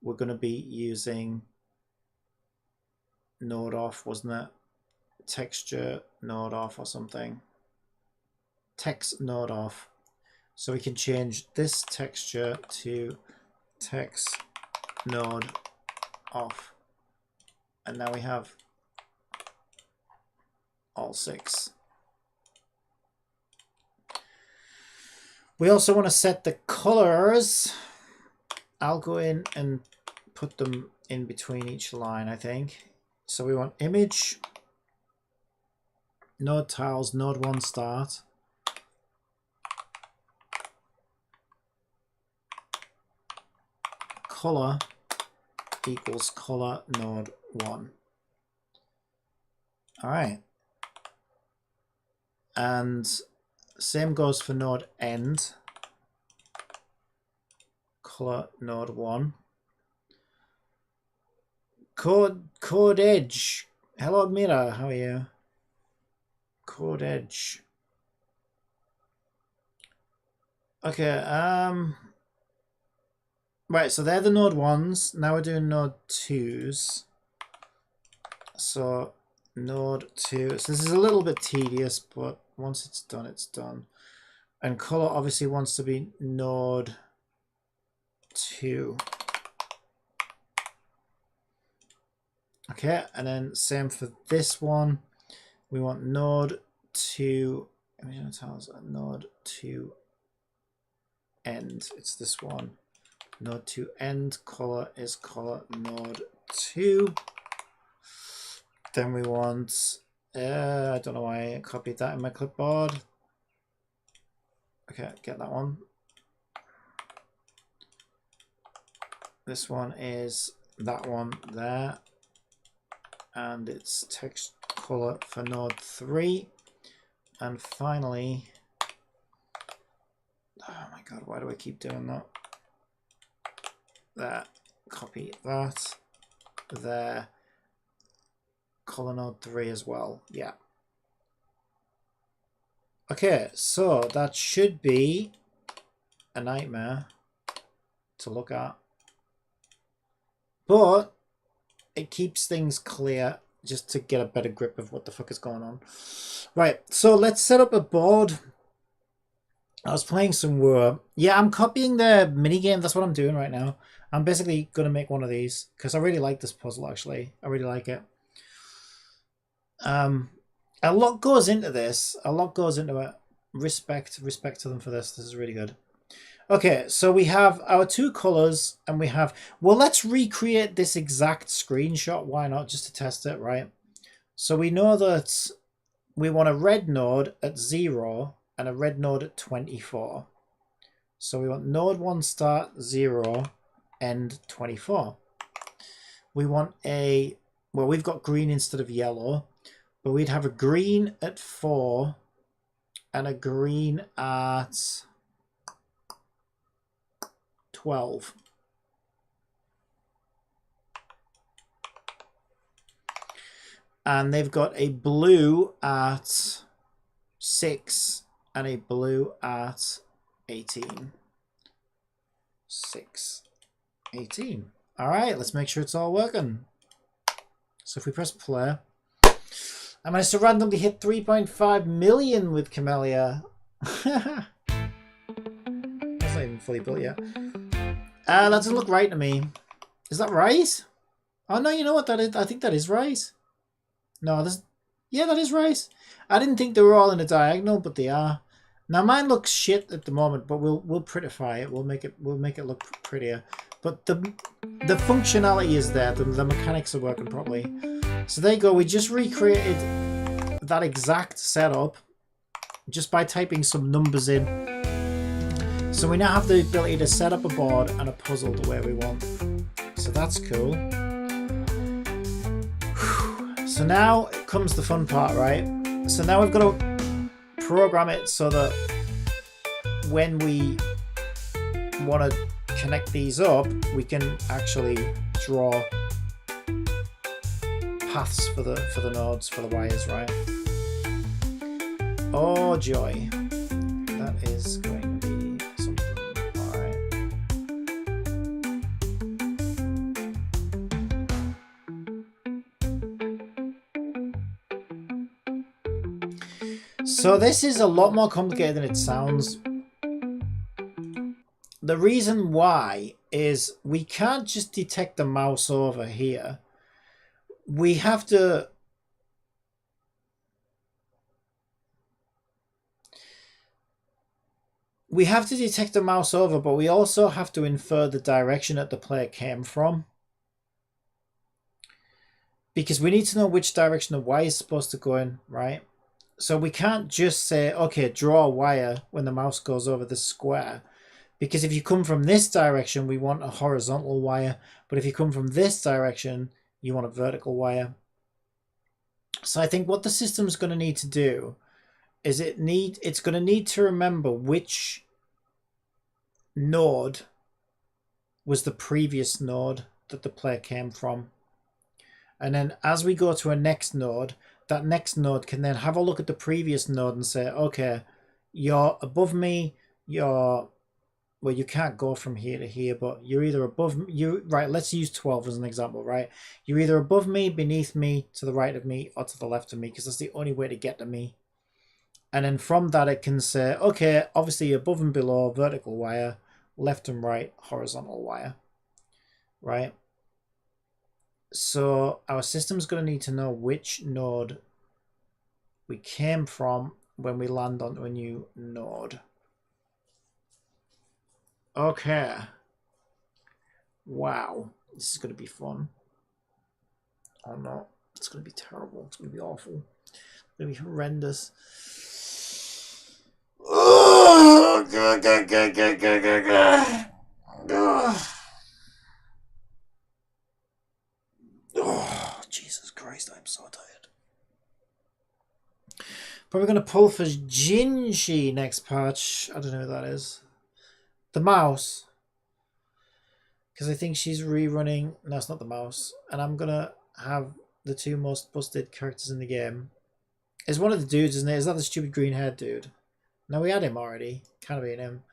we're going to be using node off, wasn't it? Texture node off or something. Text node off. So we can change this texture to text node off. And now we have all 6. We also want to set the colors. I'll go in and put them in between each line, I think. So we want image, node tiles, node 1 start. Color equals color node 1. All right. And same goes for node end. Color node 1. Code edge. Hello Mira, how are you? Code edge. Okay, right, so they're the node 1s. Now we're doing node 2s. So node 2. So this is a little bit tedious, but once it's done, it's done. And color obviously wants to be node 2. Okay, and then same for this one. We want node 2, node 2 end. It's this one. Node 2 end, color is color node 2. Then we want, I don't know why I copied that in my clipboard. Okay, get that one. This one is that one there. And it's text color for node 3. And finally, Oh my god, why do I keep doing that? There. Copy that. There. Color node 3 as well. Yeah. Okay, so that should be a nightmare to look at. But it keeps things clear just to get a better grip of what the fuck is going on. Right, so let's set up a board. I was playing some War. Yeah, I'm copying the minigame. That's what I'm doing right now. I'm basically going to make one of these because I really like this puzzle, actually. I really like it. A lot goes into this. A lot goes into it. Respect to them for this. This is really good. Okay, so we have our two colors and we have... Well, let's recreate this exact screenshot. Why not? Just to test it, right? So we know that we want a red node at 0 and a red node at 24. So we want node 1 start 0, end 24. We want a... Well, we've got green instead of yellow. But we'd have a green at 4 and a green at 12. And they've got a blue at 6 and a blue at 18. 6, 18. All right, let's make sure it's all working. So if we press play, I managed to randomly hit 3.5 million with Camellia. That's not even fully built yet. That doesn't look right to me. Is that right? Oh no, you know what that is? I think that is right. No, this... Yeah, that is right. I didn't think they were all in a diagonal, but they are. Now mine looks shit at the moment, but we'll prettify it. We'll make it look prettier. But the functionality is there. The mechanics are working properly. So there you go. We just recreated that exact setup just by typing some numbers in. So we now have the ability to set up a board and a puzzle the way we want. So that's cool. So now comes the fun part, right? So now we've got to program it so that when we want to connect these up, we can actually draw paths for the nodes, for the wires, right? Oh joy. That is going to be something. Alright. So this is a lot more complicated than it sounds. The reason why is we can't just detect the mouse over here. We have to detect the mouse over, but we also have to infer the direction that the player came from. Because we need to know which direction the wire is supposed to go in, right? So we can't just say, okay, draw a wire when the mouse goes over the square. Because if you come from this direction, we want a horizontal wire. But if you come from this direction, you want a vertical wire. So I think what the system's going to need to do is it's going to need to remember which node was the previous node that the player came from. And then as we go to a next node, that next node can then have a look at the previous node and say, okay, you're above me, you're... Well, you can't go from here to here, but you're either above you, right? Let's use 12 as an example, right? You're either above me, beneath me, to the right of me, or to the left of me, because that's the only way to get to me. And then from that, it can say, okay, obviously above and below, vertical wire, left and right, horizontal wire, right? So our system's going to need to know which node we came from when we land onto a new node. Okay. Wow. This is going to be fun. Oh no. It's going to be terrible. It's going to be awful. It's going to be horrendous. Oh, Jesus Christ. I'm so tired. Probably going to pull for Jinshi next patch. I don't know who that is. The mouse. Because I think she's rerunning... No, it's not the mouse. And I'm going to have the two most busted characters in the game. It's one of the dudes, isn't it? Is that the stupid green haired dude? No, we had him already. Can't have been him.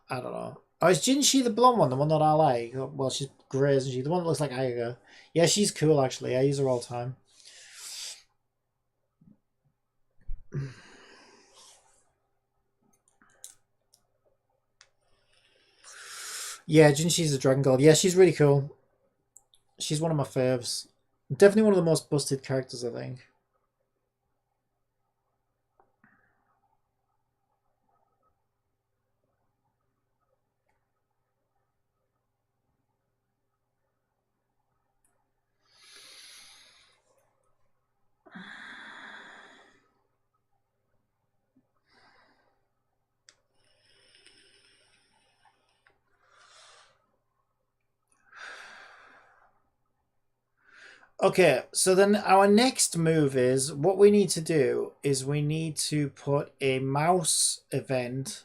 I don't know. Oh, is Jinshi the blonde one? The one that I like? Well, she's grey, isn't she? The one that looks like Aiga. Yeah, she's cool, actually. I use her all the time. Yeah, Jinshi's a Dragon Girl. Yeah, she's really cool. She's one of my faves. Definitely one of the most busted characters, I think. Okay, so then our next move is, what we need to do is we need to put a mouse event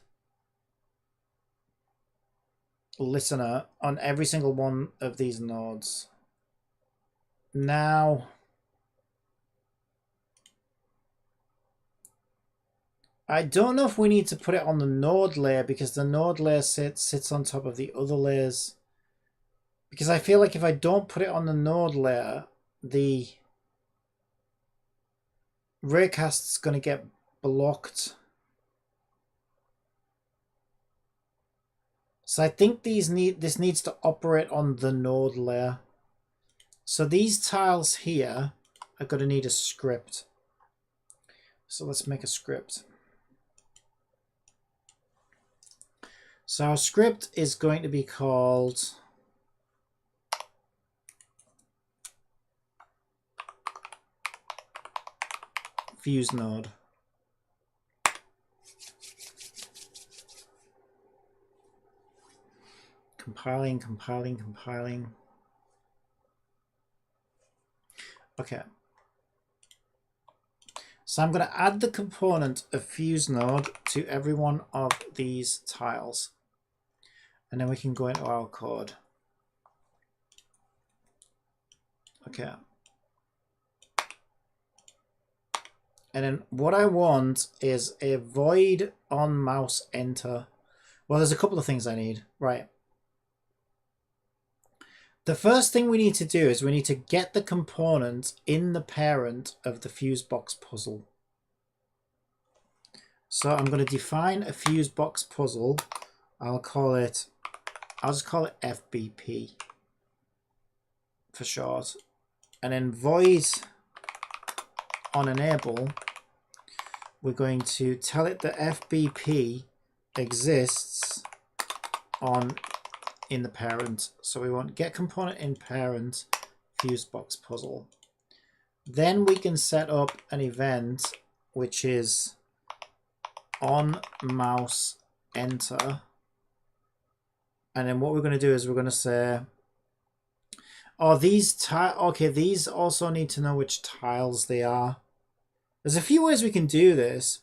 listener on every single one of these nodes. Now, I don't know if we need to put it on the node layer because the node layer sits on top of the other layers. Because I feel like if I don't put it on the node layer, the raycast's going to get blocked. So I think this needs to operate on the node layer. So these tiles here are going to need a script. So let's make a script. So our script is going to be called fuse node. Compiling. Okay. So I'm going to add the component of fuse node to every one of these tiles. And then we can go into our code. Okay. And then what I want is a void on mouse enter. Well, there's a couple of things I need. Right. The first thing we need to do is we need to get the component in the parent of the fuse box puzzle. So I'm going to define a fuse box puzzle. I'll just call it FBP for short. And then void on enable, we're going to tell it that FBP exists in the parent. So we want get component in parent fuse box puzzle. Then we can set up an event which is on mouse enter. And then what we're going to do is we're going to say, oh, these okay, these also need to know which tiles they are. There's a few ways we can do this.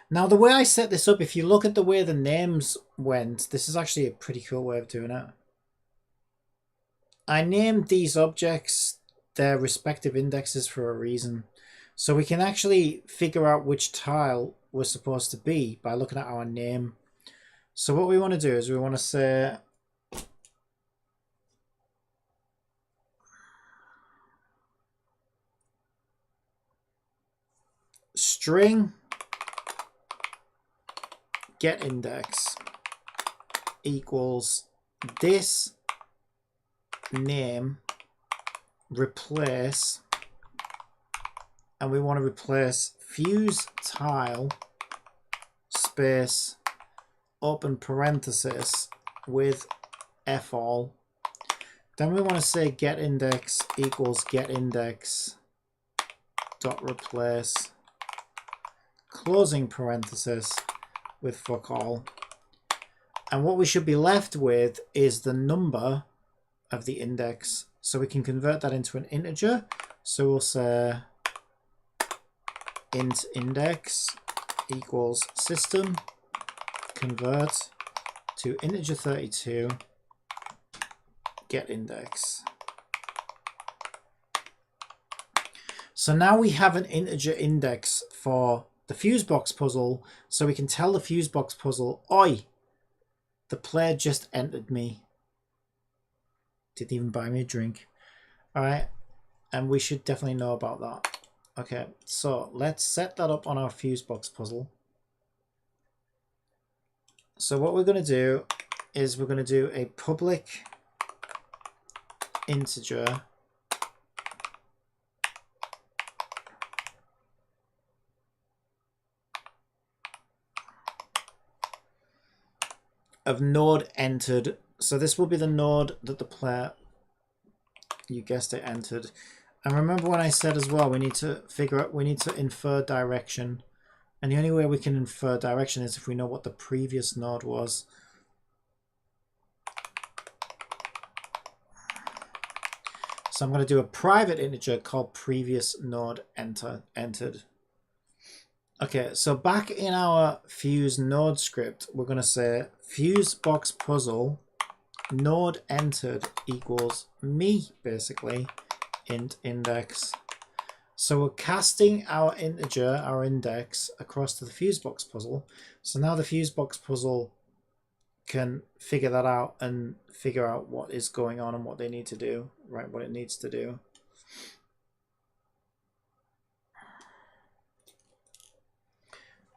Now, the way I set this up, if you look at the way the names went, this is actually a pretty cool way of doing it. I named these objects their respective indexes for a reason. So we can actually figure out which tile we're supposed to be by looking at our name. So what we want to do is we want to say string get index equals this name replace, and we want to replace fuse tile space open parenthesis with all. Then we want to say get index equals get index dot replace closing parenthesis with fuck all. And what we should be left with is the number of the index. So we can convert that into an integer. So we'll say int index equals system convert to integer 32 get index. So now we have an integer index for the Fusebox puzzle, so we can tell the Fusebox puzzle, oi, the player just entered me. Didn't even buy me a drink. All right, and we should definitely know about that. Okay, so let's set that up on our Fusebox puzzle. So what we're going to do is we're going to do a public integer of node entered. So this will be the node that the player, you guessed it, entered. And remember when I said as well, we need to figure out, we need to infer direction. And the only way we can infer direction is if we know what the previous node was. So I'm going to do a private integer called previous node entered. Okay, so back in our Fuse node script, we're going to say Fusebox puzzle node entered equals me, basically, int index. So we're casting our integer, our index, across to the Fusebox puzzle. So now the Fusebox puzzle can figure that out and figure out what is going on and what they need to do, right? What it needs to do.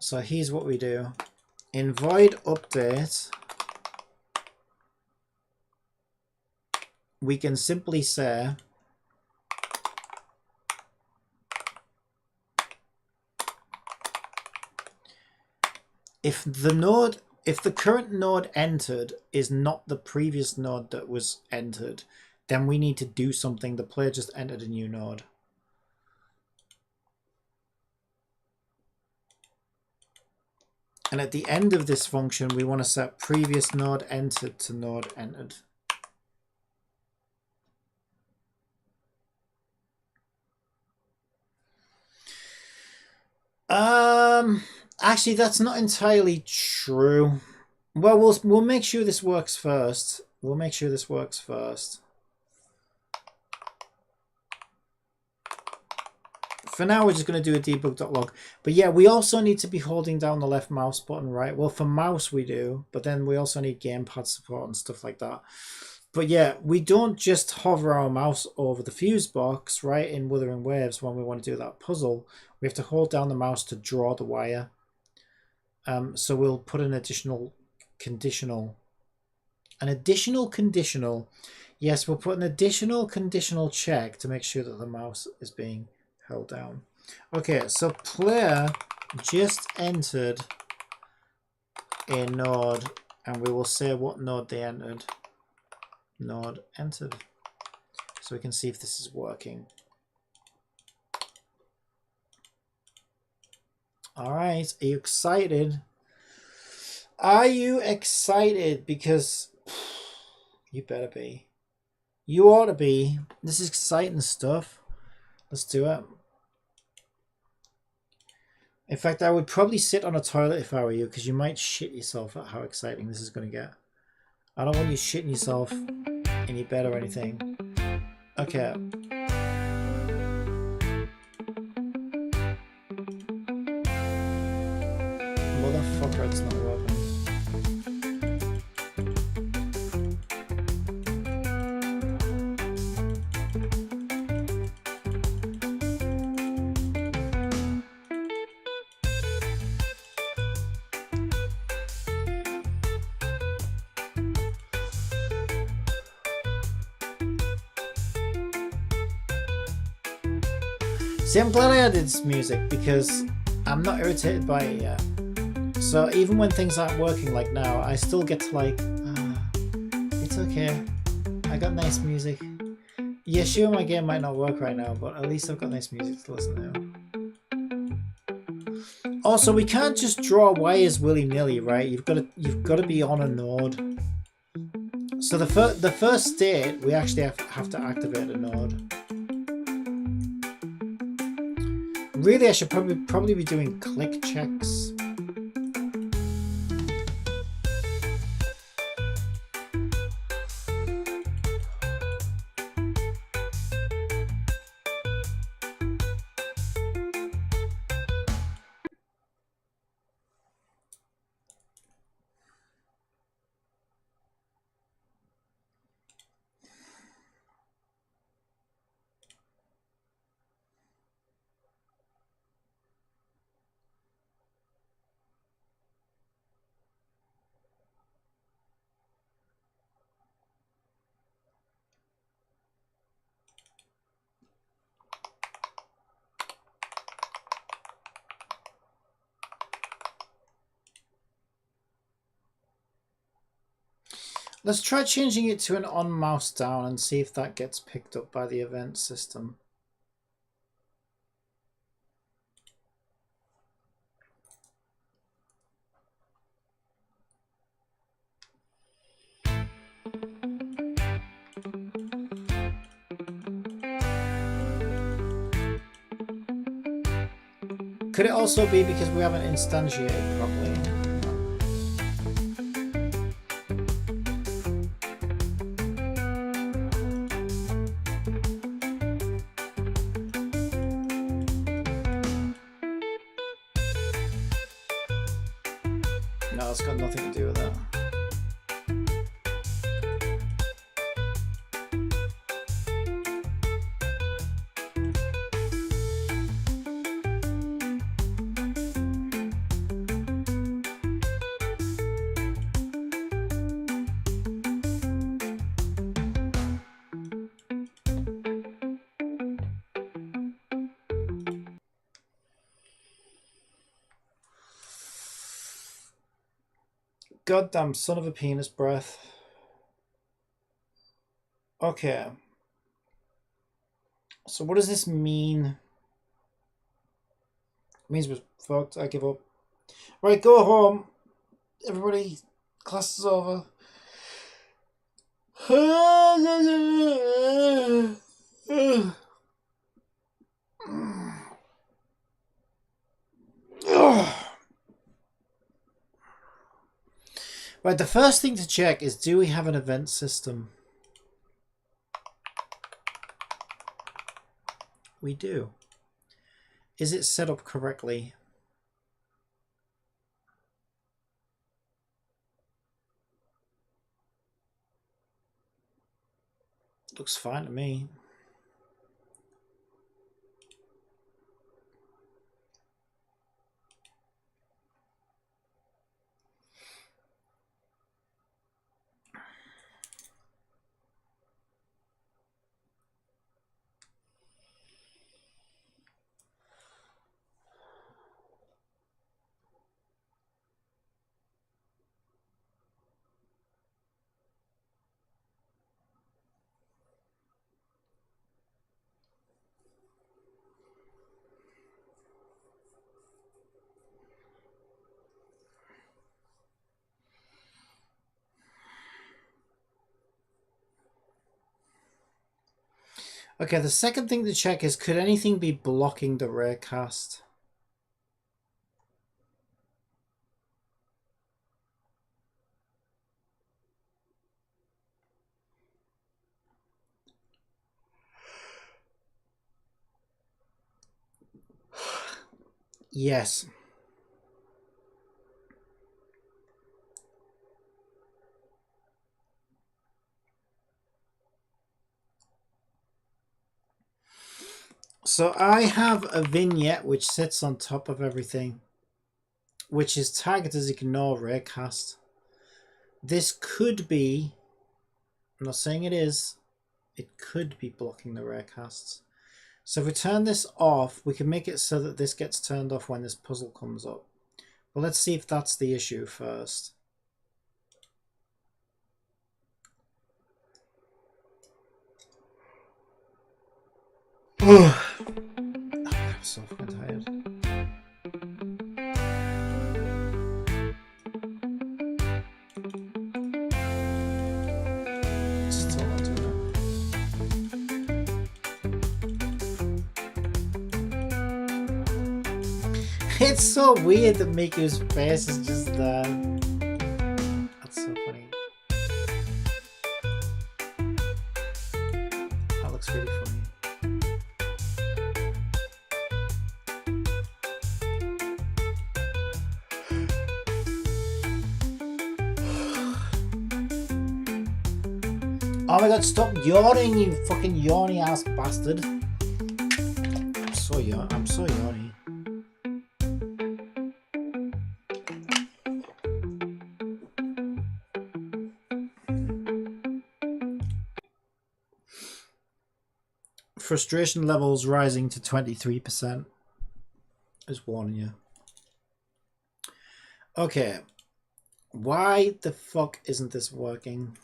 So here's what we do. In void update, we can simply say if the current node entered is not the previous node that was entered, then we need to do something. The player just entered a new node. And at the end of this function, we want to set previous node entered to node entered. Actually, that's not entirely true. Well, we'll make sure this works first. We'll make sure this works first. For now, we're just going to do a debug.log. But yeah, we also need to be holding down the left mouse button, right? Well, for mouse we do, but then we also need gamepad support and stuff like that. But yeah, we don't just hover our mouse over the fuse box, right, in Wuthering Waves when we want to do that puzzle. We have to hold down the mouse to draw the wire. So we'll put an additional conditional. Yes, we'll put an additional conditional check to make sure that the mouse is being held down. Okay, so player just entered a node, and we will say what node they entered. Node entered. So we can see if this is working. All right, are you excited? Are you excited? Because you better be. You ought to be. This is exciting stuff. Let's do it. In fact, I would probably sit on a toilet if I were you, because you might shit yourself at how exciting this is going to get. I don't want you shitting yourself in your bed or anything. Okay. Motherfucker, it's not working. See, I'm glad I added this music because I'm not irritated by it yet. So even when things aren't working like now, I still get to like, it's okay. I got nice music. Yeah, sure, my game might not work right now, but at least I've got nice music to listen to. Also, we can't just draw wires willy-nilly, right? You've got to be on a node. So the first state, we actually have to activate a node. Really, I should probably be doing click checks. Let's try changing it to an on mouse down and see if that gets picked up by the event system. Could it also be because we haven't instantiated properly? No, it's got nothing to do with that. Goddamn son of a penis breath. Okay. So what does this mean? It means we're fucked. I give up. Right, go home. Everybody, class is over. Right, the first thing to check is, do we have an event system? We do. Is it set up correctly? Looks fine to me. Okay, the second thing to check is, could anything be blocking the raycast? Yes. So I have a vignette which sits on top of everything, which is tagged as ignore raycast. This could be, I'm not saying it is, it could be blocking the raycasts. So if we turn this off, we can make it so that this gets turned off when this puzzle comes up. But let's see if that's the issue first. I'm so fucking tired. Still not doing it. It's so weird that Miku's face is just there. That's so funny. That looks really funny. Oh my god, stop yawning, you fucking yawny ass bastard. I'm so yawny. Frustration levels rising to 23%. Just warning you. Okay. Why the fuck isn't this working?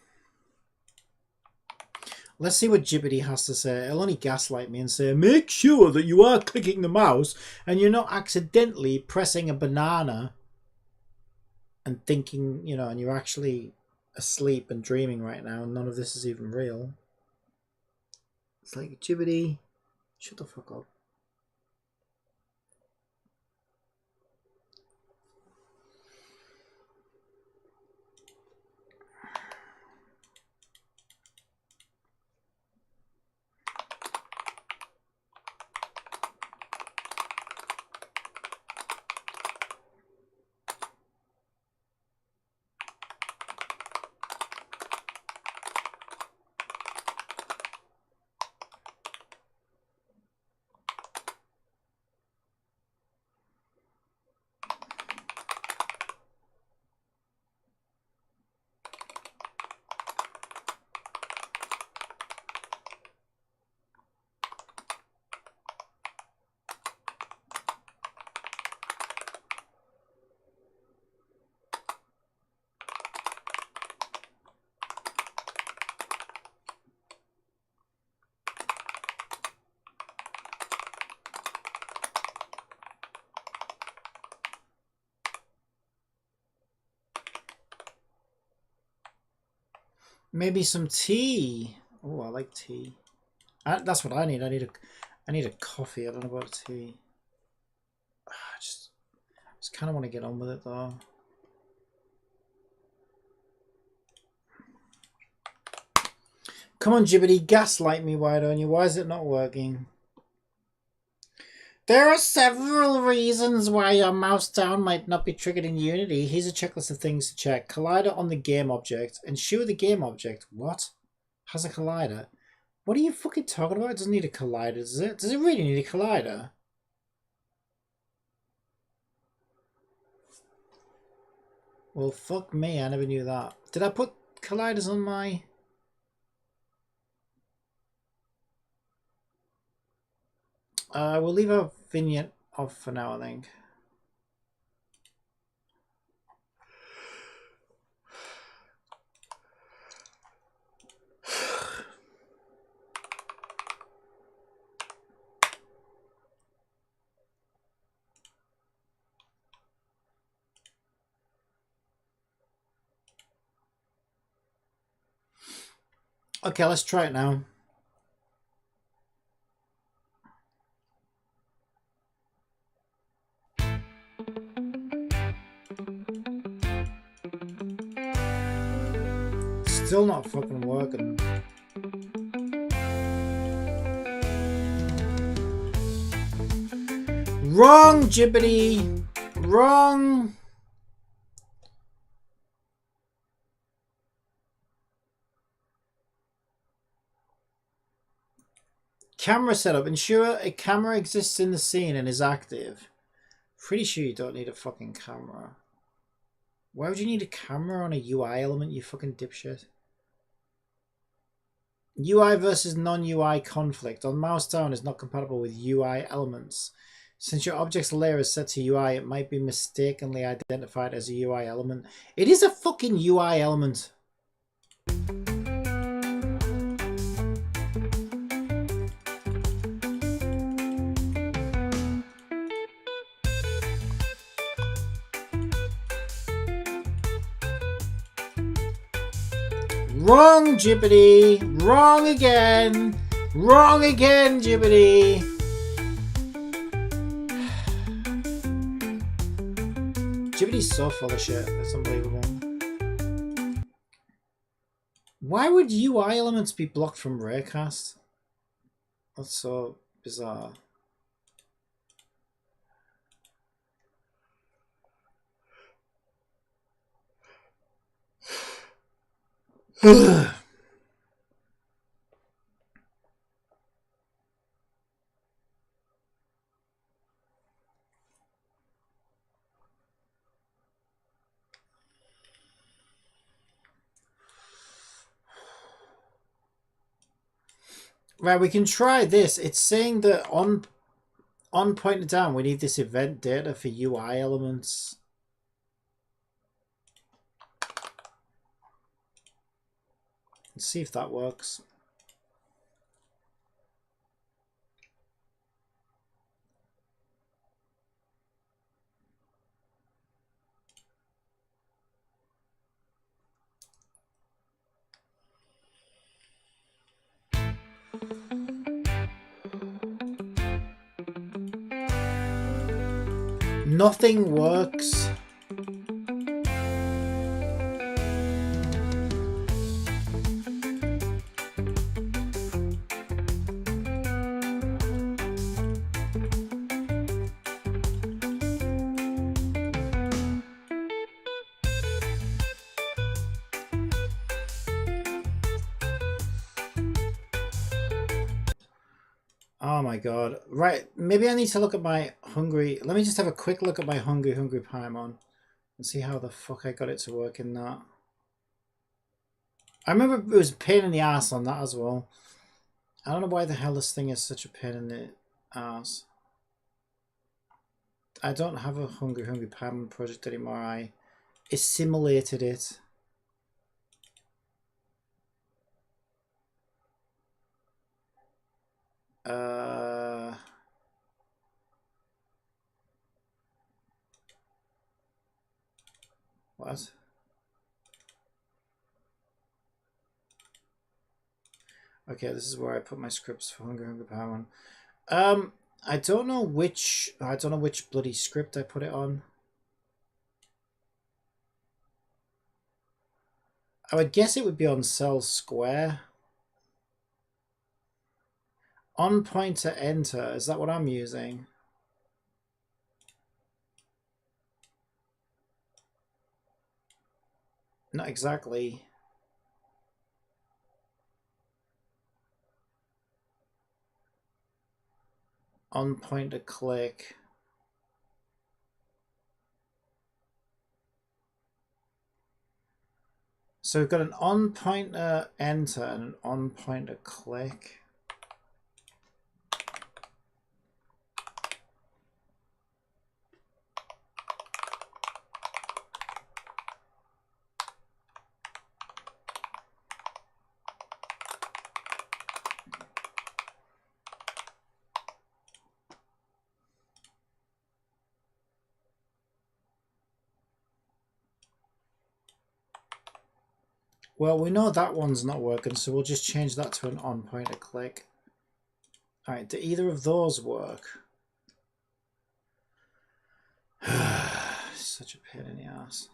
Let's see what Jibbity has to say. It'll only gaslight me and say, make sure that you are clicking the mouse and you're not accidentally pressing a banana and thinking, you know, and you're actually asleep and dreaming right now and none of this is even real. It's like, Jibbity, shut the fuck up. Maybe some tea. Oh, I like tea. That's what I need. I need a coffee. I don't know about tea. I just kind of want to get on with it though. Come on, Jibbity, gaslight me, why don't you? Why is it not working? There are several reasons why your mouse down might not be triggered in Unity. Here's a checklist of things to check. Collider on the game object. Ensure the game object. What? Has a collider? What are you fucking talking about? It doesn't need a collider, does it? Does it really need a collider? Well, fuck me, I never knew that. Did I put colliders on my... we'll leave our vignette off for now, I think. Okay, let's try it now. Still not fucking working. Wrong, Jibbity! Wrong! Camera setup. Ensure a camera exists in the scene and is active. Pretty sure you don't need a fucking camera. Why would you need a camera on a UI element, you fucking dipshit? UI versus non-UI conflict. On mouse down is not compatible with UI elements. Since your object's layer is set to UI, it might be mistakenly identified as a UI element. It is a fucking UI element. Wrong, Jibbity! Wrong again! Wrong again, Jibbity! Jibbity's so full of shit. That's unbelievable. Why would UI elements be blocked from Raycast? That's so bizarre. Right, we can try this. It's saying that on pointer down, we need this event data for UI elements. Let's see if that works. Nothing works. Oh my god. Right, maybe I need to look at my hungry... Let me just have a quick look at my hungry Paimon and see how the fuck I got it to work in that. I remember it was a pain in the ass on that as well. I don't know why the hell this thing is such a pain in the ass. I don't have a hungry Paimon project anymore. I assimilated it. What? Okay, this is where I put my scripts for hungry Paimon. I don't know which bloody script I put it on. I would guess it would be on cell square. On pointer enter, is that what I'm using? Not exactly. On pointer click. So we've got an on pointer enter and an on pointer click. Well, we know that one's not working, so we'll just change that to an on pointer click. Alright, do either of those work? Such a pain in the ass.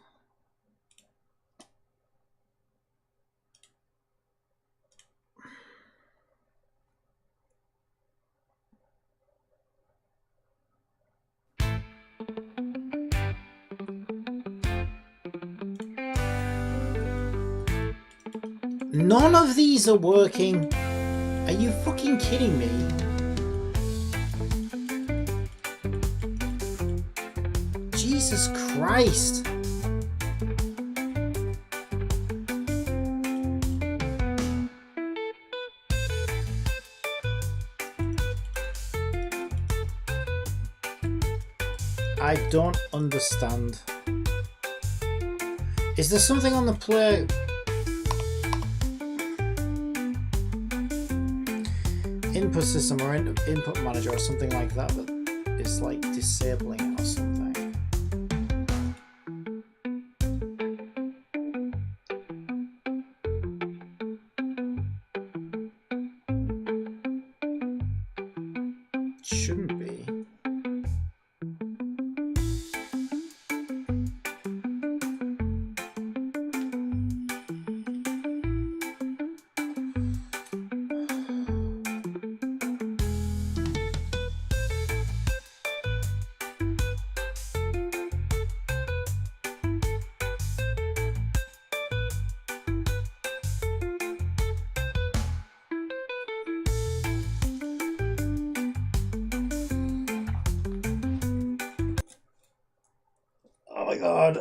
None of these are working. Are you fucking kidding me? Jesus Christ. I don't understand. Is there something on the play? Input system or input manager or something like that is like disabling it or something. Shouldn't be.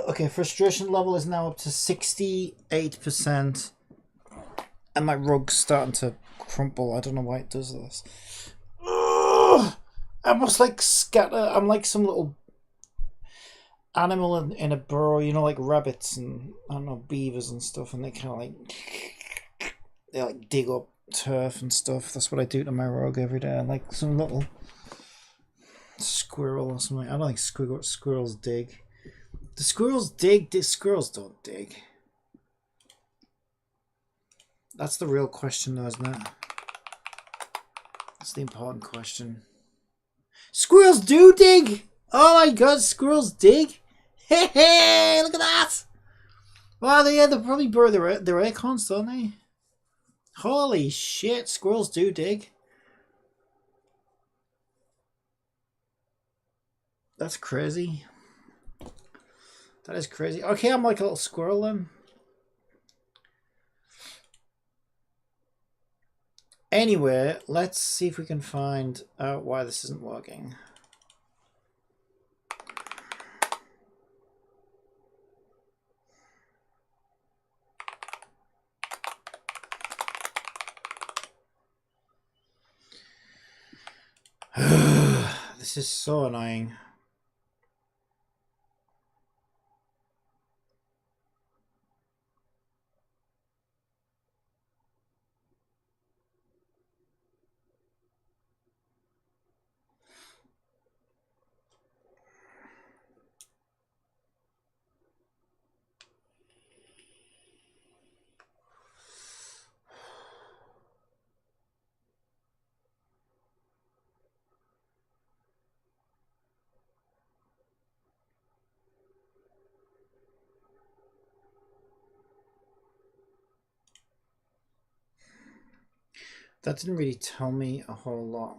Okay, frustration level is now up to 68%. And my rug's starting to crumple. I don't know why it does this. Ugh! I almost like scatter. I'm like some little animal in a burrow, you know, like rabbits and, I don't know, beavers and stuff. And they kind of like, they like dig up turf and stuff. That's what I do to my rug every day. I'm like some little squirrel or something. I don't think squirrels dig. The squirrels dig? The squirrels don't dig. That's the real question though, isn't it? That's the important question. Squirrels do dig! Oh my god, squirrels dig? Hey, hey, look at that! Wow, they probably burrow their acorns, don't they? Holy shit, squirrels do dig. That's crazy. That is crazy. Okay, I'm like a little squirrel then. Anyway, let's see if we can find out why this isn't working. This is so annoying. That didn't really tell me a whole lot.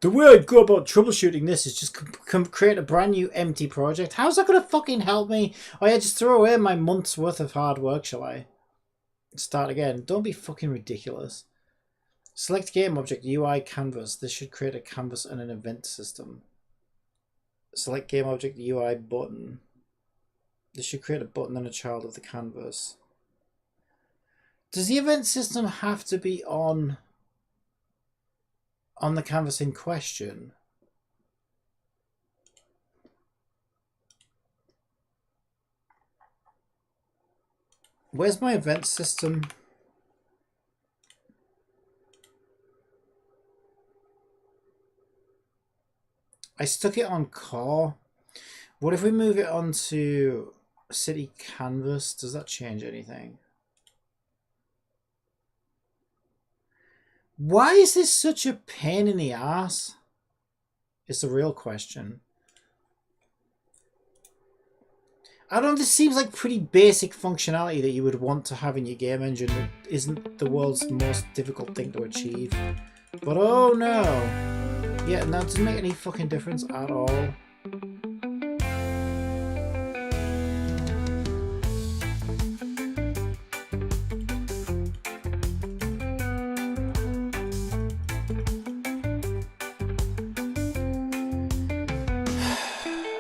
The way I'd go about troubleshooting this is just create a brand new empty project. How's that going to fucking help me? Oh yeah, just throw away my month's worth of hard work, shall I? Start again. Don't be fucking ridiculous. Select game object, UI canvas. This should create a canvas and an event system. Select game object, UI button. This should create a button and a child of the canvas. Does the event system have to be on the canvas in question? Where's my event system? I stuck it on core. What if we move it onto city canvas? Does that change anything? Why is this such a pain in the ass? Is the real question. I don't know, this seems like pretty basic functionality that you would want to have in your game engine that isn't the world's most difficult thing to achieve. But oh no! Yeah, that doesn't make any fucking difference at all.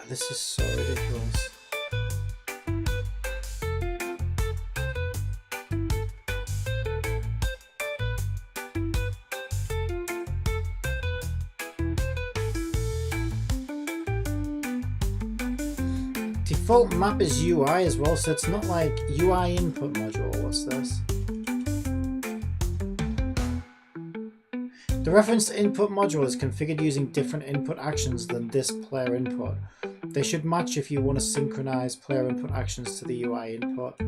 This is so ridiculous. Default map is UI as well, so it's not like UI input module. What's this? The reference to input module is configured using different input actions than this player input. They should match if you want to synchronize player input actions to the UI input.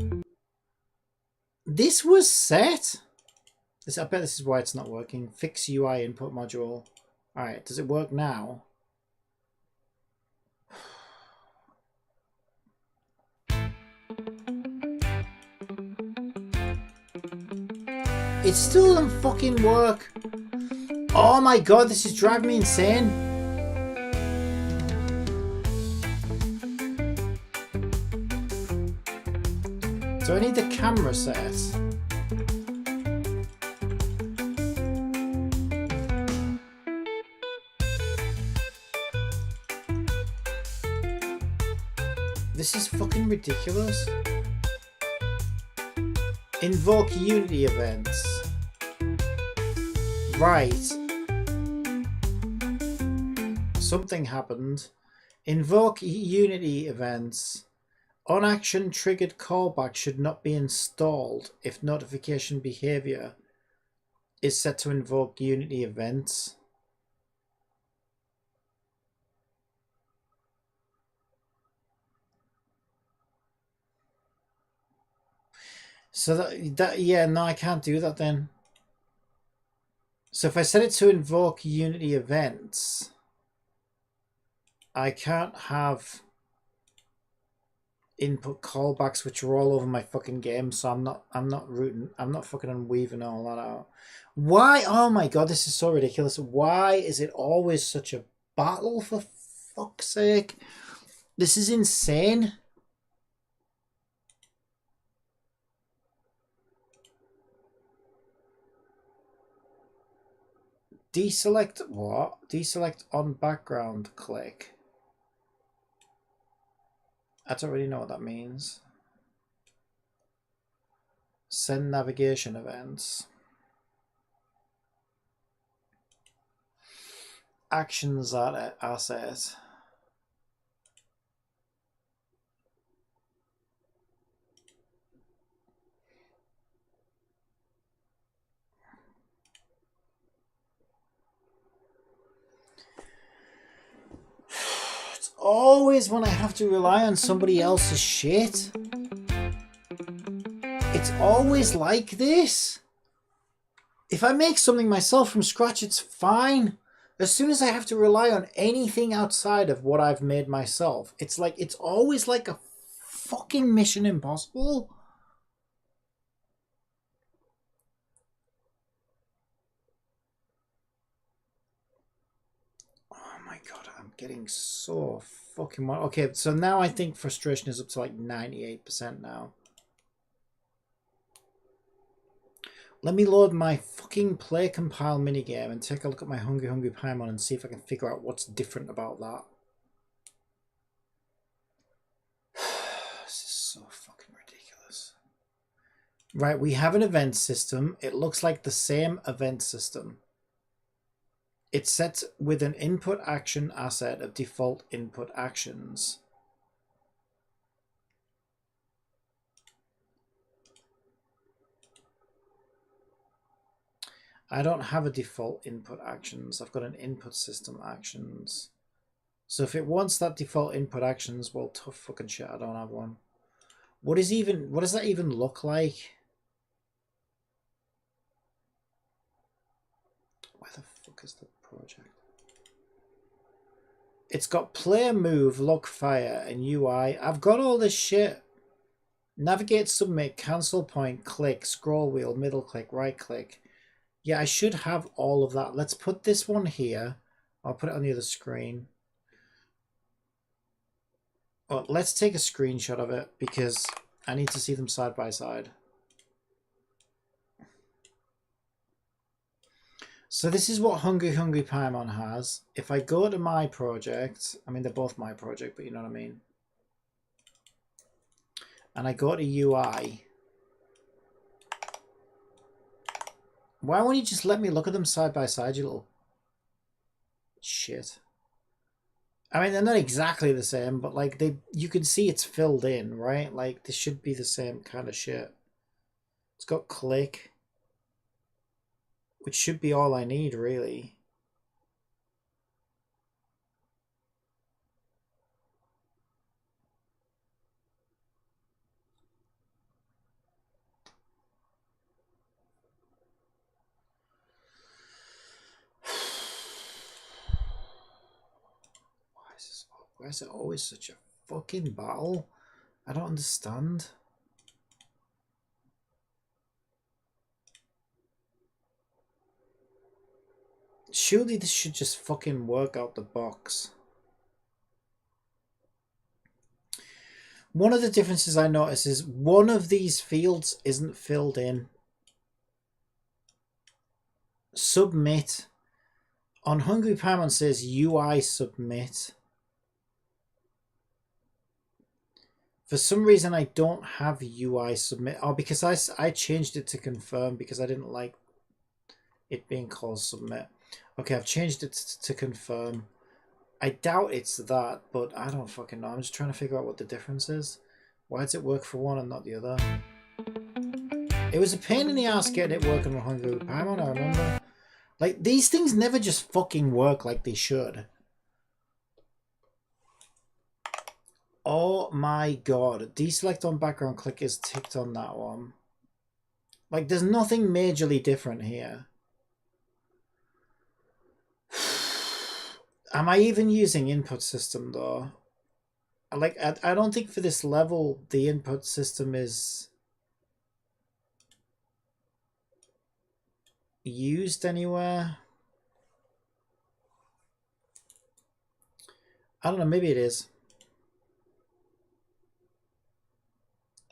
This was set? I bet this is why it's not working. Fix UI input module. Alright, does it work now? It still doesn't fucking work. Oh my god, this is driving me insane. So I need the camera set. This is fucking ridiculous. Invoke Unity events. Right. Something happened. Invoke Unity events. On action triggered callback should not be installed if notification behavior is set to invoke Unity events. So that yeah, no, I can't do that then. So if I set it to invoke Unity events, I can't have input callbacks which are all over my fucking game, so I'm not fucking unweaving all that out. Why? Oh my god, this is so ridiculous. Why is it always such a battle, for fuck's sake? This is insane. Deselect what? Deselect on background click. I don't really know what that means. Send navigation events. Actions asset. It's always when I have to rely on somebody else's shit. It's always like this. If I make something myself from scratch, it's fine. As soon as I have to rely on anything outside of what I've made myself, it's always like a fucking Mission Impossible. Oh my god, I'm getting so fucking... Okay, so now I think frustration is up to like 98% now. Let me load my fucking play compile minigame and take a look at my Hungry Hungry Paimon and see if I can figure out what's different about that. This is so fucking ridiculous. Right, we have an event system. It looks like the same event system. It's set with an input action asset of default input actions. I don't have a default input actions. I've got an input system actions. So if it wants that default input actions, well, tough fucking shit, I don't have one. What does that even look like? Where the fuck is the project? It's got play, move, lock, fire, and UI. I've got all this shit. Navigate, submit, cancel point, click, scroll wheel, middle click, right click. Yeah, I should have all of that. Let's put this one here. I'll put it on the other screen. Well, let's take a screenshot of it because I need to see them side by side. So this is what Hungry Hungry Paimon has. If I go to my project, I mean, they're both my project, but you know what I mean. And I go to UI. Why won't you just let me look at them side by side, you little shit? I mean, they're not exactly the same, but like you can see it's filled in, right? Like this should be the same kind of shit. It's got click, which should be all I need, really. Why is it always such a fucking battle? I don't understand. Surely this should just fucking work out the box. One of the differences I notice is one of these fields isn't filled in. Submit. On Hungry Paimon says UI submit. For some reason I don't have UI submit. Oh, because I changed it to confirm because I didn't like it being called submit. Okay, I've changed it to confirm. I doubt it's that, but I don't fucking know. I'm just trying to figure out what the difference is. Why does it work for one and not the other? It was a pain in the ass getting it working with Hungry Paimon, I remember. Like, these things never just fucking work like they should. Oh my god. Deselect on background click is ticked on that one. Like, there's nothing majorly different here. Am I even using input system though? Like, I don't think for this level the input system is used anywhere. I don't know, maybe it is.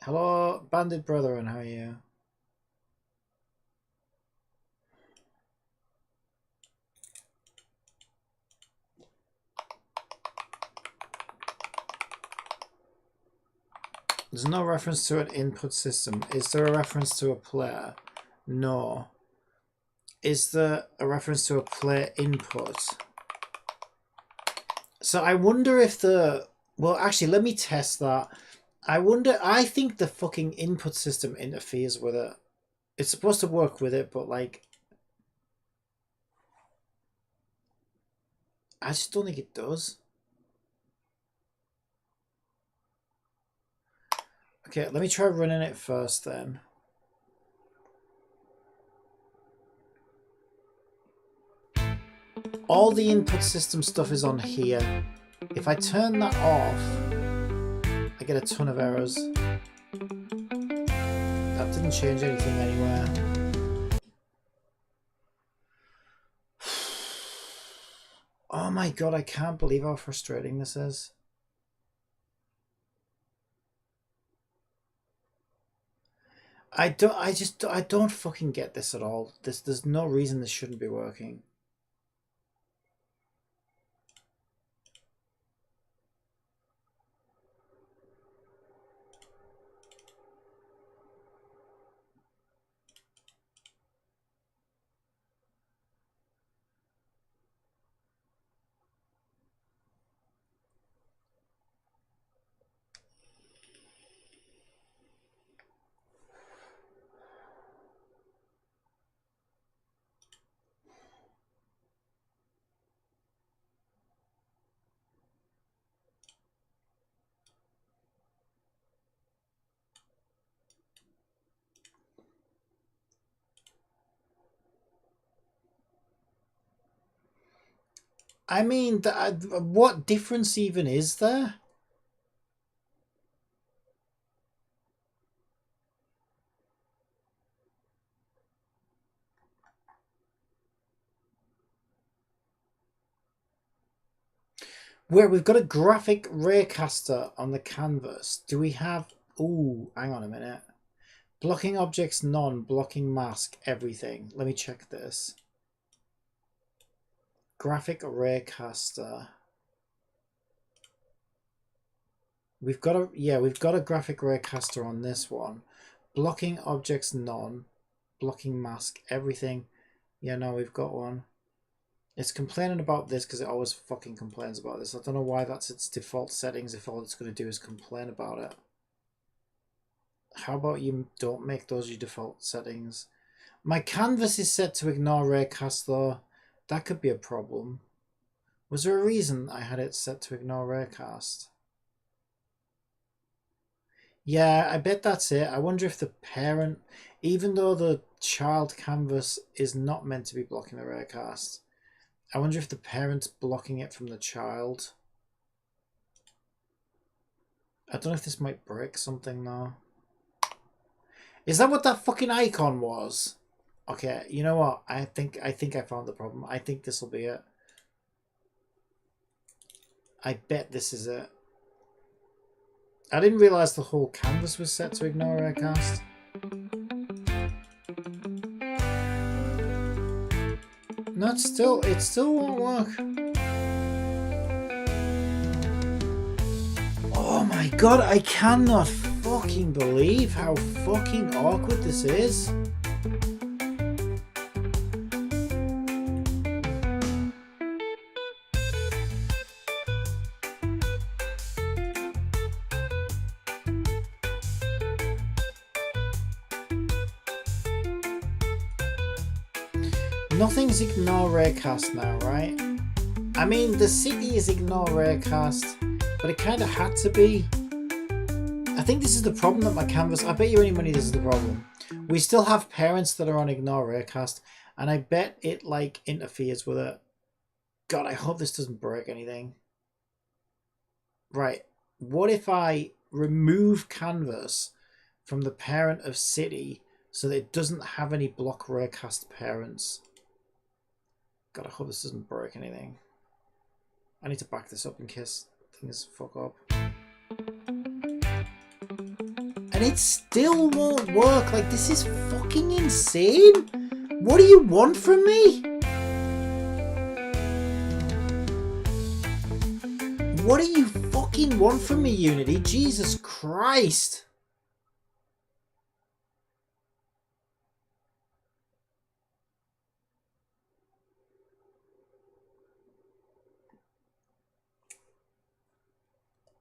Hello, Bandit Brethren, how are you? There's no reference to an input system. Is there a reference to a player? No. Is there a reference to a player input? So I wonder if the... Well, actually, let me test that. I think the fucking input system interferes with it. It's supposed to work with it, but like... I just don't think it does. Okay, let me try running it first then. All the input system stuff is on here. If I turn that off, I get a ton of errors. That didn't change anything anywhere. Oh my god, I can't believe how frustrating this is. I don't fucking get this at all. There's no reason this shouldn't be working. I mean, what difference even is there? Where we've got a graphic raycaster on the canvas. Do we have... Ooh, hang on a minute. Blocking objects, none. Blocking mask, everything. Let me check this. Graphic raycaster. We've got a graphic raycaster on this one. Blocking objects, none. Blocking mask, everything. Yeah, no, we've got one. It's complaining about this because it always fucking complains about this. I don't know why that's its default settings if all it's going to do is complain about it. How about you don't make those your default settings? My canvas is set to ignore raycast though. That could be a problem. Was there a reason I had it set to ignore raycast? Yeah, I bet that's it. I wonder if the parent, even though the child canvas is not meant to be blocking the raycast, I wonder if the parent's blocking it from the child. I don't know if this might break something though. Is that what that fucking icon was? Okay, you know what? I think I found the problem. I think this will be it. I bet this is it. I didn't realize the whole canvas was set to ignore raycast. No, it still won't work. Oh my god, I cannot fucking believe how fucking awkward this is. Nothing's ignore raycast now, right? I mean, the city is ignore raycast, but it kind of had to be. I think this is the problem that my canvas... I bet you any money this is the problem. We still have parents that are on ignore raycast, and I bet it like interferes with it. God, I hope this doesn't break anything. Right. What if I remove canvas from the parent of city so that it doesn't have any block raycast parents? God, I hope this doesn't break anything. I need to back this up in case things fuck up. And it still won't work. Like, this is fucking insane. What do you want from me? What do you fucking want from me, Unity? Jesus Christ.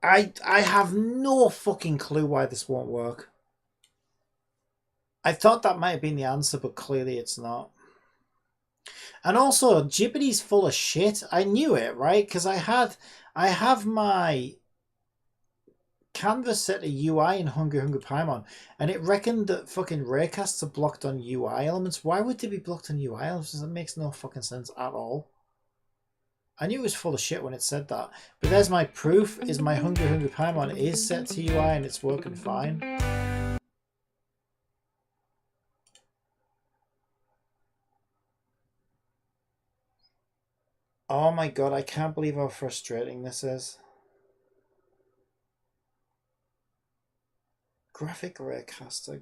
I have no fucking clue why this won't work. I thought that might have been the answer, but clearly it's not. And also, Jibbity's full of shit. I knew it, right? Because I have my canvas set to UI in Hungry Paimon, and it reckoned that fucking raycasts are blocked on UI elements. Why would they be blocked on UI elements? That makes no fucking sense at all. I knew it was full of shit when it said that. But there's my proof, is my Hungry Paimon is set to UI and it's working fine. Oh my god, I can't believe how frustrating this is. Graphic Raycaster.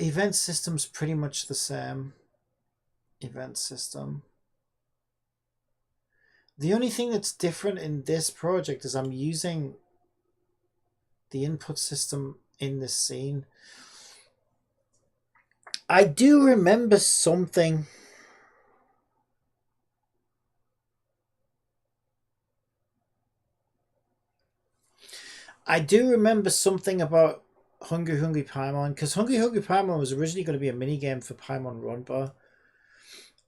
Event system's pretty much the same. Event system. The only thing that's different in this project is I'm using the input system in this scene. I do remember something. I do remember something about Hungry Paimon, because Hungry Paimon was originally going to be a minigame for Paimon Runba.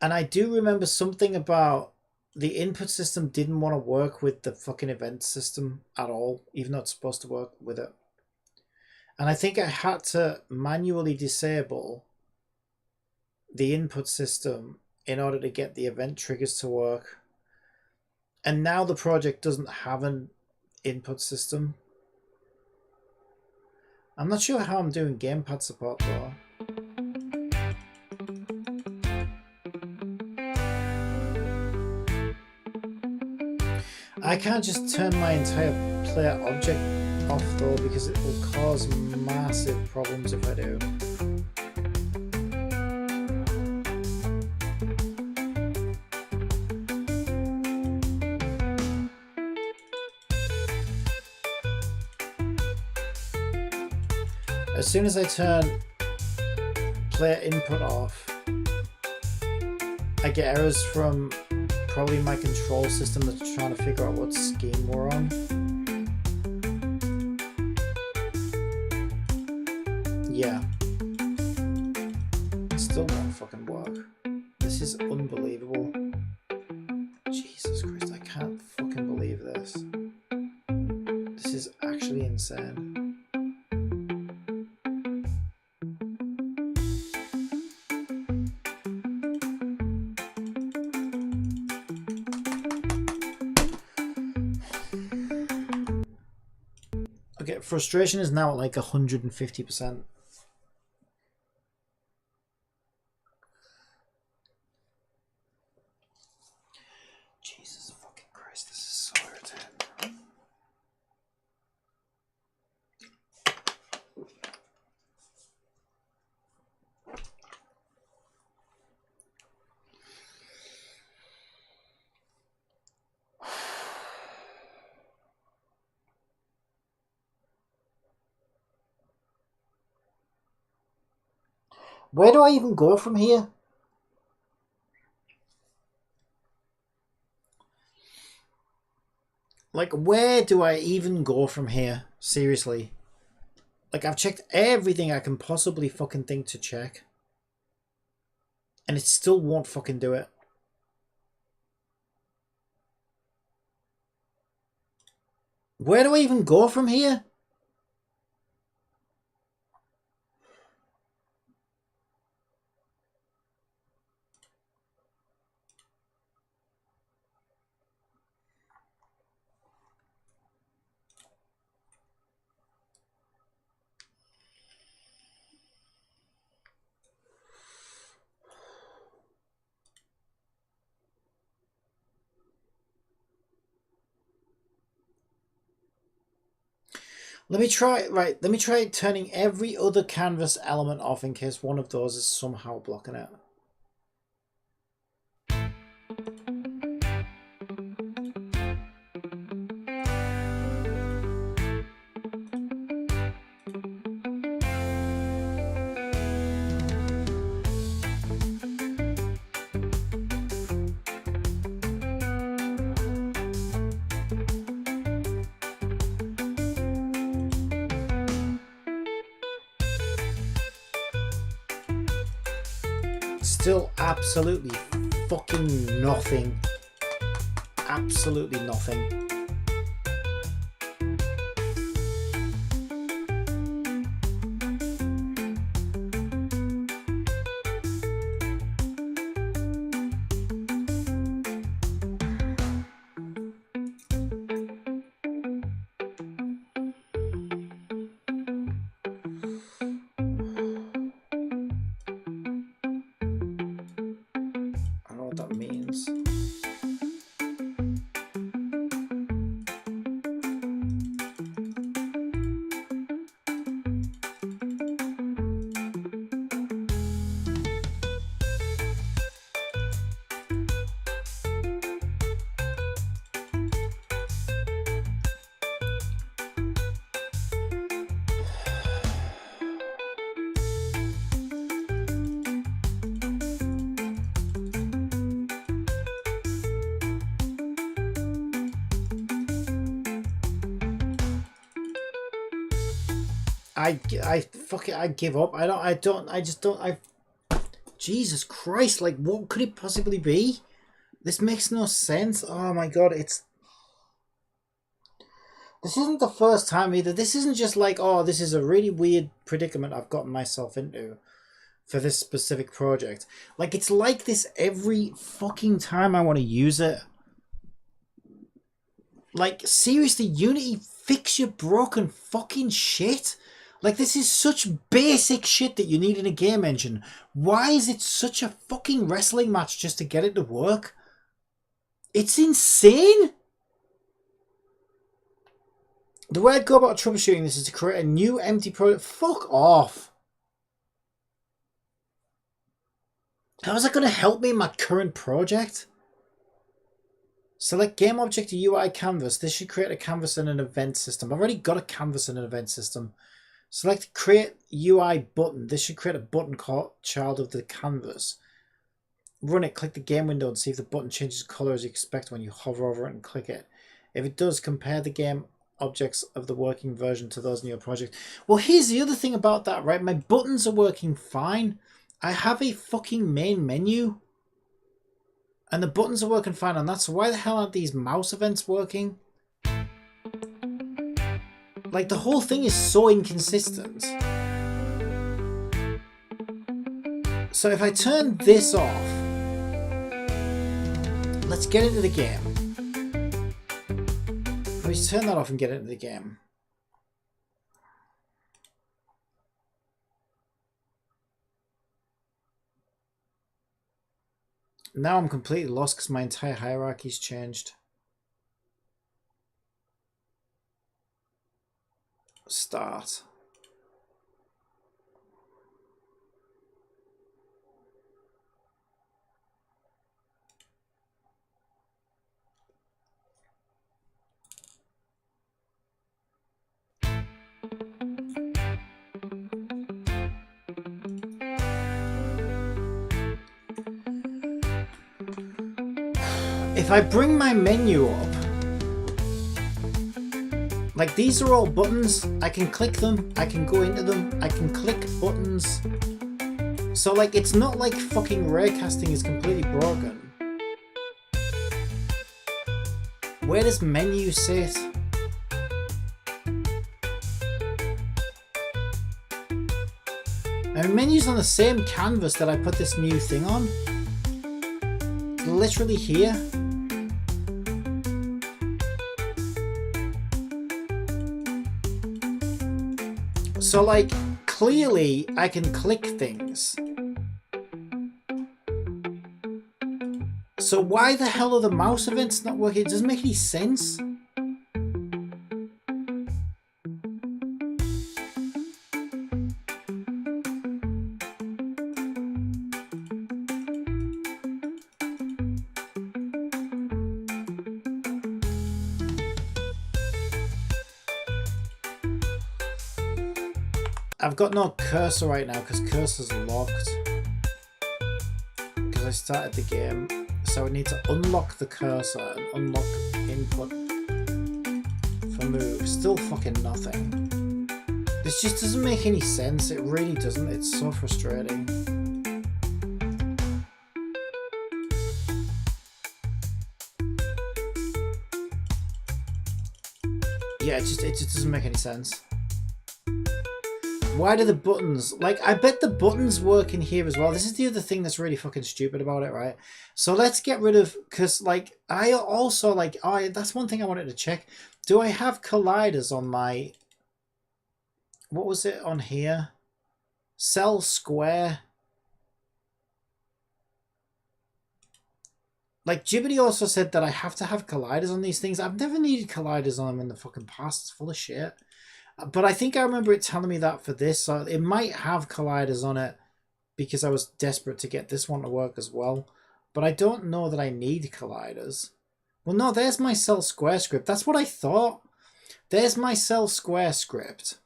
And I do remember something about the input system didn't want to work with the fucking event system at all, even though it's supposed to work with it. And I think I had to manually disable the input system in order to get the event triggers to work. And now the project doesn't have an input system. I'm not sure how I'm doing gamepad support though. I can't just turn my entire player object off though, because it will cause massive problems if I do. As soon as I turn player input off, I get errors from probably my control system that's trying to figure out what scheme we're on. Yeah. It still won't fucking work. This is unbelievable. Jesus Christ, I can't fucking believe this. This is actually insane. Okay, frustration is now at like 150%. Jesus fucking Christ, this is so irritating. Where do I even go from here? Like, where do I even go from here? Seriously. Like, I've checked everything I can possibly fucking think to check. And it still won't fucking do it. Where do I even go from here? Let me try turning every other canvas element off in case one of those is somehow blocking it. Still absolutely fucking nothing. Absolutely nothing. I give up. Jesus Christ, like what could it possibly be? This makes no sense. Oh my god, this isn't the first time either. This isn't just like, oh, this is a really weird predicament I've gotten myself into for this specific project. Like, it's like this every fucking time I want to use it. Like, seriously, Unity, fix your broken fucking shit. Like, this is such basic shit that you need in a game engine. Why is it such a fucking wrestling match just to get it to work? It's insane! The way I'd go about troubleshooting this is to create a new empty project. Fuck off! How is that going to help me in my current project? Select game object to UI canvas. This should create a canvas and an event system. I've already got a canvas and an event system. Select create UI button. This should create a button called child of the canvas. Run it, click the game window and see if the button changes color as you expect when you hover over it and click it. If it does, compare the game objects of the working version to those in your project. Well, here's the other thing about that, right? My buttons are working fine. I have a fucking main menu. And the buttons are working fine on that, so why the hell aren't these mouse events working? Like, the whole thing is so inconsistent. So if I turn this off, let's get into the game. Let me turn that off and get into the game. Now I'm completely lost because my entire hierarchy's changed. Start. If I bring my menu up, like these are all buttons, I can click them, I can go into them, I can click buttons. So like, it's not like fucking raycasting is completely broken. Where does menu sit? And menu's on the same canvas that I put this new thing on. Literally here. So like, clearly I can click things. So why the hell are the mouse events not working? It doesn't make any sense. I've got no cursor right now because cursor's locked. Because I started the game. So I need to unlock the cursor and unlock input for move. Still fucking nothing. This just doesn't make any sense. It really doesn't. It's so frustrating. Yeah, it just doesn't make any sense. Why do the buttons... Like, I bet the buttons work in here as well. This is the other thing that's really fucking stupid about it, right? So let's get rid of... Because, like, I also, like... that's one thing I wanted to check. Do I have colliders on my... What was it on here? Cell square. Like, Jibbity also said that I have to have colliders on these things. I've never needed colliders on them in the fucking past. It's full of shit. But I think I remember it telling me that for this. So it might have colliders on it because I was desperate to get this one to work as well. But I don't know that I need colliders. Well, no, there's my cell square script. That's what I thought. There's my cell square script.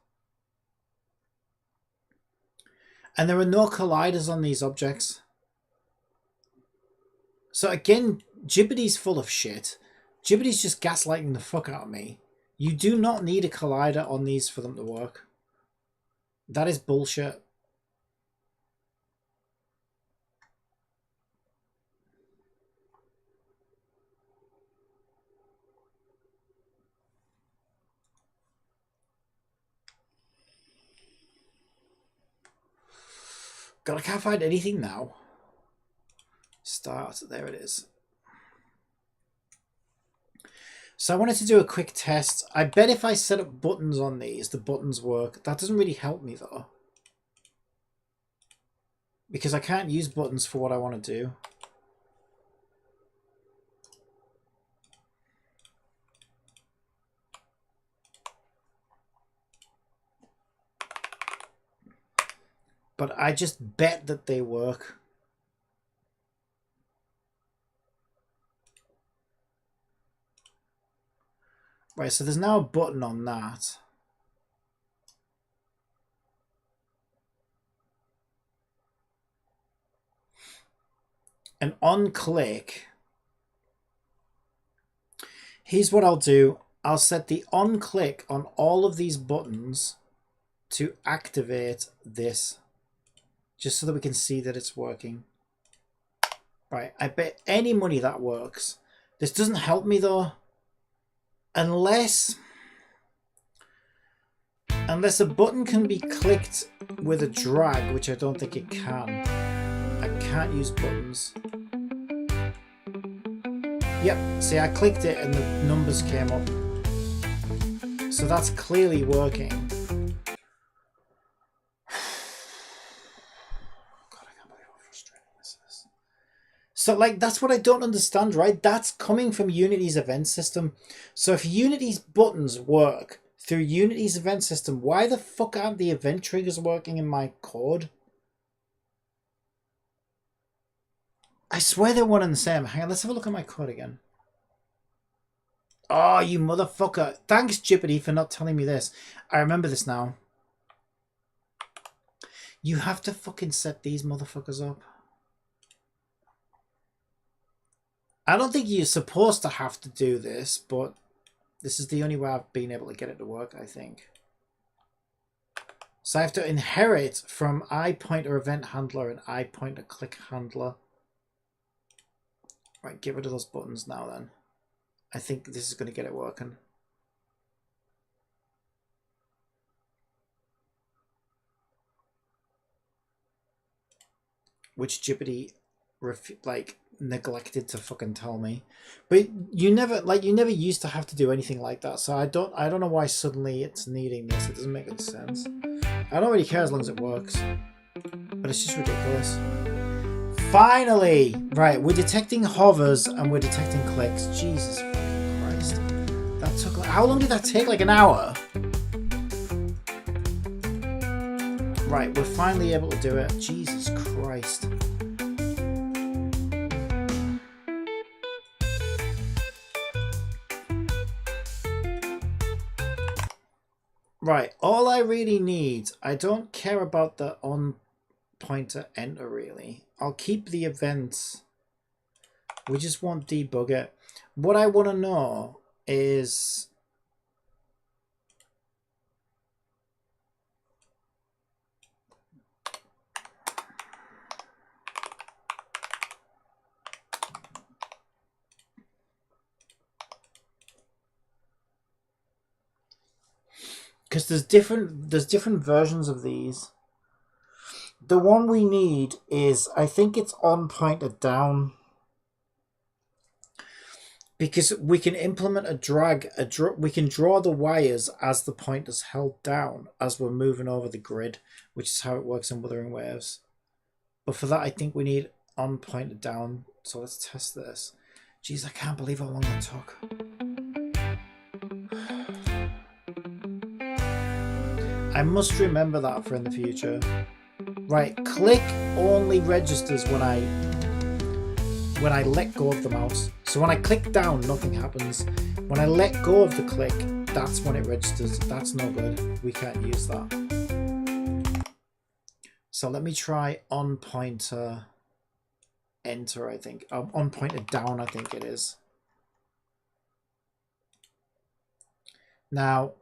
And there are no colliders on these objects. So again, Jibbity's full of shit. Jibbity's just gaslighting the fuck out of me. You do not need a collider on these for them to work. That is bullshit. God, I can't find anything now. Start, there it is. So I wanted to do a quick test. I bet if I set up buttons on these, the buttons work. That doesn't really help me though. Because I can't use buttons for what I want to do. But I just bet that they work. Right, so there's now a button on that. And on click, here's what I'll do. I'll set the on click on all of these buttons to activate this. Just so that we can see that it's working. Right, I bet any money that works. This doesn't help me though. Unless a button can be clicked with a drag, which I don't think it can. I can't use buttons. Yep, see, I clicked it and the numbers came up. So that's clearly working. God, I can't believe how frustrating this is. So, like, that's what I don't understand, right? That's coming from Unity's event system. So if Unity's buttons work through Unity's event system, why the fuck aren't the event triggers working in my code? I swear they're one and the same. Hang on, let's have a look at my code again. Oh, you motherfucker. Thanks, Jibbity, for not telling me this. I remember this now. You have to fucking set these motherfuckers up. I don't think you're supposed to have to do this, but this is the only way I've been able to get it to work, I think. So I have to inherit from iPointer event handler and iPointer click handler. Right, get rid of those buttons now then. I think this is going to get it working. which Jibbity like neglected to fucking tell me. But you never used to have to do anything like that. So I don't know why suddenly it's needing this. It doesn't make any sense. I don't really care as long as it works. But it's just ridiculous. Finally! Right, we're detecting hovers and we're detecting clicks. Jesus fucking Christ. That took like, how long did that take? Like an hour? Right, we're finally able to do it. Jesus Christ. Right, all I really need, I don't care about the on pointer enter really. I'll keep the events. We just want debug it. What I want to know is because there's different versions of these. The one we need is, I think it's on pointer down, because we can implement a drag. We can draw the wires as the pointer's held down as we're moving over the grid, which is how it works in Wuthering Waves. But for that, I think we need on pointer down. So let's test this. Jeez, I can't believe how long that took. I must remember that for in the future. Right, click only registers when I let go of the mouse. So when I click down, nothing happens. When I let go of the click, that's when it registers. That's no good. We can't use that. So let me try on pointer enter, I think. On pointer down, I think it is. Now,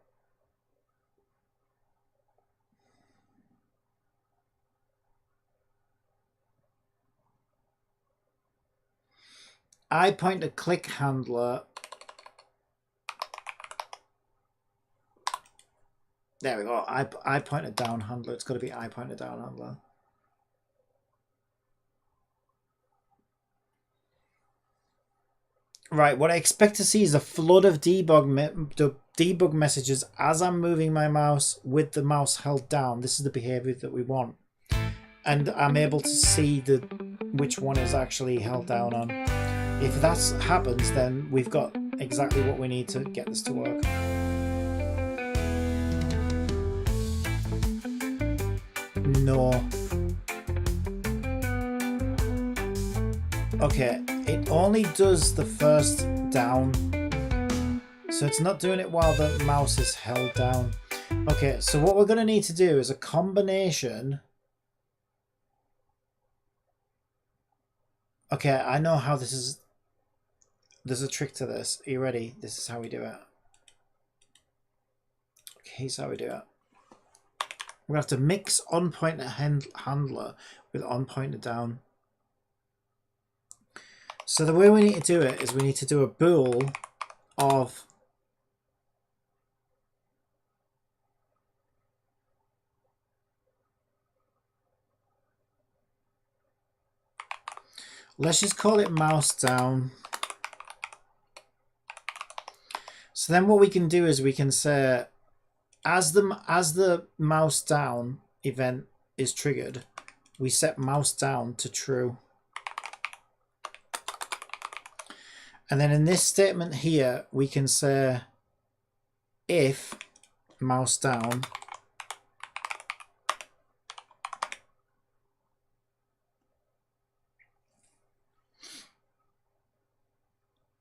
I pointer click handler. There we go. I pointer down handler. It's got to be I pointer down handler. Right, what I expect to see is a flood of debug messages as I'm moving my mouse with the mouse held down. This is the behavior that we want. And I'm able to see which one is actually held down on. If that happens, then we've got exactly what we need to get this to work. No. Okay, it only does the first down. So it's not doing it while the mouse is held down. Okay, so what we're going to need to do is a combination. Okay, I know how this is. There's a trick to this. Are you ready? This is how we do it. Okay, here's how we do it. We're going to have to mix on pointer handler with on pointer down. So the way we need to do it is we need to do a bool of let's just call it mouse down. So then what we can do is we can say as the mouse down event is triggered, we set mouse down to true. And then in this statement here, we can say if mouse down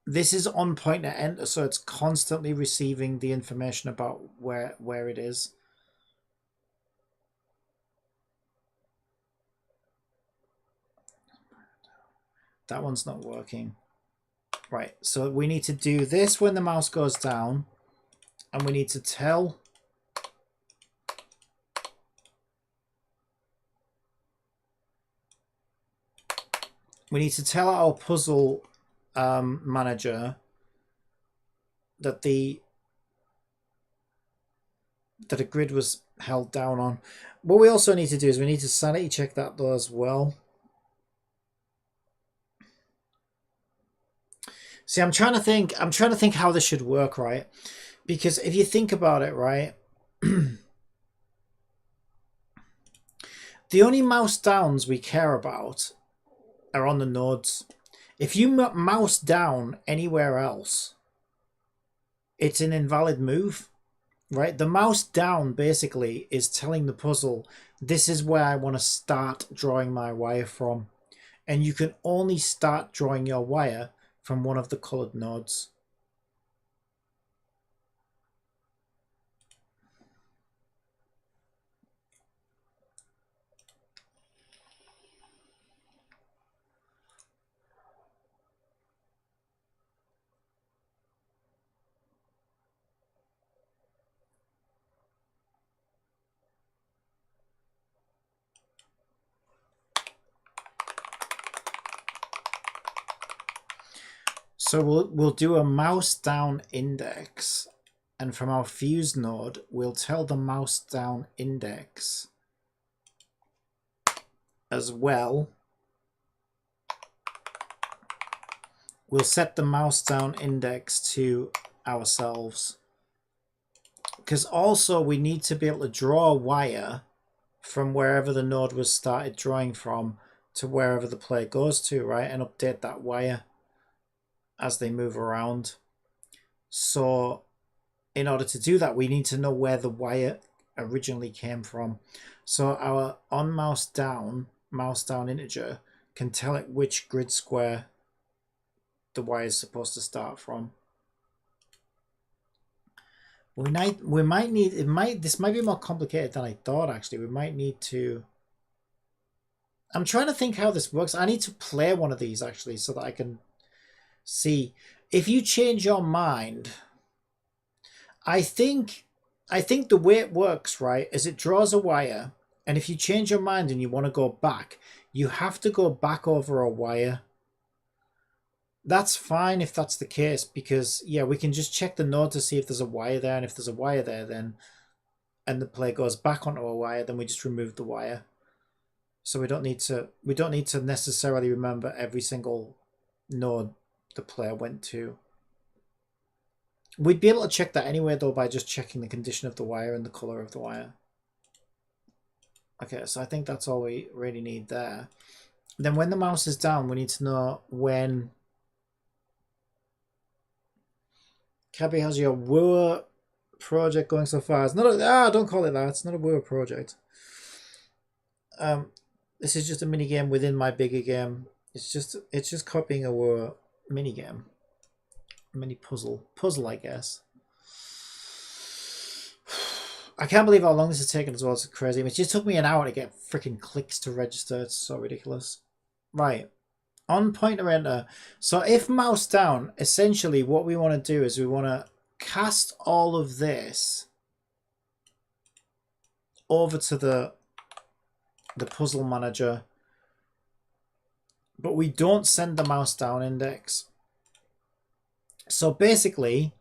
this is on pointer enter, so it's constantly receiving the information about where it is. That one's not working. Right, so we need to do this when the mouse goes down, and we need to tell our puzzle manager that a grid was held down on. What we also need to do is we need to sanity check that though as well. See, I'm trying to think. I'm trying to think how this should work, right? Because if you think about it, right, the only mouse downs we care about are on the nodes. If you mouse down anywhere else, it's an invalid move, right? The mouse down basically is telling the puzzle, this is where I want to start drawing my wire from. And you can only start drawing your wire from one of the colored nodes. So we'll do a mouse down index, and from our fuse node, we'll tell the mouse down index as well. We'll set the mouse down index to ourselves, because also we need to be able to draw a wire from wherever the node was started drawing from to wherever the player goes to, right, and update that wire as they move around. So in order to do that, we need to know where the wire originally came from. So our on mouse down integer can tell it which grid square the wire is supposed to start from. We might need this might be more complicated than I thought. Actually, we might need to. I'm trying to think how this works. I need to play one of these actually so that I can see. If you change your mind, I think the way it works, right, is it draws a wire, and if you change your mind and you want to go back, you have to go back over a wire. That's fine if that's the case, because yeah, we can just check the node to see if there's a wire there, and if there's a wire there, then and the player goes back onto a wire, then we just remove the wire. So we don't need to necessarily remember every single node the player went to. We'd be able to check that anyway, though, by just checking the condition of the wire and the color of the wire. Okay, so I think that's all we really need there. Then when the mouse is down, we need to know when Cabby has your Wooer project going so far. It's not a, don't call it that. It's not a Wooer project. This is just a mini game within my bigger game. It's just copying a Wooer mini game. Mini puzzle, I guess. I can't believe how long this has taken as well. It's crazy. It just took me an hour to get freaking clicks to register. It's so ridiculous. Right. On pointer enter. So if mouse down, essentially what we want to do is we want to cast all of this over to the puzzle manager, but we don't send the mouse down index. So basically,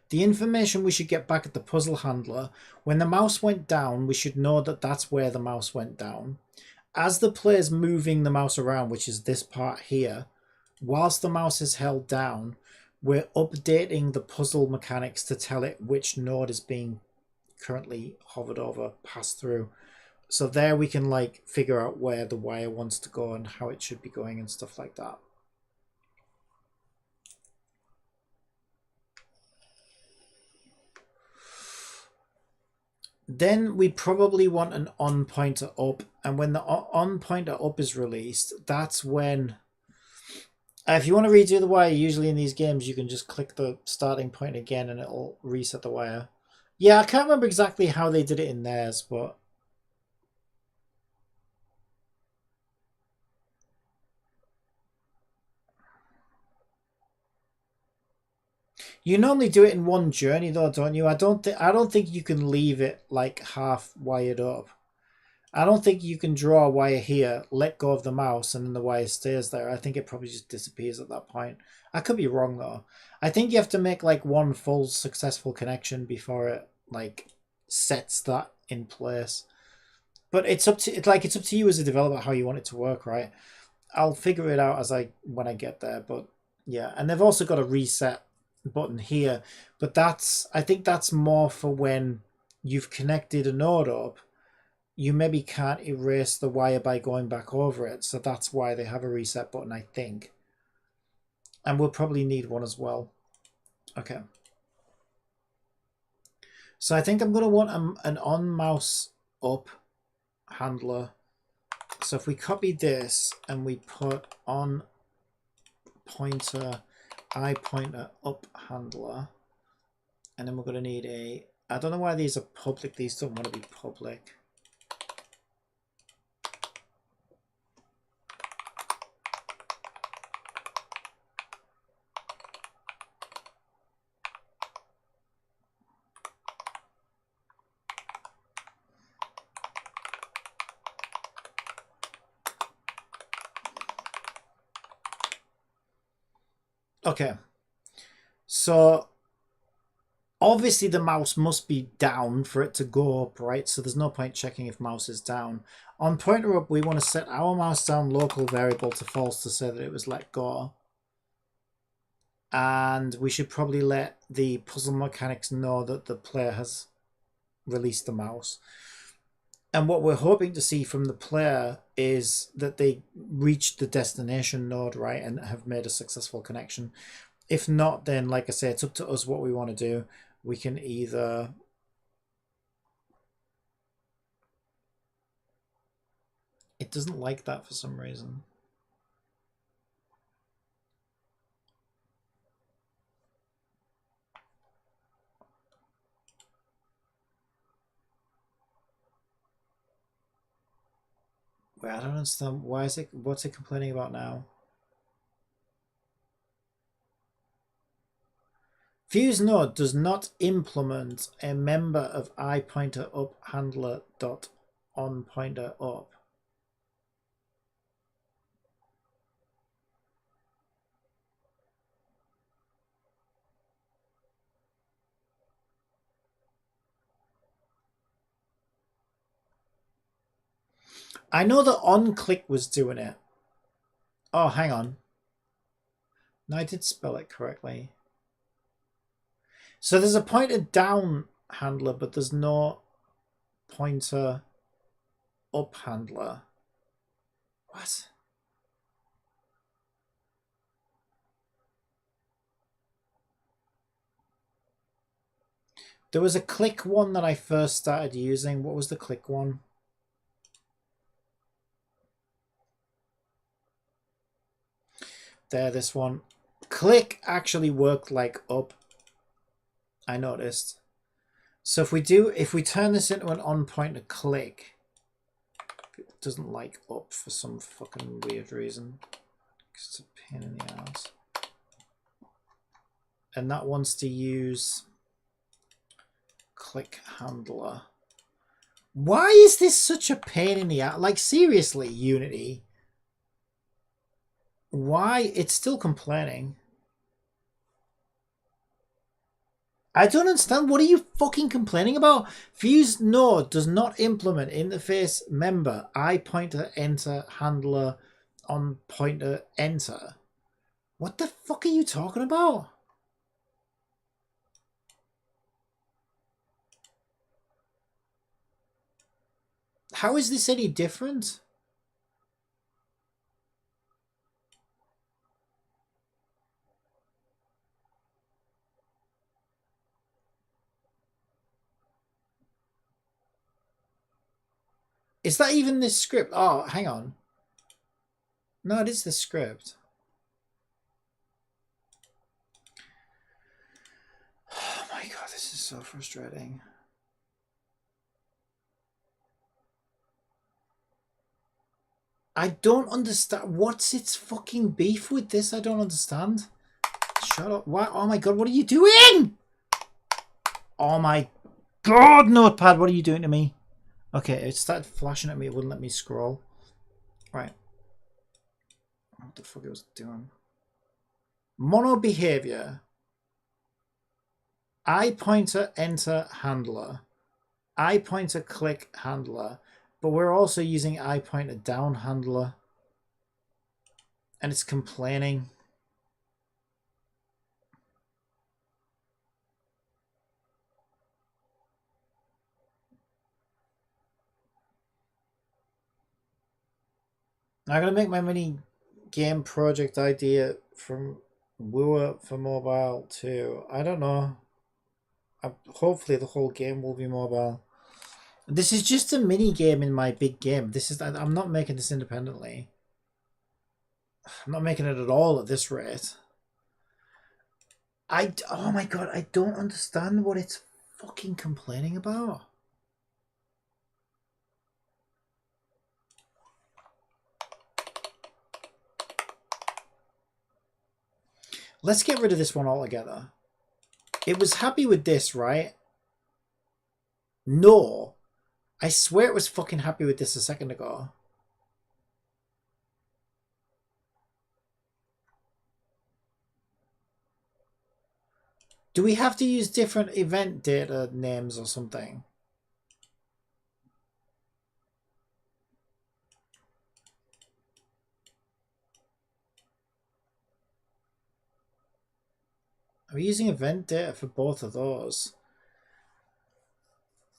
the information we should get back at the puzzle handler, when the mouse went down, we should know that that's where the mouse went down. As the player's moving the mouse around, which is this part here, whilst the mouse is held down, we're updating the puzzle mechanics to tell it which node is being currently hovered over, passed through. So there we can like figure out where the wire wants to go and how it should be going and stuff like that. Then we probably want an on pointer up, and when the on pointer up is released, that's when if you want to redo the wire, usually in these games you can just click the starting point again and it'll reset the wire. Yeah, I can't remember exactly how they did it in theirs, but you normally do it in one journey though, don't you? I don't think you can leave it like half wired up. I don't think you can draw a wire here, let go of the mouse, and then the wire stays there. I think it probably just disappears at that point. I could be wrong though. I think you have to make like one full successful connection before it like sets that in place. But it's up to you as a developer how you want it to work, right? I'll figure it out when I get there, but Yeah, and they've also got a reset button here, but I think that's more for when you've connected a node up. You maybe can't erase the wire by going back over it, so that's why they have a reset button, I think. And we'll probably need one as well. Okay. So I think I'm going to want an on mouse up handler. So if we copy this and we put on pointer I pointer up handler, and then we're going to need a, I don't know why these are public, these don't want to be public. Okay, so obviously the mouse must be down for it to go up, right? So there's no point checking if mouse is down. On pointer up, we want to set our mouse down local variable to false to say that it was let go. And we should probably let the puzzle mechanics know that the player has released the mouse. And what we're hoping to see from the player is that they reached the destination node, right, and have made a successful connection. If not, then, like I say, it's up to us what we want to do. We can either... It doesn't like that for some reason. Wait, I don't understand. Why is it... What's it complaining about now? Fuse node does not implement a member of iPointerUp handler dot on pointer up. I know that on-click was doing it. Oh, hang on. No, I did spell it correctly. So there's a pointer down handler, but there's no pointer up handler. What? There was a click one that I first started using. What was the click one? There, this one. Click actually worked like up. I noticed. So if we turn this into an on pointer click, it doesn't like up for some fucking weird reason. It's a pain in the ass. And that wants to use click handler. Why is this such a pain in the ass? Like, seriously, Unity. Why? It's still complaining. I don't understand. What are you fucking complaining about? Fuse node does not implement interface member I pointer enter handler on pointer enter. What the fuck are you talking about? How is this any different? Is that even this script? Oh, hang on. No, it is the script. Oh my god, this is so frustrating. I don't understand. What's its fucking beef with this? I don't understand. Shut up. Why? Oh my god, what are you doing? Oh my god, Notepad, what are you doing to me? Okay, it started flashing at me. It wouldn't let me scroll. Right. What the fuck it was doing? Mono behavior. I pointer enter handler. I pointer click handler. But we're also using I pointer down handler. And it's complaining. I'm gonna make my mini game project idea from Wooer for mobile too. I don't know. Hopefully the whole game will be mobile. This is just a mini game in my big game. I'm not making this independently. I'm not making it at all at this rate. Oh my god, I don't understand what it's fucking complaining about. Let's get rid of this one altogether. It was happy with this, right? No. I swear it was fucking happy with this a second ago. Do we have to use different event data names or something? Are we using event data for both of those?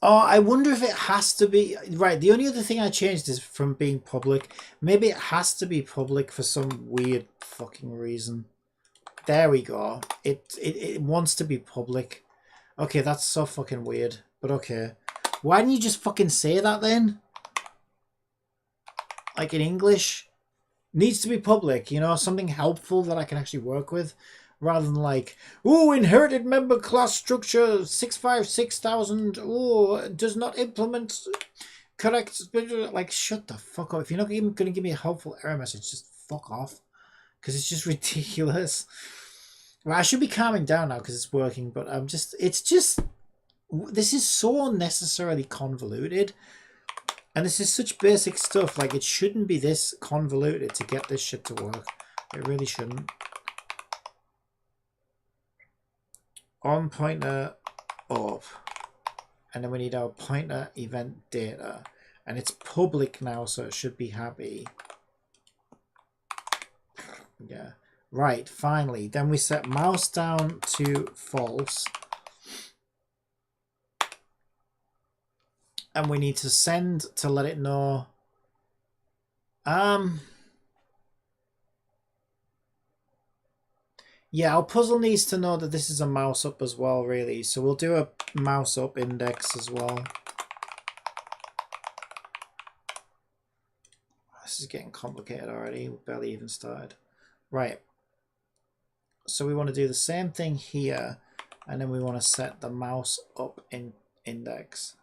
Oh, I wonder if it has to be... Right, the only other thing I changed is from being public. Maybe it has to be public for some weird fucking reason. There we go. It wants to be public. Okay, that's so fucking weird. But okay. Why didn't you just fucking say that then? Like in English? Needs to be public, you know? Something helpful that I can actually work with. Rather than like, ooh, inherited member class structure 656,000. Ooh, does not implement correct. Like, shut the fuck up. If you're not even going to give me a helpful error message, just fuck off. Because it's just ridiculous. Well, I should be calming down now because it's working, but it's just, this is so unnecessarily convoluted. And this is such basic stuff. Like, it shouldn't be this convoluted to get this shit to work. It really shouldn't. On pointer up, and then we need our pointer event data, and it's public now, so it should be happy. Yeah, right, finally. Then we set mouse down to false, and we need to send to let it know. Yeah, our puzzle needs to know that this is a mouse up as well, really. So we'll do a mouse up index as well. This is getting complicated already. We barely even started. Right. So we want to do the same thing here, and then we want to set the mouse up in index.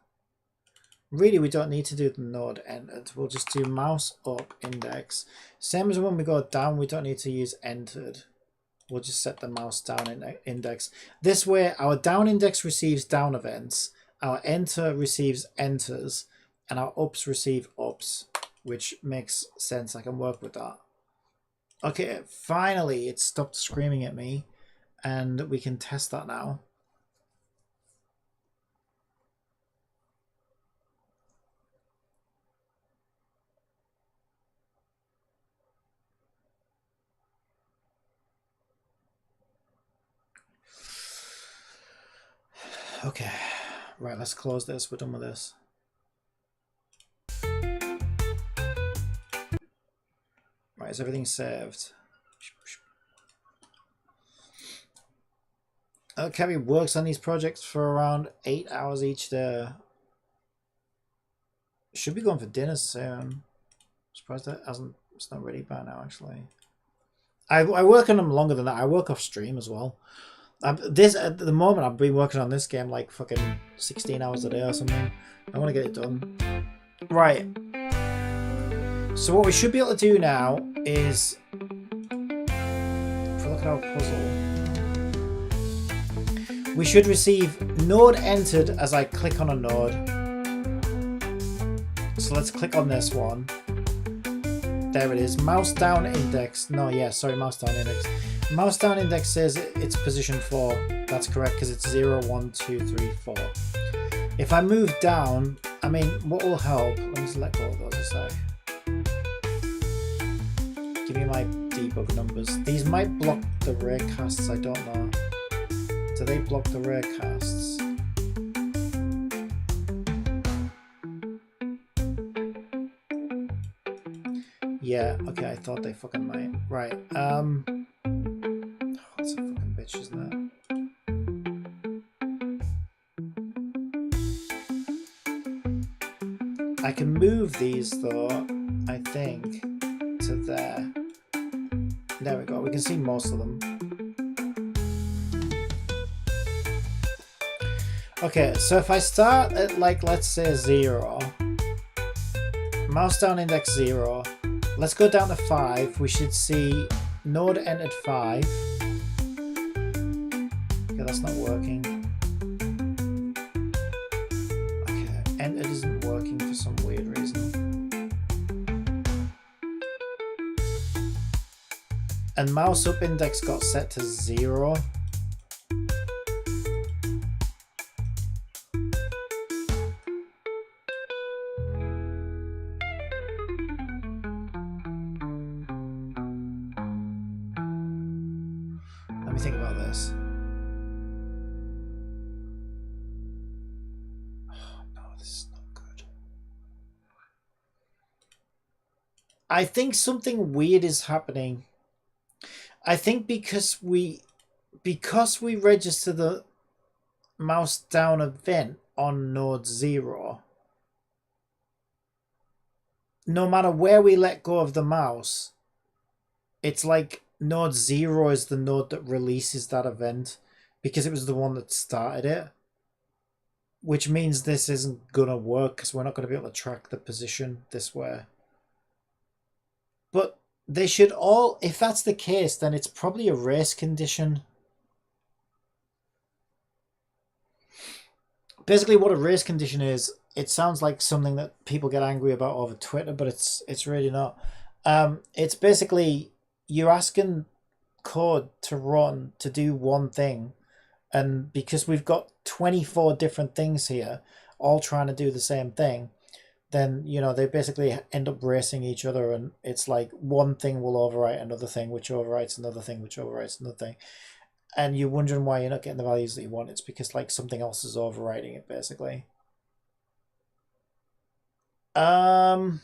Really, we don't need to do the node entered. We'll just do mouse up index. Same as when we go down, we don't need to use entered. We'll just set the mouse down in index. This way, our down index receives down events, our enter receives enters, and our ups receive ups, which makes sense. I can work with that. Okay, finally, it stopped screaming at me, and we can test that now. Okay, right, let's close this. We're done with this. Right, is everything saved? Kevin works on these projects for around 8 hours each day. Should be going for dinner soon. Surprised that it's not ready by now, actually. I work on them longer than that. I work off stream as well. At the moment, I've been working on this game like fucking 16 hours a day or something. I want to get it done. Right. So what we should be able to do now is, if we look at our puzzle, we should receive node entered as I click on a node. So let's click on this one. There it is. Mouse down index. No, yeah, sorry, mouse down index. Mouse down index says it's position 4. That's correct because it's 0, 1, 2, 3, 4. If I move down, I mean, what will help? Let me just let go of those a sec. Give me my debug numbers. These might block the raycasts, I don't know. Do they block the raycasts? Yeah, okay, I thought they fucking might. Right, that's a fucking bitch, isn't it? I can move these though, I think, to there. There we go, we can see most of them. Okay, so if I start at, like, let's say 0, mouse down index 0, let's go down to 5, we should see node entered 5. Okay, that's not working. Okay, entered isn't working for some weird reason. And mouse up index got set to 0. Let me think about this. Oh no, this is not good. I think something weird is happening. I think because we register the mouse down event on node 0, no matter where we let go of the mouse, it's like node 0 is the node that releases that event because it was the one that started it, which means this isn't gonna work because we're not going to be able to track the position this way. But they should all, if that's the case, then it's probably a race condition. Basically what a race condition is, it sounds like something that people get angry about over Twitter, but it's really not. It's basically you're asking code to run to do one thing, and because we've got 24 different things here all trying to do the same thing, then, you know, they basically end up racing each other, and it's like one thing will overwrite another thing, which overwrites another thing, which overwrites another thing. And you're wondering why you're not getting the values that you want. It's because, like, something else is overwriting it, basically. But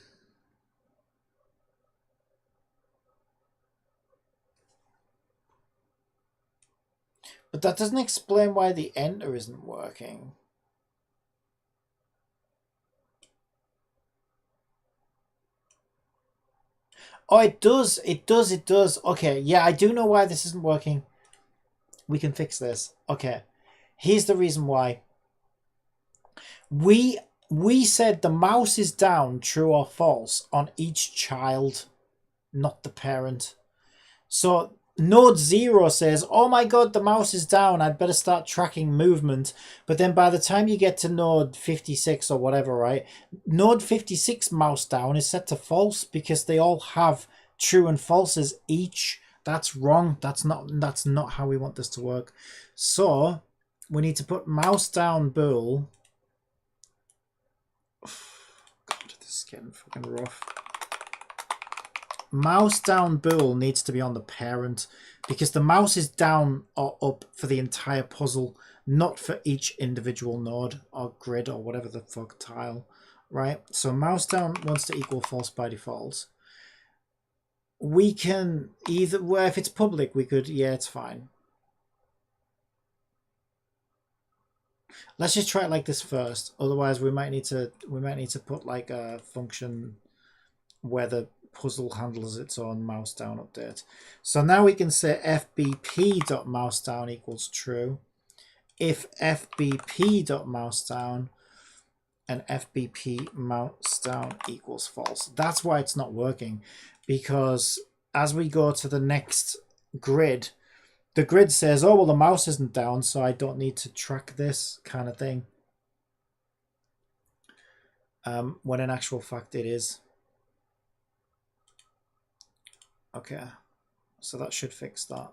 that doesn't explain why the enter isn't working. Oh, it does. It does. It does. Okay, yeah, I do know why this isn't working. We can fix this. Okay, here's the reason why. We said the mouse is down, true or false, on each child, not the parent. So node 0 says, oh my god, the mouse is down, I'd better start tracking movement. But then by the time you get to node 56 or whatever, right, node 56 mouse down is set to false because they all have true and falses each. That's wrong. That's not how we want this to work. So we need to put mouse down bool. God, this is getting fucking rough. Mouse down bool needs to be on the parent because the mouse is down or up for the entire puzzle, not for each individual node or grid or whatever the fuck tile, right? So mouse down wants to equal false by default. We can either, well, if it's public, we could, yeah, it's fine. Let's just try it like this first. Otherwise, we might need to put like a function where the puzzle handles its own mouse down update. So now we can say fbp.mousedown equals true if fbp.mousedown and fbp mousedown equals false. That's why it's not working, because as we go to the next grid, the grid says, oh, well, the mouse isn't down, so I don't need to track this kind of thing. When in actual fact it is. Okay, so that should fix that.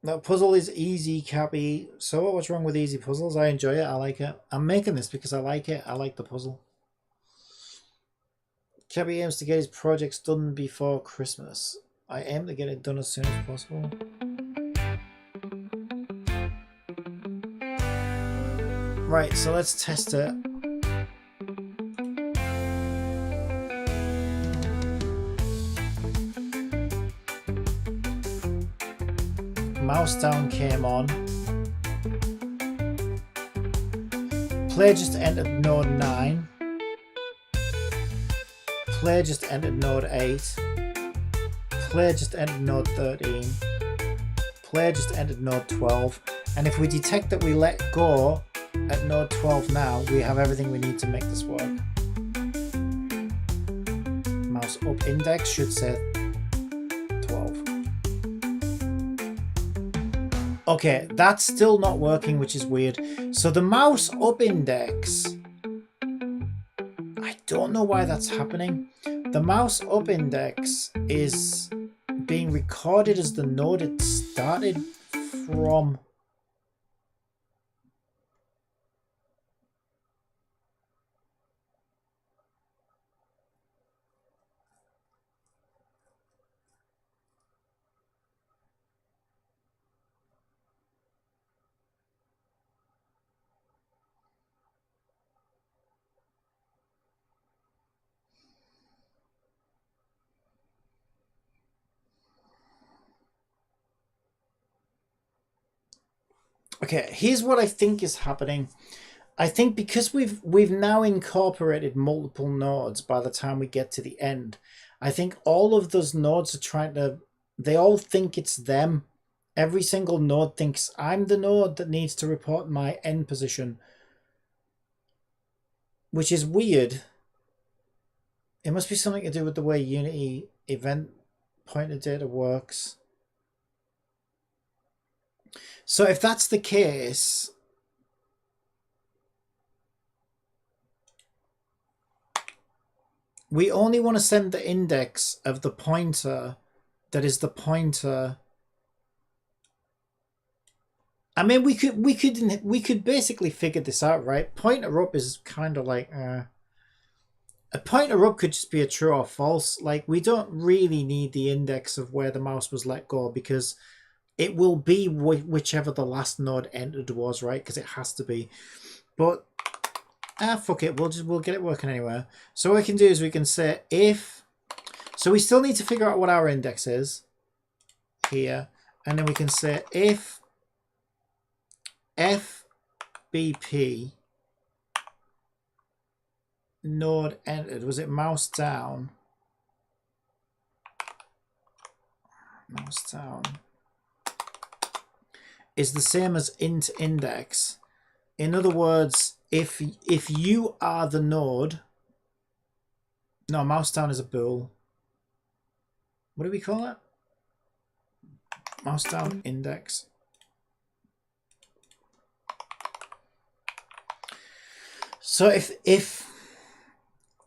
That puzzle is easy, Cabby. So what's wrong with easy puzzles? I enjoy it. I like it. I'm making this because I like it. I like the puzzle. Cabby aims to get his projects done before Christmas. I aim to get it done as soon as possible. Right, so let's test it. Mouse down came on. Player just entered node 9. Player just entered node 8. Player just entered node 13. Player just entered node 12. And if we detect that we let go at node 12 now, we have everything we need to make this work. Mouse up index should say 12. Okay, that's still not working, which is weird. So the mouse up index, I don't know why that's happening. The mouse up index is being recorded as the node it started from. Okay, here's what I think is happening. I think because we've now incorporated multiple nodes by the time we get to the end, I think all of those nodes are trying to, they all think it's them. Every single node thinks I'm the node that needs to report my end position, which is weird. It must be something to do with the way Unity event pointer data works. So if that's the case, we only want to send the index of the pointer that is the pointer. I mean, we could basically figure this out, right? Pointer up is kind of like a pointer up could just be a true or false. Like, we don't really need the index of where the mouse was let go because it will be whichever the last node entered was, right? Because it has to be. But fuck it, we'll get it working anyway. So what we can do is we can say if. So we still need to figure out what our index is here, and then we can say if FBP node entered, was it mouse down? Mouse down is the same as int index. In other words, if you are the node, no, mouse down is a bool. What do we call it? Mouse down index. So if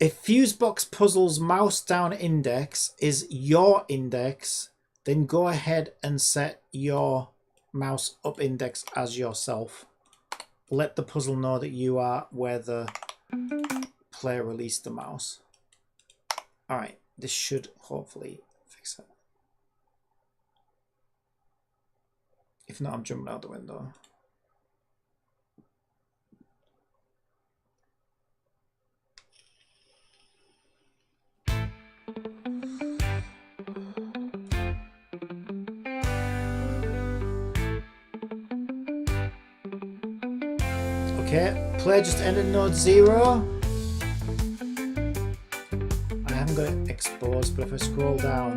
Fusebox Puzzle's mouse down index is your index, then go ahead and set your mouse up index as yourself. Let the puzzle know that you are where the player released the mouse. Alright, this should hopefully fix it. If not, I'm jumping out the window. Okay, player just entered node 0. I haven't got it exposed, but if I scroll down.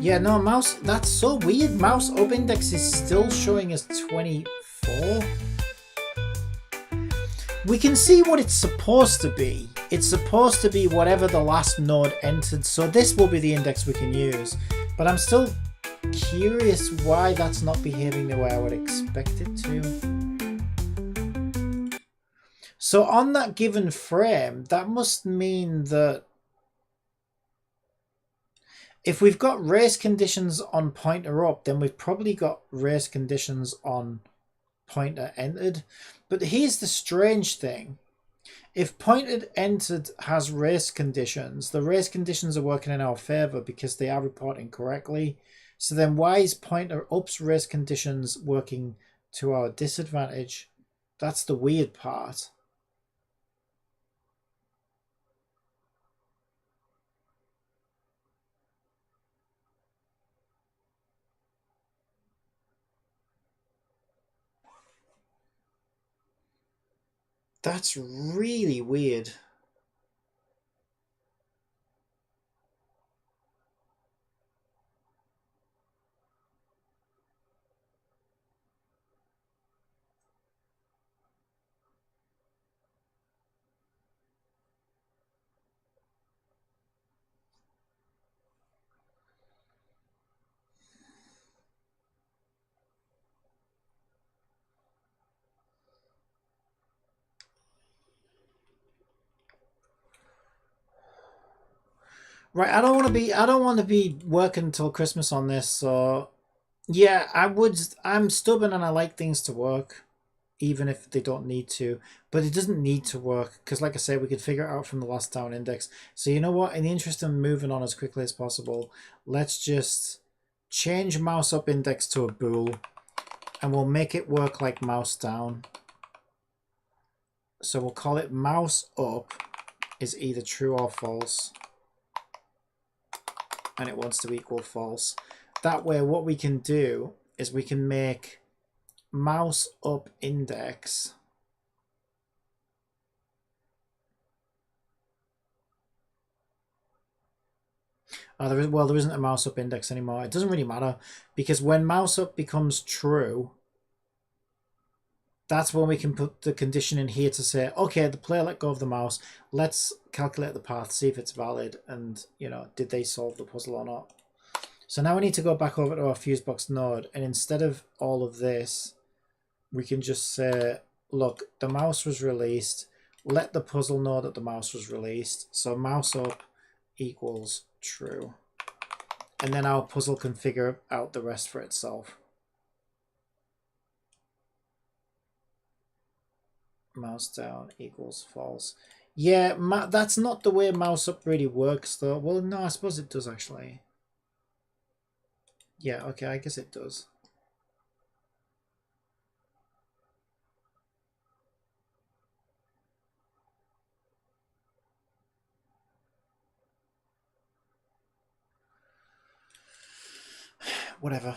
Yeah, no, mouse, that's so weird. Mouse up index is still showing as 24. We can see what it's supposed to be. It's supposed to be whatever the last node entered, so this will be the index we can use. But I'm still curious why that's not behaving the way I would expect it to. So on that given frame, that must mean that if we've got race conditions on pointer up, then we've probably got race conditions on pointer entered. But here's the strange thing. If pointer entered has race conditions, the race conditions are working in our favor because they are reporting correctly. So then why is pointer up's race conditions working to our disadvantage. That's the weird part. That's really weird. Right, I don't want to be working until Christmas on this, so yeah, I'm stubborn and I like things to work, even if they don't need to. But it doesn't need to work, because like I said, we could figure it out from the last down index. So you know what? In the interest of moving on as quickly as possible, let's just change mouse up index to a bool, and we'll make it work like mouse down. So we'll call it mouse up is either true or false, and it wants to equal false. That way, what we can do is we can make mouse up index there isn't a mouse up index anymore. It doesn't really matter, because when mouse up becomes true, that's when we can put the condition in here to say, okay, the player let go of the mouse. Let's calculate the path, see if it's valid, and did they solve the puzzle or not. So now we need to go back over to our Fusebox node, and instead of all of this, we can just say, look, the mouse was released. Let the puzzle know that the mouse was released. So mouse up equals true. And then our puzzle can figure out the rest for itself. Mouse down equals false. Yeah, that's not the way mouse up really works, though. Well, no, I suppose it does, actually. Yeah, okay, I guess it does. Whatever.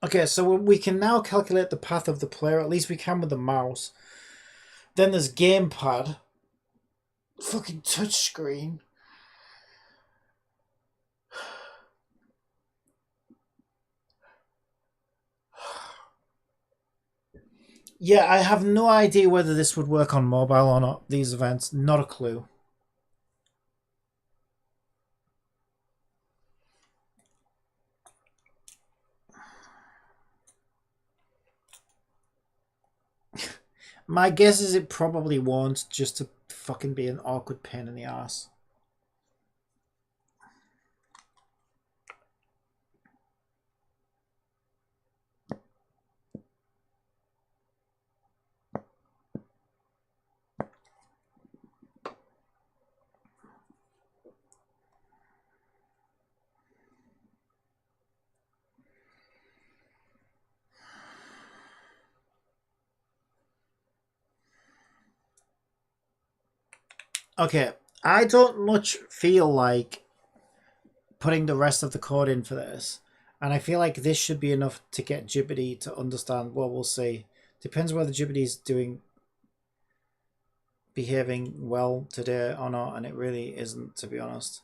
Okay, so we can now calculate the path of the player. At least we can with the mouse. Then there's gamepad. Fucking touchscreen. Yeah, I have no idea whether this would work on mobile or not, these events. Not a clue. My guess is it probably won't, just to fucking be an awkward pain in the ass. Okay, I don't much feel like putting the rest of the code in for this. And I feel like this should be enough to get Jibity to understand. Well, we'll see. Depends whether Jibity's behaving well today or not, and it really isn't, to be honest.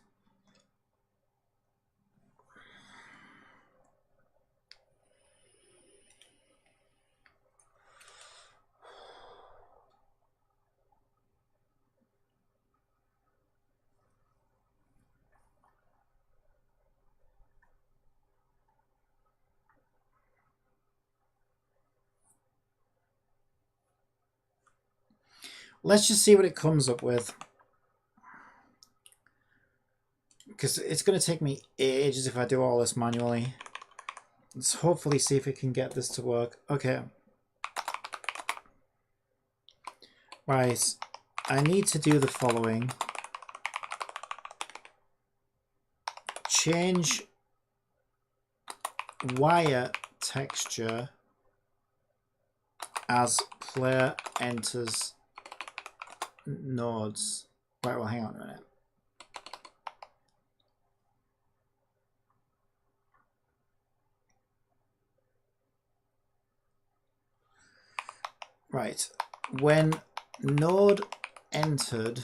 Let's just see what it comes up with. because it's going to take me ages if I do all this manually. Let's hopefully see if we can get this to work. Okay. Right. I need to do the following. Change wire texture as player enters nodes. Right, well, hang on a minute. Right, when node entered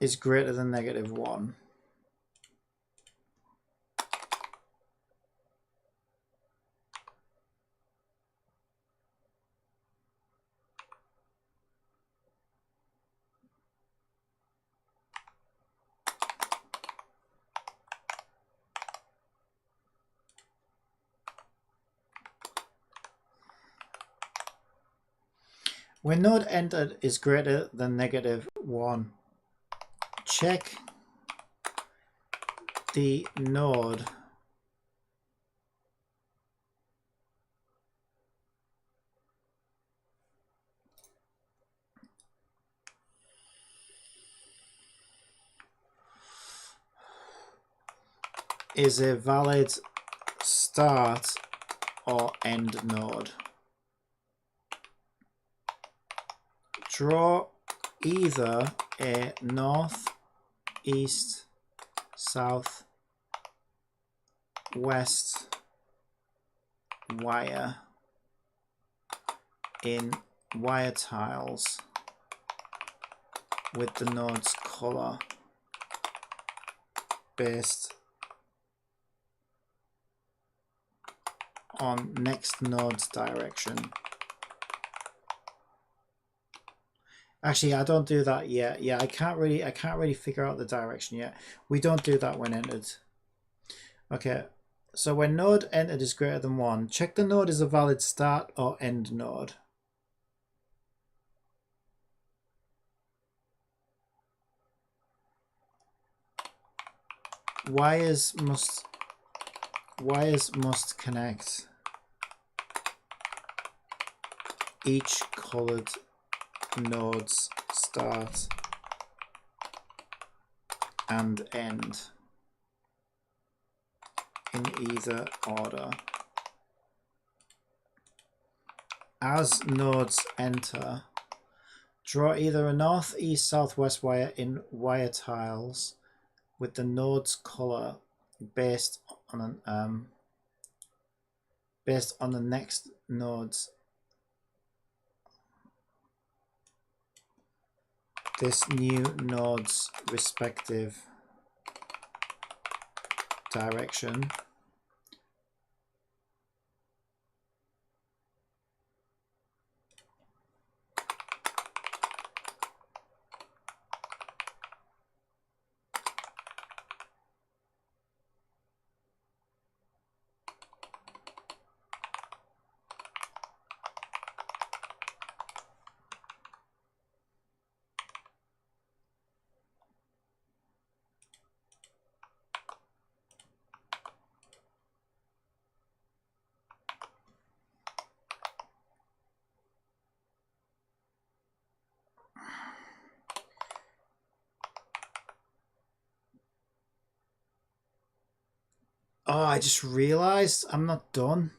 is greater than -1. When node entered is greater than -1, check the node is a valid start or end node. Draw either a north, east, south, west wire in wire tiles with the node's color based on next node's direction. Actually, I don't do that yet. Yeah, I can't really figure out the direction yet. We don't do that when entered. Okay, so when node entered is greater than 1, check the node is a valid start or end node. Wires must connect each colored node's start and end in either order. As nodes enter, draw either a north, east, southwest wire in wire tiles with the node's color based on the next node's this new node's respective direction. Oh, I just realized I'm not done.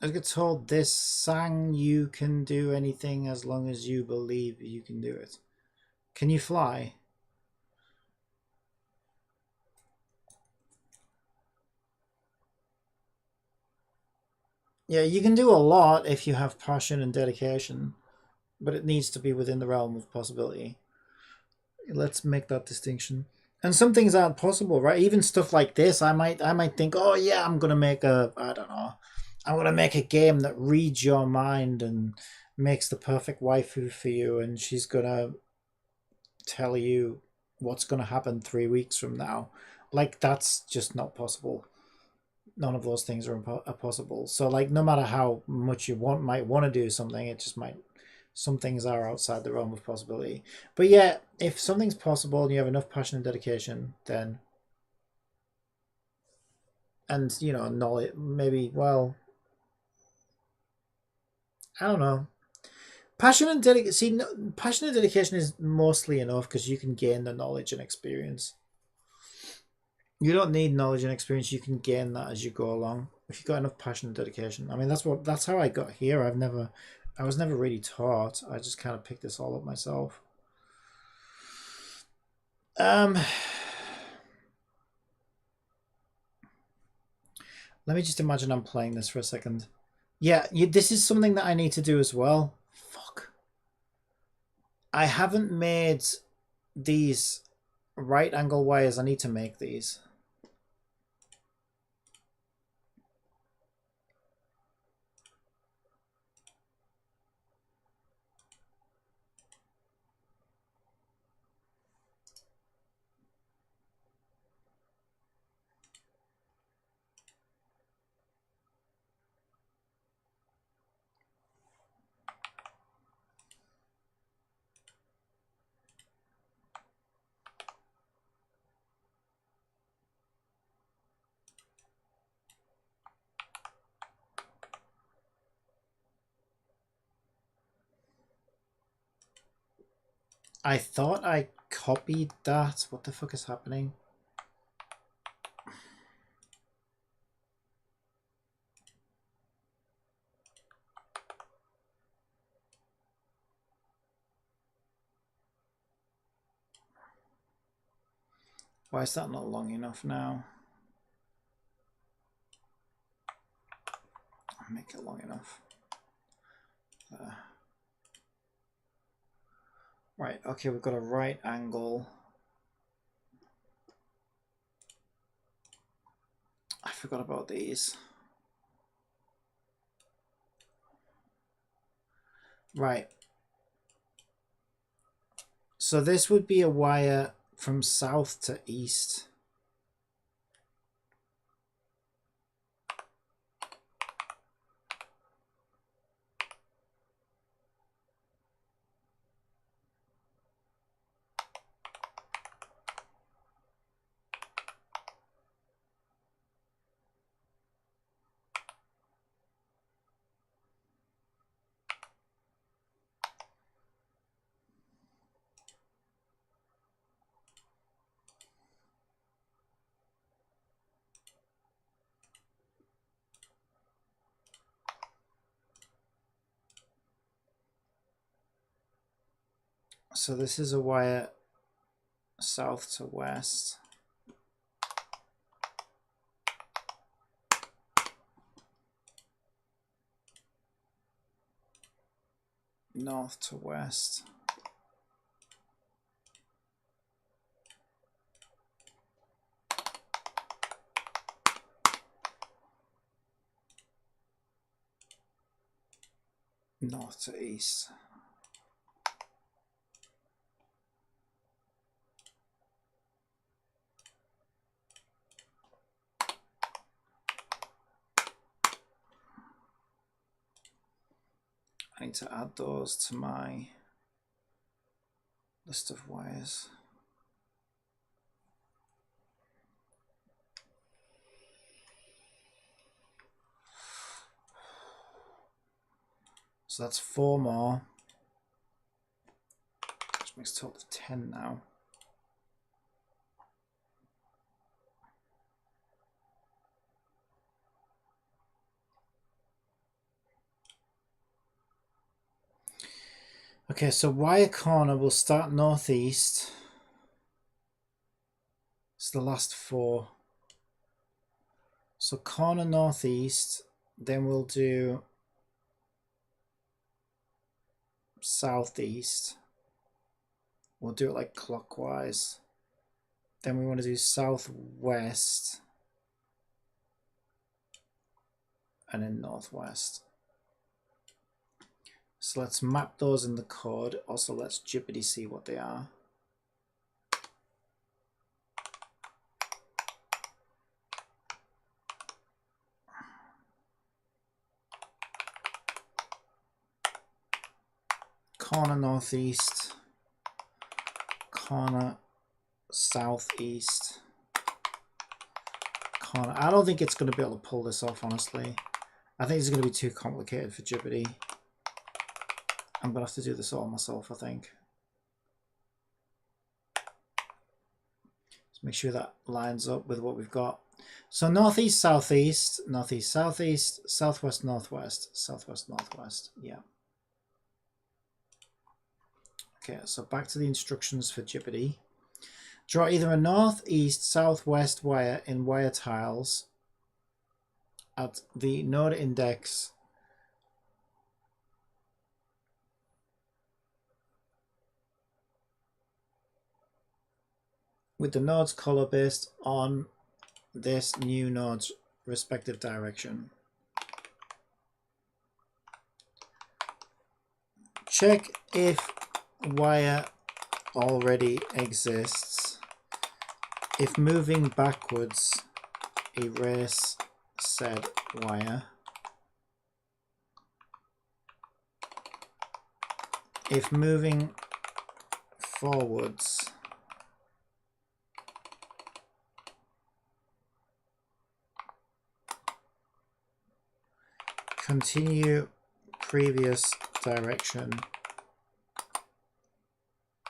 I got told this sang you can do anything as long as you believe you can do it. Can you fly? Yeah, you can do a lot if you have passion and dedication, but it needs to be within the realm of possibility. Let's make that distinction. And some things aren't possible, right? Even stuff like this, I might think, oh yeah, I'm gonna make a, I don't know, I'm gonna make a game that reads your mind and makes the perfect waifu for you, and she's gonna tell you what's gonna happen 3 weeks from now. Like, that's just not possible. none of those things are possible. So like no matter how much you might want to do something, it just might, some things are outside the realm of possibility. But yeah, if something's possible and you have enough passion and dedication, then, and you know, knowledge, maybe, well, I don't know. Passion and dedication. See, passion and dedication is mostly enough because you can gain the knowledge and experience. You don't need knowledge and experience. You can gain that as you go along if you've got enough passion and dedication. I mean, that's how I got here. I was never really taught. I just kind of picked this all up myself. Let me just imagine I'm playing this for a second. Yeah, this is something that I need to do as well. Fuck. I haven't made these right angle wires. I need to make these. I thought I copied that. What the fuck is happening? Why is that not long enough now? I'll make it long enough. Right, okay, we've got a right angle. I forgot about these. Right. So this would be a wire from south to east. So this is a wire south to west. North to west. North to east. I need to add those to my list of wires. So that's 4 more. Which makes a total of 10 now. Okay, so wire corner will start northeast. It's the last 4. So corner northeast, then we'll do southeast. We'll do it like clockwise. Then we want to do southwest. And then northwest. So let's map those in the code. Also, let's Jibbity see what they are. corner northeast, corner southeast, corner. I don't think it's going to be able to pull this off, honestly. I think it's going to be too complicated for Jibity. I'm going to have to do this all myself, I think. Let's make sure that lines up with what we've got. So northeast, southeast, northeast, southeast, southwest, northwest, southwest, northwest. Yeah. Okay, so back to the instructions for Jibity. Draw either a north, east, southwest wire in wire tiles at the node index with the node's color based on this new node's respective direction. Check if wire already exists. If moving backwards, erase said wire. If moving forwards, continue previous direction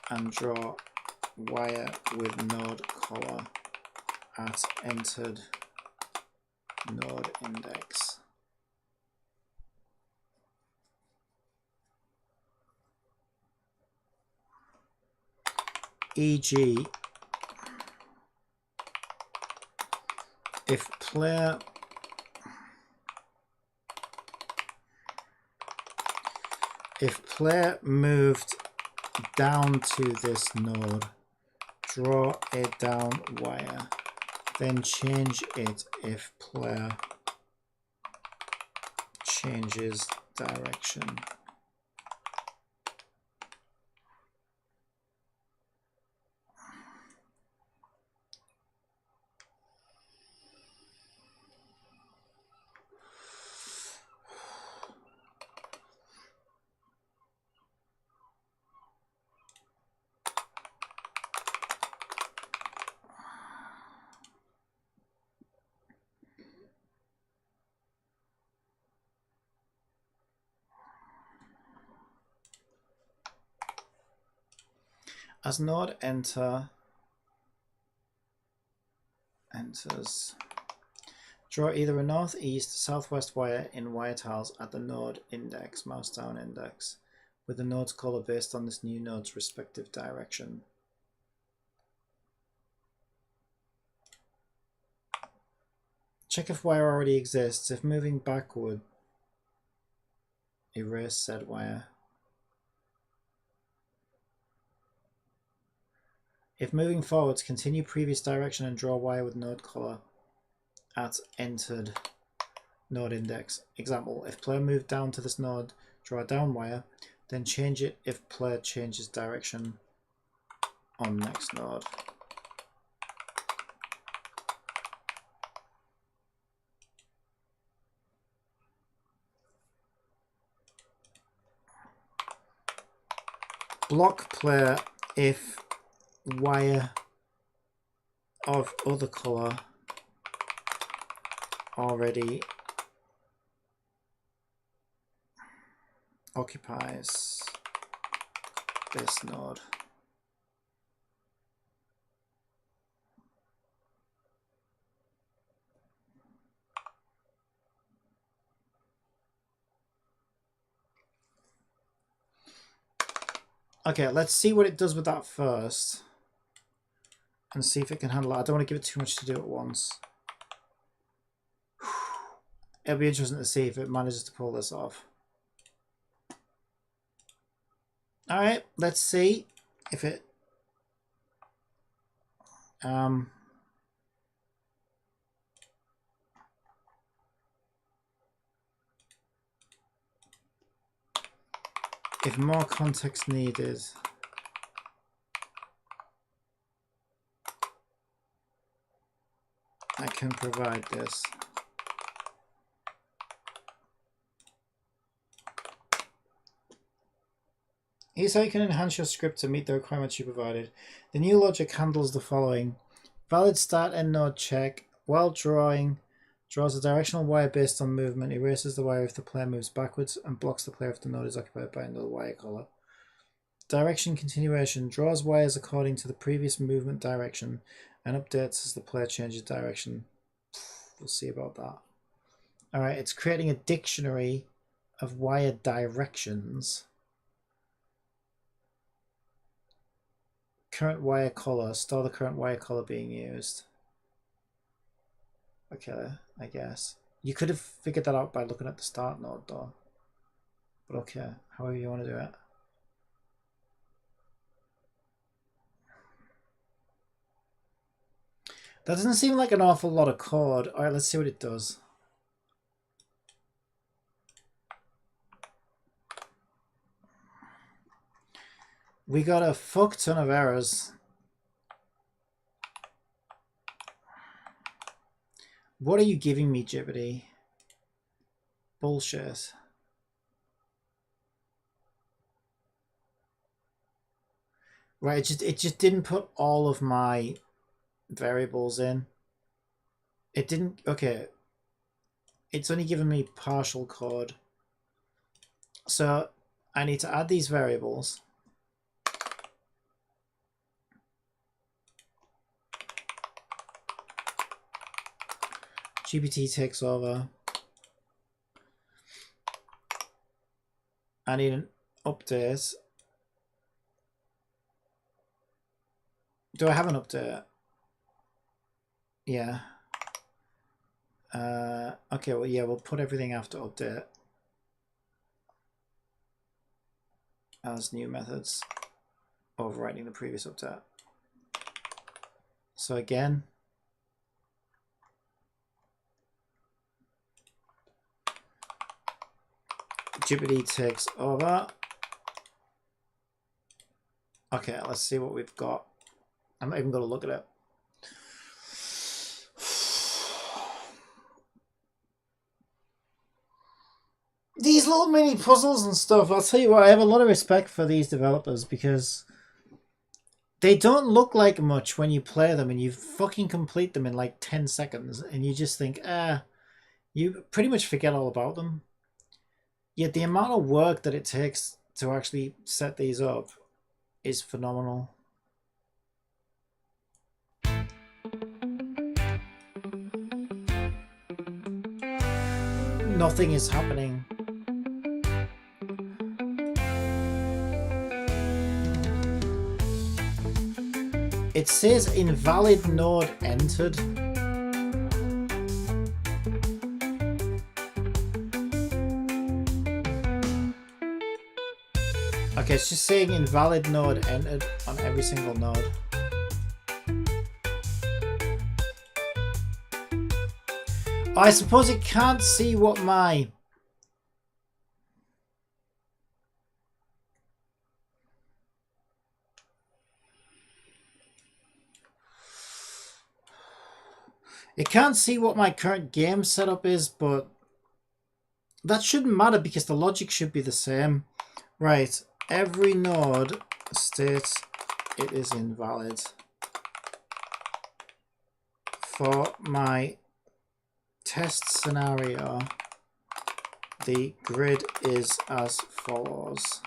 and draw wire with node color at entered node index. E.g., if player moved down to this node, draw a down wire, then change it if player changes direction. As node enters, draw either a north, east, southwest wire in wire tiles at the node index, mouse down index, with the node's color based on this new node's respective direction. Check if wire already exists. If moving backward, erase said wire. If moving forwards, continue previous direction and draw wire with node color at entered node index. Example, if player moved down to this node, draw a down wire, then change it if player changes direction on next node. Block player if wire of other color already occupies this node. Okay, let's see what it does with that first and see if it can handle it. I don't want to give it too much to do at once. It'll be interesting to see if it manages to pull this off. All right, let's see if it if more context needed, I can provide this. Here's how you can enhance your script to meet the requirements you provided. The new logic handles the following. Valid start end node check. While drawing, draws a directional wire based on movement, erases the wire if the player moves backwards, and blocks the player if the node is occupied by another wire color. Direction continuation. Draws wires according to the previous movement direction and updates as the player changes direction. We'll see about that. Alright, it's creating a dictionary of wire directions. Current wire color. Store the current wire color being used. Okay, I guess. You could have figured that out by looking at the start node though. But okay, however you want to do it. That doesn't seem like an awful lot of code. Alright, let's see what it does. We got a fuck ton of errors. What are you giving me, Jibbity? Bullshit. Right, it just didn't put all of my variables in. It didn't. Okay. It's only given me partial code. So I need to add these variables. GPT takes over. I need an update. Do I have an update? Yeah. Okay, well, yeah, we'll put everything after update as new methods, overwriting the previous update. So again, Jibbity takes over. Okay, let's see what we've got. I'm not even going to look at it. These little mini puzzles and stuff, I'll tell you what, I have a lot of respect for these developers because they don't look like much when you play them and you fucking complete them in like 10 seconds and you just think, you pretty much forget all about them. Yet the amount of work that it takes to actually set these up is phenomenal. Nothing is happening. It says invalid node entered. Okay, it's just saying invalid node entered on every single node. I suppose it can't see what my... It can't see what my current game setup is, but that shouldn't matter because the logic should be the same. Right, every node states it is invalid. For my test scenario, the grid is as follows.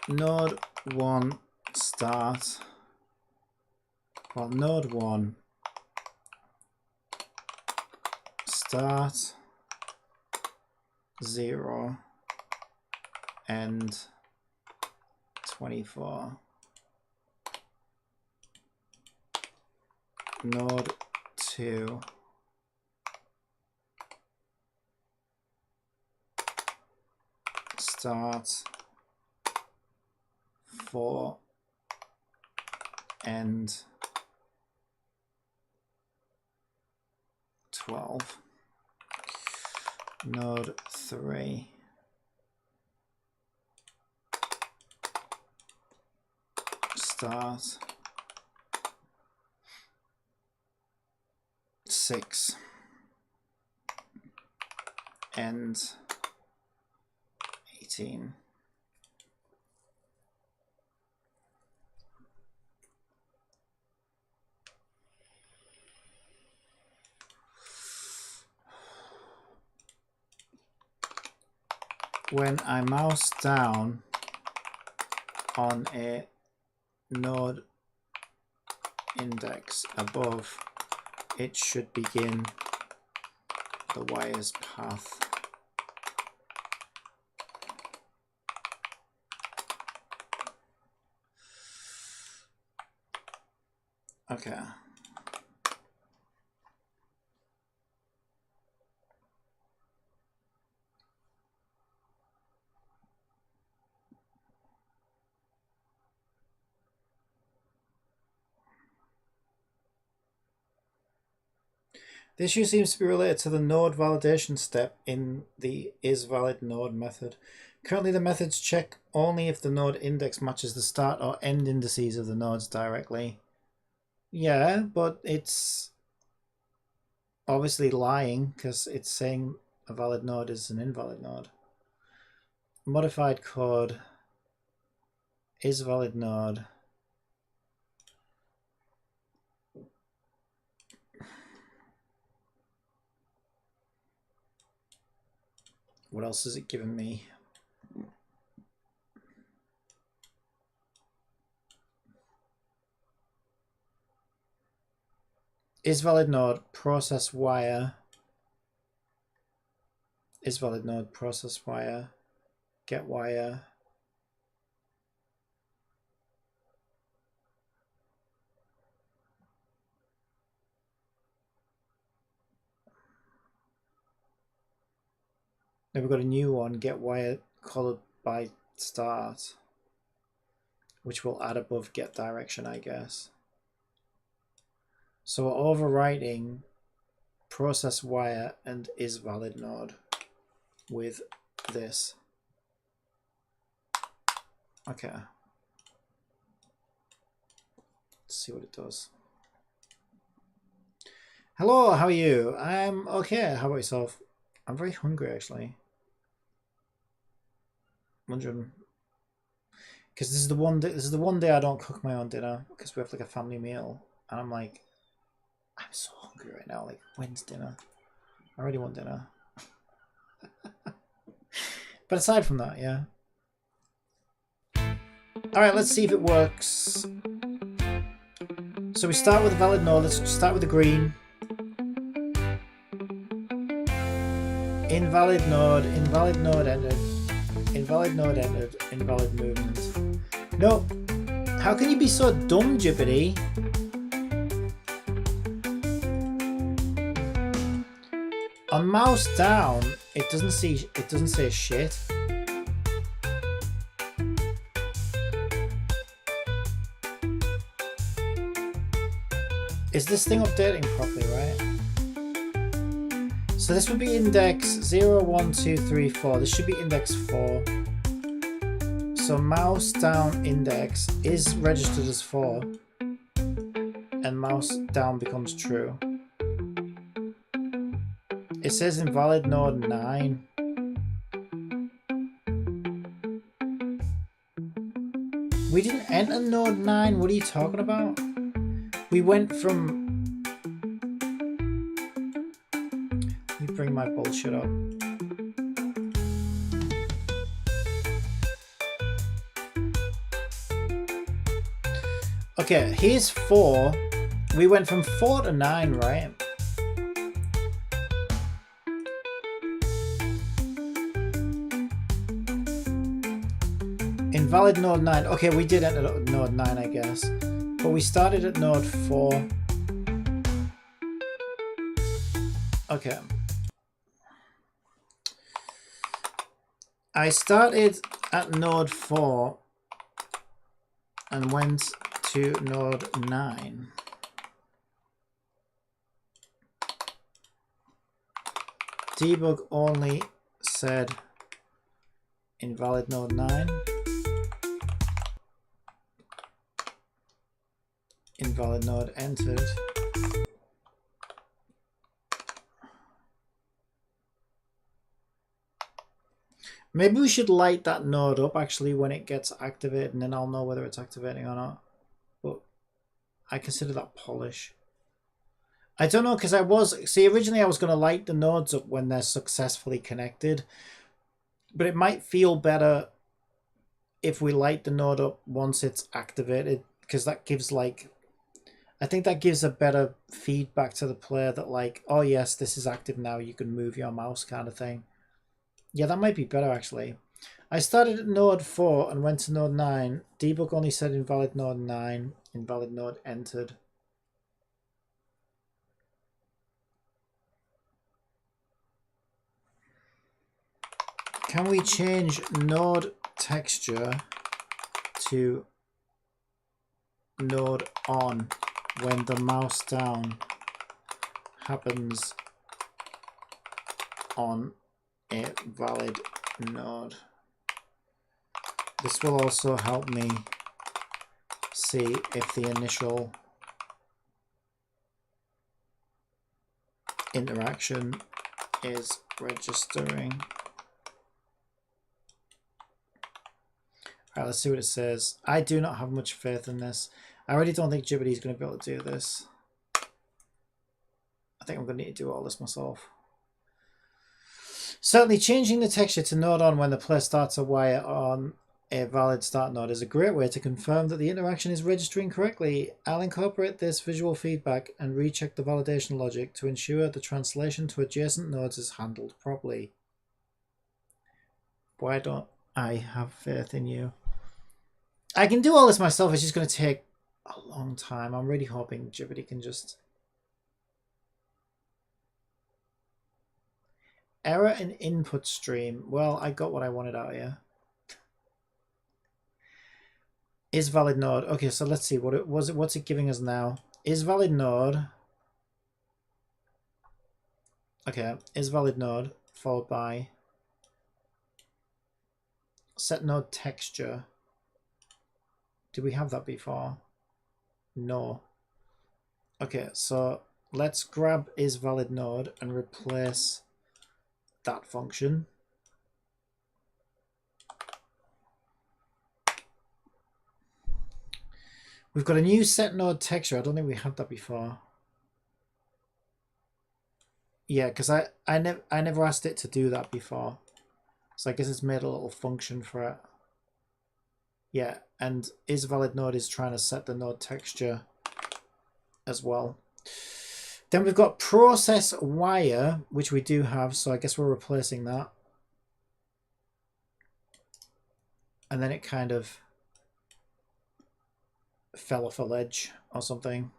Node 1 start. Well, node 1 start 0 end 24. Node 2 start 4 end 12. Node 3 start 6. End 18. When I mouse down on a node index above, it should begin the wire's path. Okay. The issue seems to be related to the node validation step in the isValidNode method. Currently, the methods check only if the node index matches the start or end indices of the nodes directly. Yeah, but it's obviously lying because it's saying a valid node is an invalid node. Modified code isValidNode. What else has it given me? isValidNode process wire. isValidNode process wire. Get wire. Then we've got a new one, get wire colored by start, which will add above get direction, I guess. So we're overwriting process wire and isValidNode with this. Okay. Let's see what it does. Hello, how are you? I'm okay. How about yourself? I'm very hungry actually. Wondering, because this is the one day I don't cook my own dinner because we have like a family meal, and I'm like, I'm so hungry right now. Like, when's dinner? I already want dinner. But aside from that, yeah. All right, let's see if it works. So we start with a valid node. Let's start with the green. Invalid node entered. Invalid node entered. Invalid movement. No. How can you be so dumb, Jibbity? On mouse down, it doesn't say shit. Is this thing updating properly, right? So this would be index 0, 1, 2, 3, 4. This should be index 4. So mouse down index is registered as 4. And mouse down becomes true. It says invalid node 9. We didn't enter node 9. What are you talking about? We went from... Let me bring my bullshit up. Okay, here's 4. We went from 4 to 9, right? Invalid node 9. Okay, we did enter node 9, I guess. But we started at node 4. Okay. I started at node 4 and went to node 9. Debug only said invalid node 9. Invalid node entered. Maybe we should light that node up actually when it gets activated, and then I'll know whether it's activating or not. But I consider that polish. I don't know, because originally I was going to light the nodes up when they're successfully connected, but it might feel better if we light the node up once it's activated, because that gives I think that gives a better feedback to the player that like, oh yes, this is active now, you can move your mouse kind of thing. Yeah, that might be better actually. I started at node 4 and went to node 9. Debug only said invalid node 9. Invalid node entered. Can we change node texture to node on when the mouse down happens on a valid node? This will also help me see if the initial interaction is registering. Alright, let's see what it says. I do not have much faith in this. I really don't think Jibbity is going to be able to do this. I think I'm going to need to do all this myself. Certainly, changing the texture to node on when the player starts a wire on a valid start node is a great way to confirm that the interaction is registering correctly. I'll incorporate this visual feedback and recheck the validation logic to ensure the translation to adjacent nodes is handled properly. Why don't I have faith in you? I can do all this myself. It's just going to take a long time. I'm really hoping Jibbity can just... Error in input stream. Well, I got what I wanted out here. Is valid node. Okay, so let's see. What's it giving us now? Is valid node. Okay, is valid node followed by set node texture. Did we have that before? No. Okay, so let's grab is valid node and replace that function. We've got a new set node texture. I don't think we had that before. Yeah, because I never asked it to do that before. So I guess it's made a little function for it. Yeah, and is valid node is trying to set the node texture as well. Then we've got process wire, which we do have, so I guess we're replacing that. And then it kind of fell off a ledge or something.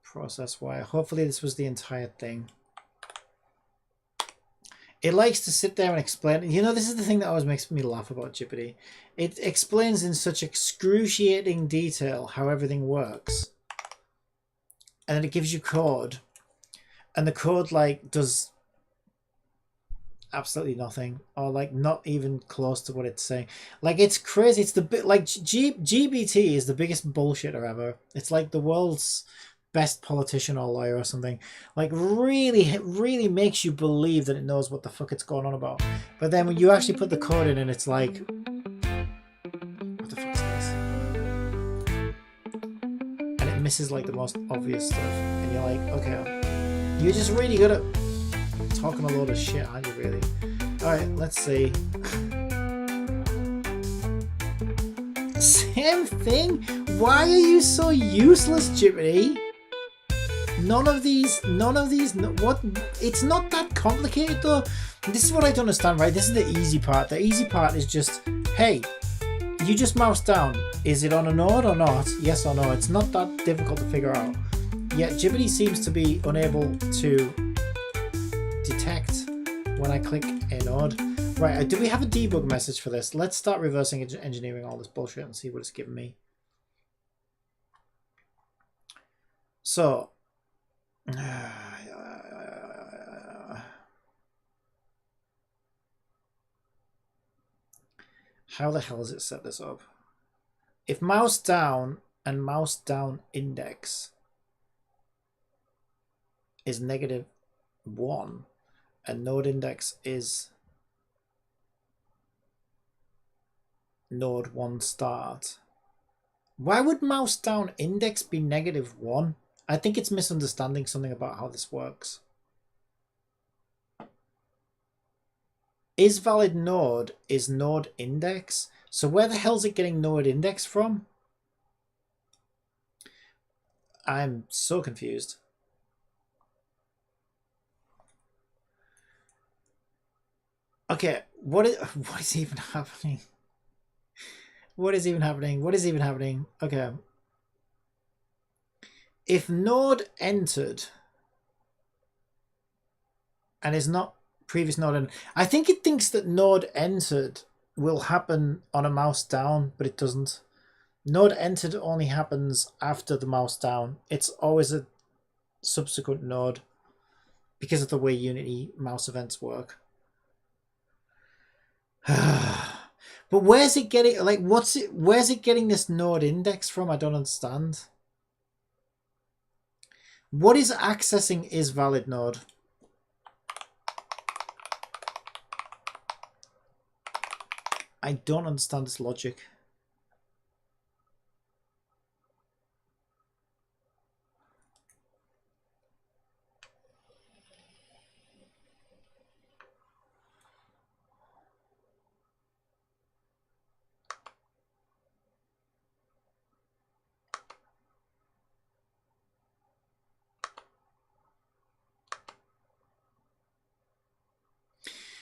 Process wire. Hopefully this was the entire thing. It likes to sit there and explain. You know, this is the thing that always makes me laugh about Jibbity. It explains in such excruciating detail how everything works. And then it gives you code. And the code, like, does absolutely nothing. Or, like, not even close to what it's saying. Like, it's crazy. It's the bit, like, GBT is the biggest bullshitter ever. It's like the world's best politician or lawyer or something. Like, really makes you believe that it knows what the fuck it's going on about. But then when you actually put the code in and it's like, what the fuck is this? And it misses like the most obvious stuff. And you're like, okay, you're just really good at talking a load of shit, aren't you, really? Alright, let's see. Same thing? Why are you so useless, Jibbity? None of these, what? It's not that complicated though. This is what I don't understand, right? This is the easy part. The easy part is just, hey, you just mouse down. Is it on a node or not? Yes or no? It's not that difficult to figure out. Yet Jibbity seems to be unable to detect when I click a node. Right, do we have a debug message for this? Let's start reversing engineering all this bullshit and see what it's giving me. So, how the hell does it set this up? If mouse down and mouse down index is -1 and node index is node 1 start. Why would mouse down index be -1? I think it's misunderstanding something about how this works. Is valid node is node index. So where the hell is it getting node index from? I'm so confused. Okay, what is even happening? What is even happening? What is even happening? Okay. If node entered and is not previous node, and I think it thinks that node entered will happen on a mouse down, but it doesn't. Node entered only happens after the mouse down. It's always a subsequent node because of the way Unity mouse events work. But where's it getting, like, where's it getting this node index from? I don't understand. What is accessing is valid node? I don't understand this logic.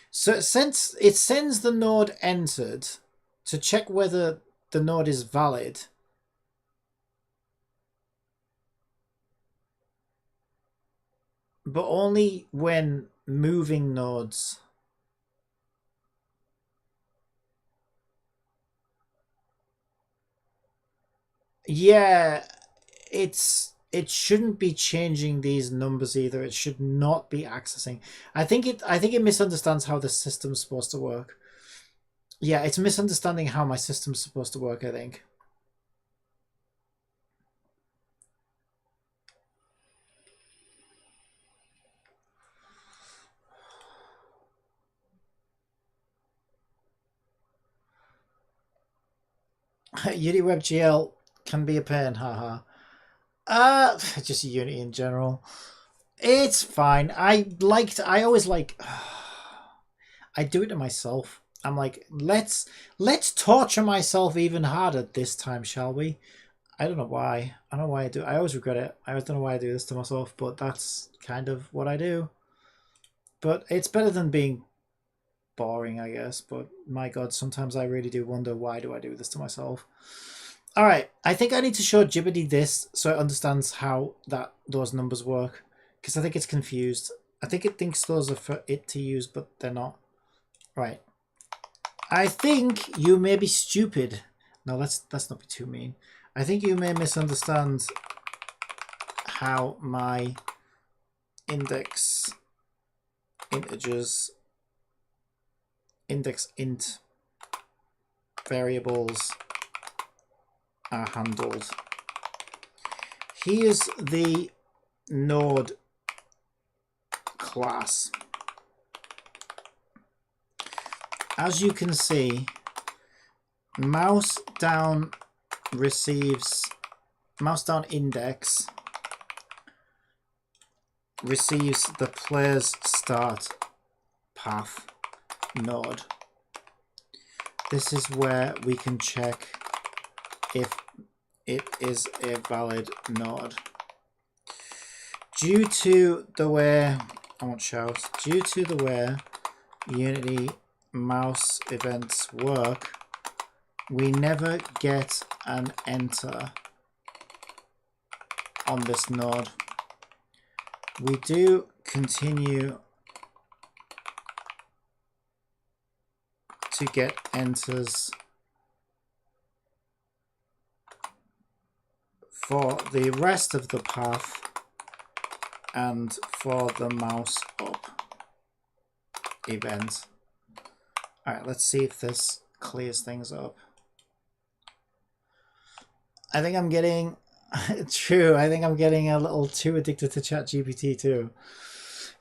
So since it sends the node entered to check whether the node is valid, but only when moving nodes. Yeah, it shouldn't be changing these numbers either. It should not be accessing. I think it misunderstands how the system's supposed to work. Yeah, it's misunderstanding how my system's supposed to work, I think. Unity WebGL can be a pain, haha. Just Unity in general. It's fine. I always like I do it to myself. I'm like, let's torture myself even harder this time, shall we? I don't know why. I don't know why I do. I always regret it. I don't know why I do this to myself, but that's kind of what I do. But it's better than being boring, I guess. But my God, sometimes I really do wonder, why do I do this to myself? All right, I think I need to show Jibbity this so it understands how those numbers work, because I think it's confused. I think it thinks those are for it to use, but they're not. Right. I think you may be stupid. No, let's not be too mean. I think you may misunderstand how my index integers, index int variables are handled. Here's the node class. As you can see, mouse down index receives the player's start path node. This is where we can check if it is a valid node. Due to the way, I won't shout, due to the way Unity mouse events work, we never get an enter on this node. We do continue to get enters for the rest of the path and for the mouse up event. All right, let's see if this clears things up. I think I'm getting true. I think I'm getting a little too addicted to ChatGPT too.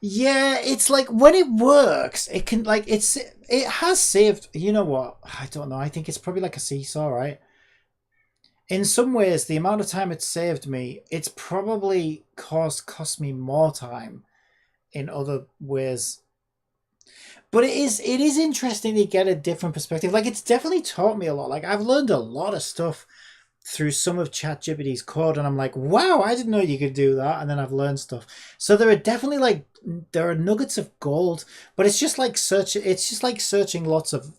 Yeah, it's like when it works, it can like it has saved. You know what? I don't know. I think it's probably like a seesaw, right? In some ways, the amount of time it's saved me, it's probably cost me more time in other ways. But it is interesting to get a different perspective. Like it's definitely taught me a lot. Like I've learned a lot of stuff through some of ChatGPT's code, and I'm like, wow, I didn't know you could do that. And then I've learned stuff. So there are definitely like there are nuggets of gold, but it's just like search. It's just like searching lots of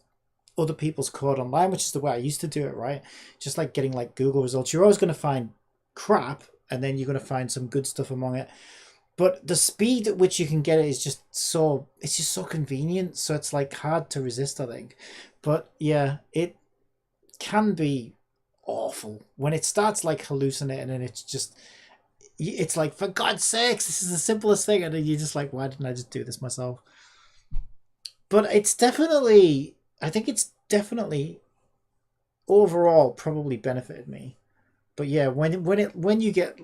other people's code online, which is the way I used to do it, right? Just like getting like Google results. You're always going to find crap, and then you're going to find some good stuff among it. But the speed at which you can get it is just so it's just so convenient. So it's like hard to resist, I think. But yeah, it can be awful when it starts like hallucinating, and it's like, for God's sakes, this is the simplest thing, and then you're just like, why didn't I just do this myself? But it's definitely, I think it's definitely overall probably benefited me. But yeah, when you get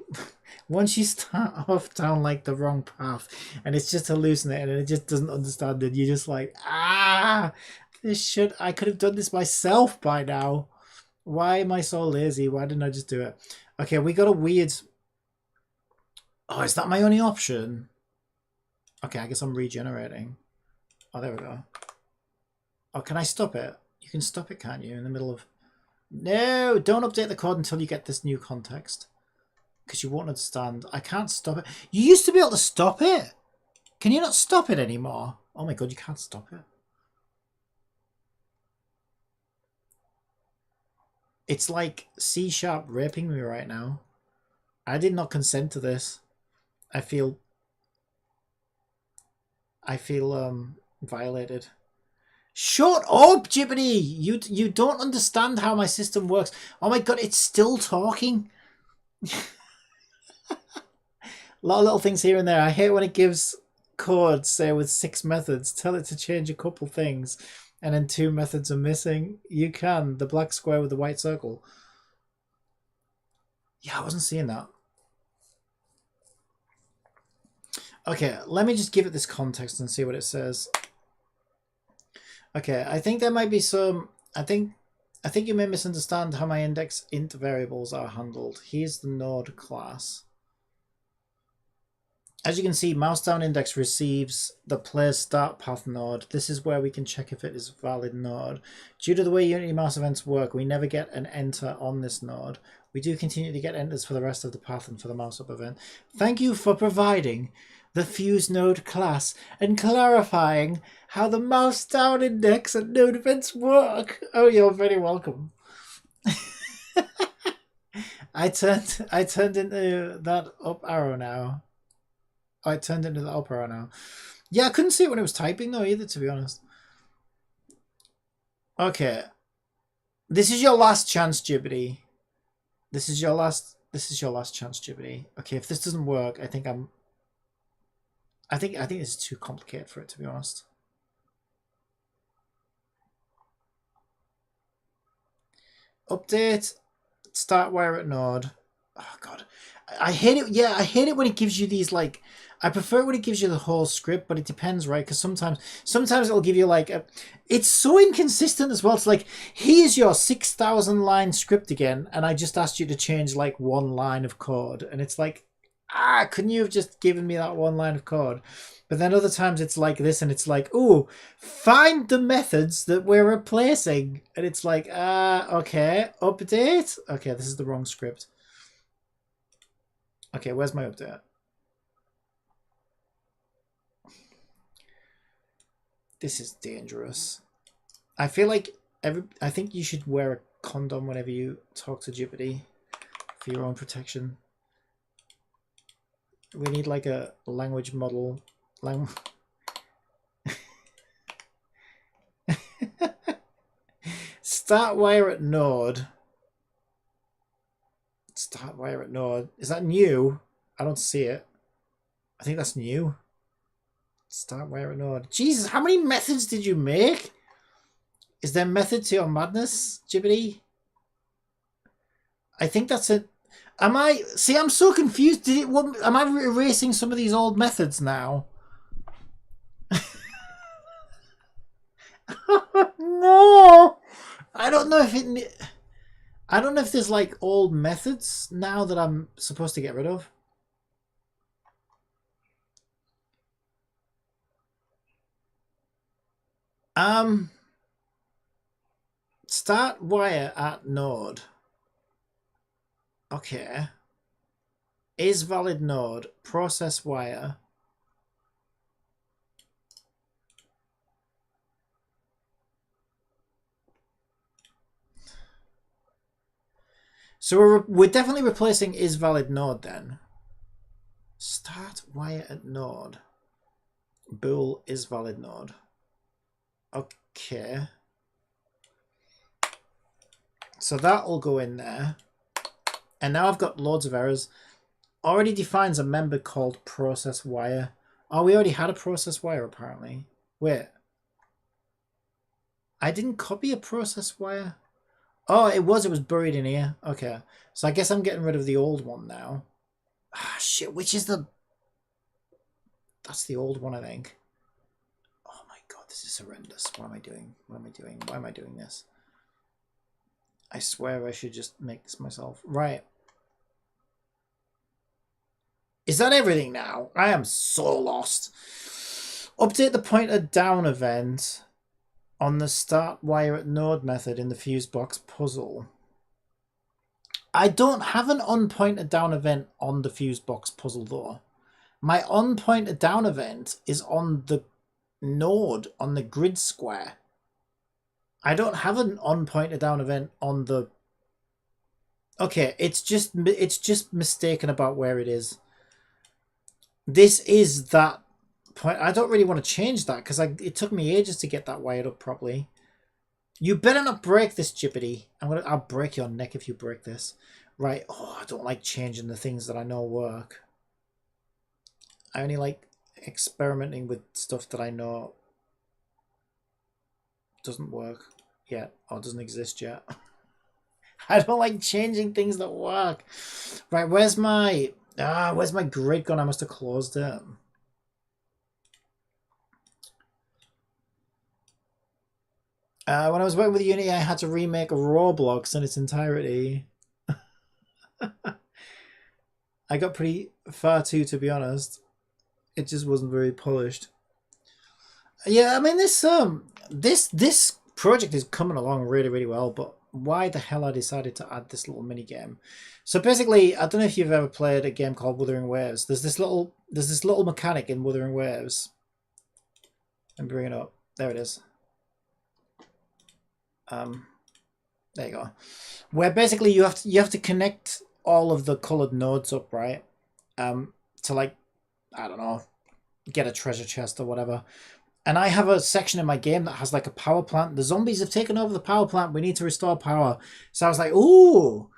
once you start off down like the wrong path, and it's just hallucinating, and it just doesn't understand it, you're just like, I could have done this myself by now. Why am I so lazy? Why didn't I just do it? Okay, we got a weird. Oh, is that my only option? Okay, I guess I'm regenerating. Oh, there we go. Oh, can I stop it? You can stop it, can't you? In the middle of... No, don't update the code until you get this new context. Because you won't understand. I can't stop it. You used to be able to stop it. Can you not stop it anymore? Oh my god, you can't stop it. It's like C# raping me right now. I did not consent to this. I feel violated. Shut up, Jibbity! You don't understand how my system works. Oh my god, it's still talking. A lot of little things here and there. I hate when it gives code, say with 6 methods, tell it to change a couple things, and then 2 methods are missing. You can. The black square with the white circle. Yeah, I wasn't seeing that. Okay, let me just give it this context and see what it says. Okay, I think there might be some... I think you may misunderstand how my index int variables are handled. Here's the node class. As you can see, mouse down index receives the player start path node. This is where we can check if it is a valid node. Due to the way Unity mouse events work, we never get an enter on this node. We do continue to get enters for the rest of the path and for the mouse up event. Thank you for providing the fuse node class and clarifying how the mouse down index and node events work. Oh, you're very welcome. I turned into that up arrow now. I turned into the up arrow now. Yeah, I couldn't see it when it was typing though either, to be honest. Okay. This is your last chance, Jibbity. This is your last chance, Jibbity. Okay, if this doesn't work, I think this is too complicated for it, to be honest. Update. Start wire at node. Oh god. I hate it. Yeah, I hate it when it gives you these like... I prefer when it gives you the whole script, but it depends, right? Because sometimes it'll give you like a... It's so inconsistent as well. It's like, here's your 6,000 line script again, and I just asked you to change like 1 line of code. And it's like, couldn't you have just given me that 1 line of code? But then other times it's like this, and it's like, ooh, find the methods that we're replacing. And it's like, okay, update. Okay, this is the wrong script. Okay, where's my update? This is dangerous. I feel like I think you should wear a condom whenever you talk to Jibbity for your own protection. We need like a language model. Start wire at node. Start wire at node. Is that new? I don't see it. I think that's new. Start wire at node. Jesus, how many methods did you make? Is there method to your madness, Jibbity? I think that's it. Am I... See, I'm so confused. Am I erasing some of these old methods now? No! I don't know if it... I don't know if there's like old methods now that I'm supposed to get rid of. Start wire at node. Okay. Is valid node. Process wire. So we're definitely replacing is valid node then. Start wire at node. Bool is valid node. Okay. So that'll go in there. And now I've got loads of errors. Already defines a member called process wire. Oh, we already had a process wire apparently. Wait. I didn't copy a process wire. Oh, it was buried in here. Okay. So I guess I'm getting rid of the old one now. Ah, shit. Which is the... That's the old one, I think. Oh my god, this is horrendous. What am I doing? What am I doing? Why am I doing this? I swear I should just make this myself. Right. Is that everything now? I am so lost. Update the pointer down event on the start wire at node method in the fuse box puzzle. I don't have an on pointer down event on the fuse box puzzle though. My on pointer down event is on the node on the grid square. I don't have an on pointer down event on the... Okay, it's just mistaken about where it is. This is that point. I don't really want to change that because it took me ages to get that wired up properly. You better not break this, Jippity. I'll break your neck if you break this. Right. Oh, I don't like changing the things that I know work. I only like experimenting with stuff that I know doesn't work yet or doesn't exist yet. I don't like changing things that work. Right, where's my grid gone? I must have closed it. When I was working with Unity, I had to remake Roblox in its entirety. I got pretty far too, to be honest. It just wasn't very polished. Yeah, I mean this project is coming along really, really well, but why the hell I decided to add this little mini game? So basically, I don't know if you've ever played a game called Wuthering Waves. There's this little mechanic in Wuthering Waves. And bring it up. There it is. There you go. Where basically you have to connect all of the colored nodes up, right? To like, I don't know, get a treasure chest or whatever. And I have a section in my game that has like a power plant. The zombies have taken over the power plant. We need to restore power. So I was like, ooh,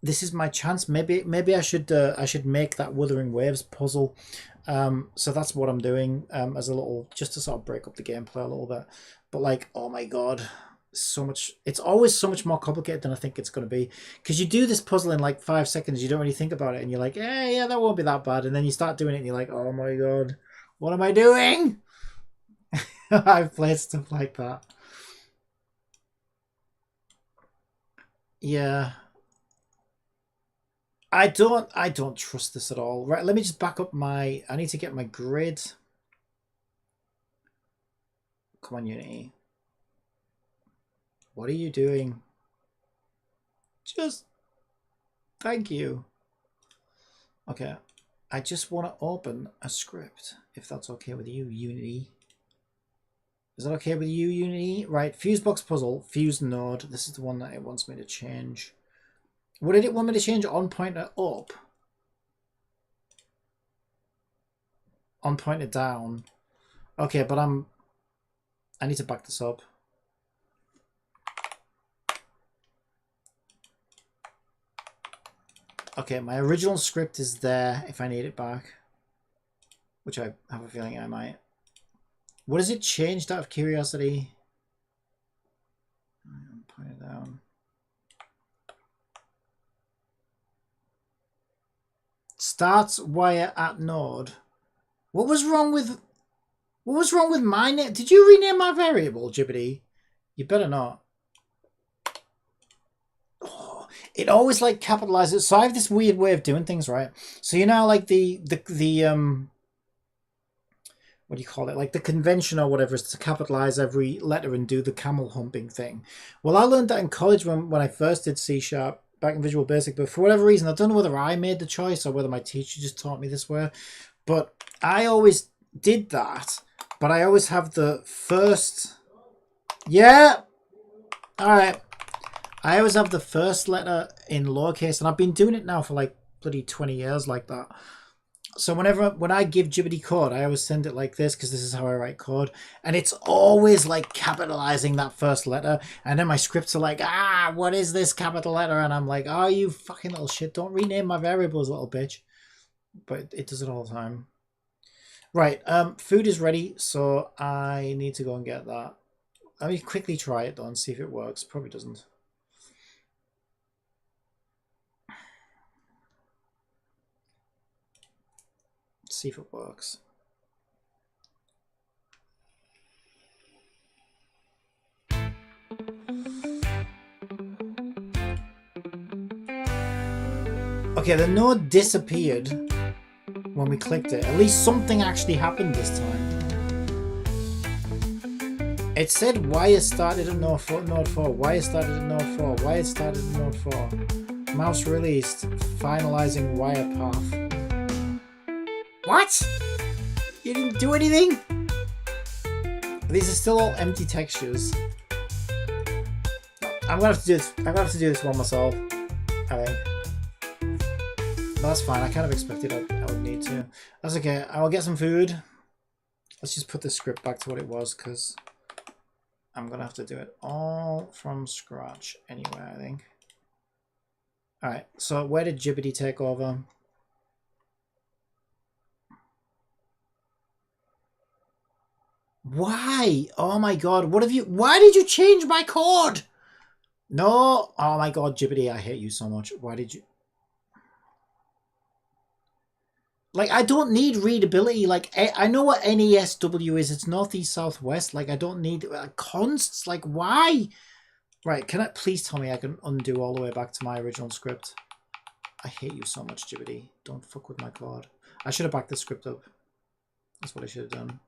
this is my chance. Maybe I should make that Wuthering Waves puzzle. So that's what I'm doing as a little, just to sort of break up the gameplay a little bit. But like, oh my god, so much. It's always so much more complicated than I think it's going to be, because you do this puzzle in like 5 seconds. You don't really think about it, and you're like, yeah, that won't be that bad. And then you start doing it, and you're like, oh my god, what am I doing? I've played stuff like that. Yeah. I don't trust this at all. Right, let me just back up I need to get my grid. Come on, Unity. What are you doing? Just thank you. Okay. I just want to open a script, if that's okay with you, Unity. Is that okay with you, Unity? Right, Fusebox puzzle, fuse node. This is the one that it wants me to change. What did it want me to change? On pointer up. On pointer down. Okay, but I need to back this up. Okay, my original script is there if I need it back, which I have a feeling I might. What has it changed out of curiosity? Point it down. Starts wire at node. What was wrong with What was wrong with my name? Did you rename my variable, Jibbity? You better not. Oh, it always like capitalizes. So I have this weird way of doing things, right? So you know, like the what do you call it? Like the convention or whatever is to capitalize every letter and do the camel humping thing. Well, I learned that in college when I first did C# back in Visual Basic, but for whatever reason, I don't know whether I made the choice or whether my teacher just taught me this way, but I always did that, but I always have the first... Yeah! Alright. I always have the first letter in lowercase, and I've been doing it now for like bloody 20 years like that. So when I give Jibbity code, I always send it like this because this is how I write code. And it's always like capitalizing that first letter. And then my scripts are like, what is this capital letter? And I'm like, oh, you fucking little shit. Don't rename my variables, little bitch. But it does it all the time. Right, food is ready, so I need to go and get that. Let me quickly try it though and see if it works. Probably doesn't. See if it works. Okay, the node disappeared when we clicked it. At least something actually happened this time. It said wire started at node 4, wire started at node 4, wire started at node 4. Mouse released, finalizing wire path. What? You didn't do anything? These are still all empty textures. I'm gonna have to do this. I'm gonna have to do this one myself, I think. But that's fine. I kind of expected I would need to. That's okay. I will get some food. Let's just put the script back to what it was because I'm gonna have to do it all from scratch anyway, I think. All right. So where did Jibbity take over? Why? Oh my god, what have you... Why did you change my code? No! Oh my god, Jibbity, I hate you so much. Why did you... Like, I don't need readability. Like, I know what NESW is. It's northeast, southwest. Like, I don't need consts. Like, why? Right, can I... Please tell me I can undo all the way back to my original script. I hate you so much, Jibbity. Don't fuck with my code. I should have backed the script up. That's what I should have done.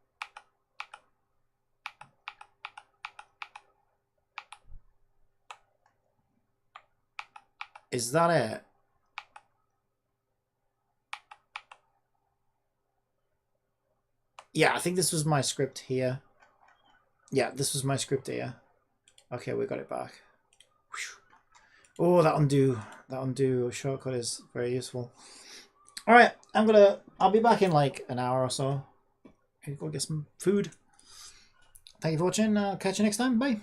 Is that it? Yeah, I think this was my script here. Yeah, this was my script here. Okay, we got it back. Oh, that undo shortcut is very useful. All right, I'll be back in like an hour or so. Go get some food. Thank you for watching. I'll catch you next time. Bye.